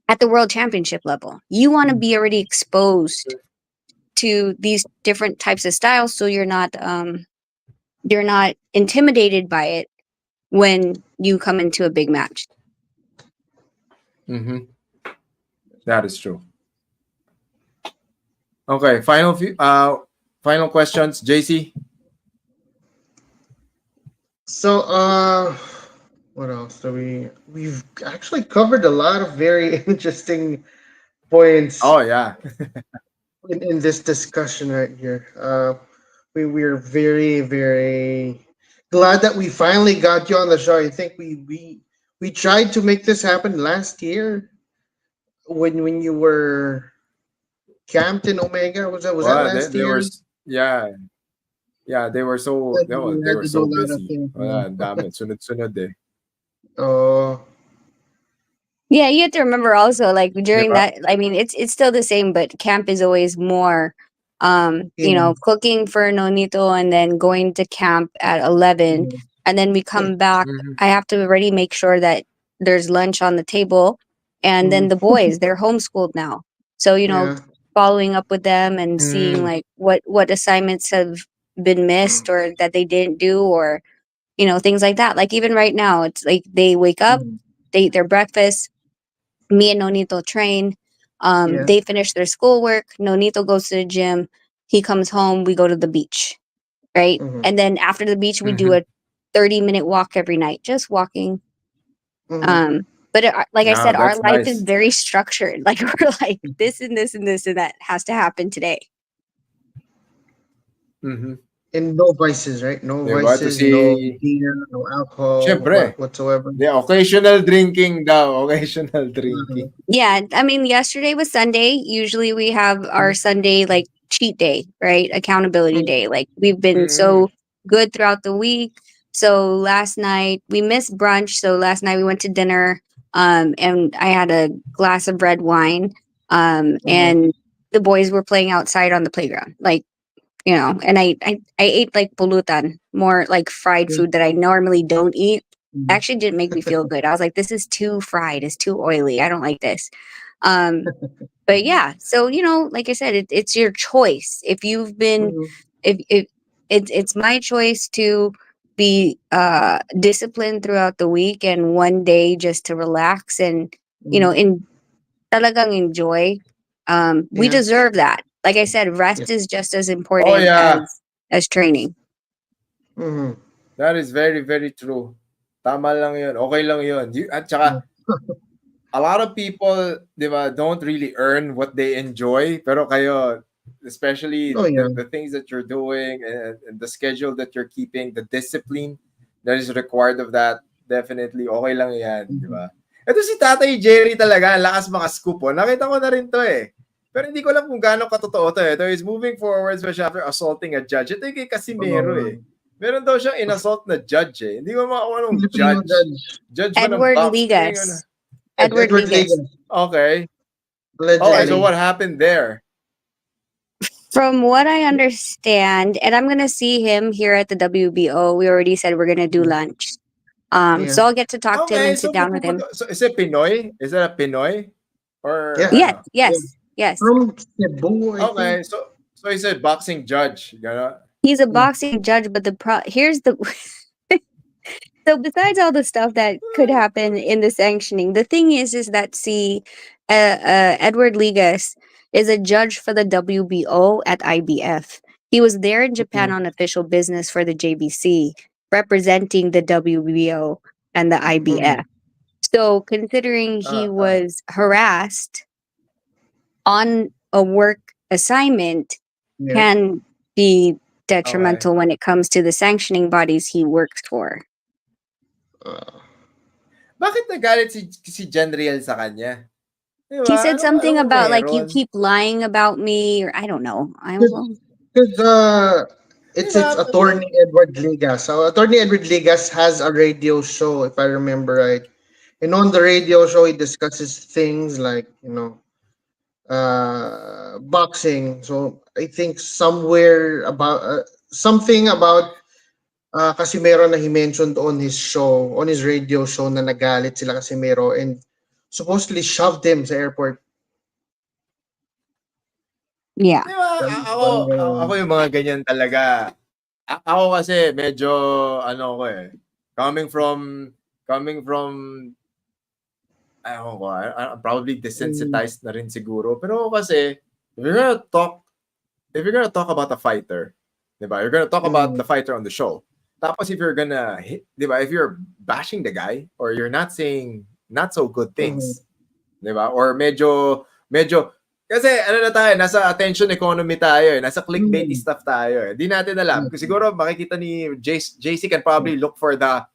at the world championship level. You want to be already exposed to these different types of styles, so you're not intimidated by it when you come into a big match. Mm-hmm. That is true. Okay, final questions, JC. So, what else do we've actually covered a lot of very interesting points Oh yeah. in this discussion right here. We're very, very glad that we finally got you on the show. I think we tried to make this happen last year when you were camped in Omega. Was that Well, last they year? were yeah, yeah, That we they had were to do so a lot of busy. things. Wala, ang dami. Sunod-sunod eh. Oh, Yeah, you have to remember also, like Di during ba? that, I mean, it's still the same, but camp is always more, yeah. cooking for Nonito and then going to camp at 11, Yeah. and then we come back. Mhm. I have to already make sure that there's lunch on the table, and then Mm, the boys, they're homeschooled now, so yeah. following up with them and seeing Mm. like what assignments have been missed or that they didn't do, or things like that. Like even right now, it's like they wake up, Mm, they eat their breakfast, me and Nonito train. yeah. They finish their schoolwork. Nonito goes to the gym. He comes home. We go to the beach, right? Mm-hmm. And then after the beach, we do Mhm. a 30-minute walk every night, just walking. Mm-hmm. But like I Yeah, said, our that's life is nice. very structured. Like we're like this and this and this and that has to happen today. Mhm. And no vices, right? No Di ba? To vices, no see, beer, no alcohol, syempre, whatsoever. the occasional drinking daw, occasional drinking. Mhm. Yeah, I mean, yesterday was Sunday. Usually we have our Sunday like cheat day, right? Accountability Mm, day. Like we've been Mm. so good throughout the week. So last night we missed brunch. So last night we went to dinner, and I had a glass of red wine. mhm. And the boys were playing outside on the playground. Like, and I ate like pulutan, more like fried Yeah. food that I normally don't eat. Mhm. Actually didn't make me feel good. I was like, this is too fried, it's too oily. I don't like this. Um, but yeah, so like I said, it's your choice. If you've been, Mhm. if it's my choice to be disciplined throughout the week and one day just to relax and Mhm. in talagang enjoy. We Yeah. deserve that. Like I said, Yeah. rest is just as Oh important yeah, as training. Mhm. that is very, very true. Tama lang yun. Okay lang yun. At Yeah. saka, a lot of people, di ba, don't really earn what they enjoy. Pero kayo, especially Oh yeah. the things that you're doing and the schedule that you're keeping, the discipline that is required of that, definitely, okay lang yan, di Mhm. ba? Ito si Tatay Jerry talaga, ang lakas mga scoop. Oh. Nakita ko na rin to eh. Pero hindi ko alam kung gaano katotoo to eh. Ito is moving forward, especially after assaulting a judge. Ito yung kay Casimero eh. Oh, Meron daw siyang inassault na judge eh. Hindi ko makakuha anong Filipino judge. judge. Judge ba ng Edward boxing? Ano? Ligas. Edward Edward Ligas. Ligas, Okay. Okay, so allegedly. what happened there? From what I understand, and I'm gonna see him here at the WBO. We already said we're gonna do lunch. Yeah. So I'll get to talk to him Okay, and sit so down with him. pupunta, so is it Pinoy? Is that a Pinoy? Or Yeah. Yes, ano? Yeah. yes, yes. From Cebu, I think. Okay, so he's a boxing judge. Gano? He's a Yeah. boxing judge, but here's the so besides all the stuff that could happen in the sanctioning, the thing is that see, Edward Ligas is a judge for the WBO at IBF. He was there in Japan Mhm. on official business for the JBC, representing the WBO and the Mhm. IBF. So considering he Uh. was harassed on a work assignment, Yeah. can be Okay. detrimental when it comes to the sanctioning bodies he works for. Uh, Bakit nagalit si Jenriel sa kanya? Di He ba? said something Anong about like you meron? keep lying about me, or I don't know. I Because will. Di it's ba? attorney Edward Ligas. So attorney Edward Ligas has a radio show, if I remember right. And on the radio show, he discusses things like boxing. So I think somewhere about something about Casimero na he mentioned on his show, on his radio show na nagalit sila Casimero and supposedly shoved him sa airport. Yeah. Di ba? Ako yung mga ganyan talaga. Ako kasi medyo ano ko eh. Coming from ayoko ko, I'm probably desensitized na rin siguro. Pero kasi if you're gonna talk about a fighter, di ba? You're gonna talk about the fighter on the show. Tapos if you're gonna hit, di ba? If you're bashing the guy or you're not saying not so good things, di ba? Or medyo kasi ano na tayo, nasa attention economy tayo eh. Nasa clickbaity stuff tayo eh. Di natin alam. Siguro makikita ni JC can probably look for the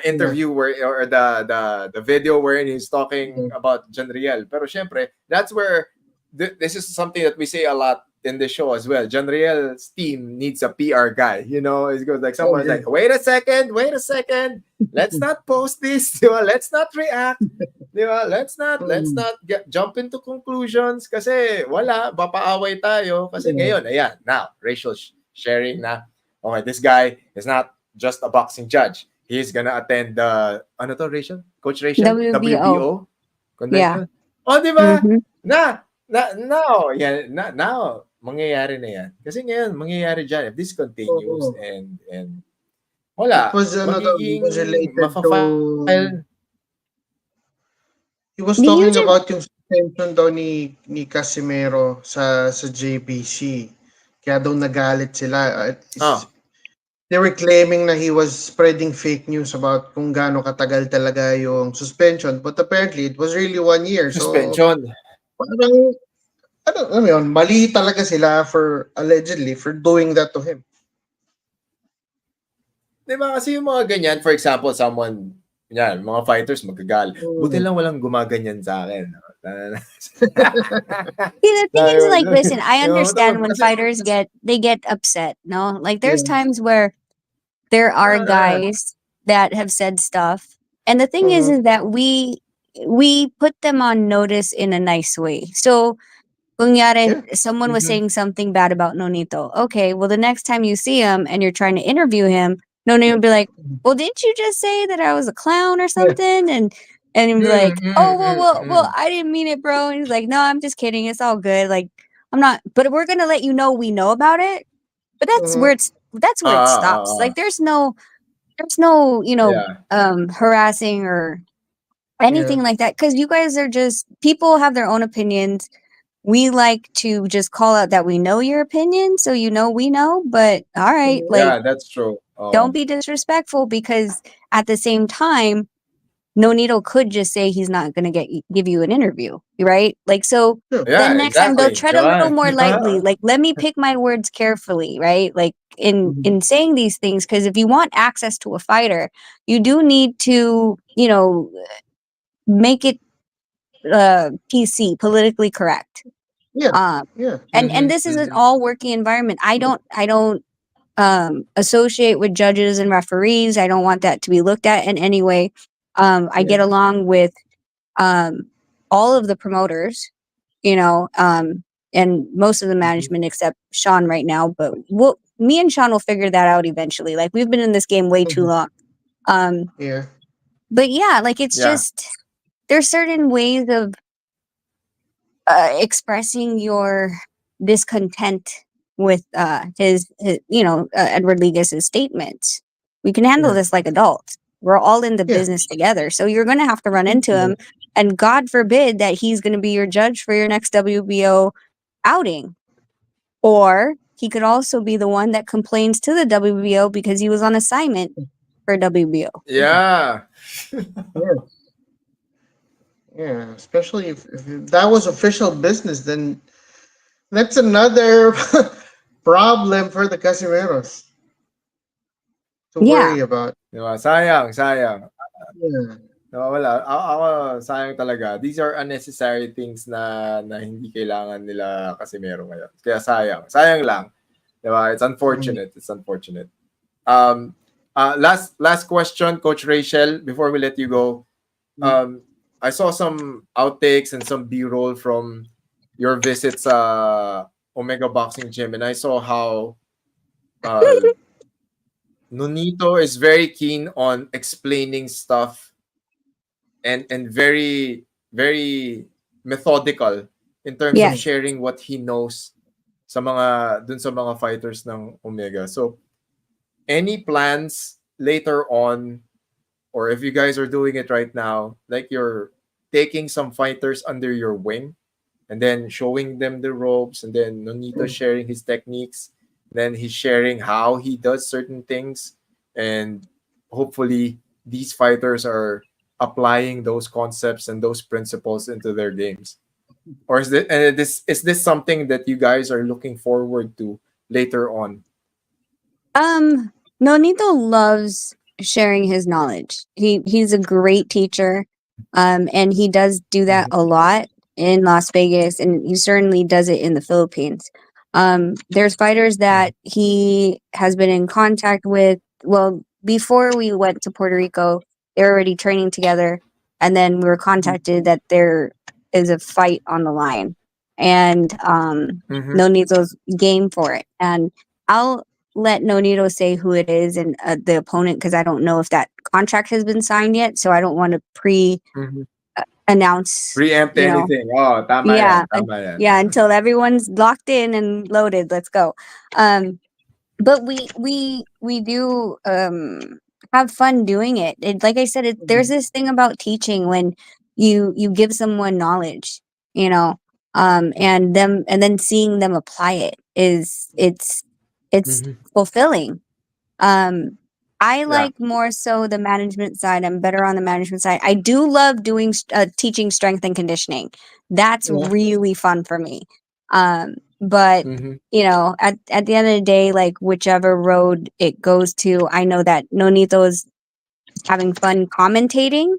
interview where or the video wherein he's talking about Janriel. Pero syempre, that's where this is something that we say a lot in the show as well. Janriel's team needs a PR guy. You know, it goes like someone's like, wait a second. Let's not post this. Let's not react. Let's not jump into conclusions kasi wala, papaaway tayo. Kasi ngayon, ayan, now, racial sharing na, okay, this guy is not just a boxing judge. He's gonna attend the, ano to, Rachel? Coach Rachel? WBO? Convention? Yeah. Oh, di ba? Now, mangyayari na yan. Kasi ngayon, mangyayari dyan. If this continues and wala, magiging mafafile. He was talking about yung suspension daw ni Casimero sa JBC. Kaya daw nagalit sila. They were claiming na he was spreading fake news about kung gaano katagal talaga yung suspension. But apparently, it was really 1 year. Suspension. So, ano yun, mali talaga sila allegedly for doing that to him. Diba kasi yung mga ganyan, for example, mga fighters magagalit. Buti lang walang gumaganyan sa akin. See, the thing is, like, listen, I understand when fighters get upset, no? Like, there's times where there are guys that have said stuff. And the thing is that we put them on notice in a nice way. So, kunyari, someone was saying something bad about Nonito. Okay, well, the next time you see him and you're trying to interview him, Nonito will be like, well, didn't you just say that I was a clown or something? And he'd be like, well, I didn't mean it, bro. And he's like, no, I'm just kidding. It's all good. Like, I'm not, but we're going to let you know we know about it. But that's where it stops. Like, there's no, harassing or anything like that. Cause you guys are people have their own opinions. We like to just call out that we know your opinion. So, we know, but all right. Like, that's true. Don't be disrespectful because at the same time, Nonito could just say he's not going to give you an interview, right? Like, so then next time they'll tread a little more lightly. Like, let me pick my words carefully, right? Like in saying these things, because if you want access to a fighter, you do need to, make it PC, politically correct. And this is an all working environment. I don't associate with judges and referees. I don't want that to be looked at in any way. I get along with all of the promoters, and most of the management except Sean right now. But me and Sean will figure that out eventually. Like, we've been in this game way too long. But yeah, like, it's just there's certain ways of expressing your discontent with his Edward Legas's statements. We can handle this like adults. We're all in the business together. So you're going to have to run into him. And God forbid that he's going to be your judge for your next WBO outing. Or he could also be the one that complains to the WBO because he was on assignment for WBO. Yeah. Yeah, especially if that was official business, then that's another problem for the Casimeros to worry about. Diba? Sayang. Wala. Ako, sayang talaga. These are unnecessary things na hindi kailangan nila Casimero ngayon. Kaya sayang. Sayang lang. Diba? It's unfortunate. Last question, Coach Rachel, before we let you go. I saw some outtakes and some B-roll from your visit sa Omega Boxing Gym, and I saw how uh, Nonito is very keen on explaining stuff and very methodical in terms of Yes. sharing what he knows sa mga fighters ng Omega. So any plans later on, or if you guys are doing it right now, like you're taking some fighters under your wing and then showing them the ropes, and then Nonito sharing his techniques, then he's sharing how he does certain things, and hopefully these fighters are applying those concepts and those principles into their games. Or is this something that you guys are looking forward to later on? Nonito loves sharing his knowledge. He's a great teacher. And he does do that a lot in Las Vegas, and he certainly does it in the Philippines. There's fighters that he has been in contact with. Well, before we went to Puerto Rico, they were already training together, and then we were contacted that there is a fight on the line, and Mm-hmm. Nonito's game for it. And I'll let Nonito say who it is and the opponent, because I don't know if that contract has been signed yet, so I don't want to Mm-hmm. announce, Preempt you know. anything. Oh, tama Yeah, yan, tama yan. yeah, until everyone's locked in and loaded. Let's go. But we do have fun doing it. Like I said, there's this thing about teaching when you give someone knowledge, you know, and then seeing them apply it it's Mm-hmm. fulfilling. um I Yeah. like more so the management side. I'm better on the management side. I do love doing teaching strength and conditioning. That's really fun for me. But Mm-hmm. at the end of the day, like whichever road it goes to, I know that Nonito is having fun commentating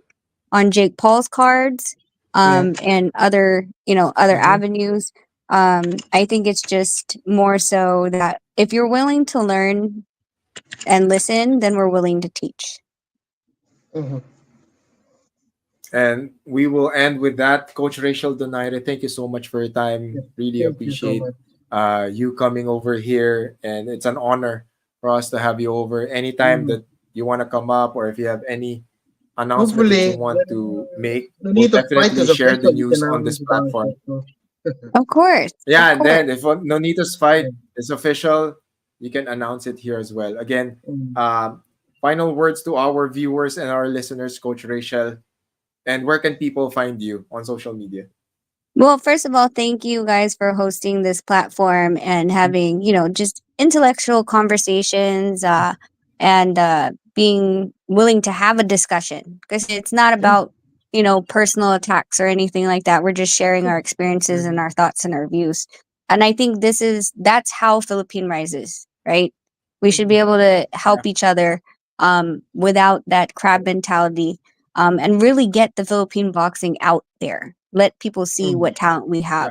on Jake Paul's cards, Yeah. and other Mm-hmm. avenues. I think it's just more so that if you're willing to learn and listen, then we're willing to teach. Mhm. And we will end with that. Coach Rachel Donaire, thank you so much for your time. Really Thank you so appreciate much. you coming over here. And it's an honor for us to have you over. Anytime Mhm. that you want to come up, or if you have any announcement that you Hopefully, want to make, the we'll need to fight definitely is share the official. You can news on this announce it on platform. the Of course, of Yeah, and course. then if Nonito's fight is official, you can announce it here as well. Again, Mm. final words to our viewers and our listeners, Coach Rachel. And where can people find you on social media? Well, first of all, thank you guys for hosting this platform and having, just intellectual conversations, and being willing to have a discussion, because it's not about, personal attacks or anything like that. We're just sharing our experiences and Mhm. our thoughts and our views. And I think that's how Philippine rises, right? We should be able to help each other, without that crab mentality, and really get the Philippine boxing out there. Let people see Mm. what talent we Yeah. have.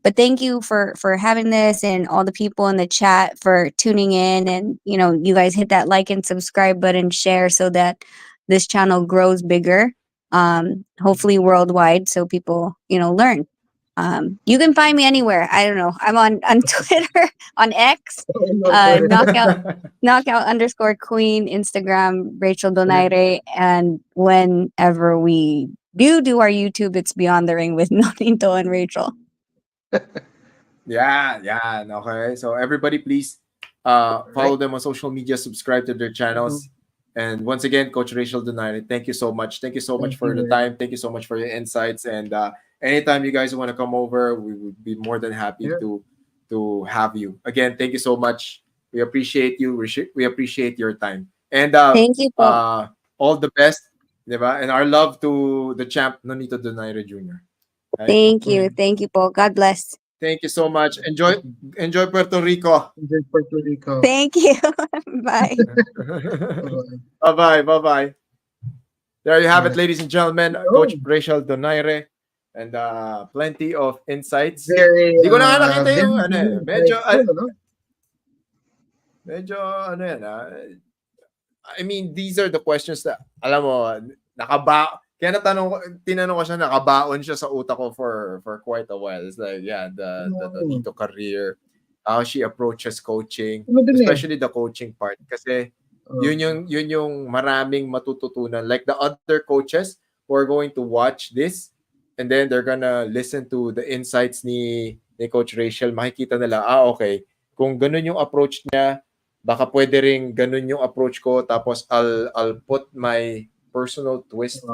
But thank you for having this, and all the people in the chat for tuning in. And you guys hit that like and subscribe button, share, so that this channel grows bigger. Hopefully worldwide, so people learn. You can find me anywhere. I don't know. I'm on Twitter, on X, knockout _queen, Instagram, Rachel Yeah. Donaire, and whenever we do our YouTube, it's Beyond the Ring with Nonito and Rachel. Yeah, yeah. Okay. So everybody, please follow them on social media, subscribe to their Mhm. channels. And once again, Coach Rachel Donaire, thank you so much. Thank you so much Thank for the you. time. Thank you so much for your insights. And anytime you guys want to come over, we would be more than happy Yeah. to have you. Again, thank you so much. We appreciate you. We appreciate your time. And Thank you po. all the best, diba? And our love to the champ, Nonito Donaire Jr. Right? Thank you. Mm. Thank you po. God bless. Thank you so much. Enjoy, Mhm. enjoy Puerto Rico. Enjoy Puerto Rico. Thank you. Bye. Bye-bye. Bye bye. Bye bye. There you have it, Yeah. ladies and gentlemen. Oh, Coach Rachel Donaire, and plenty of insights. very, Di ko na nga nakita very, yung ano eh. very insightful, no? Medyo ano yan I mean, these are the questions that, alam mo, Kaya tinanong ko siya, nakabaon siya sa utak ko for quite a while. It's like, yeah, the Nonito career, how she approaches coaching, especially the coaching part. Kasi yun yung maraming matututunan. Like the other coaches who are going to watch this, and then they're gonna listen to the insights ni Coach Rachel, makikita nila, okay, kung ganun yung approach niya, baka pwede rin ganun yung approach ko, tapos I'll put my personal twist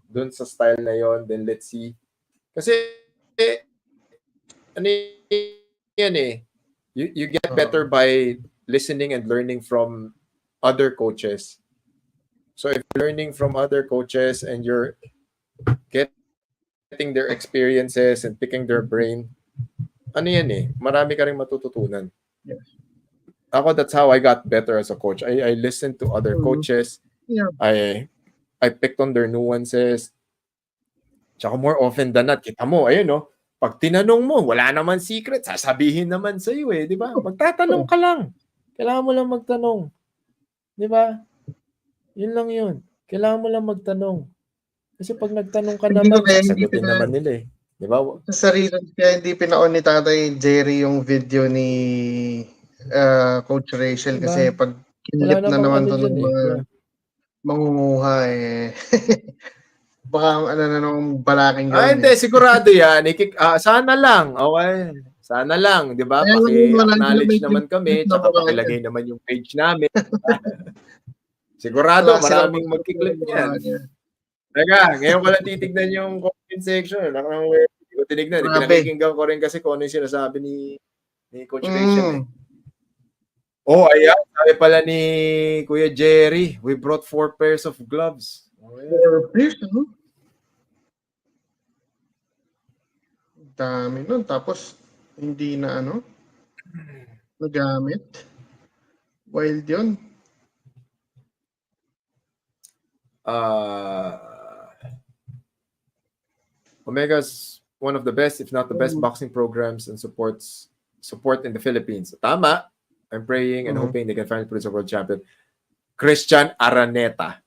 dun sa style na yon, then let's see. Kasi ano yan eh, you get better by listening and learning from other coaches. So if you're learning from other coaches and you're getting their experiences and picking their brain, ano yan eh, marami ka rin matututunan. Yes. Ako, that's how I got better as a coach. I listened to other coaches. Yeah. I picked on their nuances. Tsaka more often than not, kita mo, ayun no, pag tinanong mo, wala naman secret, sasabihin naman sa iyo eh, di ba? Magtatanong ka lang. Kailangan mo lang magtanong. Di ba? Yun lang yun. Kailangan mo lang magtanong. Kasi pag nagtanong ka naman, sasagutin naman nila eh. Di ba? Sa reason kaya hindi pinaon ni Tatay Jerry yung video ni Coach Rachel, diba? kasi pag kinlip na naman to ng mga mangunguha eh. Baka ano na nung balaking gawin. Hindi, sigurado yan. Sana lang. Okay. Sana lang, di ba? Paki-acknowledge naman kami, tsaka pakilagay naman yung page namin. Sigurado, maraming magkiklip yan. Teka, ngayon ko lang titignan yung comment section. Hindi ko tinignan. Pinakikinggan ko rin kasi kung ano yung sinasabi ni Coach Rachel. Ayan. Sabi pala ni Kuya Jerry, we brought 4 pairs of gloves. 4 pairs, no? Dami nun. Tapos, hindi na nagamit. Wild yun. Omega's one of the best, if not the best, boxing programs and support in the Philippines. Tama. I'm praying and hoping they can finally produce a world champion. Christian Araneta.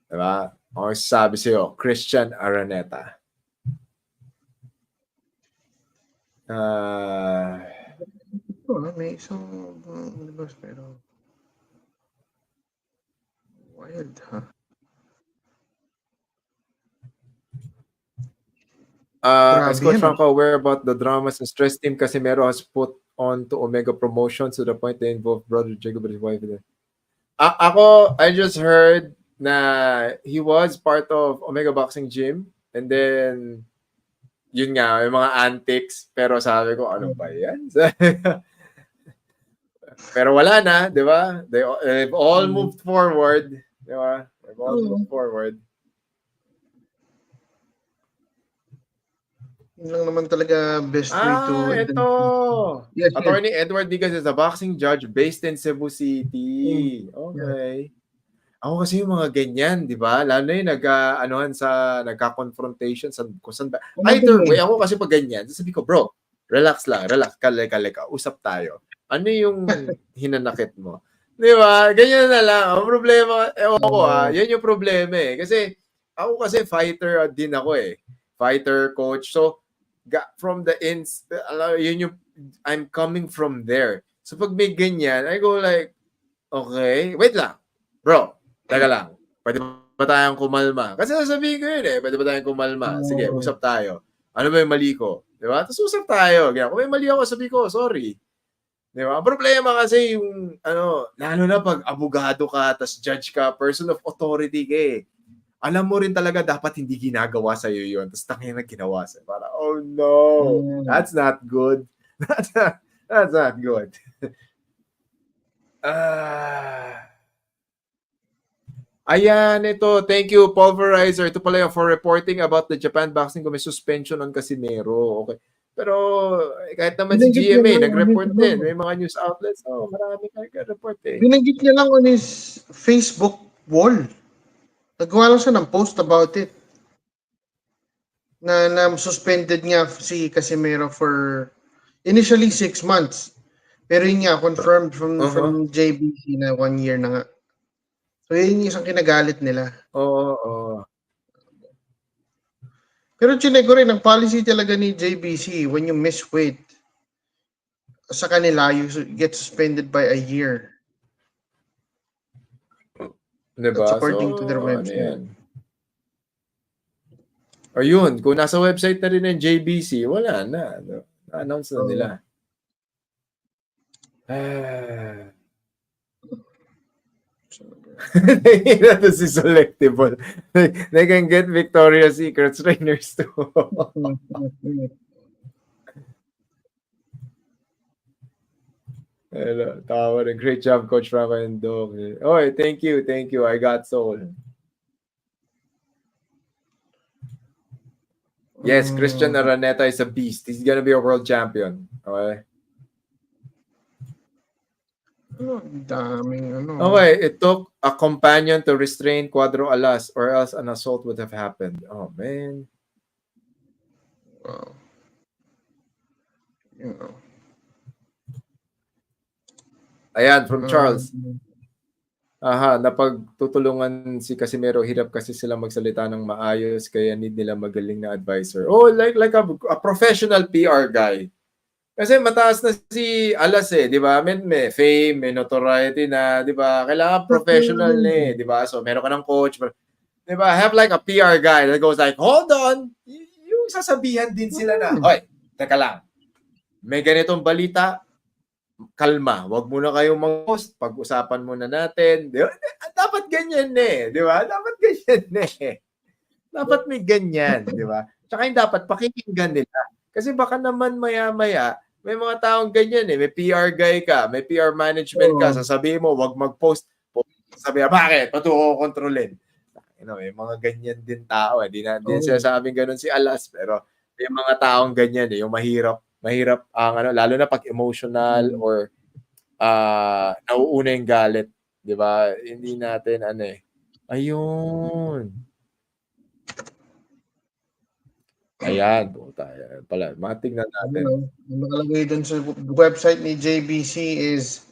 Diba? Ako sabi sa'yo, Christian Araneta. May isang labas pero wild, ha? Coach Franco, aware about the dramas and stress team Casimero has put on to Omega Promotions to the point they involve brother Jacob and his wife. I just heard na he was part of Omega Boxing Gym, and then yun nga, may mga antics, pero sabi ko, ano ba yan? Pero wala na, di ba? They've all moved forward. Di ba? They've all moved forward. Yun lang naman talaga best way to... ito! Yes, Attorney Edward Diaz is a boxing judge based in Cebu City. Okay. Ako kasi yung mga ganyan, di ba? Lalo yung nagka-confrontation sa kung saan ba. Either way, ako kasi pag ganyan, sabi ko, bro, relax lang, kalika, usap tayo. Ano yung hinanakit mo? Di ba? Ganyan na lang. Ang problema, ewan ko yan yung problema eh. Kasi, ako kasi fighter din ako eh. Fighter, coach. So, from the ends, yun yung, I'm coming from there. So, pag may ganyan, I go like, okay, wait lang. Bro, taga lang. Pwede ba tayong kumalma? Kasi sasabihin ko yun eh. Pwede ba tayong kumalma? Sige, usap tayo. Ano ba yung mali ko? Di ba? Tapos usap tayo. Kung may mali ako, sabi ko, sorry. Di ba? Ang problema kasi yung, lalo na pag abogado ka, tas judge ka, person of authority ka eh. Alam mo rin talaga dapat hindi ginagawa sa'yo yun. Tapos tangin na ginawa sa'yo. Para, oh no, that's not good. That's not good. Ayan, ito. Thank you, Pulverizer. Ito pala yung for reporting about the Japan boxing kung may suspension on Casimero. Okay. Pero kahit naman si GMA, nag-report din. May mga news outlets. Marami nag-report eh. Binanggit niya lang on his Facebook wall. Nagawa lang siya ng post about it. Na suspended niya si Casimero for initially 6 months. Pero yun nga, confirmed from JBC na 1 year na nga. So, yun yung isang kinagalit nila. Oo. Pero chinek ko rin, ang policy talaga ni JBC, when you miss weight, sa kanila, you get suspended by a year. Diba? That's according to their Ano website. yan? Ayun, kung nasa website na rin ng JBC, wala na. Na-announce na nila. This is selectable. They can get Victoria's Secret trainers too. Hello, tawa rin. Great job, Coach Franco and Doc. Oh, thank you. I got soul. Yes, Christian Araneta is a beast. He's gonna be a world champion. Okay? Daming ano. Okay, it took a companion to restrain Cuadro Alas or else an assault would have happened. Oh, man. Wow. You know. Ayan, from Charles. Napagtutulungan si Casimero, hirap kasi sila magsalita ng maayos kaya need nila magaling na advisor. Oh, like a professional PR guy. Kasi mataas na si Alas di ba? May fame, may notoriety na, di ba? Kailangan professional di ba? So, meron ka ng coach, di ba? Have like a PR guy that goes like, hold on, yung sasabihan din sila na, hoy, teka lang, may ganitong balita, kalma, wag muna kayong mag-post, pag-usapan muna natin. Di ba? Dapat ganyan di ba? Dapat ganyan Dapat may ganyan, di ba? Tsaka yung dapat pakikinggan nila. Kasi baka naman maya-maya, may mga taong ganyan may PR guy ka, may PR management ka, sasabihin mo, wag mag-post. Sabihin, bakit? Pato ko kontrolin. May mga ganyan din tao. Di siya sabing ganun si Alas, pero may mga taong ganyan yung mahirap ang lalo na pag emotional or nauuna yung galit, 'di ba? Hindi natin Ayun. Ayan, tayo pala. Matignan natin. Nakalagay dun sa website ni JBC is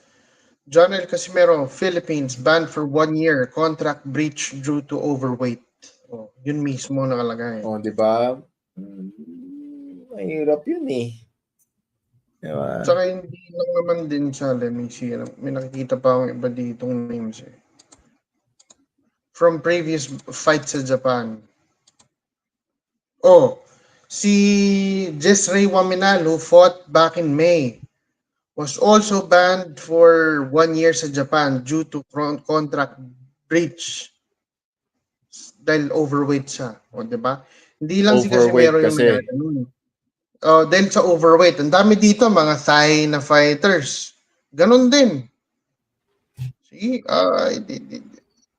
John L. Casimero, Philippines, banned for 1 year, contract breach due to overweight. Oh, yun mismo nakalagay. Oh, 'di ba? Mahirap yun Diba? Tsaka hindi lang naman din siya, let me see. May nakikita pa akong iba ditong names From previous fights sa Japan. Oh, si Jesrey Waminal, who fought back in May, was also banned for 1 year sa Japan due to contract breach. Dahil overweight siya. O, diba? Hindi lang si Casimero yung nagaganon. Dahil sa overweight. Ang dami dito, mga Thai na fighters. Ganon din. See,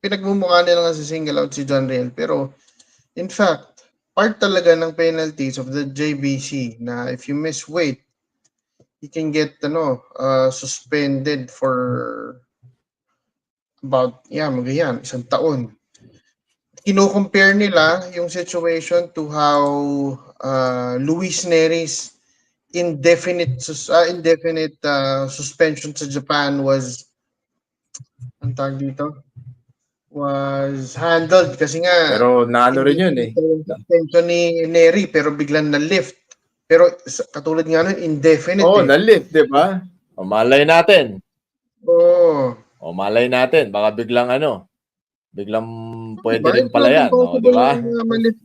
pinagmumukha nila nga sa single out si John Riel. Pero, in fact, part talaga ng penalties of the JBC na if you miss weight, you can get suspended for about, isang taon. Kino-compare nila yung situation to how Luis Nery's indefinite suspension sa Japan was was handled kasi nga pero naano rin yun suspension ni Nery pero biglang na-lift pero katulad nga nun indefinite na-lift diba? Malay natin malay natin baka biglang pwede rin pala yan diba? Ma-lift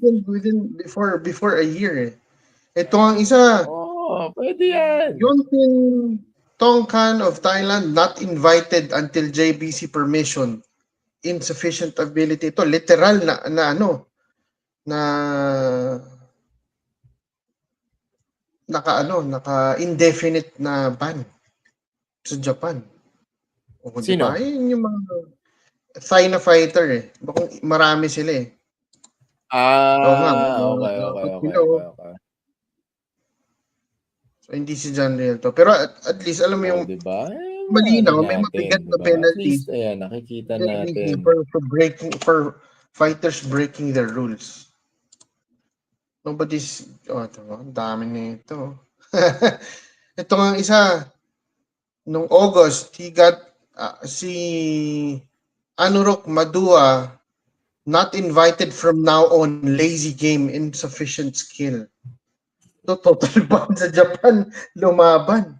before a year ito ang isa pwede yan Yontin Tongkan of Thailand not invited until JBC permission. Insufficient ability. Ito literal naka indefinite na ban sa Japan. Sino? Diba? Yun yung mga Thai na fighter Bakong marami sila Okay. So, hindi si John Riel to. Pero at least, alam mo yung diba? malinaw, may mabigat na penalties. At least, nakikita natin. For fighters breaking their rules. Nobody's, ang dami na ito. Ito nga isa, nung August, he got, si Anurok Madua, not invited from now on, lazy game, insufficient skill. So, total ban sa Japan, lumaban.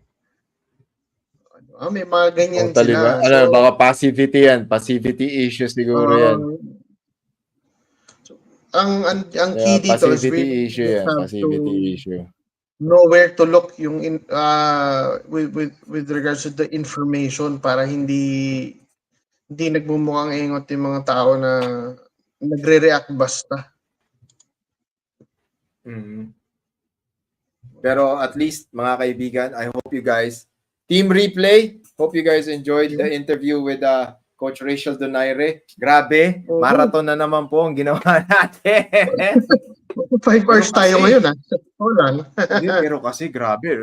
May mga ganyan Totally sila. ba? Ano, baka passivity yan. Passivity issue siguro yan. Ang key dito is really issue yan. Passivity issue. know where to look yung with regards to the information para hindi nagmumukhang ingot yung mga tao na nagre-react basta. Pero at least, mga kaibigan, I hope you guys, Team Replay, hope you guys enjoyed the interview with Coach Rachel Donaire. Grabe, marathon na naman po ang ginawa natin. 5 hours tayo ngayon, ha? Pero kasi, grabe.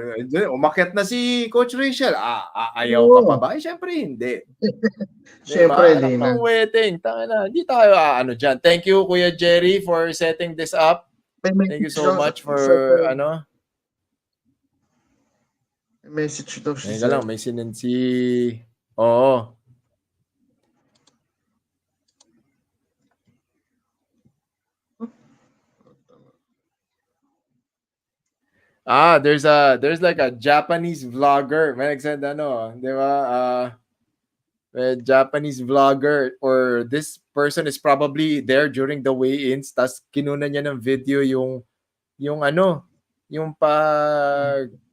Umakyat na si Coach Rachel. Ayaw ka pa ba? Siyempre, hindi. Siyempre, hindi na. Waiting. Hindi tayo dyan. Thank you, Kuya Jerry, for setting this up. Thank you so much for, message daw siya. Teka lang, may sinend si... Oo. There's like a Japanese vlogger. May nagsend di ba? A Japanese vlogger, or this person is probably there during the weigh-ins, tas kinuna niya ng video yung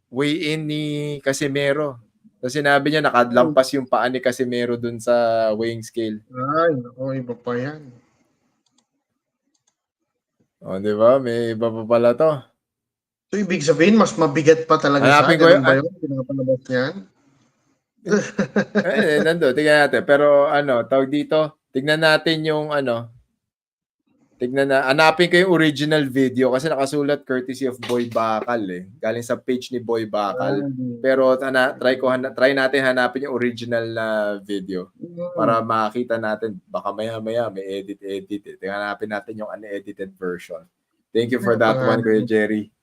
weigh-in ni Casimero. Tapos sinabi niya nakadlampas yung paa ni Casimero dun sa weighing scale. Ay, iba pa yan. Di ba? May iba pa pala to. So, ibig sabihin, mas mabigat pa talaga siya. Ganun ba yun? Pinapalabas niyan? Nando, tignan natin. Pero tawag dito, tignan natin yung hanapin ko yung original video kasi nakasulat courtesy of Boy Bakal galing sa page ni Boy Bakal. Pero try natin hanapin yung original na video para makita natin. Baka maya may edit. Tingnan natin yung unedited version. Thank you for that one, Kuya Jerry.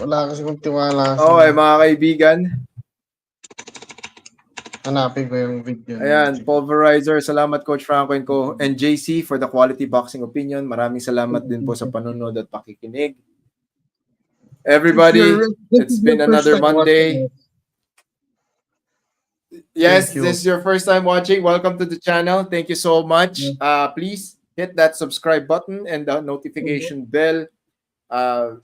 Wala kasi kong tiwala. Okay, mga kaibigan. Hanapin ko yung video. Ayan, Pulverizer. Salamat, Coach Franco and JC for the quality boxing opinion. Maraming salamat din po sa panonood at pakikinig. Everybody, it's been another Monday. Yes, this is your first time watching. Welcome to the channel. Thank you so much. Please hit that subscribe button and the notification bell.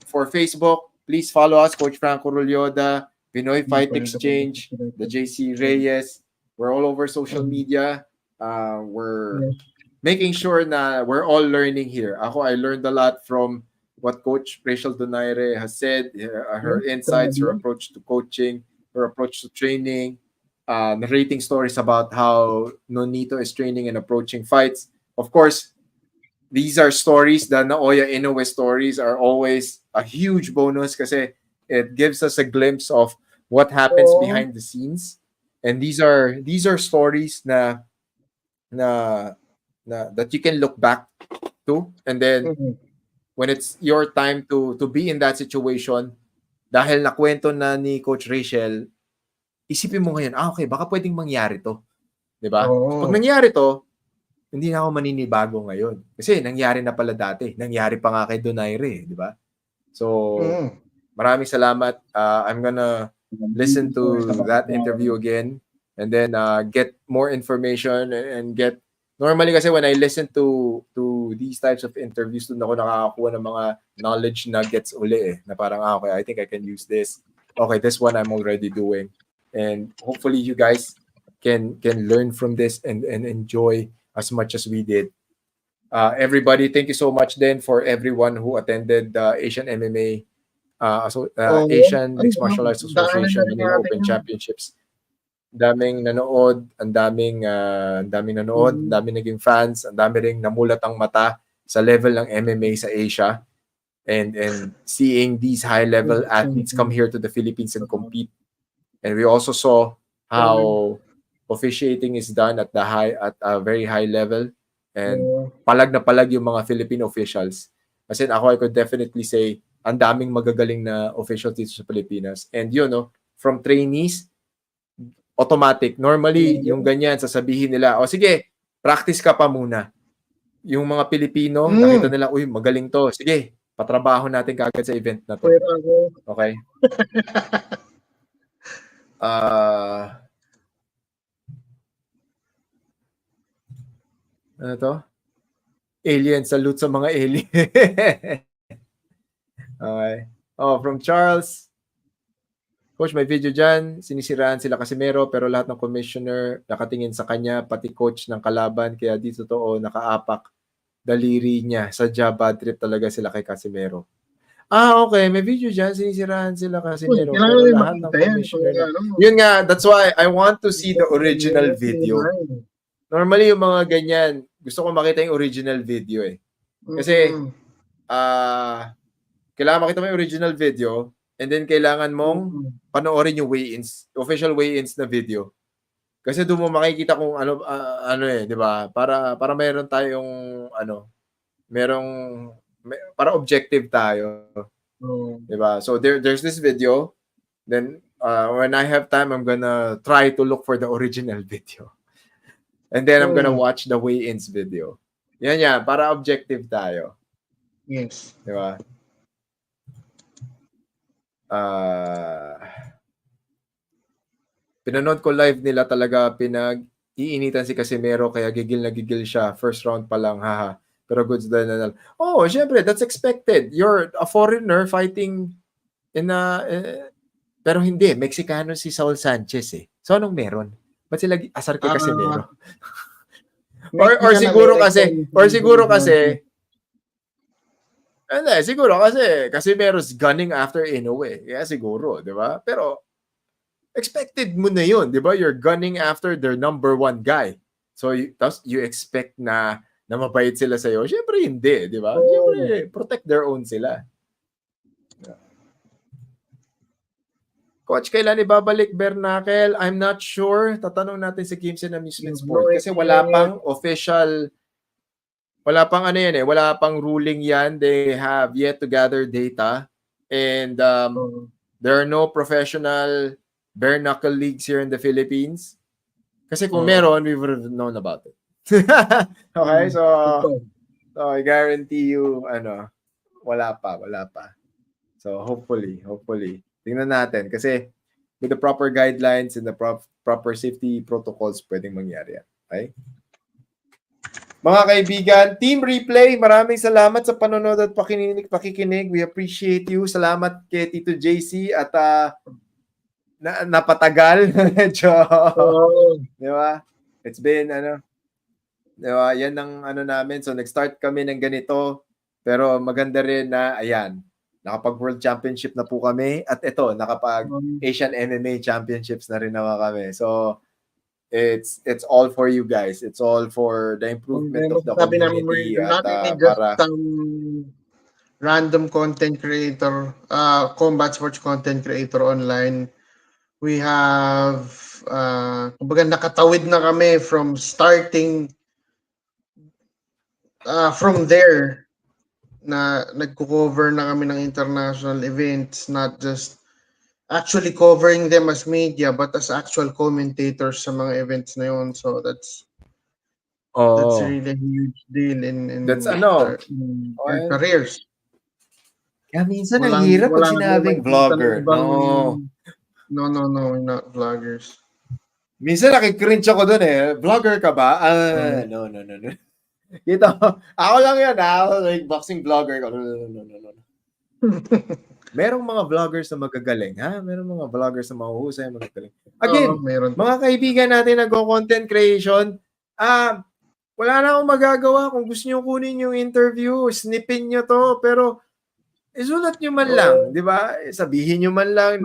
For Facebook, please follow us, Coach Franco Rulyoda, Pinoy Fight Exchange, the JC Reyes. We're all over social media. We're making sure na we're all learning here. I learned a lot from what Coach Rachel Donaire has said, her insights, her approach to coaching, her approach to training, narrating stories about how Nonito is training and approaching fights. Of course, these are stories, the Naoya Inoue stories are always a huge bonus kasi it gives us a glimpse of what happens behind the scenes. And these are stories na that you can look back to, and then when it's your time to be in that situation, dahil nakwento na ni Coach Rachel, isipin mo ngayon, okay, baka pwedeng mangyari to. 'Di ba? Pag nangyari to, hindi na ako maninibago ngayon. Kasi nangyari na pala dati. Nangyari pa nga kay Donaire, di ba? So, maraming salamat. I'm gonna listen to that interview again and then get more information and get... Normally kasi when I listen to these types of interviews, doon ako nakakakuha ng mga knowledge nuggets uli na parang, okay, I think I can use this. Okay, this one I'm already doing. And hopefully you guys can learn from this and enjoy as much as we did. Everybody, thank you so much then for everyone who attended the Asian MMA, Asian Mixed Martial Arts Association MMA Open Championships. Daming nanood, ang daming nanood, ang daming naging fans, ang dami ring namulat ang mata sa level ng MMA sa Asia, and seeing these high-level athletes come here to the Philippines and compete. And we also saw how officiating is done at a very high level, and palag na palag yung mga Filipino officials. As in, I could definitely say ang daming magagaling na officials dito sa Pilipinas. And from trainees automatic. Normally, yung ganyan, sasabihin nila, o sige, practice ka pa muna. Yung mga Pilipino, nakita nila, uy, magaling to. Sige, patrabaho natin kagad sa event na to. Okay? Ano to? Alien, salute sa mga alien. Okay. Oh, from Charles. Coach, may video dyan. Sinisiraan sila Casimero, pero lahat ng commissioner nakatingin sa kanya, pati coach ng kalaban. Kaya di totoo, nakaapak daliri niya. Sadya bad trip talaga sila kay Casimero. Okay. May video dyan. Sinisiraan sila Casimero. Pero lahat ng commissioner yun nga, that's why I want to see the original video. Normally, yung mga ganyan, gusto ko makita yung original video eh. Kasi, kailangan makita mo yung original video and then kailangan mong panoorin yung weigh-ins, official weigh-ins na video. Kasi doon mo makikita kung ano di ba? Para mayroon tayong para objective tayo. Di ba? So there's this video. Then when I have time, I'm gonna try to look for the original video. And then I'm gonna watch the weigh-ins video. Yan, para objective tayo. Yes. Di ba? Pinanood ko live nila talaga, pinag-iinitan si Casimero, kaya gigil na gigil siya. First round pa lang, haha. Pero goods na. Oh, syempre, that's expected. You're a foreigner fighting in pero hindi, Mexicano si Saul Sanchez eh. So anong meron? Ba't sila asar kay Casimero? or siguro kasi siguro kasi Casimero's gunning after Inoue. Kaya siguro, di ba? Pero expected mo na yun, di ba? You're gunning after their number one guy. So you expect na mabait sila sa'yo? Siyempre hindi, di ba? Siyempre, protect their own sila. Coach, kailan ibabalik Bernacle? I'm not sure. Tatanong natin si Kimson Amusement Sport kasi wala pang official, wala pang wala pang ruling yan. They have yet to gather data and there are no professional bare knuckle leagues here in the Philippines. Kasi kung meron, we would have known about it. Okay, so I guarantee you, wala pa. So hopefully. Tingnan natin kasi with the proper guidelines and the proper safety protocols, pwedeng mangyari yan. Okay? Mga kaibigan, Team Replay, maraming salamat sa panonood at pakikinig. We appreciate you. Salamat kay Tito JC at napatagal. Medyo, di ba? It's been, di ba? Yan ang namin. So, nag-start kami ng ganito. Pero maganda rin na, ayan, nakapag-World Championship na po kami. At ito, nakapag-Asian MMA Championships na rin naman kami. So, it's all for you guys. It's all for the improvement of the community. At para random content creator, combat sports content creator online. We have, kumbaga nakatawid na kami from starting, from there, na nagko-cover na kami ng international events, not just actually covering them as media, but as actual commentators sa mga events na yun. So that's really a huge deal in that's our careers. Kaya minsan ang hirap pag sinabing vlogger. No, we're not vloggers. Minsan nakikringe ako dun eh. Vlogger ka ba? No. Kita mo, ako lang yan like boxing vlogger ko. No. Merong mga vloggers na magagaling, ha? Merong mga vloggers na mahuhusay, magagaling. Again, mga kaibigan natin nag-content creation, wala na akong magagawa. Kung gusto nyo kunin yung interview, snipin nyo to, pero isulat nyo man lang, di ba? Sabihin nyo man lang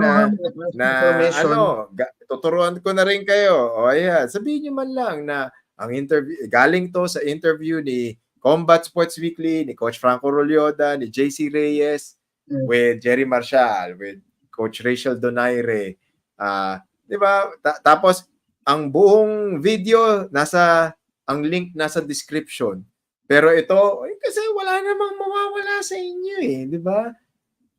tuturuan ko na rin kayo. O ayan, sabihin nyo man lang na ang interview, galing to sa interview ni Combat Sports Weekly, ni Coach Franco Rolyoda, ni JC Reyes, with Jerry Marshall, with Coach Rachel Donaire. Di ba? Tapos, ang buong video, ang link nasa description. Pero ito, kasi wala namang mawawala sa inyo eh, di ba?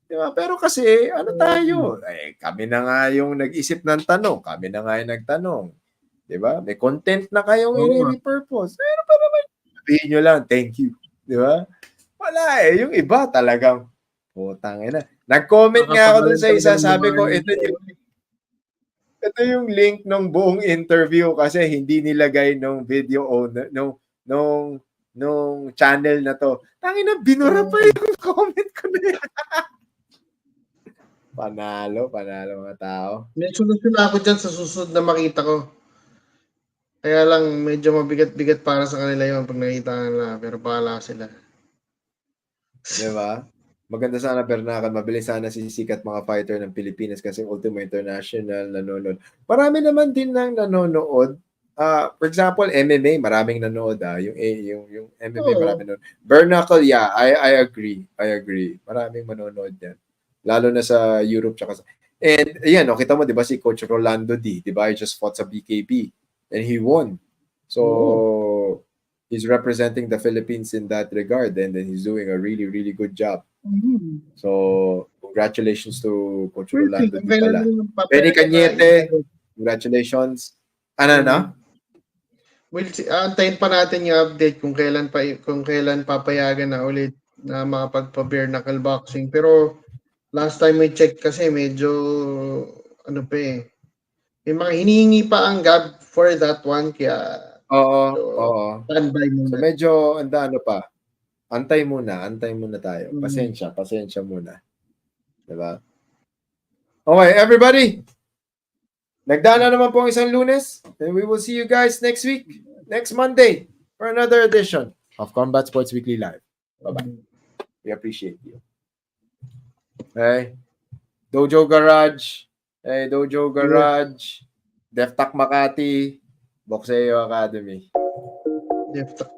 Diba? Pero kasi, ano tayo? Kami na nga yung nag-isip ng tanong. Kami na nga yung nagtanong. Diba? May content na kayong i-repurpose. Pero pa naman, sabihin nyo lang, thank you. Diba? Wala Yung iba talagang, putang ina. Nag-comment nga ako dun sa isa, sabi ko, ito yung link ng buong interview kasi hindi nilagay nung video owner, nung channel na to. Tangina, binura pa yung comment ko na yan. Panalo mga tao. May solusyon ako dyan sa susunod na makita ko. Kaya lang, medyo mabigat-bigat para sa kanila yun pag nakita nila. Pero bahala sila. Diba? Maganda sana Bernakan, mabilis sana sisikat mga fighter ng Pilipinas kasi Ultimo International nanonood. Marami naman din nang nanonood. For example, MMA, maraming nanonood. Yung MMA, maraming nanonood. Bernacle, yeah, I agree. Maraming manonood yan. Lalo na sa Europe. And ayan, kita mo, di ba si Coach Rolando D, di ba? He just fought sa BKB and he won. So, he's representing the Philippines in that regard and then he's doing a really, really good job. So, congratulations to Coach Rolando D pala. Benny Cañete, congratulations. Ano? Well, antayin pa natin yung update kung kailan papayagan na ulit na makapagpa-bare knuckle boxing. Pero last time I check kasi medyo may mga hinihingi pa ang GAB for that one kaya Oo. standby muna. So medyo pa. Antay muna tayo. Pasensya muna. Diba? Okay, everybody. Nagdaan na naman po ang isang Lunes. And we will see you guys next week, next Monday, for another edition of Combat Sports Weekly Live. Bye-bye. We appreciate you. Okay. Dojo Garage. Deftak Makati. Boxeo Academy. Deftak